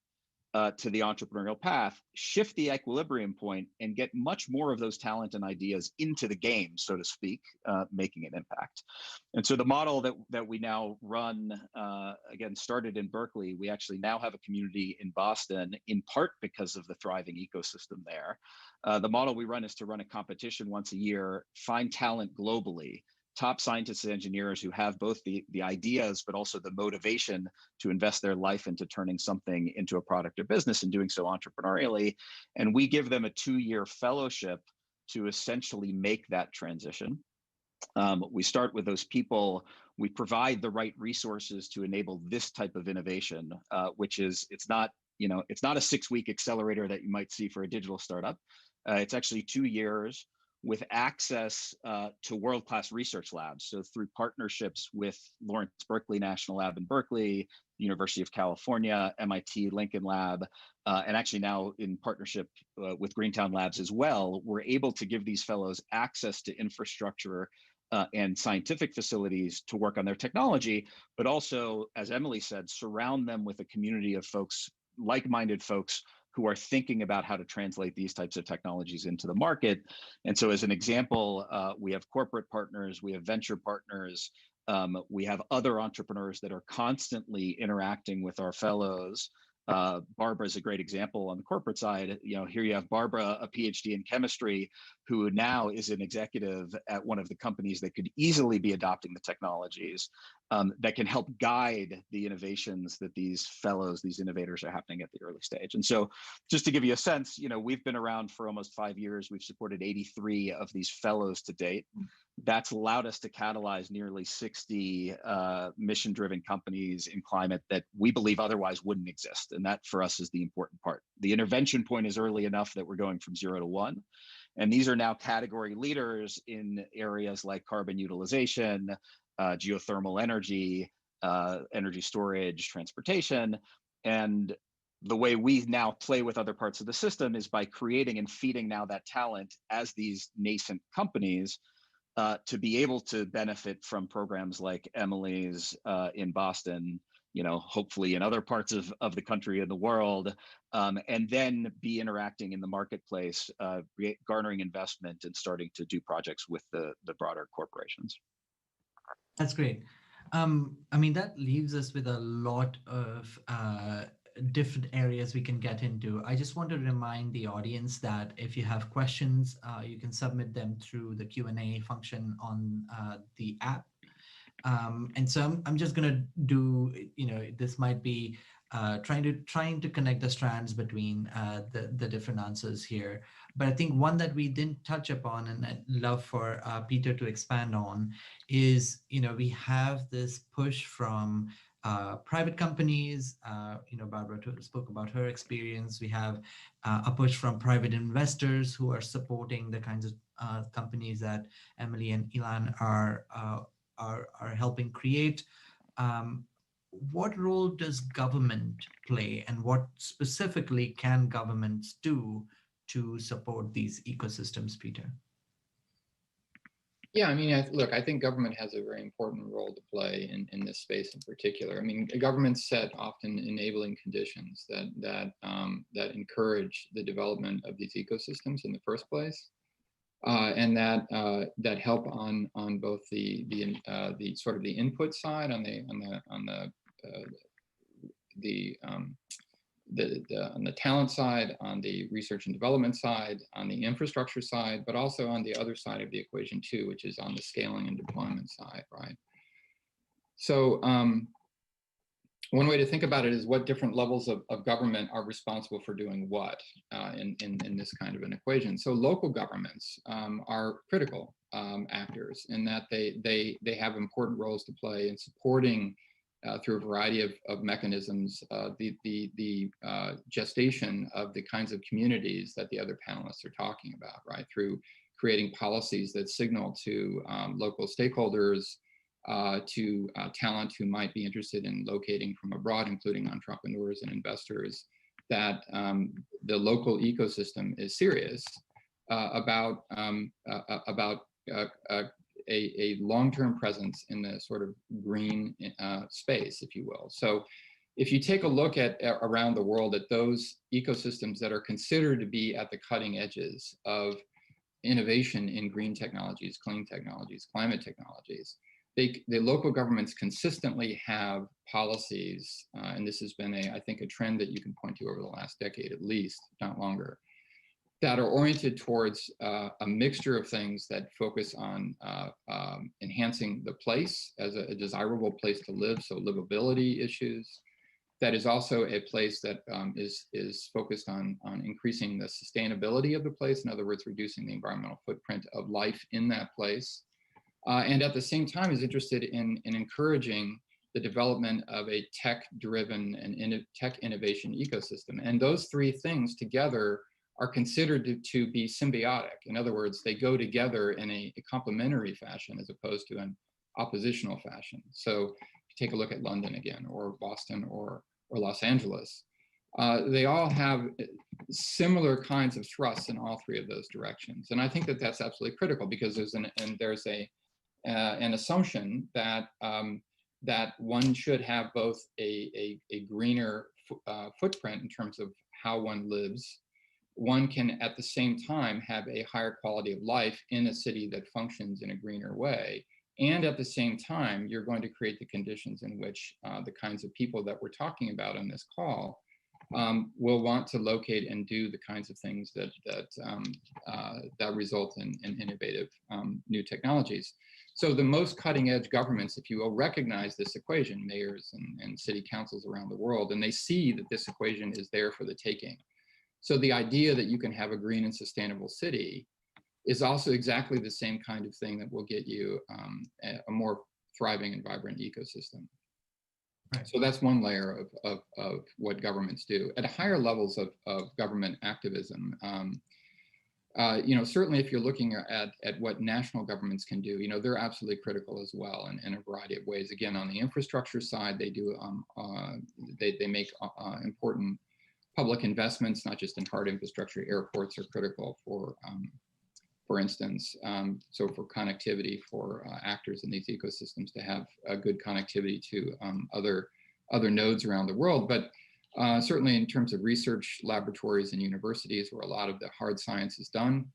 to the entrepreneurial path, shift the equilibrium point, and get much more of those talent and ideas into the game, so to speak, making an impact. And so the model that we now run, again, started in Berkeley. We actually now have a community in Boston, in part because of the thriving ecosystem there. The model we run is to run a competition once a year, find talent globally, top scientists and engineers who have both the ideas, but also the motivation to invest their life into turning something into a product or business and doing so entrepreneurially. And we give them a 2-year fellowship to essentially make that transition. We start with those people. We provide the right resources to enable this type of innovation, which is, it's not a 6-week accelerator that you might see for a digital startup. It's actually 2 years with access to world-class research labs. So through partnerships with Lawrence Berkeley National Lab in Berkeley, University of California, MIT Lincoln Lab, and actually now in partnership with Greentown Labs as well, we're able to give these fellows access to infrastructure and scientific facilities to work on their technology, but also, as Emily said, surround them with a community of folks, like-minded folks, who are thinking about how to translate these types of technologies into the market. And so as an example, we have corporate partners, we have venture partners, we have other entrepreneurs that are constantly interacting with our fellows. Barbara is a great example on the corporate side. You know, here you have Barbara, a PhD in chemistry, who now is an executive at one of the companies that could easily be adopting the technologies that can help guide the innovations that these fellows, these innovators are happening at the early stage. And so just to give you a sense, you know, we've been around for almost 5 years. We've supported 83 of these fellows to date. That's allowed us to catalyze nearly 60 mission-driven companies in climate that we believe otherwise wouldn't exist. And that for us is the important part. The intervention point is early enough that we're going from 0 to 1. And these are now category leaders in areas like carbon utilization, geothermal energy, energy storage, transportation. And the way we now play with other parts of the system is by creating and feeding now that talent as these nascent companies to be able to benefit from programs like Emily's in Boston, you know, hopefully in other parts of the country and the world, and then be interacting in the marketplace, garnering investment and starting to do projects with the broader corporations. That's great. I mean, that leaves us with a lot of different areas we can get into. I just want to remind the audience that if you have questions, you can submit them through the Q&A function on the app. And so I'm just going to do, this might be trying to connect the strands between the different answers here. But I think one that we didn't touch upon, and I'd love for Peter to expand on, is, we have this push from private companies. Barbara spoke about her experience. We have a push from private investors who are supporting the kinds of companies that Emily and Ilan are helping create. What role does government play, and what specifically can governments do to support these ecosystems, Peter? Yeah, I mean, look, I think government has a very important role to play in this space in particular. I mean, governments set often enabling conditions that encourage the development of these ecosystems in the first place. And that help on both the sort of the input side, on the talent side, on the research and development side, on the infrastructure side, but also on the other side of the equation too, which is on the scaling and deployment side, right? So one way to think about it is what different levels of government are responsible for doing what in this kind of an equation. So local governments are critical actors in that they have important roles to play in supporting through a variety of mechanisms the gestation of the kinds of communities that the other panelists are talking about, right? Through creating policies that signal to local stakeholders, to talent who might be interested in locating from abroad, including entrepreneurs and investors, that the local ecosystem is serious about a long-term presence in the sort of green space, if you will. So if you take a look at around the world at those ecosystems that are considered to be at the cutting edges of innovation in green technologies, clean technologies, climate technologies, the local governments consistently have policies, and this has been I think a trend that you can point to over the last decade at least, not longer, that are oriented towards a mixture of things that focus on enhancing the place as a desirable place to live, so livability issues. That is also a place that is focused on increasing the sustainability of the place, in other words, reducing the environmental footprint of life in that place. And at the same time is interested in encouraging the development of a tech-driven and tech innovation ecosystem. And those three things together are considered to be symbiotic. In other words, they go together in a complementary fashion as opposed to an oppositional fashion. So if you take a look at London again, or Boston, or Los Angeles, they all have similar kinds of thrusts in all three of those directions. And I think that that's absolutely critical, because there's an assumption that that one should have both a greener footprint in terms of how one lives. One can at the same time have a higher quality of life in a city that functions in a greener way. And at the same time, you're going to create the conditions in which the kinds of people that we're talking about on this call will want to locate and do the kinds of things that result in innovative new technologies. So the most cutting edge governments, if you will, recognize this equation, mayors and city councils around the world, and they see that this equation is there for the taking. So the idea that you can have a green and sustainable city is also exactly the same kind of thing that will get you a more thriving and vibrant ecosystem. Right. So that's one layer of what governments do. At higher levels of government activism, certainly if you're looking at what national governments can do, they're absolutely critical as well in a variety of ways. Again, on the infrastructure side, they do they make important public investments, not just in hard infrastructure. Airports are critical for instance, so for connectivity for actors in these ecosystems to have a good connectivity to other nodes around the world. But certainly in terms of research laboratories and universities where a lot of the hard science is done,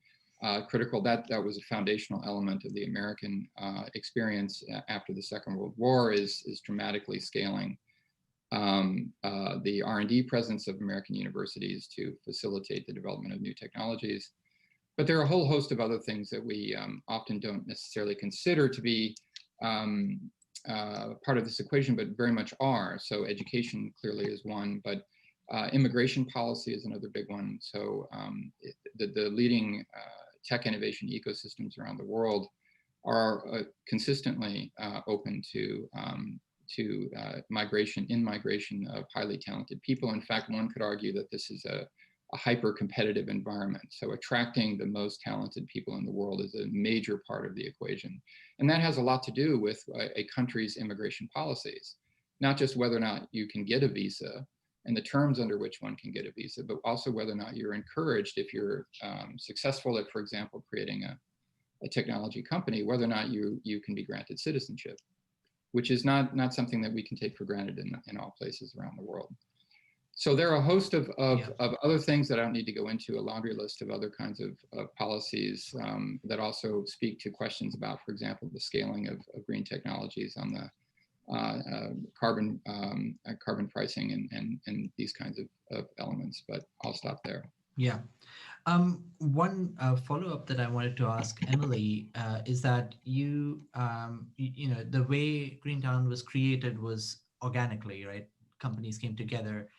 critical, that was a foundational element of the American experience after the Second World War is dramatically scaling the R&D presence of American universities to facilitate the development of new technologies. But there are a whole host of other things that we often don't necessarily consider to be part of this equation, but very much are. So education clearly is one, but immigration policy is another big one. So the leading tech innovation ecosystems around the world are consistently open to migration of highly talented people. In fact, one could argue that this is a hyper-competitive environment. So attracting the most talented people in the world is a major part of the equation. And that has a lot to do with a country's immigration policies, not just whether or not you can get a visa and the terms under which one can get a visa, but also whether or not you're encouraged, if you're successful at, for example, creating a technology company, whether or not you can be granted citizenship, which is not something that we can take for granted in all places around the world. So there are a host of other things that I don't need to go into, a laundry list of other kinds of policies that also speak to questions about, for example, the scaling of green technologies on the carbon pricing and these kinds of elements, but I'll stop there. Yeah. One follow-up that I wanted to ask Emily is that you know, the way Greentown was created was organically, right? Companies came together,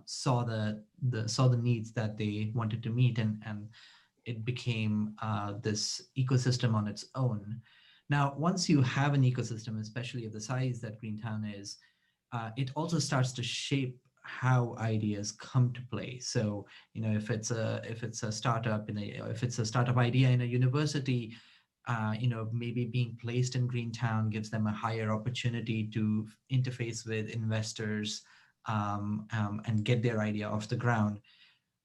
saw the needs that they wanted to meet, and it became this ecosystem on its own. Now, once you have an ecosystem, especially of the size that Greentown is, it also starts to shape how ideas come to play. So, you know, if it's a startup if it's a startup idea in a university, you know, maybe being placed in Greentown gives them a higher opportunity to interface with investors and get their idea off the ground.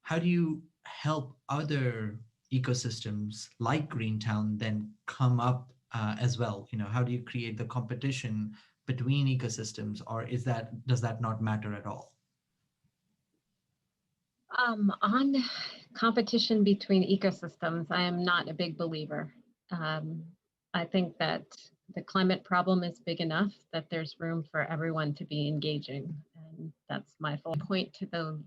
How do you help other ecosystems like Greentown then come up as well? You know, how do you create the competition between ecosystems, or does that not matter at all? On competition between ecosystems, I am not a big believer. I think that the climate problem is big enough that there's room for everyone to be engaging. And that's my full point to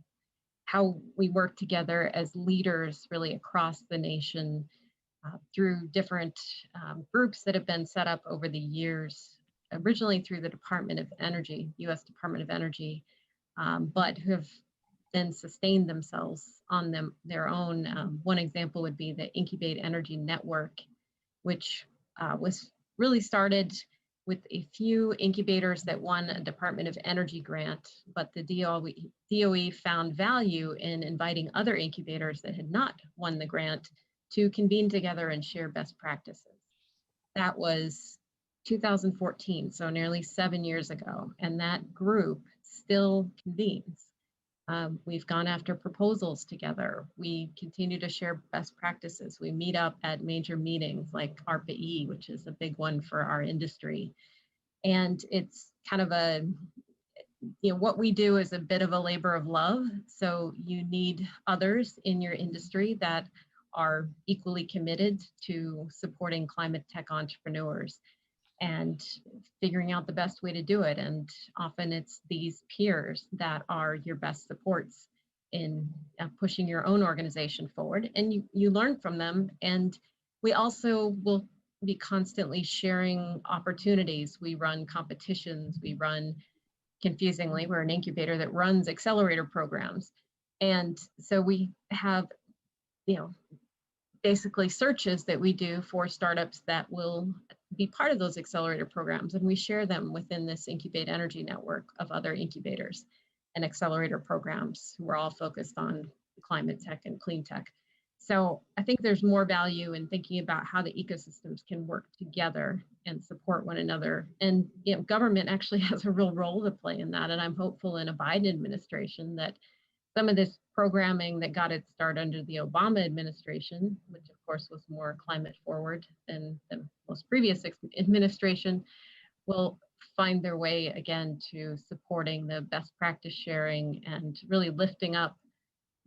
how we work together as leaders really across the nation through different groups that have been set up over the years, originally through the Department of Energy, US Department of Energy, but who have then sustained themselves on their own. One example would be the Incubate Energy Network, which was really started with a few incubators that won a Department of Energy grant, but the DOE found value in inviting other incubators that had not won the grant to convene together and share best practices. That was 2014, so nearly 7 years ago, and that group still convenes. We've gone after proposals together. We continue to share best practices. We meet up at major meetings like ARPA-E, which is a big one for our industry. And it's kind of what we do is a bit of a labor of love. So you need others in your industry that are equally committed to supporting climate tech entrepreneurs and figuring out the best way to do it. And often it's these peers that are your best supports in pushing your own organization forward. And you learn from them. And we also will be constantly sharing opportunities. We run competitions. We run, confusingly, we're an incubator that runs accelerator programs. And so we have, basically searches that we do for startups that will be part of those accelerator programs, and we share them within this Incubate Energy network of other incubators and accelerator programs who are all focused on climate tech and clean tech. So I think there's more value in thinking about how the ecosystems can work together and support one another. And government actually has a real role to play in that. And I'm hopeful in a Biden administration that some of this programming that got its start under the Obama administration, which of course was more climate forward than the most previous administration, will find their way again to supporting the best practice sharing and really lifting up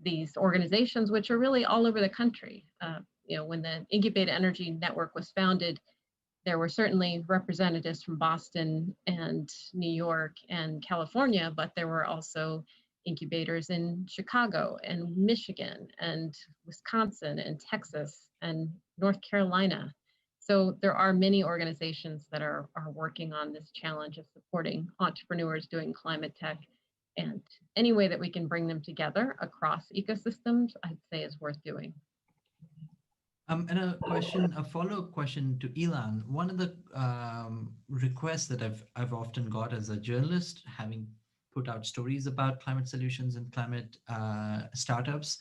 these organizations, which are really all over the country. When the Incubate Energy Network was founded, there were certainly representatives from Boston and New York and California, but there were also incubators in Chicago and Michigan and Wisconsin and Texas and North Carolina. So there are many organizations that are working on this challenge of supporting entrepreneurs doing climate tech. And any way that we can bring them together across ecosystems, I'd say is worth doing. And a follow-up question to Ilan. One of the requests that I've often got as a journalist, having put out stories about climate solutions and climate startups,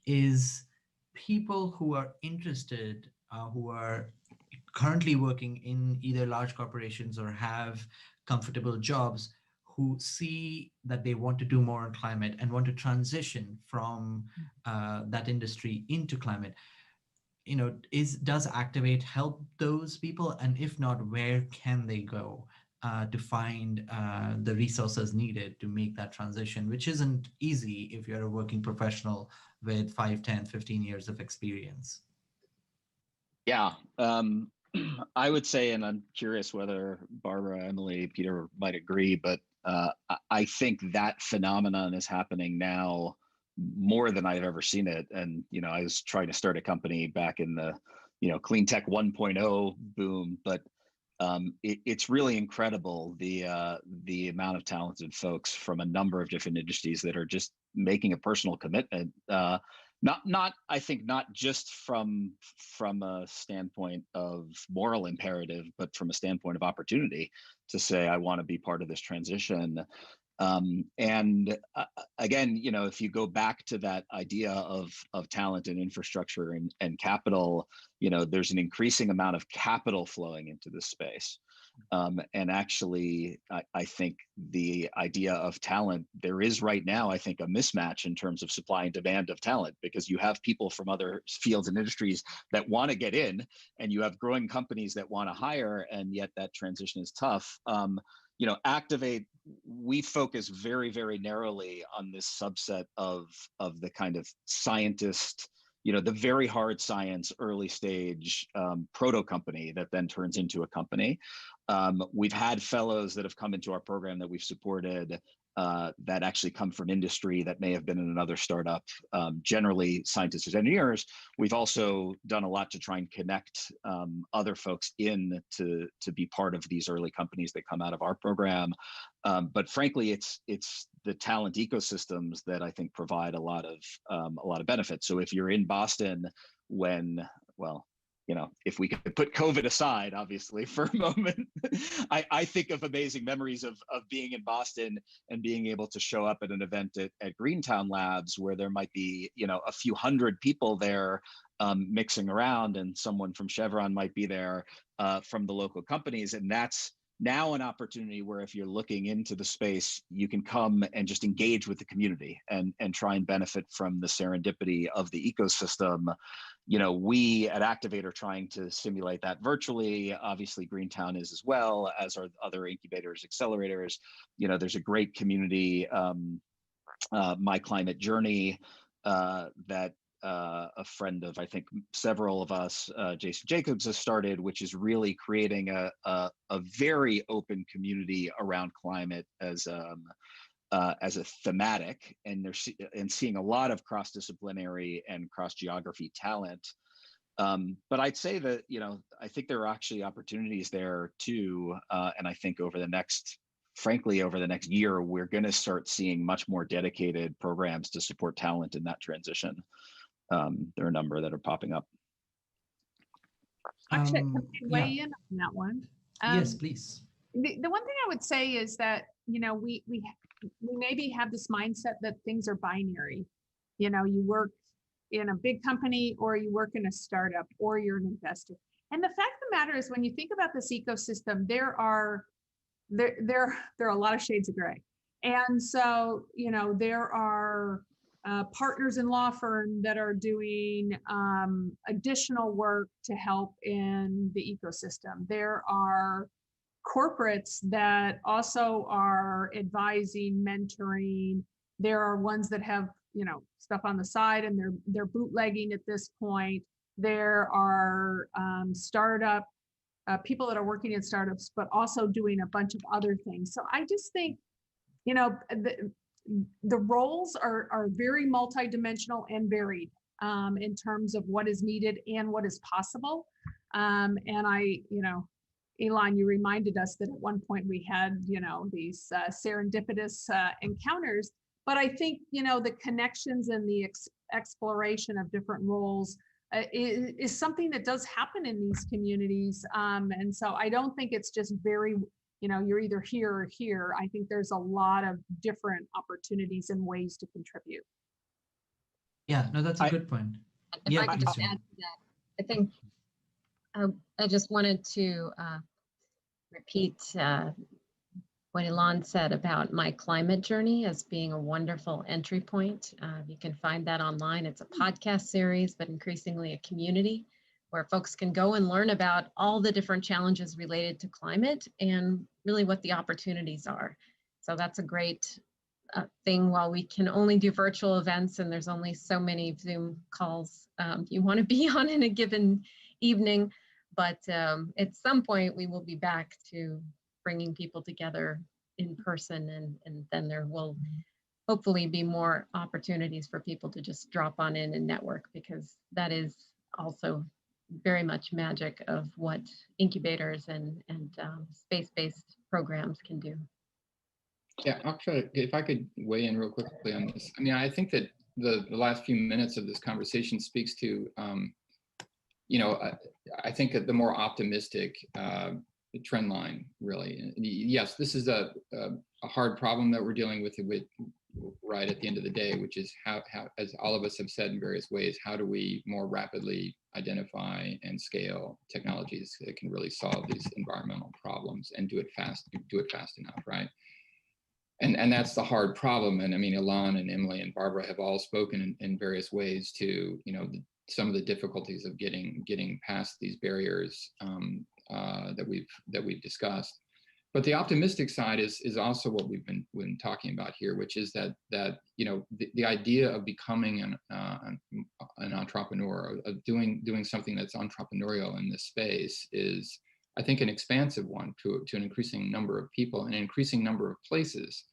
is people who are interested, who are currently working in either large corporations or have comfortable jobs, who see that they want to do more on climate and want to transition from that industry into climate. You know, does Activate help those people? And if not, where can they go to find the resources needed to make that transition, which isn't easy if you're a working professional with 5, 10, 15 years of experience? Yeah, I would say, and I'm curious whether Barbara, Emily, Peter might agree, but I think that phenomenon is happening now more than I've ever seen it. And, you know, I was trying to start a company back in the, you know, clean tech 1.0 boom, but it's really incredible the amount of talented folks from a number of different industries that are just making a personal commitment. Not I think not just from a standpoint of moral imperative, but from a standpoint of opportunity to say, I want to be part of this transition. And again, you know, if you go back to that idea of talent and infrastructure and capital, you know, there's an increasing amount of capital flowing into this space. And actually, I think the idea of talent, there is right now, I think, a mismatch in terms of supply and demand of talent, because you have people from other fields and industries that want to get in, and you have growing companies that want to hire, and yet that transition is tough. You know, Activate, we focus very, very narrowly on this subset of the kind of scientist, you know, the very hard science, early stage proto company that then turns into a company. We've had fellows that have come into our program that we've supported that actually come from industry that may have been in another startup, generally scientists and engineers. We've also done a lot to try and connect other folks in to be part of these early companies that come out of our program. But frankly, it's the talent ecosystems that I think provide a lot of benefits. So if you're in Boston when, well, you know, if we could put COVID aside, obviously, for a moment, I think of amazing memories of being in Boston and being able to show up at an event at Greentown Labs where there might be, you know, a few hundred people there mixing around, and someone from Chevron might be there from the local companies. And that's now an opportunity where if you're looking into the space, you can come and just engage with the community and try and benefit from the serendipity of the ecosystem. You know, we at Activate are trying to simulate that virtually. Obviously, Greentown is as well, as are other incubators, accelerators. You know, there's a great community, My Climate Journey, that a friend of, I think, several of us, Jason Jacobs, has started, which is really creating a very open community around climate as a thematic, and seeing a lot of cross-disciplinary and cross-geography talent. But I'd say that, you know, I think there are actually opportunities there too, and I think frankly, over the next year, we're going to start seeing much more dedicated programs to support talent in that transition. There are a number that are popping up. Actually, can I weigh in on that one? Yes, please. The one thing I would say is that, you know, we maybe have this mindset that things are binary. You know, you work in a big company, or you work in a startup, or you're an investor. And the fact of the matter is, when you think about this ecosystem, there are a lot of shades of gray. And so, you know, there are partners in law firm that are doing additional work to help in the ecosystem. There are corporates that also are advising, mentoring. There are ones that have, you know, stuff on the side and they're bootlegging at this point. There are startup people that are working in startups, but also doing a bunch of other things. So I just think, the roles are very multidimensional and varied in terms of what is needed and what is possible. And Elon, you reminded us that at one point we had, these serendipitous encounters. But I think, the connections and the exploration of different roles is something that does happen in these communities. And so I don't think it's just very, you're either here or here. I think there's a lot of different opportunities and ways to contribute. Yeah, no, that's a good point. If I could just add to that, I think I just wanted to repeat what Elon said about my climate journey as being a wonderful entry point. You can find that online. It's a podcast series, but increasingly a community where folks can go and learn about all the different challenges related to climate and really what the opportunities are. So that's a great thing. While we can only do virtual events and there's only so many Zoom calls you want to be on in a given evening, but at some point we will be back to bringing people together in person, and then there will hopefully be more opportunities for people to just drop on in and network, because that is also very much magic of what incubators and space-based programs can do. Yeah, I'll try to, if I could weigh in real quickly on this. I mean, I think that the last few minutes of this conversation speaks to, I think that the more optimistic trend line, really. Yes, this is a hard problem that we're dealing with right at the end of the day, which is how, as all of us have said in various ways, how do we more rapidly identify and scale technologies that can really solve these environmental problems and do it fast enough, right? And that's the hard problem. And I mean, Elon and Emily and Barbara have all spoken in various ways to, some of the difficulties of getting past these barriers that we've discussed. But the optimistic side is also what we've been talking about here, which is that the idea of becoming an entrepreneur, of doing something that's entrepreneurial in this space is, I think, an expansive one to an increasing number of people and an increasing number of places.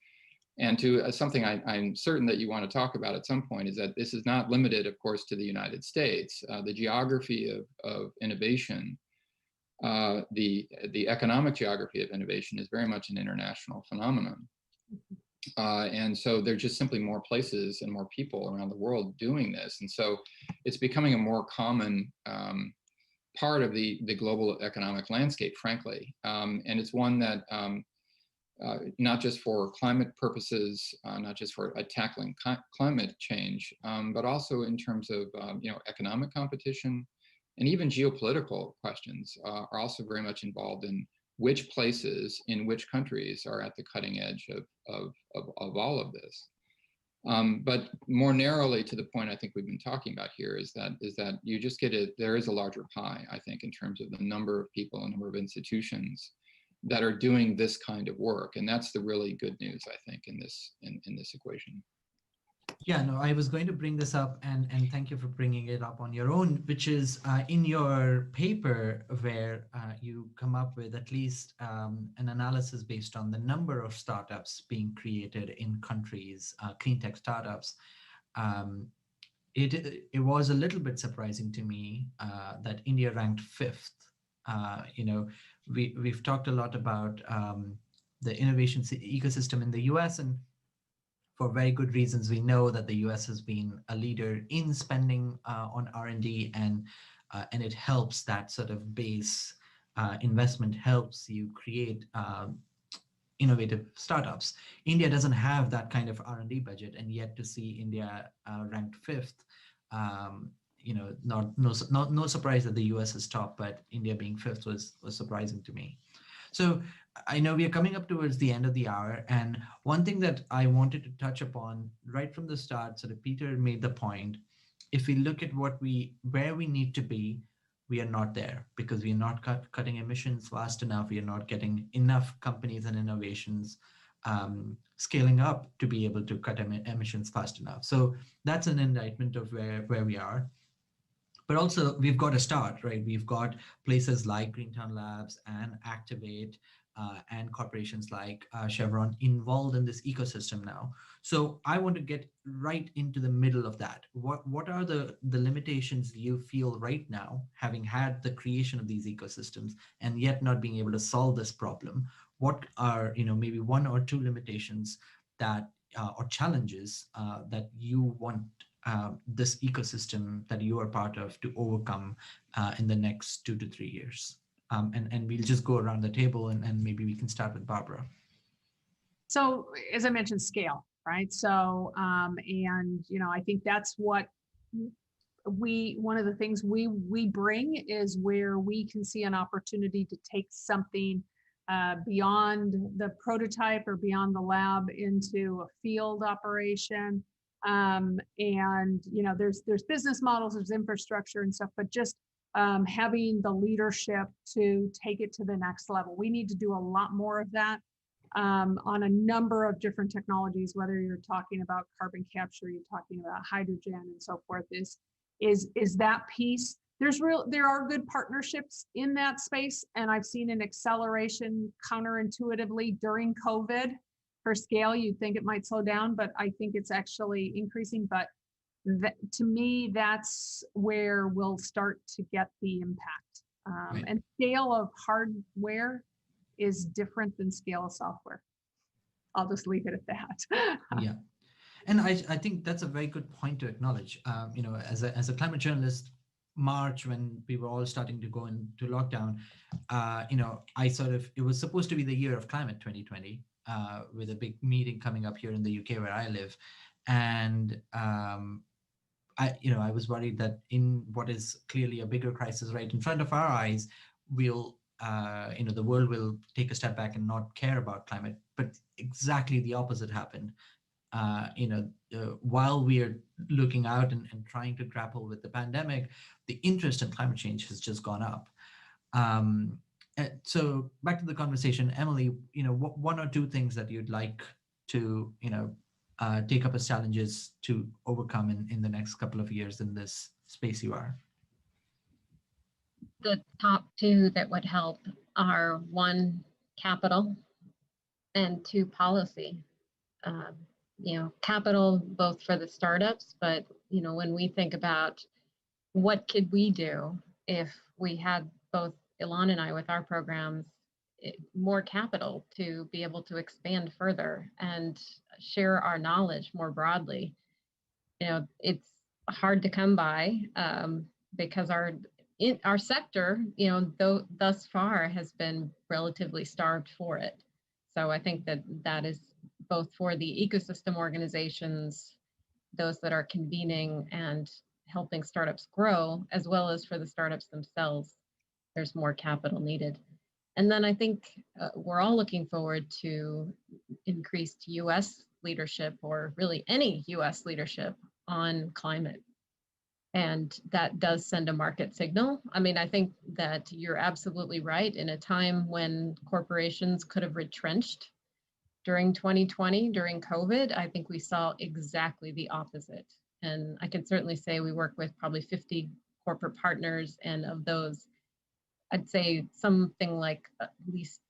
And to something I'm certain that you want to talk about at some point is that this is not limited, of course, to the United States. The geography of innovation, the economic geography of innovation is very much an international phenomenon. And so there's just simply more places and more people around the world doing this. And so it's becoming a more common part of the global economic landscape, frankly. And it's one that not just for climate purposes, not just for tackling climate change, but also in terms of economic competition and even geopolitical questions are also very much involved in which places in which countries are at the cutting edge of all of this. But more narrowly to the point I think we've been talking about here is that you just get there is a larger pie, I think, in terms of the number of people and number of institutions that are doing this kind of work. And that's the really good news, I think, in this equation. Yeah, no, I was going to bring this up, and thank you for bringing it up on your own, which is in your paper where you come up with at least an analysis based on the number of startups being created in countries, clean tech startups. It was a little bit surprising to me that India ranked 5th. We've talked a lot about the innovation ecosystem in the US, and for very good reasons, we know that the US has been a leader in spending on R&D, and it helps that sort of base investment helps you create innovative startups. India doesn't have that kind of R&D budget, and yet to see India ranked 5th, no surprise that the US is top, but India being 5th was surprising to me. So I know we are coming up towards the end of the hour, and one thing that I wanted to touch upon right from the start, sort of Peter made the point, if we look at where we need to be, we are not there because we are not cutting emissions fast enough. We are not getting enough companies and innovations scaling up to be able to cut emissions fast enough. So that's an indictment of where we are. But also we've got to start, right? We've got places like Greentown Labs and Activate and corporations like Chevron involved in this ecosystem now. So I want to get right into the middle of that. What are the limitations you feel right now, having had the creation of these ecosystems and yet not being able to solve this problem? What are, maybe one or two limitations that or challenges that you want this ecosystem that you are part of to overcome in the next 2 to 3 years? And we'll just go around the table and maybe we can start with Barbara. So as I mentioned, scale, right? So, I think that's what one of the things we bring is where we can see an opportunity to take something beyond the prototype or beyond the lab into a field operation. There's business models, there's infrastructure and stuff, but just having the leadership to take it to the next level. We need to do a lot more of that on a number of different technologies, whether you're talking about carbon capture, you're talking about hydrogen and so forth, is that piece. There are good partnerships in that space, and I've seen an acceleration counterintuitively during COVID. For scale, you'd think it might slow down, but I think it's actually increasing. But to me, that's where we'll start to get the impact. Right. And scale of hardware is different than scale of software. I'll just leave it at that. Yeah. And I think that's a very good point to acknowledge. As a climate journalist, March, when we were all starting to go into lockdown, it was supposed to be the year of climate 2020, with a big meeting coming up here in the UK where I live. And I was worried that in what is clearly a bigger crisis right in front of our eyes, the world will take a step back and not care about climate. But exactly the opposite happened. While we are looking out and trying to grapple with the pandemic, the interest in climate change has just gone up. So back to the conversation, Emily, one or two things that you'd like to, take up as challenges to overcome in the next couple of years in this space you are? The top two that would help are 1, capital, and 2, policy. Capital both for the startups, but when we think about what could we do if we had both Ilan and I with our programs, more capital to be able to expand further and share our knowledge more broadly. It's hard to come by because our sector, thus far has been relatively starved for it. So I think that is both for the ecosystem organizations, those that are convening and helping startups grow, as well as for the startups themselves, there's more capital needed. And then I think we're all looking forward to increased US leadership, or really any US leadership on climate. And that does send a market signal. I mean, I think that you're absolutely right. In a time when corporations could have retrenched during 2020, during COVID, I think we saw exactly the opposite. And I can certainly say we work with probably 50 corporate partners, and of those, I'd say something like at least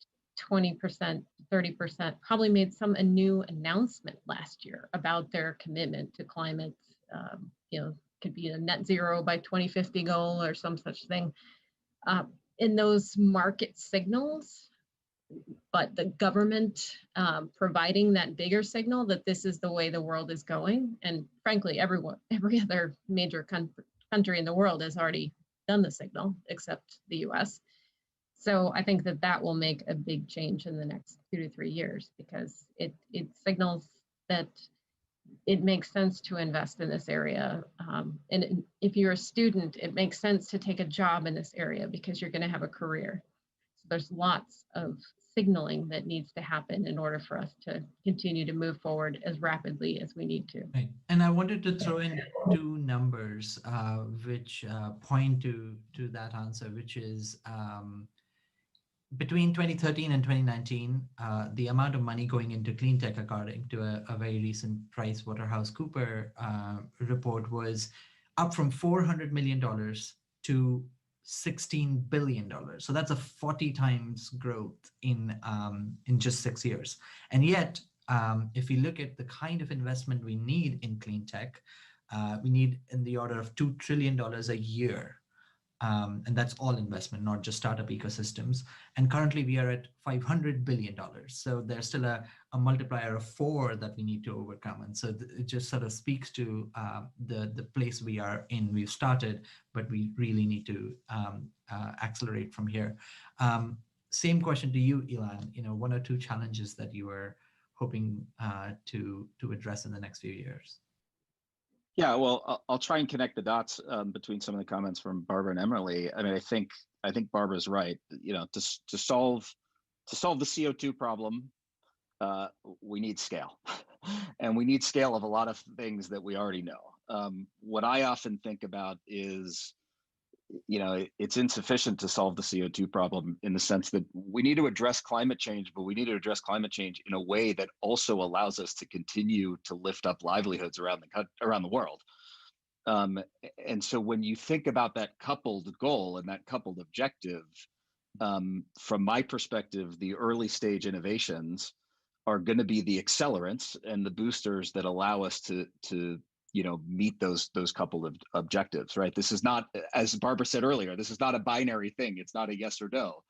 20%, 30% probably made a new announcement last year about their commitment to climate. Could be a net zero by 2050 goal or some such thing. In those market signals, but the government providing that bigger signal that this is the way the world is going. And frankly, every other major country in the world has already done the signal, except the US. So I think that will make a big change in the next 2 to 3 years, because it signals that it makes sense to invest in this area. And if you're a student, it makes sense to take a job in this area because you're going to have a career. So there's lots of signaling that needs to happen in order for us to continue to move forward as rapidly as we need to. Right. And I wanted to throw in 2 numbers which point to that answer, which is between 2013 and 2019, the amount of money going into clean tech, according to a very recent PricewaterhouseCoopers report, was up from $400 million to $16 billion. So that's a 40 times growth in just 6 years. And yet, if we look at the kind of investment we need in clean tech, we need in the order of $2 trillion a year. And that's all investment, not just startup ecosystems. And currently we are at $500 billion. So there's still a multiplier of 4 that we need to overcome. And so it just sort of speaks to the place we are in. We've started, but we really need to accelerate from here. Same question to you, Ilan. You know, 1 or 2 challenges that you were hoping to address in the next few years. Yeah, well, I'll try and connect the dots between some of the comments from Barbara and Emily. I mean, I think Barbara's right. You know, to solve the CO2 problem, we need scale, and we need scale of a lot of things that we already know. What I often think about is, you know, it's insufficient to solve the CO2 problem in the sense that we need to address climate change, but we need to address climate change in a way that also allows us to continue to lift up livelihoods around the world. And so when you think about that coupled goal and that coupled objective, from my perspective, the early stage innovations are going to be the accelerants and the boosters that allow us to you know, meet those couple of objectives, right? This is not, as Barbara said earlier, this is not a binary thing. It's not a yes or no.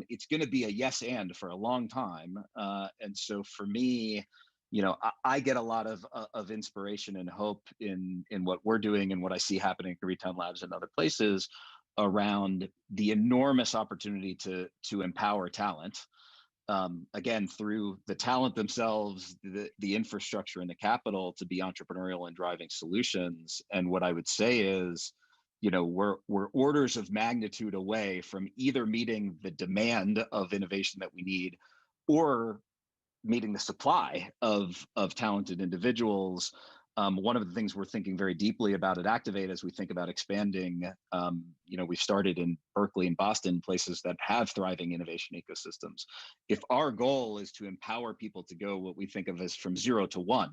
It's going to be a yes and for a long time. And so for me, you know, I get a lot of inspiration and hope in what we're doing and what I see happening at Koreatown Labs and other places around the enormous opportunity to empower talent. Again, through the talent themselves, the infrastructure and the capital to be entrepreneurial and driving solutions. And what I would say is, you know, we're orders of magnitude away from either meeting the demand of innovation that we need or meeting the supply of talented individuals. One of the things we're thinking very deeply about at Activate as we think about expanding, you know, we've started in Berkeley and Boston, places that have thriving innovation ecosystems. If our goal is to empower people to go what we think of as from 0 to 1,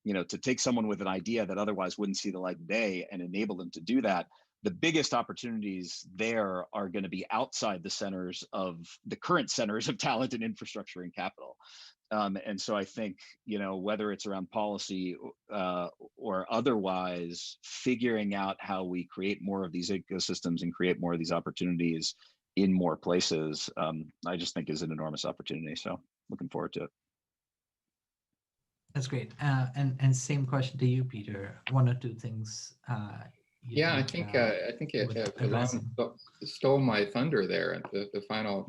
you know, to take someone with an idea that otherwise wouldn't see the light of day and enable them to do that, the biggest opportunities there are going to be outside the centers of the current centers of talent and infrastructure and capital. And so I think, you know, whether it's around policy or otherwise, figuring out how we create more of these ecosystems and create more of these opportunities in more places, I just think is an enormous opportunity. So looking forward to it. That's great. And same question to you, Peter. 1 or 2 things. Yeah, I think Ilan stole my thunder there at the final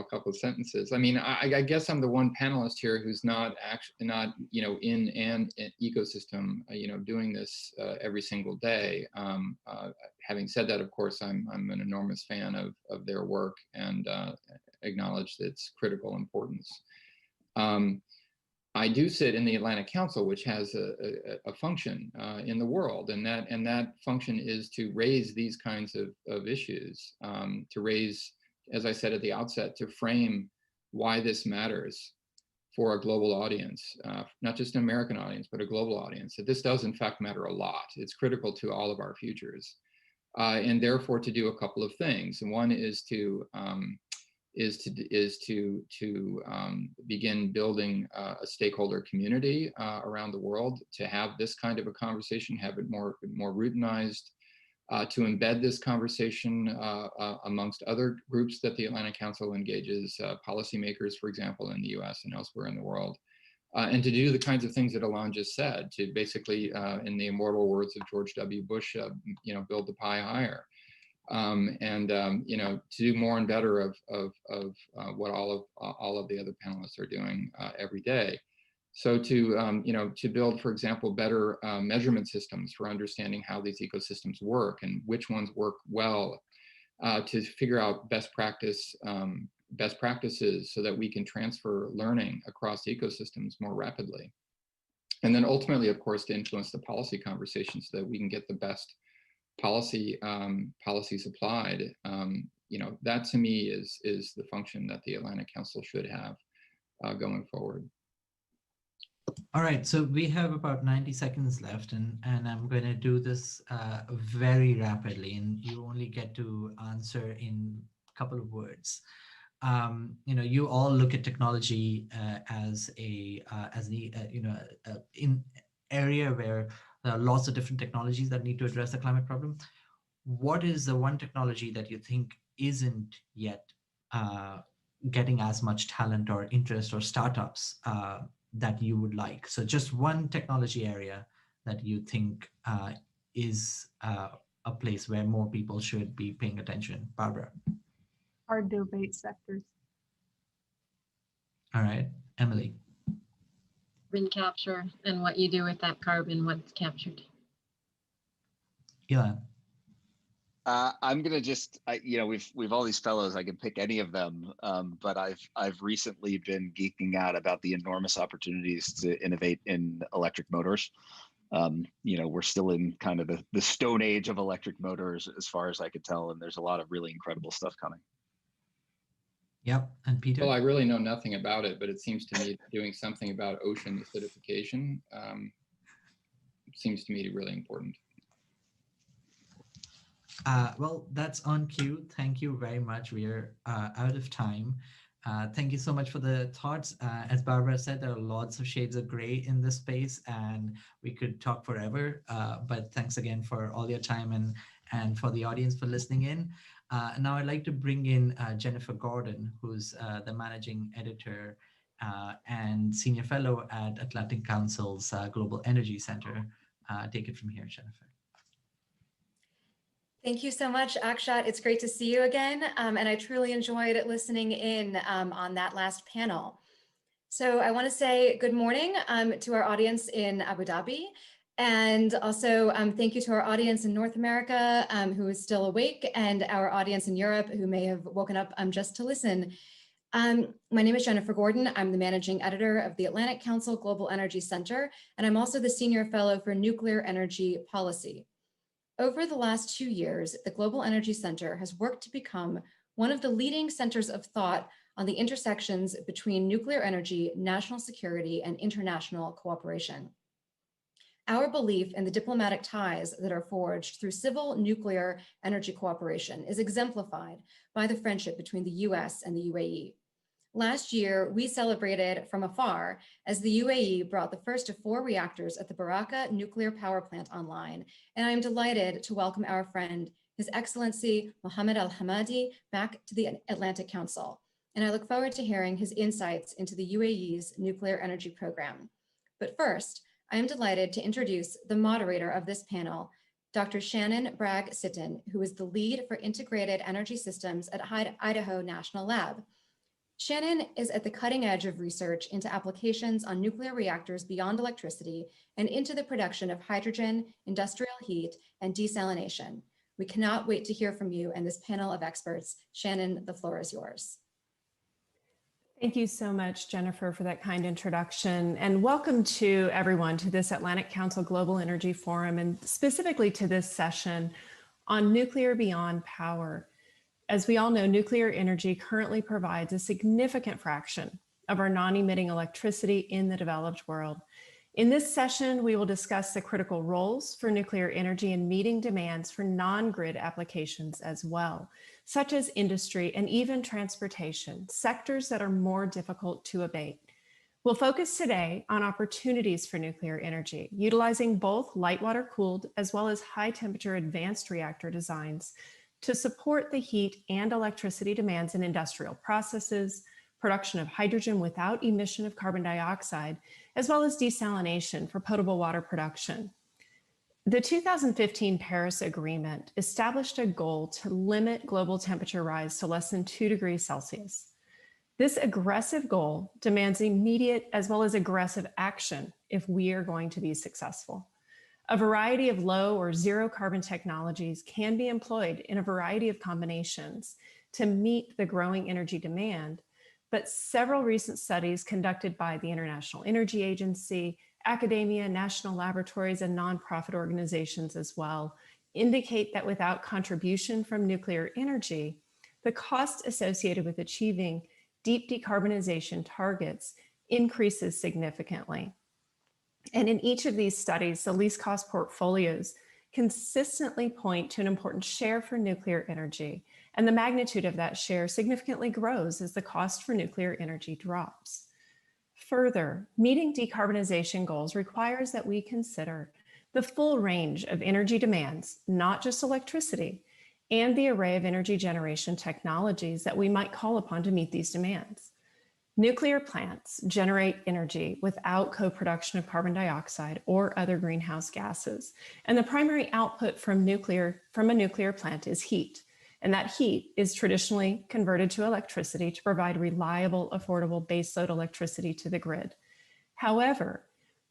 couple of sentences. I mean, I guess I'm the one panelist here who's not you know, in an ecosystem, you know, doing this every single day. Having said that, of course, I'm an enormous fan of their work and acknowledge its critical importance. I do sit in the Atlantic Council, which has a function in the world, and that function is to raise these kinds of issues, to raise, as I said at the outset, to frame why this matters for a global audience, not just an American audience, but a global audience. That this does in fact matter a lot. It's critical to all of our futures, and therefore to do a couple of things. And one is to begin building a stakeholder community around the world, to have this kind of a conversation, have it more routinized, to embed this conversation amongst other groups that the Atlantic Council engages, policymakers, for example, in the US and elsewhere in the world, and to do the kinds of things that Ilan just said, to basically, in the immortal words of George W. Bush, you know, build the pie higher. You know, to do more and better of what all of the other panelists are doing every day. So to you know, to build, for example, better measurement systems for understanding how these ecosystems work and which ones work well, to figure out best practices so that we can transfer learning across ecosystems more rapidly. And then ultimately, of course, to influence the policy conversation so that we can get the best policies applied. You know, that to me is the function that the Atlantic Council should have going forward. All right, so we have about 90 seconds left, and I'm going to do this very rapidly, and you only get to answer in a couple of words. You all look at technology as the in area where there are lots of different technologies that need to address the climate problem. What is the one technology that you think isn't yet getting as much talent or interest or startups that you would like? So just one technology area that you think is a place where more people should be paying attention. Barbara. Hard to abate sectors. All right, Emily. Carbon capture and what you do with that carbon once captured. Elon. I'm gonna just, we've all these fellows. I can pick any of them, but I've recently been geeking out about the enormous opportunities to innovate in electric motors. We're still in kind of the stone age of electric motors, as far as I could tell, and there's a lot of really incredible stuff coming. Yep, and Peter? Well, I really know nothing about it, but it seems to me doing something about ocean acidification seems to me really important. Well, that's on cue. Thank you very much. We are out of time. Thank you so much for the thoughts. As Barbara said, there are lots of shades of gray in this space, and we could talk forever. But thanks again for all your time and for the audience for listening in. Now I'd like to bring in Jennifer Gordon, who's the managing editor and senior fellow at Atlantic Council's Global Energy Center. Take it from here, Jennifer. Thank you so much, Akshat. It's great to see you again. And I truly enjoyed listening in on that last panel. So I want to say good morning to our audience in Abu Dhabi. And also thank you to our audience in North America who is still awake, and our audience in Europe who may have woken up just to listen. My name is Jennifer Gordon. I'm the managing editor of the Atlantic Council Global Energy Center, and I'm also the senior fellow for nuclear energy policy. Over the last 2 years, the Global Energy Center has worked to become one of the leading centers of thought on the intersections between nuclear energy, national security, and international cooperation. Our belief in the diplomatic ties that are forged through civil nuclear energy cooperation is exemplified by the friendship between the US and the UAE. Last year, we celebrated from afar as the UAE brought the first of 4 reactors at the Baraka nuclear power plant online, and I am delighted to welcome our friend, His Excellency Mohammed Al Hamadi, back to the Atlantic Council. And I look forward to hearing his insights into the UAE's nuclear energy program. But first, I am delighted to introduce the moderator of this panel, Dr. Shannon Bragg-Sitton, who is the lead for integrated energy systems at Idaho National Lab. Shannon is at the cutting edge of research into applications on nuclear reactors beyond electricity and into the production of hydrogen, industrial heat, and desalination. We cannot wait to hear from you and this panel of experts. Shannon, the floor is yours. Thank you so much, Jennifer, for that kind introduction. And welcome to everyone to this Atlantic Council Global Energy Forum, and specifically to this session on nuclear beyond power. As we all know, nuclear energy currently provides a significant fraction of our non-emitting electricity in the developed world. In this session, we will discuss the critical roles for nuclear energy in meeting demands for non-grid applications as well, such as industry and even transportation, sectors that are more difficult to abate. We'll focus today on opportunities for nuclear energy, utilizing both light water cooled as well as high temperature advanced reactor designs to support the heat and electricity demands in industrial processes, production of hydrogen without emission of carbon dioxide, as well as desalination for potable water production. The 2015 Paris Agreement established a goal to limit global temperature rise to less than 2 degrees Celsius. This aggressive goal demands immediate as well as aggressive action if we are going to be successful. A variety of low or zero carbon technologies can be employed in a variety of combinations to meet the growing energy demand, but several recent studies conducted by the International Energy Agency, academia, national laboratories, and nonprofit organizations as well indicate that without contribution from nuclear energy, the cost associated with achieving deep decarbonization targets increases significantly. And in each of these studies, the least cost portfolios consistently point to an important share for nuclear energy, and the magnitude of that share significantly grows as the cost for nuclear energy drops. Further, meeting decarbonization goals requires that we consider the full range of energy demands, not just electricity, and the array of energy generation technologies that we might call upon to meet these demands. Nuclear plants generate energy without co-production of carbon dioxide or other greenhouse gases. And the primary output from a nuclear plant is heat. And that heat is traditionally converted to electricity to provide reliable, affordable baseload electricity to the grid. However,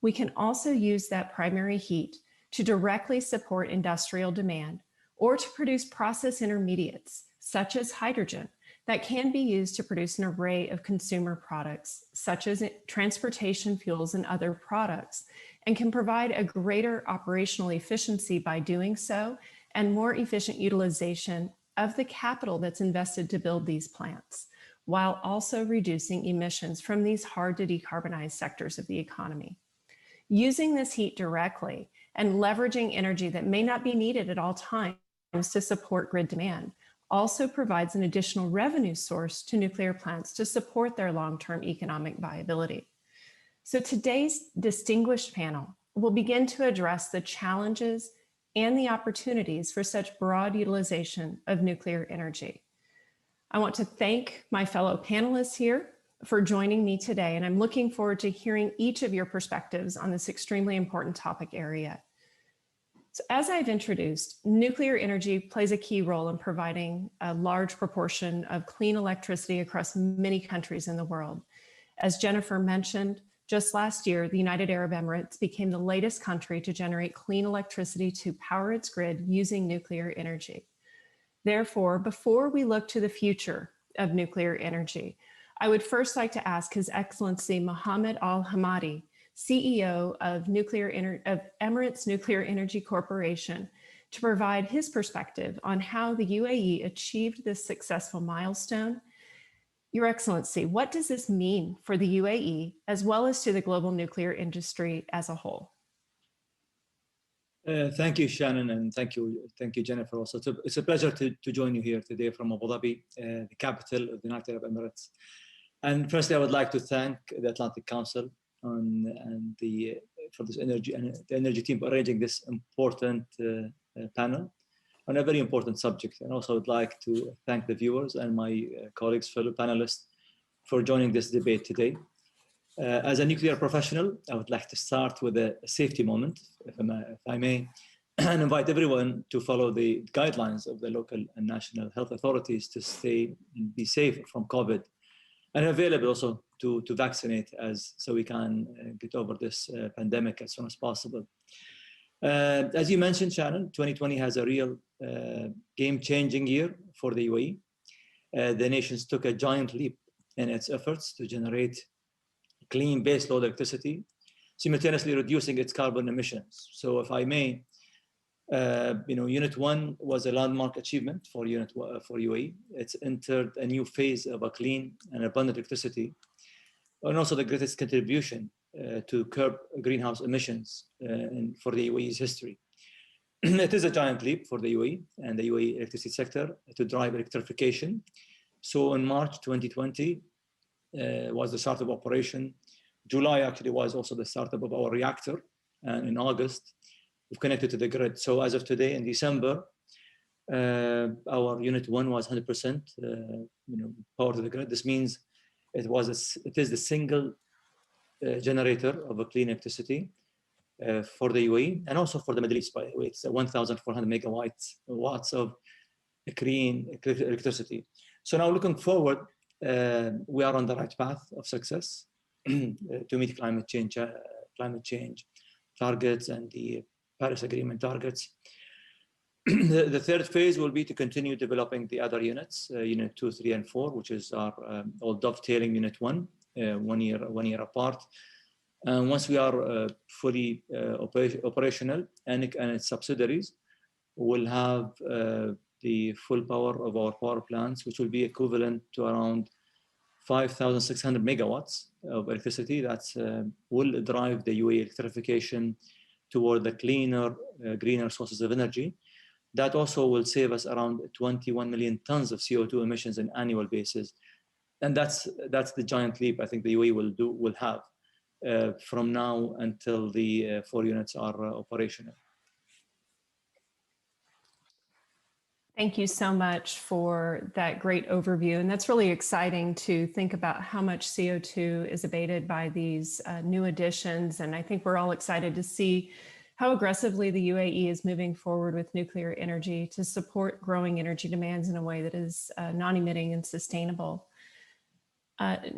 we can also use that primary heat to directly support industrial demand or to produce process intermediates, such as hydrogen, that can be used to produce an array of consumer products, such as transportation fuels and other products, and can provide a greater operational efficiency by doing so, and more efficient utilization of the capital that's invested to build these plants, while also reducing emissions from these hard to decarbonize sectors of the economy. Using this heat directly and leveraging energy that may not be needed at all times to support grid demand also provides an additional revenue source to nuclear plants to support their long-term economic viability. So today's distinguished panel will begin to address the challenges and the opportunities for such broad utilization of nuclear energy. I want to thank my fellow panelists here for joining me today, and I'm looking forward to hearing each of your perspectives on this extremely important topic area. So as I've introduced, nuclear energy plays a key role in providing a large proportion of clean electricity across many countries in the world. As Jennifer mentioned, just last year, the United Arab Emirates became the latest country to generate clean electricity to power its grid using nuclear energy. Therefore, before we look to the future of nuclear energy, I would first like to ask His Excellency Mohammed Al Hamadi, CEO of Emirates Nuclear Energy Corporation, to provide his perspective on how the UAE achieved this successful milestone. Your Excellency, what does this mean for the UAE as well as to the global nuclear industry as a whole? Thank you, Shannon, and thank you, Jennifer. Also, it's a pleasure to join you here today from Abu Dhabi, the capital of the United Arab Emirates. And firstly, I would like to thank the Atlantic Council for this the energy team for arranging this important panel on a very important subject. And also, I would like to thank the viewers and my colleagues, fellow panelists, for joining this debate today. As a nuclear professional, I would like to start with a safety moment, if I may, and invite everyone to follow the guidelines of the local and national health authorities to be safe from COVID, and available also to vaccinate so we can get over this pandemic as soon as possible. As you mentioned, Shannon, 2020 has a real game-changing year for the UAE. The nations took a giant leap in its efforts to generate clean baseload electricity, simultaneously reducing its carbon emissions. So if I may, Unit 1 was a landmark achievement for UAE. It's entered a new phase of a clean and abundant electricity, and also the greatest contribution to curb greenhouse emissions for the UAE's history. It is a giant leap for the UAE and the UAE electricity sector to drive electrification. So in March 2020 was the start of operation. July actually was also the startup of our reactor, and in August we've connected to the grid. So as of today, in December, our Unit 1 was 100% power to the grid. This means it is the single generator of a clean electricity for the UAE and also for the Middle East. By the way, it's 1,400 megawatts of clean electricity. So now looking forward, we are on the right path of success to meet climate change targets and the Paris Agreement targets. The third phase will be to continue developing the other units, Unit 2, 3, and 4, which is our all dovetailing Unit 1, 1 year apart. And once we are fully operational and its subsidiaries, we'll have the full power of our power plants, which will be equivalent to around 5,600 megawatts of electricity that will drive the UAE electrification toward the cleaner, greener sources of energy. That also will save us around 21 million tons of CO2 emissions on an annual basis. And that's the giant leap I think the UAE will have from now until the 4 units are operational. Thank you so much for that great overview. And that's really exciting to think about how much CO2 is abated by these new additions. And I think we're all excited to see how aggressively the UAE is moving forward with nuclear energy to support growing energy demands in a way that is non-emitting and sustainable.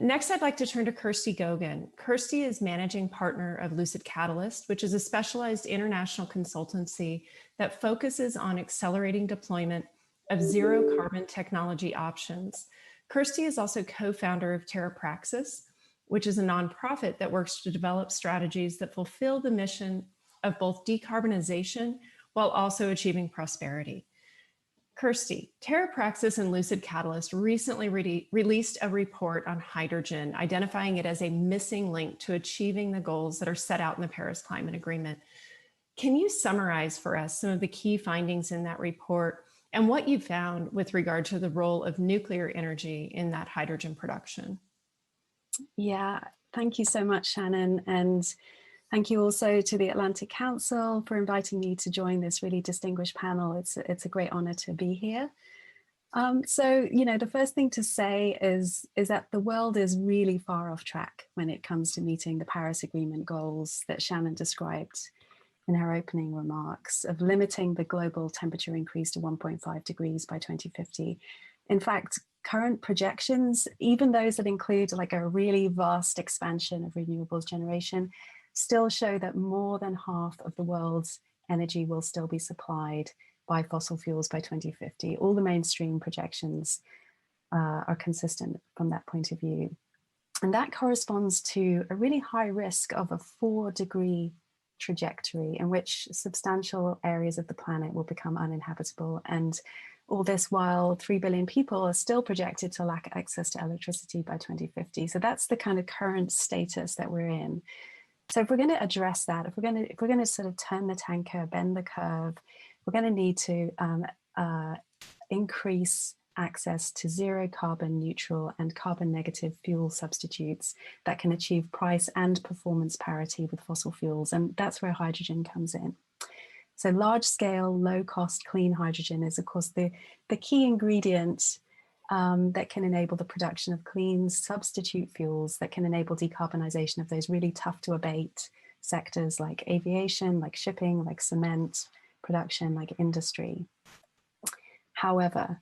Next, I'd like to turn to Kirsty Gogan. Kirsty is managing partner of Lucid Catalyst, which is a specialized international consultancy that focuses on accelerating deployment of zero carbon technology options. Kirsty is also co-founder of TerraPraxis, which is a nonprofit that works to develop strategies that fulfill the mission of both decarbonization while also achieving prosperity. Kirsty, TerraPraxis and Lucid Catalyst recently released a report on hydrogen, identifying it as a missing link to achieving the goals that are set out in the Paris Climate Agreement. Can you summarize for us some of the key findings in that report and what you found with regard to the role of nuclear energy in that hydrogen production? Yeah, thank you so much, Shannon. And thank you also to the Atlantic Council for inviting me to join this really distinguished panel. It's a great honor to be here. So, the first thing to say is that the world is really far off track when it comes to meeting the Paris Agreement goals that Shannon described in her opening remarks of limiting the global temperature increase to 1.5 degrees by 2050. In fact, current projections, even those that include like a really vast expansion of renewables generation, still show that more than half of the world's energy will still be supplied by fossil fuels by 2050. All the mainstream projections are consistent from that point of view. And that corresponds to a really high risk of a 4-degree trajectory in which substantial areas of the planet will become uninhabitable. And all this while 3 billion people are still projected to lack access to electricity by 2050. So that's the kind of current status that we're in. So if we're going to address that, if we're going to sort of turn the tanker, bend the curve, we're going to need to increase access to zero carbon neutral and carbon negative fuel substitutes that can achieve price and performance parity with fossil fuels. And that's where hydrogen comes in. So large scale, low cost, clean hydrogen is of course the key ingredient that can enable the production of clean substitute fuels that can enable decarbonization of those really tough to abate sectors like aviation, like shipping, like cement production, like industry. However,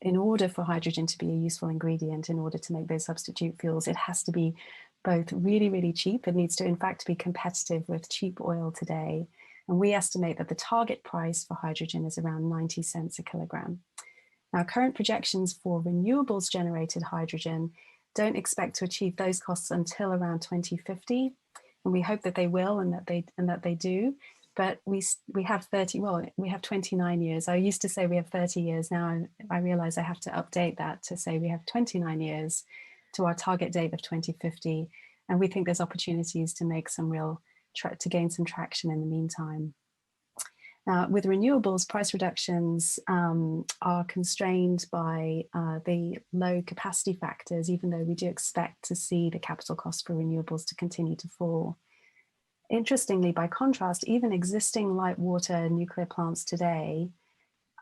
in order for hydrogen to be a useful ingredient, in order to make those substitute fuels, it has to be both really, really cheap. It needs to, in fact, be competitive with cheap oil today. And we estimate that the target price for hydrogen is around 90 cents a kilogram. Now, current projections for renewables generated hydrogen don't expect to achieve those costs until around 2050. And we hope that they will and that they do. But we have 29 years. I used to say we have 30 years. Now I realize I have to update that to say we have 29 years to our target date of 2050. And we think there's opportunities to make some to gain some traction in the meantime. Now, with renewables, price reductions are constrained by the low capacity factors, even though we do expect to see the capital cost for renewables to continue to fall. Interestingly, by contrast, even existing light water nuclear plants today,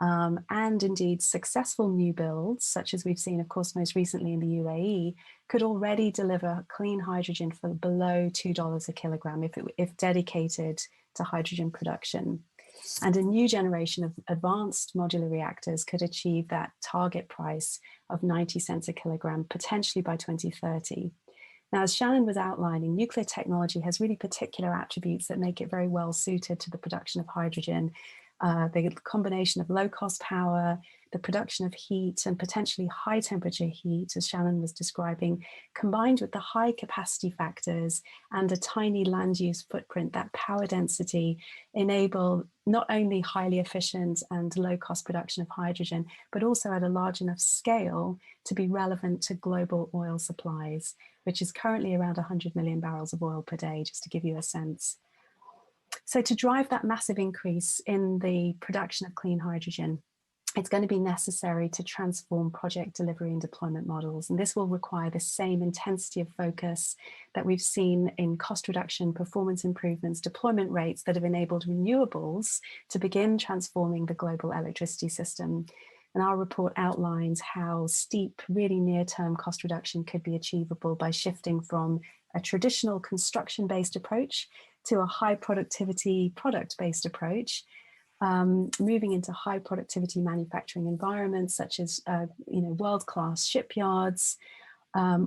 and indeed successful new builds, such as we've seen, of course, most recently in the UAE, could already deliver clean hydrogen for below $2 a kilogram if dedicated to hydrogen production. And a new generation of advanced modular reactors could achieve that target price of 90 cents a kilogram, potentially by 2030. Now, as Shannon was outlining, nuclear technology has really particular attributes that make it very well suited to the production of hydrogen. the combination of low-cost power, the production of heat and potentially high-temperature heat, as Shannon was describing, combined with the high capacity factors and a tiny land use footprint, that power density enable not only highly efficient and low-cost production of hydrogen, but also at a large enough scale to be relevant to global oil supplies, which is currently around 100 million barrels of oil per day, just to give you a sense. So to drive that massive increase in the production of clean hydrogen, it's going to be necessary to transform project delivery and deployment models. And this will require the same intensity of focus that we've seen in cost reduction, performance improvements, deployment rates that have enabled renewables to begin transforming the global electricity system. And our report outlines how steep, really near-term cost reduction could be achievable by shifting from a traditional construction-based approach to a high productivity product-based approach, moving into high productivity manufacturing environments such as world-class shipyards,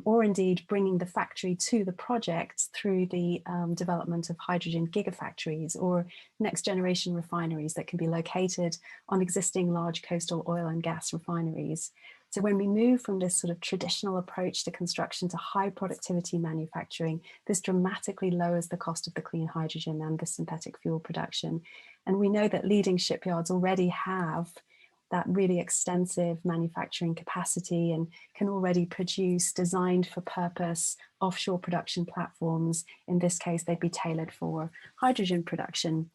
or indeed bringing the factory to the project through the development of hydrogen gigafactories or next generation refineries that can be located on existing large coastal oil and gas refineries. So when we move from this sort of traditional approach to construction to high productivity manufacturing, this dramatically lowers the cost of the clean hydrogen and the synthetic fuel production. And we know that leading shipyards already have that really extensive manufacturing capacity and can already produce designed for purpose offshore production platforms. In this case, they'd be tailored for hydrogen production.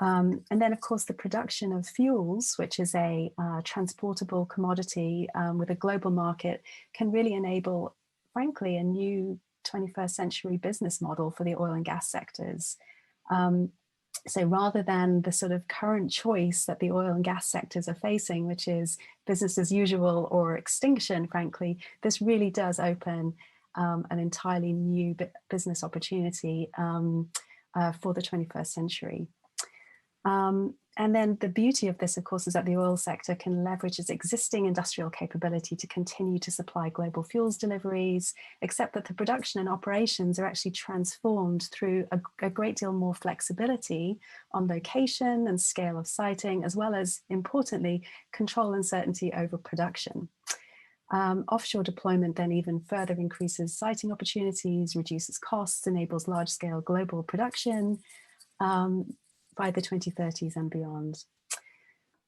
And then, of course, the production of fuels, which is a transportable commodity with a global market, can really enable, frankly, a new 21st century business model for the oil and gas sectors. So rather than the sort of current choice that the oil and gas sectors are facing, which is business as usual or extinction, frankly, this really does open an entirely new business opportunity for the 21st century. And then the beauty of this, of course, is that the oil sector can leverage its existing industrial capability to continue to supply global fuels deliveries, except that the production and operations are actually transformed through a great deal more flexibility on location and scale of siting, as well as, importantly, control and certainty over production. Offshore deployment then even further increases siting opportunities, reduces costs, enables large-scale global production, by the 2030s and beyond.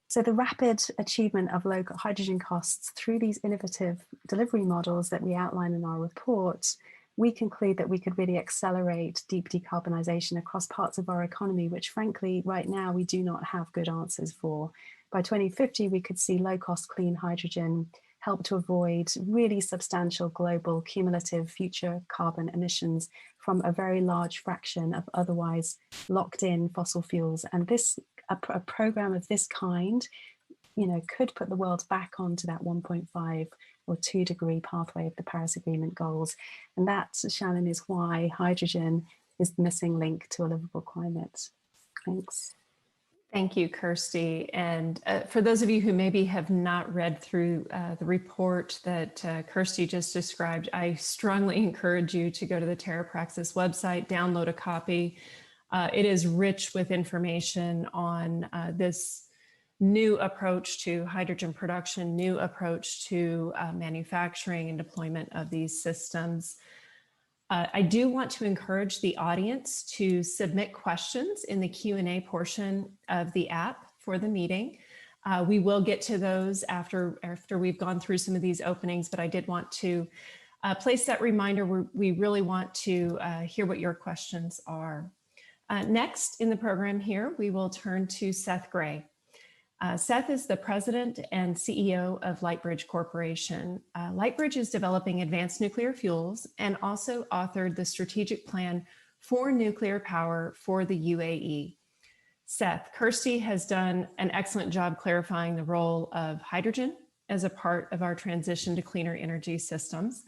So the rapid achievement of low hydrogen costs through these innovative delivery models that we outline in our report, we conclude that we could really accelerate deep decarbonization across parts of our economy, which frankly, right now, we do not have good answers for. By 2050, we could see low-cost clean hydrogen help to avoid really substantial global cumulative future carbon emissions from a very large fraction of otherwise locked in fossil fuels. And a program of this kind, could put the world back onto that 1.5 or 2 degree pathway of the Paris Agreement goals. And that, Shannon, is why hydrogen is the missing link to a livable climate. Thanks. Thank you, Kirsty. And for those of you who maybe have not read through the report that Kirsty just described, I strongly encourage you to go to the TerraPraxis website, download a copy. It is rich with information on this new approach to hydrogen production, new approach to manufacturing and deployment of these systems. I do want to encourage the audience to submit questions in the Q&A portion of the app for the meeting. We will get to those after we've gone through some of these openings, but I did want to place that reminder. We really want to hear what your questions are. Next in the program here, we will turn to Seth Gray. Seth is the president and CEO of Lightbridge Corporation. Lightbridge is developing advanced nuclear fuels and also authored the strategic plan for nuclear power for the UAE. Seth, Kirsty has done an excellent job clarifying the role of hydrogen as a part of our transition to cleaner energy systems.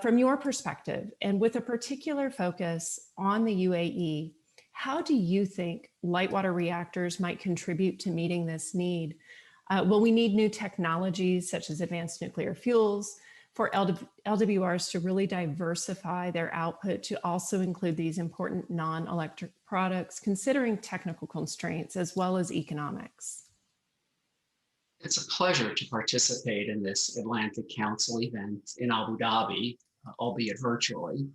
From your perspective, and with a particular focus on the UAE, how do you think light water reactors might contribute to meeting this need? Will we need new technologies such as advanced nuclear fuels? for LWRs to really diversify their output to also include these important non-electric products, considering technical constraints as well as economics? It's a pleasure to participate in this Atlantic Council event in Abu Dhabi, albeit virtually.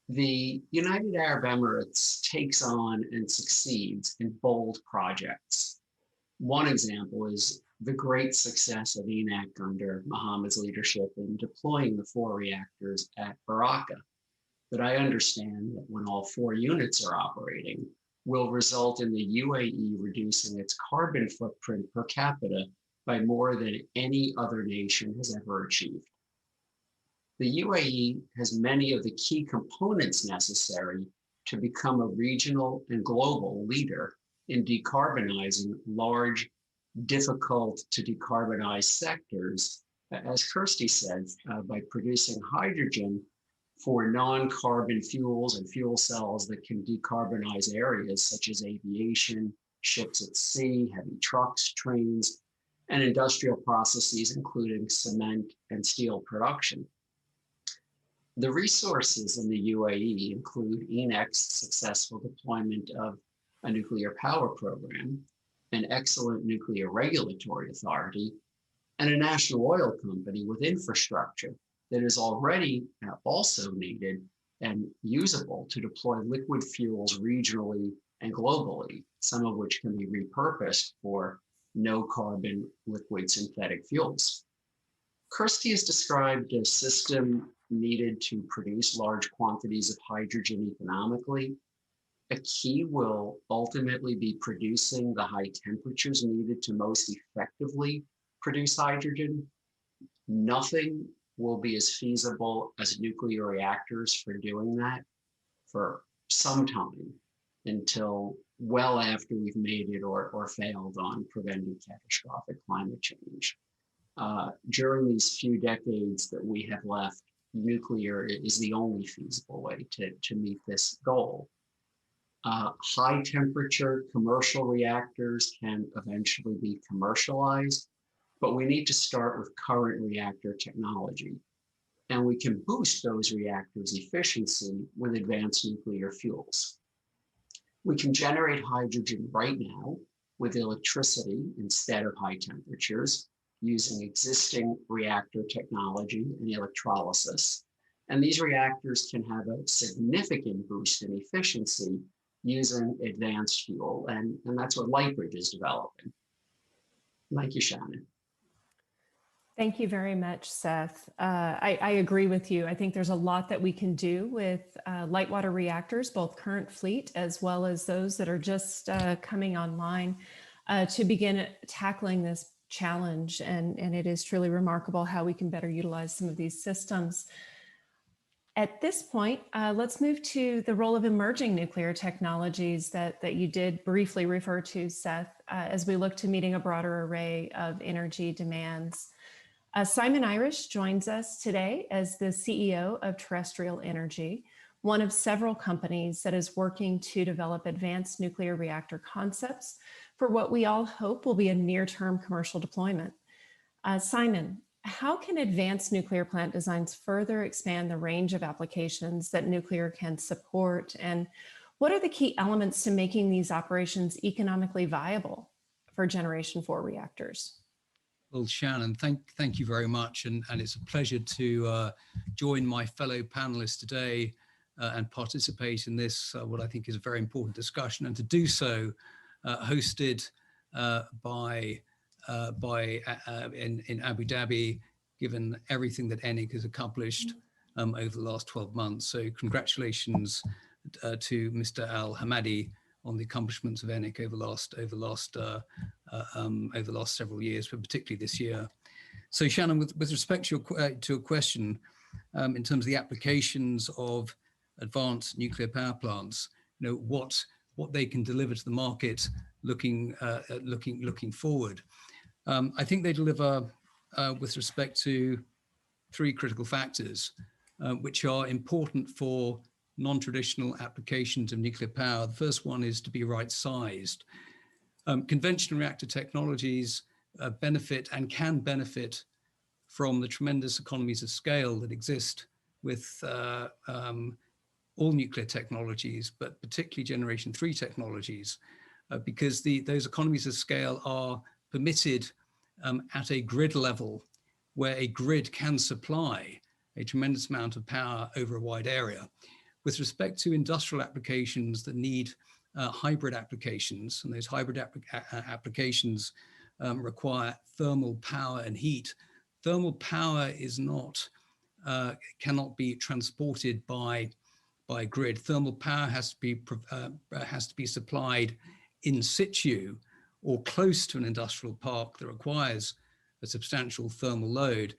The United Arab Emirates takes on and succeeds in bold projects. One example is the great success of ENAC under Mohammed's leadership in deploying the 4 reactors at Baraka, that I understand that when all 4 units are operating, will result in the UAE reducing its carbon footprint per capita by more than any other nation has ever achieved. The UAE has many of the key components necessary to become a regional and global leader in decarbonizing large, difficult to decarbonize sectors, as Kirsty said, by producing hydrogen for non-carbon fuels and fuel cells that can decarbonize areas such as aviation, ships at sea, heavy trucks, trains, and industrial processes, including cement and steel production. The resources in the UAE include ENAC's successful deployment of a nuclear power program, an excellent nuclear regulatory authority, and a national oil company with infrastructure that is already also needed and usable to deploy liquid fuels regionally and globally, some of which can be repurposed for no carbon liquid synthetic fuels. Kirsty has described a system needed to produce large quantities of hydrogen economically. A key will ultimately be producing the high temperatures needed to most effectively produce hydrogen. Nothing will be as feasible as nuclear reactors for doing that for some time, until well after we've made it or failed on preventing catastrophic climate change. During these few decades that we have left, nuclear is the only feasible way to meet this goal. High temperature commercial reactors can eventually be commercialized, but we need to start with current reactor technology. And we can boost those reactors' efficiency with advanced nuclear fuels. We can generate hydrogen right now with electricity instead of high temperatures, using existing reactor technology and electrolysis. And these reactors can have a significant boost in efficiency using advanced fuel, and that's what Lightbridge is developing. Thank you, Shannon. Thank you very much, Seth. I agree with you. I think there's a lot that we can do with light water reactors, both current fleet as well as those that are just coming online to begin tackling this challenge. And it is truly remarkable how we can better utilize some of these systems. At this point, let's move to the role of emerging nuclear technologies that you did briefly refer to, Seth, as we look to meeting a broader array of energy demands. Simon Irish joins us today as the CEO of Terrestrial Energy, one of several companies that is working to develop advanced nuclear reactor concepts for what we all hope will be a near-term commercial deployment. Simon, how can advanced nuclear plant designs further expand the range of applications that nuclear can support? And what are the key elements to making these operations economically viable for Generation 4 reactors? Well, Shannon, thank you very much. And it's a pleasure to join my fellow panelists today and participate in this, what I think is a very important discussion, and to do so hosted in Abu Dhabi, given everything that ENIC has accomplished over the last 12 months. So congratulations to Mr. Al Hamadi on the accomplishments of ENIC over the last several years, but particularly this year. So Shannon, with respect to your question, in terms of the applications of advanced nuclear power plants, what they can deliver to the market looking forward. I think they deliver with respect to 3 critical factors, which are important for non-traditional applications of nuclear power. The first one is to be right-sized. Conventional reactor technologies benefit and can benefit from the tremendous economies of scale that exist with all nuclear technologies, but particularly generation 3 technologies, because those economies of scale are permitted at a grid level where a grid can supply a tremendous amount of power over a wide area. With respect to industrial applications that need hybrid applications, and those hybrid applications require thermal power and heat. Thermal power is not, cannot be transported by grid. Thermal power has to be supplied in situ or close to an industrial park that requires a substantial thermal load.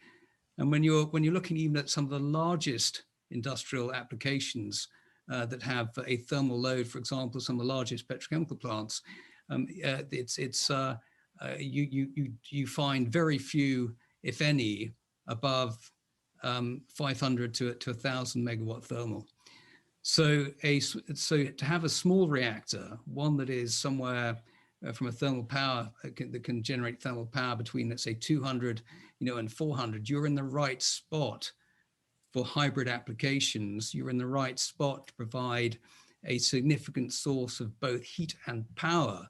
And when you're looking even at some of the largest industrial applications that have a thermal load, for example, some of the largest petrochemical plants, you find very few, if any, above 500 to 1,000 megawatt thermal. So to have a small reactor, one that is somewhere from a thermal power that can generate thermal power between, let's say, 200, and 400, you're in the right spot for hybrid applications. You're in the right spot to provide a significant source of both heat and power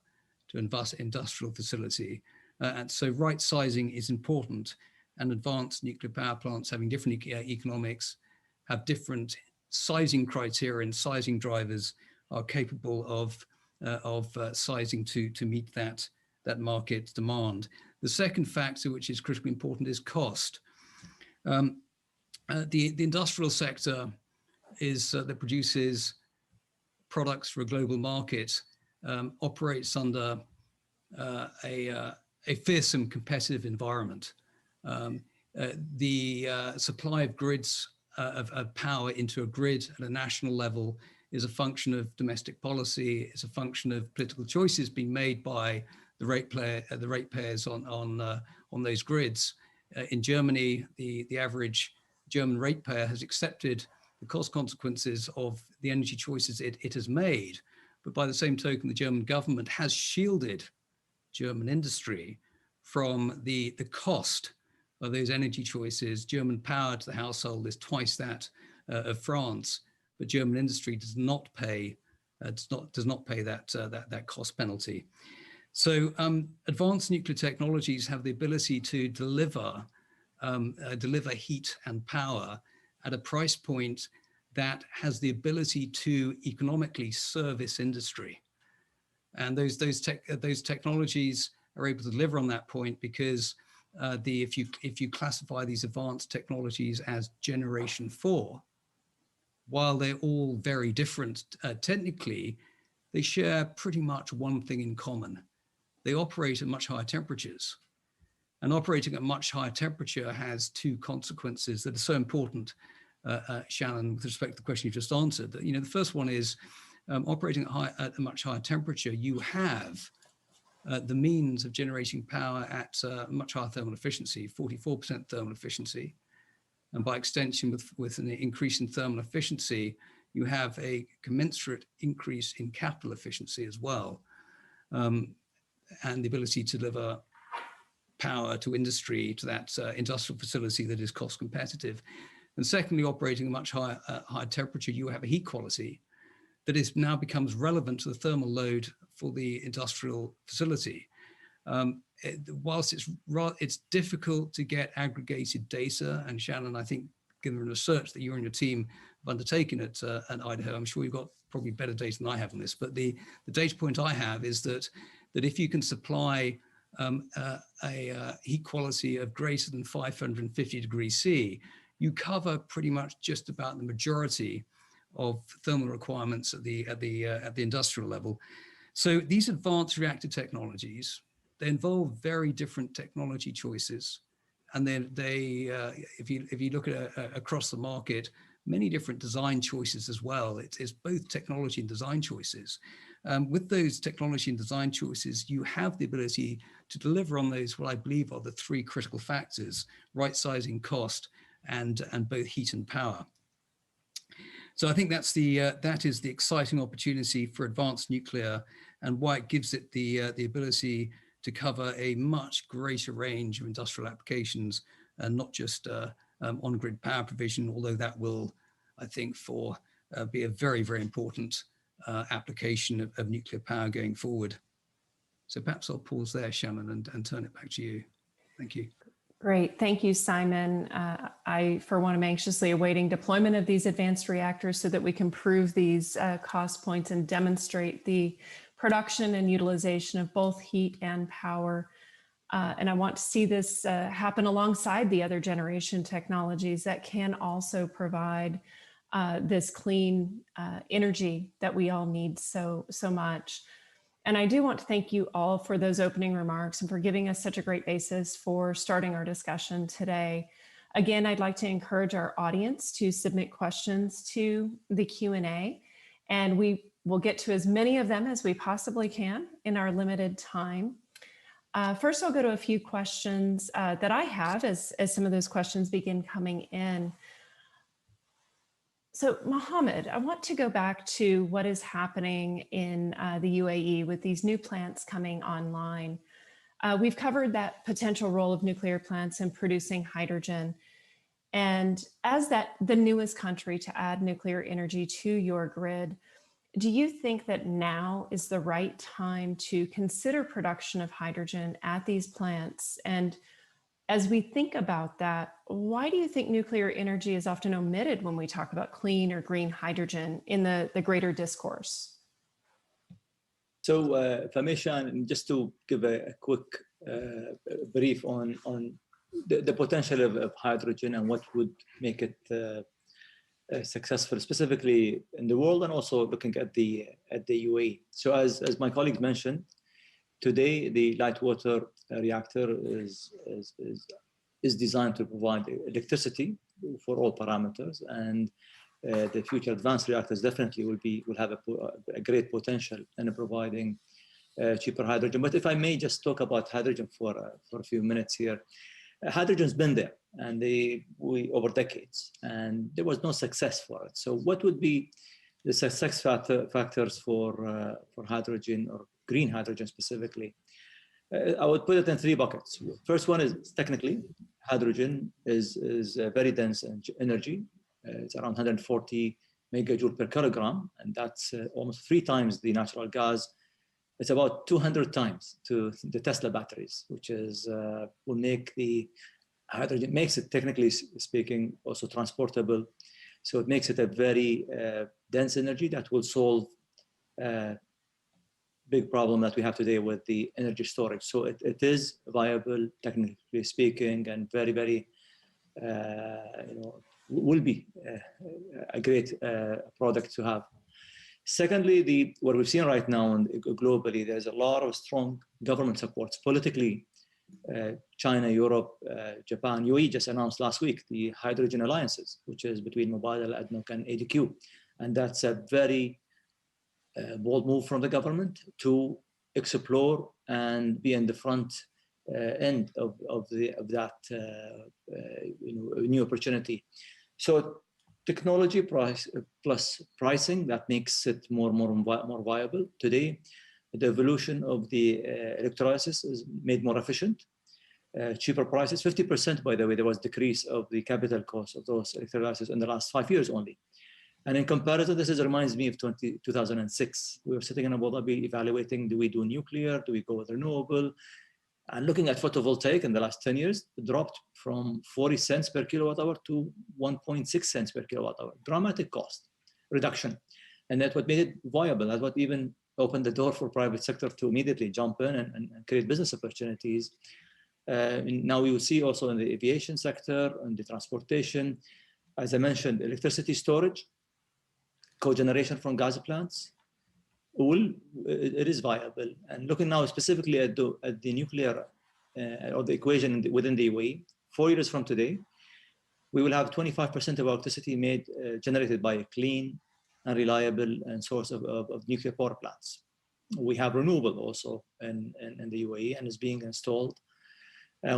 to industrial facility. And so right sizing is important, and advanced nuclear power plants having different economics, have different sizing criteria and sizing drivers, are capable of sizing to meet that market demand. The second factor, which is critically important, is cost. The industrial sector that produces products for a global market operates under a fearsome competitive environment. The supply of grids of power into a grid at a national level is a function of domestic policy. It's a function of political choices being made by the ratepayers on those grids. In Germany, the average German ratepayer has accepted the cost consequences of the energy choices it has made. But by the same token, the German government has shielded German industry from the cost of those energy choices. German power to the household is twice that of France, but German industry does not pay that cost penalty. So advanced nuclear technologies have the ability to deliver heat and power at a price point that has the ability to economically service industry. And those technologies are able to deliver on that point because if you classify these advanced technologies as generation 4, while they're all very different technically, they share pretty much one thing in common. They operate at much higher temperatures. And operating at much higher temperature has two consequences that are so important, Shannon, with respect to the question you just answered. That, the first one is operating at a much higher temperature, you have the means of generating power at much higher thermal efficiency, 44% thermal efficiency. And by extension, with an increase in thermal efficiency, you have a commensurate increase in capital efficiency as well, and the ability to deliver power to industry, to that industrial facility that is cost competitive. And secondly, operating at much higher temperature, you have a heat quality that now becomes relevant to the thermal load for the industrial facility. Whilst it's difficult to get aggregated data, and Shannon, I think, given the research that you and your team have undertaken at Idaho, I'm sure you've got probably better data than I have on this, but the data point I have is that if you can supply a heat quality of greater than 550 degrees C, you cover pretty much just about the majority of thermal requirements at the industrial level. So these advanced reactor technologies, they involve very different technology choices, and then if you look at across the market, many different design choices as well. It's both technology and design choices. With those technology and design choices, you have the ability to deliver on those, what I believe are the three critical factors: right sizing, cost, and both heat and power. So I think that is the exciting opportunity for advanced nuclear, and why it gives it the ability to cover a much greater range of industrial applications and not just on-grid power provision, although that will, I think, be a very, very important application of nuclear power going forward. So perhaps I'll pause there, Shannon, and turn it back to you. Thank you. Great. Thank you, Simon. I, for one, am anxiously awaiting deployment of these advanced reactors so that we can prove these cost points and demonstrate the production and utilization of both heat and power. And I want to see this happen alongside the other generation technologies that can also provide this clean energy that we all need so much. And I do want to thank you all for those opening remarks and for giving us such a great basis for starting our discussion today. Again, I'd like to encourage our audience to submit questions to the Q&A, and we will get to as many of them as we possibly can in our limited time. First, I'll go to a few questions that I have as some of those questions begin coming in. So Mohammed, I want to go back to what is happening in the UAE with these new plants coming online. We've covered that potential role of nuclear plants in producing hydrogen. And as the newest country to add nuclear energy to your grid, do you think that now is the right time to consider production of hydrogen at these plants? And as we think about that, why do you think nuclear energy is often omitted when we talk about clean or green hydrogen in the greater discourse? So, if I may, Shan, just to give a quick brief on the potential of hydrogen and what would make it successful, specifically in the world, and also looking at the UAE. So, as my colleagues mentioned, today the light water reactor is designed to provide electricity for all parameters, and the future advanced reactors definitely will have a great potential in providing cheaper hydrogen. But if I may just talk about hydrogen for a few minutes here, hydrogen's been there, and over decades, and there was no success for it. So what would be the success factors for hydrogen, or green hydrogen specifically? I would put it in three buckets. First one is technically, hydrogen is very dense energy. It's around 140 megajoule per kilogram, and that's almost 3 times the natural gas. It's about 200 times to the Tesla batteries, which is will make the hydrogen, makes it, technically speaking, also transportable. So it makes it a very dense energy that will solve big problem that we have today with the energy storage. So it is viable, technically speaking, and very, very, will be a great product to have. Secondly, what we've seen right now and globally, there's a lot of strong government supports politically. China, Europe, Japan, UAE just announced last week the hydrogen alliances, which is between Mubadala, ADNOC, and ADQ. And that's a very bold move from the government to explore and be in the front end of that new opportunity. So technology plus pricing, that makes it more viable. Today, the evolution of the electrolysis is made more efficient, cheaper prices, 50%, by the way. There was decrease of the capital cost of those electrolysis in the last 5 years only. And in comparison, this reminds me of 2006. We were sitting in Abu Dhabi evaluating, do we do nuclear? Do we go with renewable? And looking at photovoltaic in the last 10 years, it dropped from 40 cents per kilowatt hour to 1.6 cents per kilowatt hour. Dramatic cost reduction. And that's what made it viable. That's what even opened the door for private sector to immediately jump in and create business opportunities. Now we will see also in the aviation sector and the transportation, as I mentioned, electricity storage, cogeneration from gas plants, it is viable. And looking now specifically at the nuclear or the equation within the UAE, 4 years from today, we will have 25% of electricity generated by a clean and reliable source of nuclear power plants. We have renewable also in the UAE, and is being installed.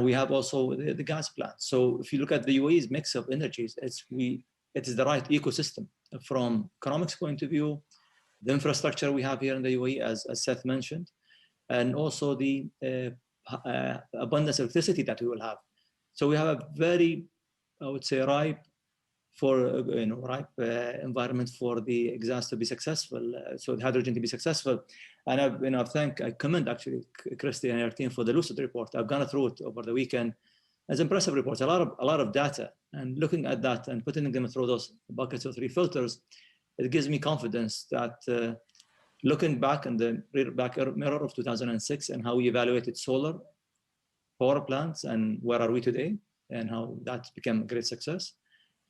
We have also the gas plants. So if you look at the UAE's mix of energies, it is the right ecosystem from economics point of view, the infrastructure we have here in the UAE, as Seth mentioned, and also the abundance of electricity that we will have. So we have a very, I would say, ripe environment for the exhaust to be successful, so the hydrogen to be successful. And I commend actually Christy and her team for the Lucid report. I've gone through it over the weekend. It's impressive reports, a lot of data, and looking at that and putting them through those buckets of 3 filters, it gives me confidence that looking back in the back mirror of 2006 and how we evaluated solar power plants and where are we today and how that became a great success.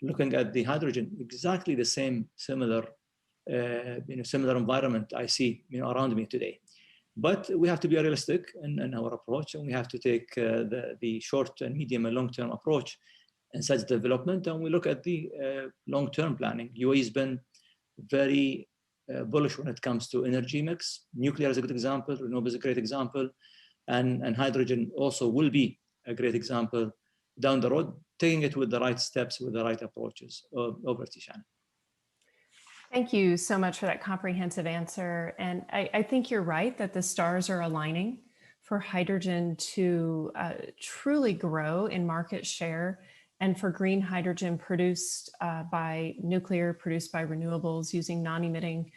Looking at the hydrogen, exactly the same similar environment I see around me today. But we have to be realistic in our approach, and we have to take the short and medium and long-term approach in such development. And we look at the long-term planning. UAE has been very bullish when it comes to energy mix. Nuclear is a good example. Renewable is a great example, and hydrogen also will be a great example down the road, taking it with the right steps, with the right approaches. Over to Shannon. Thank you so much for that comprehensive answer. And I think you're right that the stars are aligning for hydrogen to truly grow in market share, and for green hydrogen produced by nuclear, produced by renewables using non-emitting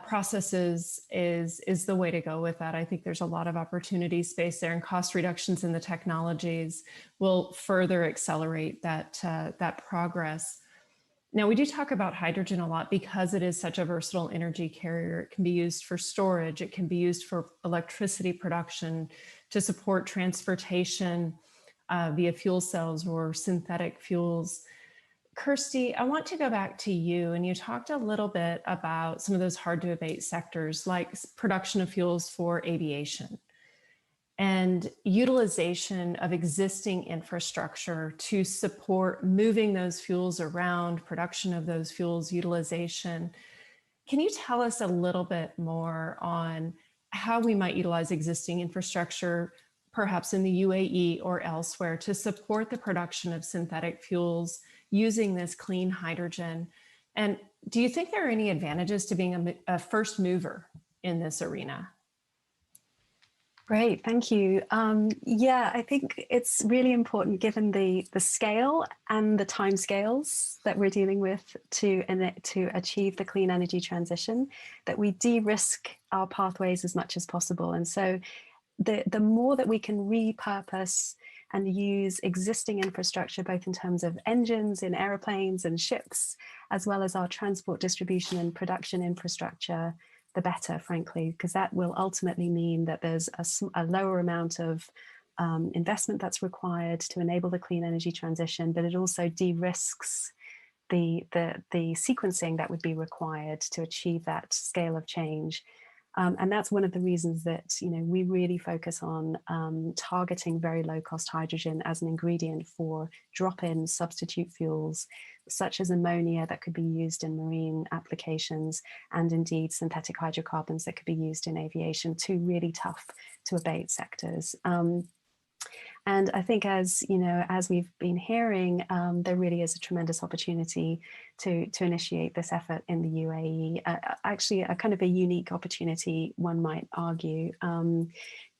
processes is the way to go with that. I think there's a lot of opportunity space there, and cost reductions in the technologies will further accelerate that progress. Now, we do talk about hydrogen a lot because it is such a versatile energy carrier. It can be used for storage. It can be used for electricity production, to support transportation via fuel cells or synthetic fuels. Kirsty, I want to go back to you, and you talked a little bit about some of those hard to abate sectors like production of fuels for aviation and utilization of existing infrastructure to support moving those fuels around, production of those fuels, utilization. Can you tell us a little bit more on how we might utilize existing infrastructure, perhaps in the UAE or elsewhere, to support the production of synthetic fuels using this clean hydrogen? And do you think there are any advantages to being a first mover in this arena? Great, thank you. Yeah, I think it's really important, given the scale and the timescales that we're dealing with to achieve the clean energy transition, that we de-risk our pathways as much as possible. And so the more that we can repurpose and use existing infrastructure, both in terms of engines in airplanes and ships, as well as our transport, distribution and production infrastructure, the better, frankly, because that will ultimately mean that there's a lower amount of investment that's required to enable the clean energy transition, but it also de-risks the sequencing that would be required to achieve that scale of change. And that's one of the reasons that we really focus on targeting very low-cost hydrogen as an ingredient for drop-in substitute fuels, such as ammonia that could be used in marine applications, and indeed synthetic hydrocarbons that could be used in aviation, two really tough to abate sectors. And I think, as we've been hearing, there really is a tremendous opportunity to initiate this effort in the UAE. Actually, a kind of a unique opportunity, one might argue.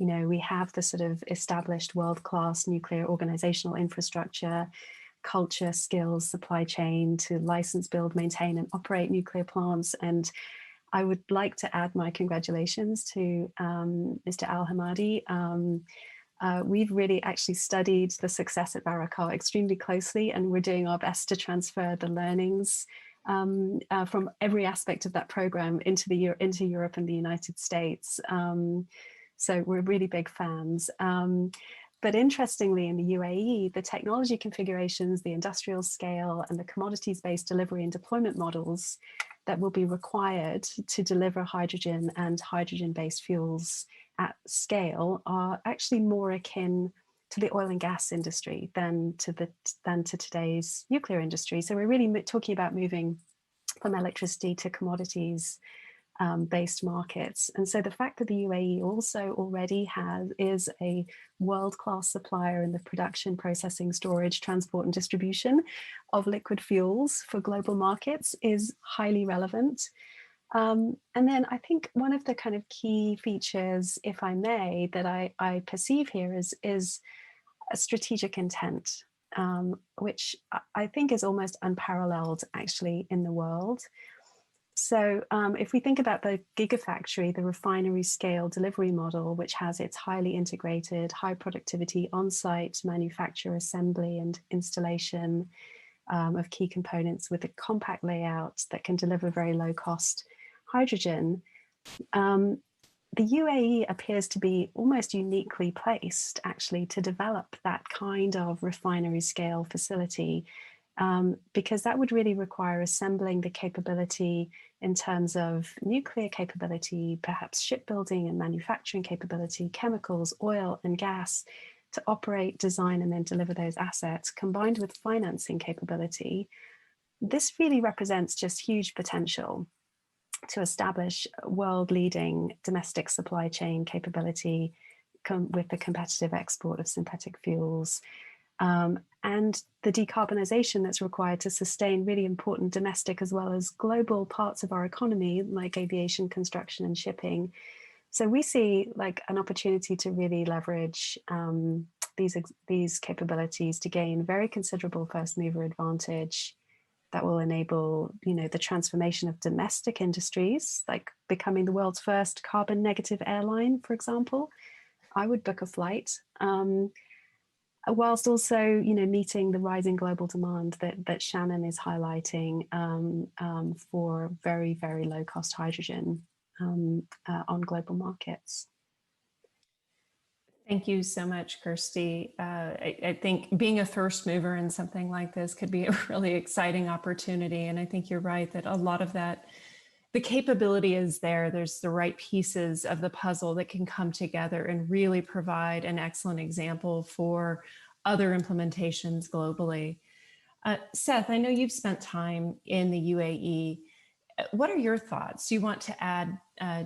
We have the sort of established world-class nuclear organizational infrastructure, culture, skills, supply chain to license, build, maintain, and operate nuclear plants. And I would like to add my congratulations to Mr. Al-Hamadi. We've really actually studied the success at Barakah extremely closely, and we're doing our best to transfer the learnings from every aspect of that program into Europe and the United States. So we're really big fans. But interestingly, in the UAE, the technology configurations, the industrial scale, and the commodities-based delivery and deployment models that will be required to deliver hydrogen and hydrogen-based fuels at scale are actually more akin to the oil and gas industry than to today's nuclear industry. So we're really talking about moving from electricity to commodities based markets. And so the fact that the UAE also already is a world-class supplier in the production, processing, storage, transport and distribution of liquid fuels for global markets is highly relevant. And then I think one of the kind of key features, if I may, that I perceive here is a strategic intent, which I think is almost unparalleled actually in the world. So if we think about the gigafactory, the refinery scale delivery model, which has its highly integrated, high productivity on-site manufacture, assembly and installation of key components with a compact layout that can deliver very low cost hydrogen, the UAE appears to be almost uniquely placed actually to develop that kind of refinery scale facility, because that would really require assembling the capability in terms of nuclear capability, perhaps shipbuilding and manufacturing capability, chemicals, oil and gas, to operate, design, and then deliver those assets, combined with financing capability. This really represents just huge potential to establish world-leading domestic supply chain capability with the competitive export of synthetic fuels, and the decarbonization that's required to sustain really important domestic as well as global parts of our economy, like aviation, construction, and shipping. So we see like an opportunity to really leverage these capabilities to gain very considerable first mover advantage that will enable, you know, the transformation of domestic industries, like becoming the world's first carbon negative airline, for example. I would book a flight, whilst also, you know, meeting the rising global demand that Shannon is highlighting for very, very low cost hydrogen on global markets. Thank you so much, Kirsty. I think being a first mover in something like this could be a really exciting opportunity. And I think you're right that a lot of that, the capability is there. There's the right pieces of the puzzle that can come together and really provide an excellent example for other implementations globally. Seth, I know you've spent time in the UAE. What are your thoughts? Do you want to add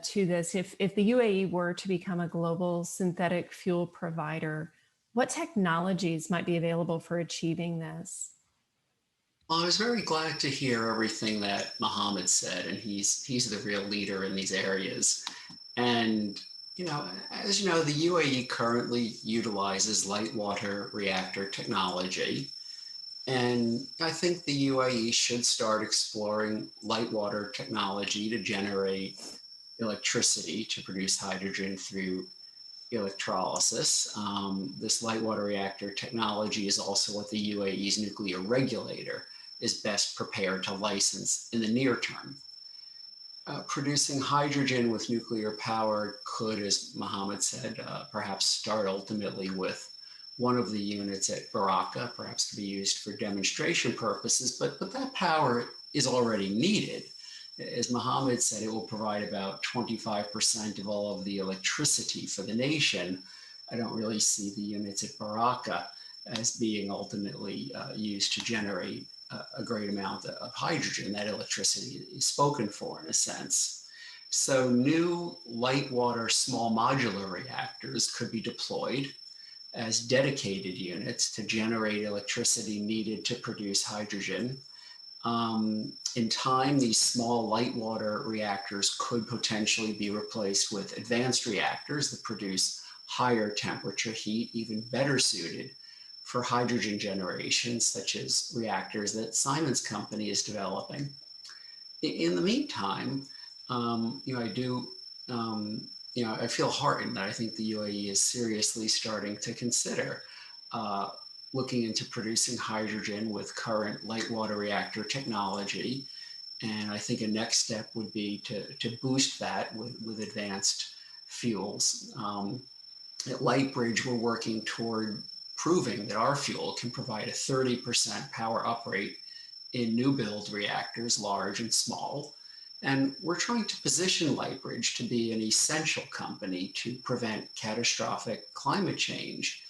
to this? If the UAE were to become a global synthetic fuel provider, what technologies might be available for achieving this? Well, I was very glad to hear everything that Mohammed said, and he's the real leader in these areas. And you know, as you know, the UAE currently utilizes light water reactor technology. And I think the UAE should start exploring light water technology to generate electricity to produce hydrogen through electrolysis. This light water reactor technology is also what the UAE's nuclear regulator is best prepared to license in the near term. Producing hydrogen with nuclear power could, as Mohammed said, perhaps start ultimately with one of the units at Baraka, perhaps to be used for demonstration purposes, but that power is already needed. As Mohammed said, it will provide about 25% of all of the electricity for the nation. I don't really see the units at Baraka as being ultimately used to generate a great amount of hydrogen. That electricity is spoken for in a sense. So new light water small modular reactors could be deployed as dedicated units to generate electricity needed to produce hydrogen. In time, these small light water reactors could potentially be replaced with advanced reactors that produce higher temperature heat, even better suited for hydrogen generation, such as reactors that Simon's company is developing. In the meantime, I feel heartened that I think the UAE is seriously starting to consider looking into producing hydrogen with current light water reactor technology. And I think a next step would be to boost that with advanced fuels. At Lightbridge, we're working toward proving that our fuel can provide a 30% power uprate in new build reactors, large and small. And we're trying to position Lightbridge to be an essential company to prevent catastrophic climate change.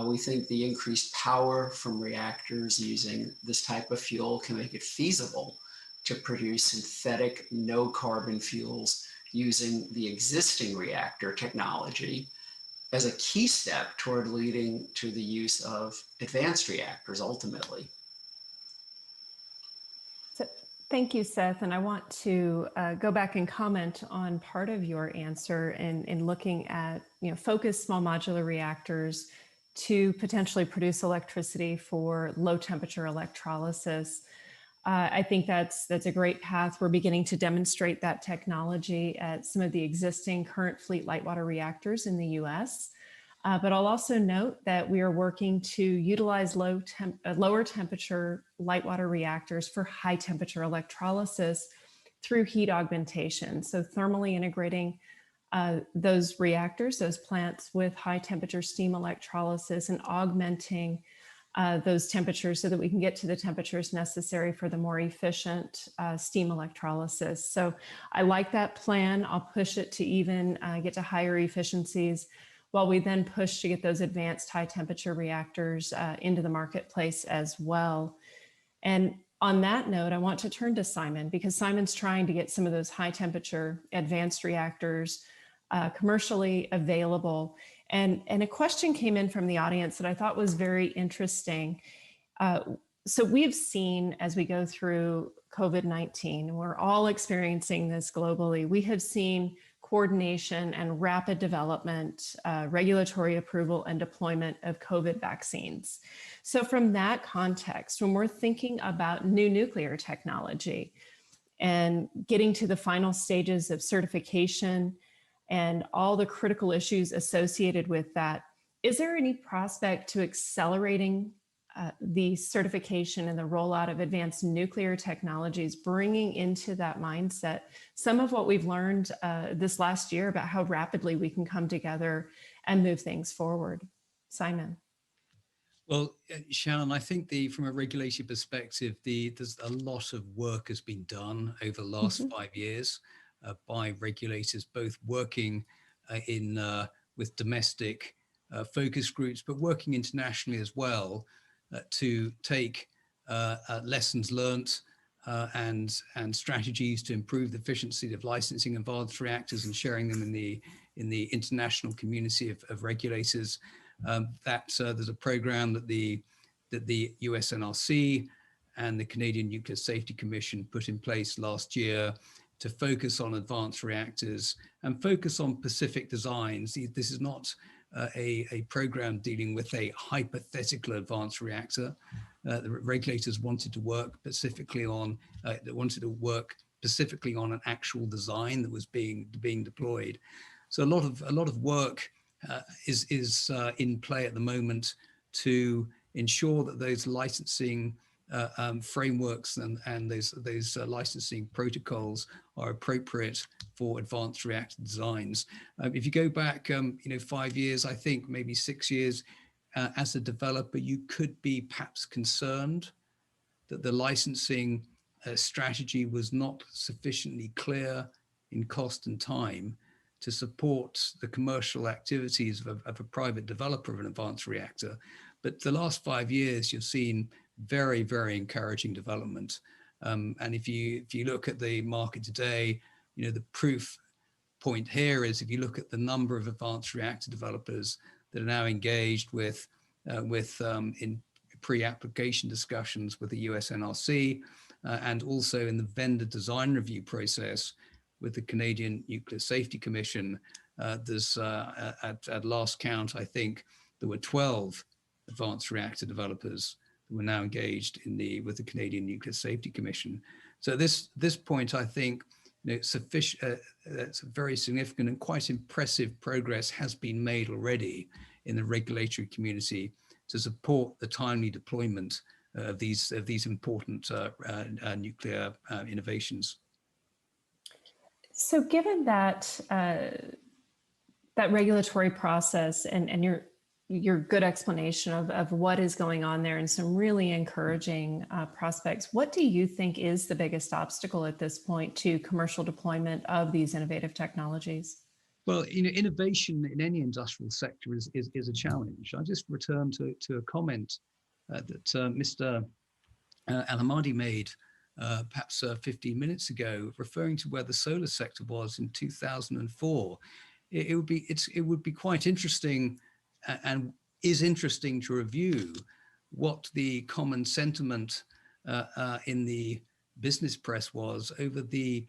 We think the increased power from reactors using this type of fuel can make it feasible to produce synthetic no carbon fuels using the existing reactor technology as a key step toward leading to the use of advanced reactors ultimately. So, thank you, Seth. And I want to go back and comment on part of your answer in looking at focused small modular reactors to potentially produce electricity for low temperature electrolysis. I think that's a great path. We're beginning to demonstrate that technology at some of the existing current fleet light water reactors in the US. But I'll also note that we are working to utilize lower temperature light water reactors for high temperature electrolysis through heat augmentation. So thermally integrating those reactors, those plants with high temperature steam electrolysis and augmenting those temperatures so that we can get to the temperatures necessary for the more efficient steam electrolysis. So I like that plan. I'll push it to even get to higher efficiencies while we then push to get those advanced high temperature reactors into the marketplace as well. And on that note, I want to turn to Simon because Simon's trying to get some of those high temperature advanced reactors commercially available. And a question came in from the audience that I thought was very interesting. So we've seen as we go through COVID-19, and we're all experiencing this globally, we have seen coordination and rapid development, regulatory approval and deployment of COVID vaccines. So from that context, when we're thinking about new nuclear technology and getting to the final stages of certification and all the critical issues associated with that, is there any prospect to accelerating the certification and the rollout of advanced nuclear technologies, bringing into that mindset some of what we've learned this last year about how rapidly we can come together and move things forward? Simon. Well, Shannon, I think from a regulatory perspective, there's a lot of work has been done over the last 5 years by regulators, both working with domestic focus groups, but working internationally as well to take lessons learnt and strategies to improve the efficiency of licensing advanced reactors and sharing them in the international community of regulators. There's a program that the US NRC and the Canadian Nuclear Safety Commission put in place last year to focus on advanced reactors and focus on specific designs. This is not a program dealing with a hypothetical advanced reactor. The regulators wanted to work specifically on an actual design that was being deployed. So a lot of work is in play at the moment to ensure that those licensing frameworks and those licensing protocols are appropriate for advanced reactor designs. If you go back 5 years, I think maybe 6 years, as a developer, you could be perhaps concerned that the licensing strategy was not sufficiently clear in cost and time to support the commercial activities of a private developer of an advanced reactor. But the last 5 years, you've seen very, very encouraging development. And if you look at the market today, the proof point here is if you look at the number of advanced reactor developers that are now engaged in pre-application discussions with the US NRC and also in the vendor design review process with the Canadian Nuclear Safety Commission. There's at last count, I think there were 12 advanced reactor developers that were now engaged with the Canadian Nuclear Safety Commission. So this point, I think, that's very significant and quite impressive progress has been made already in the regulatory community to support the timely deployment of these important nuclear innovations. So given that that regulatory process and your good explanation of what is going on there and some really encouraging prospects, what do you think is the biggest obstacle at this point to commercial deployment of these innovative technologies? Well, innovation in any industrial sector is a challenge. I just returned to a comment that Mr. Al-Hamadi made perhaps 15 minutes ago, referring to where the solar sector was in 2004. It would be quite interesting and is interesting to review what the common sentiment in the business press was over the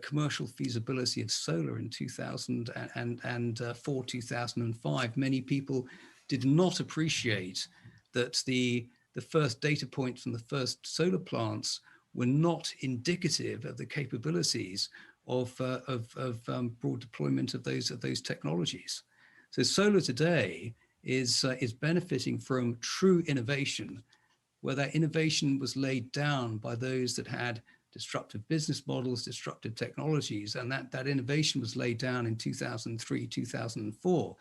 commercial feasibility of solar in 2004, 2005. Many people did not appreciate that the first data points from the first solar plants were not indicative of the capabilities of broad deployment of those technologies. So solar today is benefiting from true innovation, where that innovation was laid down by those that had disruptive business models, disruptive technologies, and that innovation was laid down in 2003, 2004.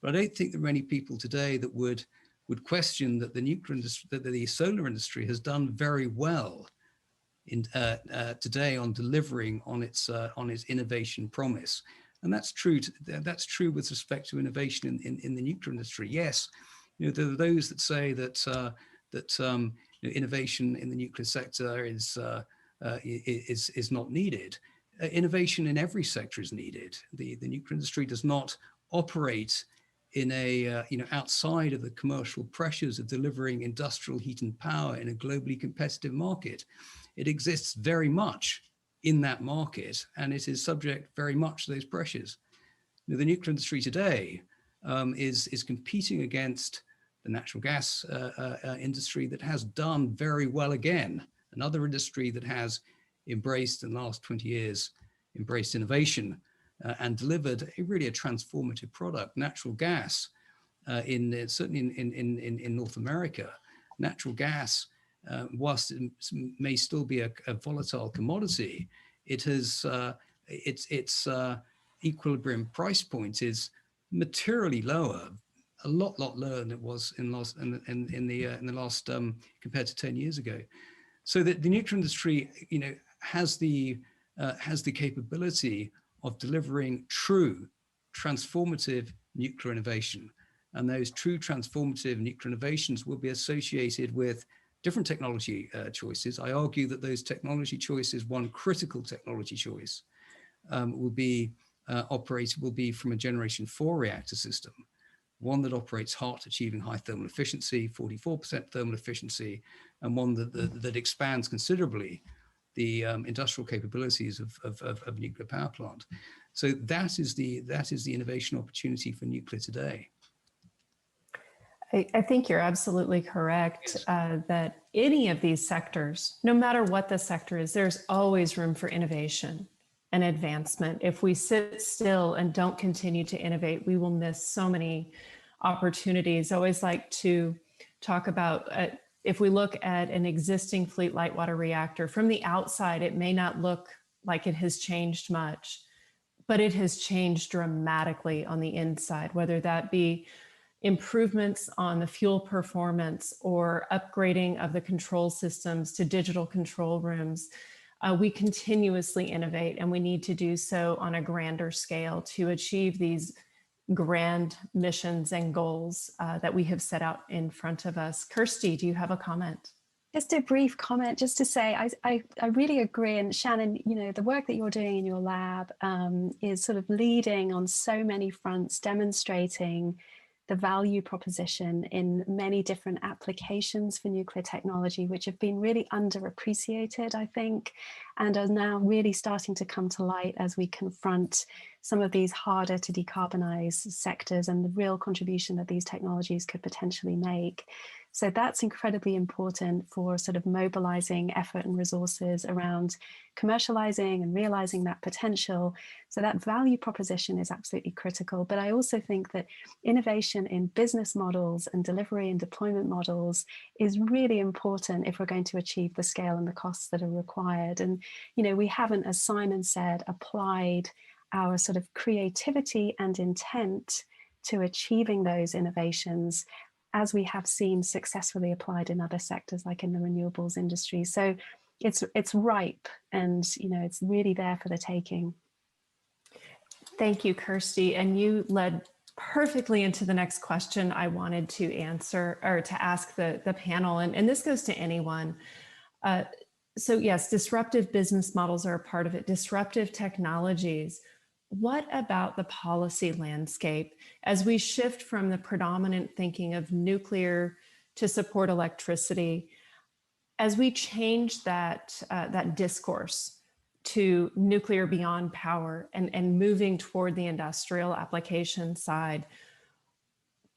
But I don't think there are many people today that would question that the nuclear industry, that the solar industry has done very well in today on delivering on its innovation promise. And that's true. That's true with respect to innovation in the nuclear industry. Yes, you know, there are those that say that you know, innovation in the nuclear sector is not needed. Innovation in every sector is needed. The nuclear industry does not operate in a you know, outside of the commercial pressures of delivering industrial heat and power in a globally competitive market. It exists very much in that market, and it is subject very much to those pressures. You know, the nuclear industry today is competing against the natural gas industry that has done very well again. Another industry that has embraced in the last 20 years, embraced innovation and delivered really a transformative product. Natural gas, certainly in North America, natural gas, whilst it may still be a volatile commodity, it has its equilibrium price point is materially lower, a lot lower than it was in the last compared to 10 years ago. So that the nuclear industry, you know, has the capability of delivering true transformative nuclear innovation, and those true transformative nuclear innovations will be associated with different technology choices. I argue that those technology choices, one critical technology choice, will be from a generation 4 reactor system, one that operates hot, achieving high thermal efficiency, 44% thermal efficiency, and one that expands considerably the industrial capabilities of nuclear power plant. So that is the innovation opportunity for nuclear today. I think you're absolutely correct that any of these sectors, no matter what the sector is, there's always room for innovation and advancement. If we sit still and don't continue to innovate, we will miss so many opportunities. I always like to talk about if we look at an existing fleet light water reactor, from the outside, it may not look like it has changed much, but it has changed dramatically on the inside, whether that be improvements on the fuel performance or upgrading of the control systems to digital control rooms. We continuously innovate, and we need to do so on a grander scale to achieve these grand missions and goals that we have set out in front of us. Kirsty, do you have a comment? Just a brief comment, just to say, I really agree. And Shannon, you know, the work that you're doing in your lab is sort of leading on so many fronts, demonstrating the value proposition in many different applications for nuclear technology, which have been really underappreciated, I think, and are now really starting to come to light as we confront some of these harder to decarbonize sectors and the real contribution that these technologies could potentially make. So that's incredibly important for sort of mobilizing effort and resources around commercializing and realizing that potential. So that value proposition is absolutely critical. But I also think that innovation in business models and delivery and deployment models is really important if we're going to achieve the scale and the costs that are required. And, you know, we haven't, as Simon said, applied our sort of creativity and intent to achieving those innovations as we have seen successfully applied in other sectors, like in the renewables industry. So it's ripe, and you know, it's really there for the taking. Thank you, Kirsty. And you led perfectly into the next question I wanted to answer, or to ask the panel. And this goes to anyone. So yes, disruptive business models are a part of it, disruptive technologies. What about the policy landscape as we shift from the predominant thinking of nuclear to support electricity? As we change that discourse to nuclear beyond power and moving toward the industrial application side,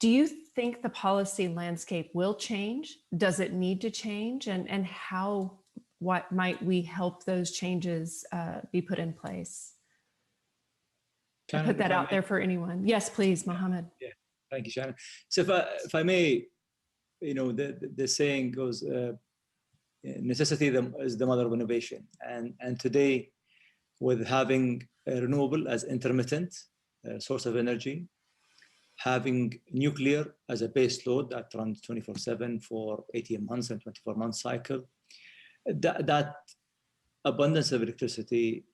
Do you think the policy landscape will change? Does it need to change? And how, what might we help those changes be put in place? Put that out there for anyone. Yes, please, Mohammed. Yeah, thank you, Shannon. So if I may, the saying goes, necessity is the mother of innovation. And today, with having renewable as intermittent source of energy, having nuclear as a base load that runs 24/7 for 18 months and 24-month cycle, that abundance of electricity,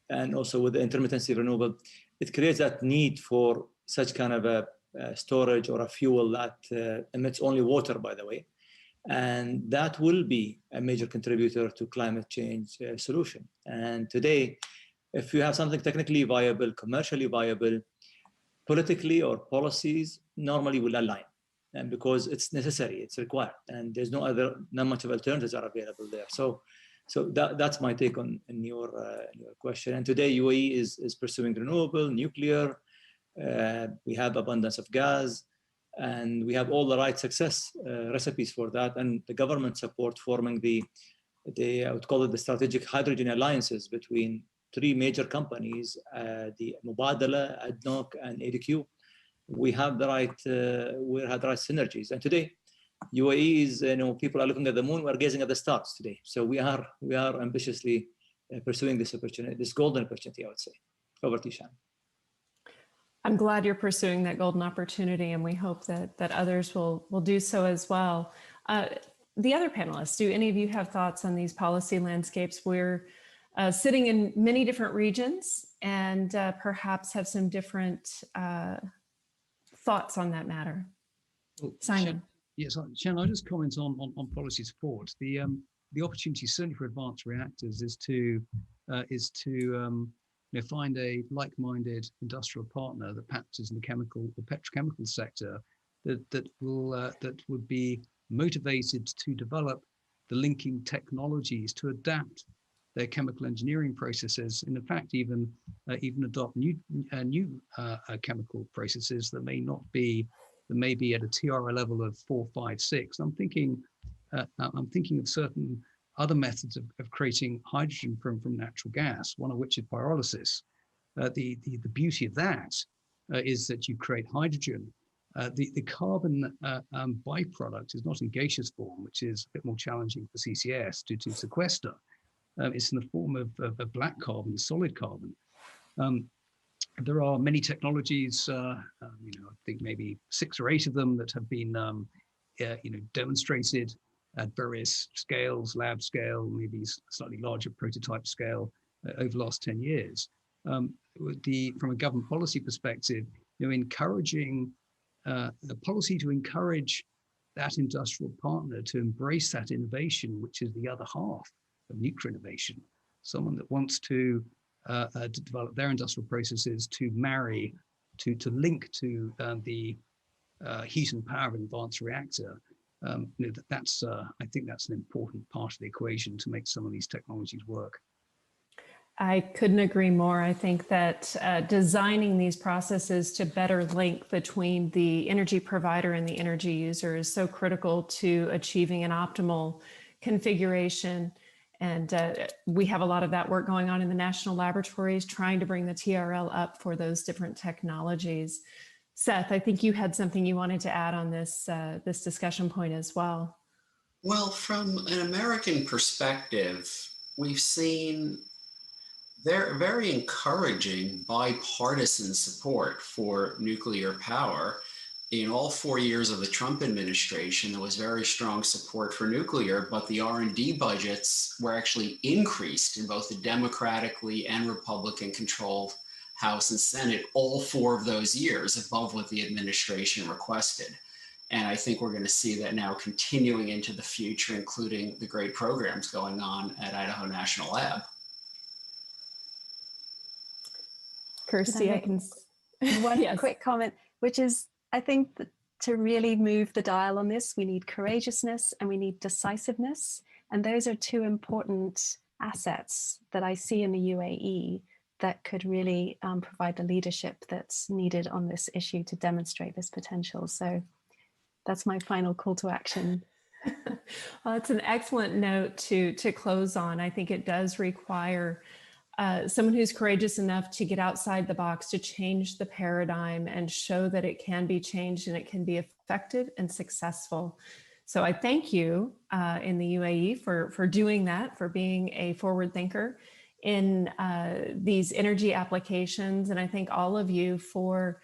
and also with the intermittency of renewable, it creates that need for such kind of a storage or a fuel that emits only water, by the way. And that will be a major contributor to climate change solution. And today, if you have something technically viable, commercially viable, politically or policies normally will align. And because it's necessary, it's required, and there's not much of alternatives are available there. So that's my take on your question. And today UAE is pursuing renewable, nuclear. We have abundance of gas, and we have all the right success recipes for that. And the government support forming the I would call it the strategic hydrogen alliances between 3 major companies, the Mubadala, ADNOC, and ADQ. We have the right synergies. And today, UAE is, people are looking at the moon, we're gazing at the stars today. So we are ambitiously pursuing this opportunity, this golden opportunity, I would say. Over to you, Shannon. I'm glad you're pursuing that golden opportunity, and we hope that others will do so as well. The other panelists, do any of you have thoughts on these policy landscapes? We're sitting in many different regions and perhaps have some different thoughts on that matter. Well, Simon. Yes, Shannon, I'll just comment on policy support. The opportunity certainly for advanced reactors is to find a like-minded industrial partner that practices in the chemical or petrochemical sector that would be motivated to develop the linking technologies to adapt their chemical engineering processes, and in fact even adopt new chemical processes that may be at a TRL level of 4, 5, 6. I'm thinking of certain other methods of creating hydrogen from natural gas, one of which is pyrolysis. The beauty of that is that you create hydrogen. The carbon byproduct is not in gaseous form, which is a bit more challenging for CCS to sequester. It's in the form of black carbon, solid carbon. There are many technologies, I think maybe 6 or 8 of them that have been demonstrated at various scales, lab scale, maybe slightly larger prototype scale over the last 10 years. From a government policy perspective, encouraging the policy to encourage that industrial partner to embrace that innovation, which is the other half of nuclear innovation. Someone that wants to develop their industrial processes to marry, to link to the heat and power of an advanced reactor. I think that's an important part of the equation to make some of these technologies work. I couldn't agree more. I think that designing these processes to better link between the energy provider and the energy user is so critical to achieving an optimal configuration. And we have a lot of that work going on in the national laboratories, trying to bring the TRL up for those different technologies. Seth, I think you had something you wanted to add on this discussion point as well. Well, from an American perspective, we've seen very encouraging bipartisan support for nuclear power. In all 4 years of the Trump administration, there was very strong support for nuclear, but the R&D budgets were actually increased in both the Democratically and Republican-controlled House and Senate all 4 of those years, above what the administration requested. And I think we're going to see that now continuing into the future, including the great programs going on at Idaho National Lab. Kirsty, I can... One yes. quick comment, which is, I think that to really move the dial on this, we need courageousness and we need decisiveness. And those are 2 important assets that I see in the UAE that could really provide the leadership that's needed on this issue to demonstrate this potential. So that's my final call to action. Well, it's an excellent note to close on. I think it does require someone who's courageous enough to get outside the box, to change the paradigm and show that it can be changed and it can be effective and successful. So I thank you in the UAE for doing that, for being a forward thinker in these energy applications. And I thank all of you for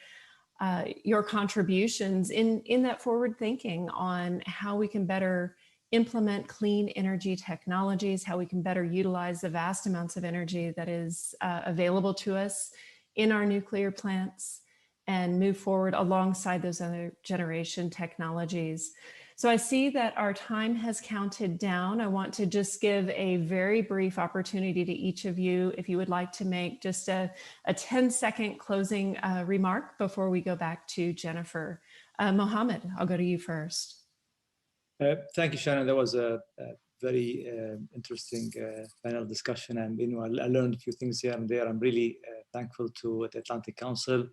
your contributions in that forward thinking on how we can better implement clean energy technologies, how we can better utilize the vast amounts of energy that is available to us in our nuclear plants and move forward alongside those other generation technologies. So I see that our time has counted down. I want to just give a very brief opportunity to each of you, if you would like to make just a 10-second closing remark before we go back to Jennifer. Mohammed, I'll go to you first. Thank you, Shannon. That was a very interesting panel discussion, and I learned a few things here and there. I'm really thankful to the Atlantic Council,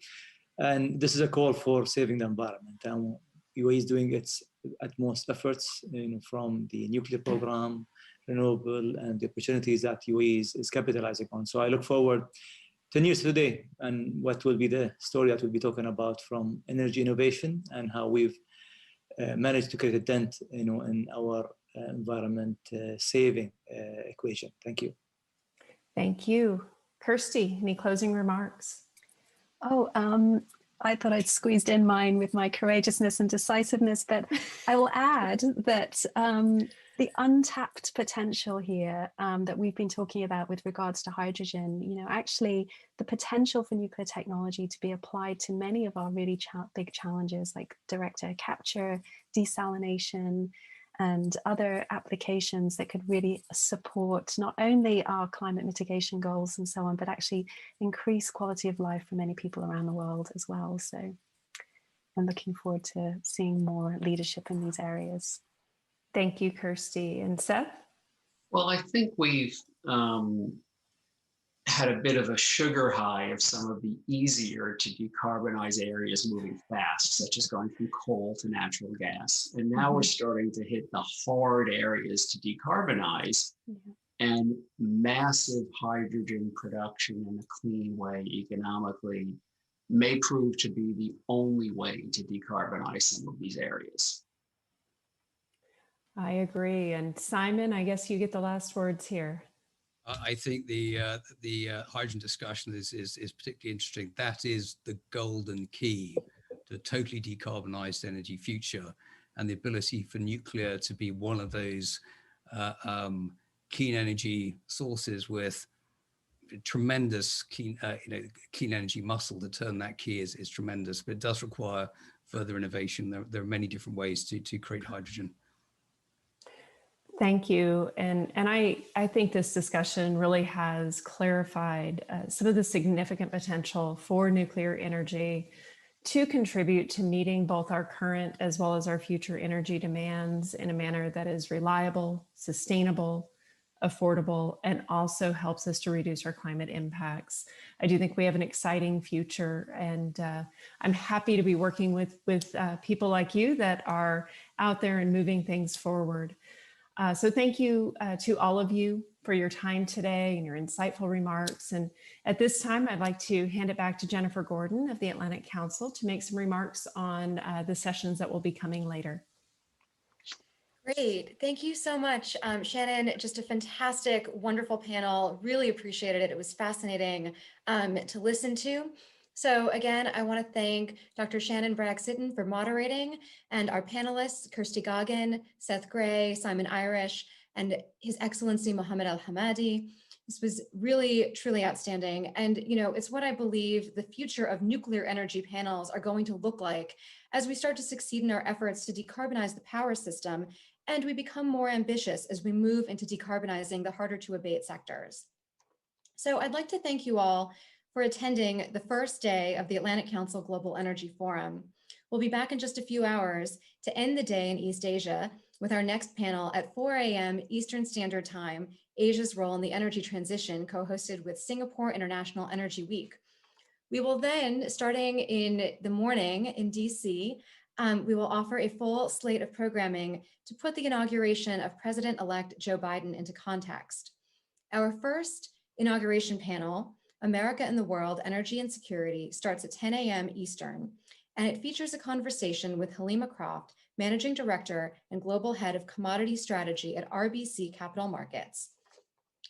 and this is a call for saving the environment. And UAE is doing its utmost efforts, from the nuclear program, renewable, and the opportunities that UAE is capitalizing on. So I look forward 10 years today, and what will be the story that we'll be talking about from energy innovation and how we've managed to create a dent, in our environment saving equation. Thank you. Thank you. Kirsty, any closing remarks? Oh, I thought I'd squeezed in mine with my courageousness and decisiveness, but I will add that the untapped potential here that we've been talking about with regards to hydrogen, actually the potential for nuclear technology to be applied to many of our really big challenges like direct air capture, desalination, and other applications that could really support not only our climate mitigation goals and so on, but actually increase quality of life for many people around the world as well. So I'm looking forward to seeing more leadership in these areas. Thank you, Kirsty. And Seth? Well, I think we've had a bit of a sugar high of some of the easier to decarbonize areas moving fast, such as going from coal to natural gas. And now we're starting to hit the hard areas to decarbonize, and massive hydrogen production in a clean way economically may prove to be the only way to decarbonize some of these areas. I agree. And Simon, I guess you get the last words here. I think the hydrogen discussion is particularly interesting. That is the golden key to a totally decarbonized energy future, and the ability for nuclear to be one of those clean energy sources with tremendous clean energy muscle to turn that key is tremendous. But it does require further innovation. There are many different ways to create hydrogen. Thank you. And I think this discussion really has clarified some of the significant potential for nuclear energy to contribute to meeting both our current as well as our future energy demands in a manner that is reliable, sustainable, affordable, and also helps us to reduce our climate impacts. I do think we have an exciting future, and I'm happy to be working with people like you that are out there and moving things forward. So thank you to all of you for your time today and your insightful remarks. And at this time, I'd like to hand it back to Jennifer Gordon of the Atlantic Council to make some remarks on the sessions that will be coming later. Great. Thank you so much, Shannon. Just a fantastic, wonderful panel. Really appreciated it. It was fascinating to listen to. So again, I want to thank Dr. Shannon Bragg-Sitton for moderating, and our panelists, Kirsty Goggin, Seth Gray, Simon Irish, and His Excellency Mohammed Al-Hamadi. This was really, truly outstanding. And, it's what I believe the future of nuclear energy panels are going to look like as we start to succeed in our efforts to decarbonize the power system, and we become more ambitious as we move into decarbonizing the harder to abate sectors. So I'd like to thank you all for attending the first day of the Atlantic Council Global Energy Forum. We'll be back in just a few hours to end the day in East Asia with our next panel at 4 a.m. Eastern Standard Time, Asia's role in the energy transition, co-hosted with Singapore International Energy Week. We will then, starting in the morning in DC, we will offer a full slate of programming to put the inauguration of President-elect Joe Biden into context. Our first inauguration panel, America and the World, Energy and Security, starts at 10 a.m. Eastern, and it features a conversation with Halima Croft, Managing Director and Global Head of Commodity Strategy at RBC Capital Markets,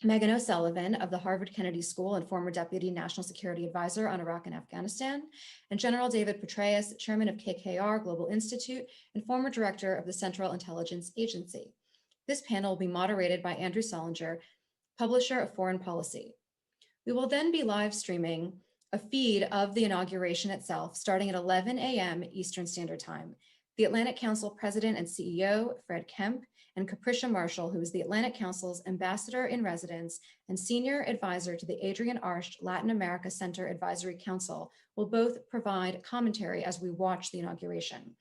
Megan O'Sullivan of the Harvard Kennedy School and former Deputy National Security Advisor on Iraq and Afghanistan, and General David Petraeus, Chairman of KKR Global Institute and former Director of the Central Intelligence Agency. This panel will be moderated by Andrew Solinger, publisher of Foreign Policy. We will then be live streaming a feed of the inauguration itself starting at 11 a.m. Eastern Standard Time. The Atlantic Council President and CEO, Fred Kemp, and Capricia Marshall, who is the Atlantic Council's Ambassador in Residence and Senior Advisor to the Adrian Arsht Latin America Center Advisory Council, will both provide commentary as we watch the inauguration.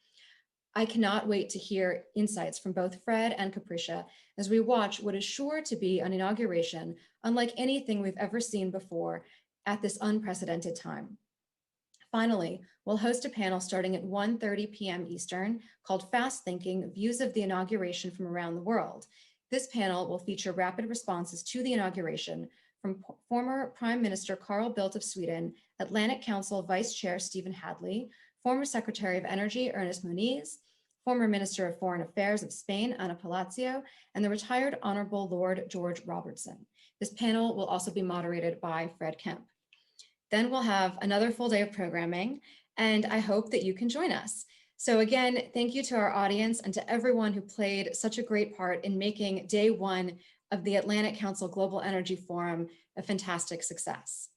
I cannot wait to hear insights from both Fred and Capricia as we watch what is sure to be an inauguration unlike anything we've ever seen before at this unprecedented time. Finally, we'll host a panel starting at 1:30 p.m. Eastern called Fast Thinking: Views of the Inauguration from Around the World. This panel will feature rapid responses to the inauguration from former Prime Minister Carl Bildt of Sweden, Atlantic Council Vice Chair Stephen Hadley, former Secretary of Energy Ernest Moniz, former Minister of Foreign Affairs of Spain, Ana Palacio, and the retired Honorable Lord George Robertson. This panel will also be moderated by Fred Kemp. Then we'll have another full day of programming, and I hope that you can join us. So again, thank you to our audience and to everyone who played such a great part in making day one of the Atlantic Council Global Energy Forum a fantastic success.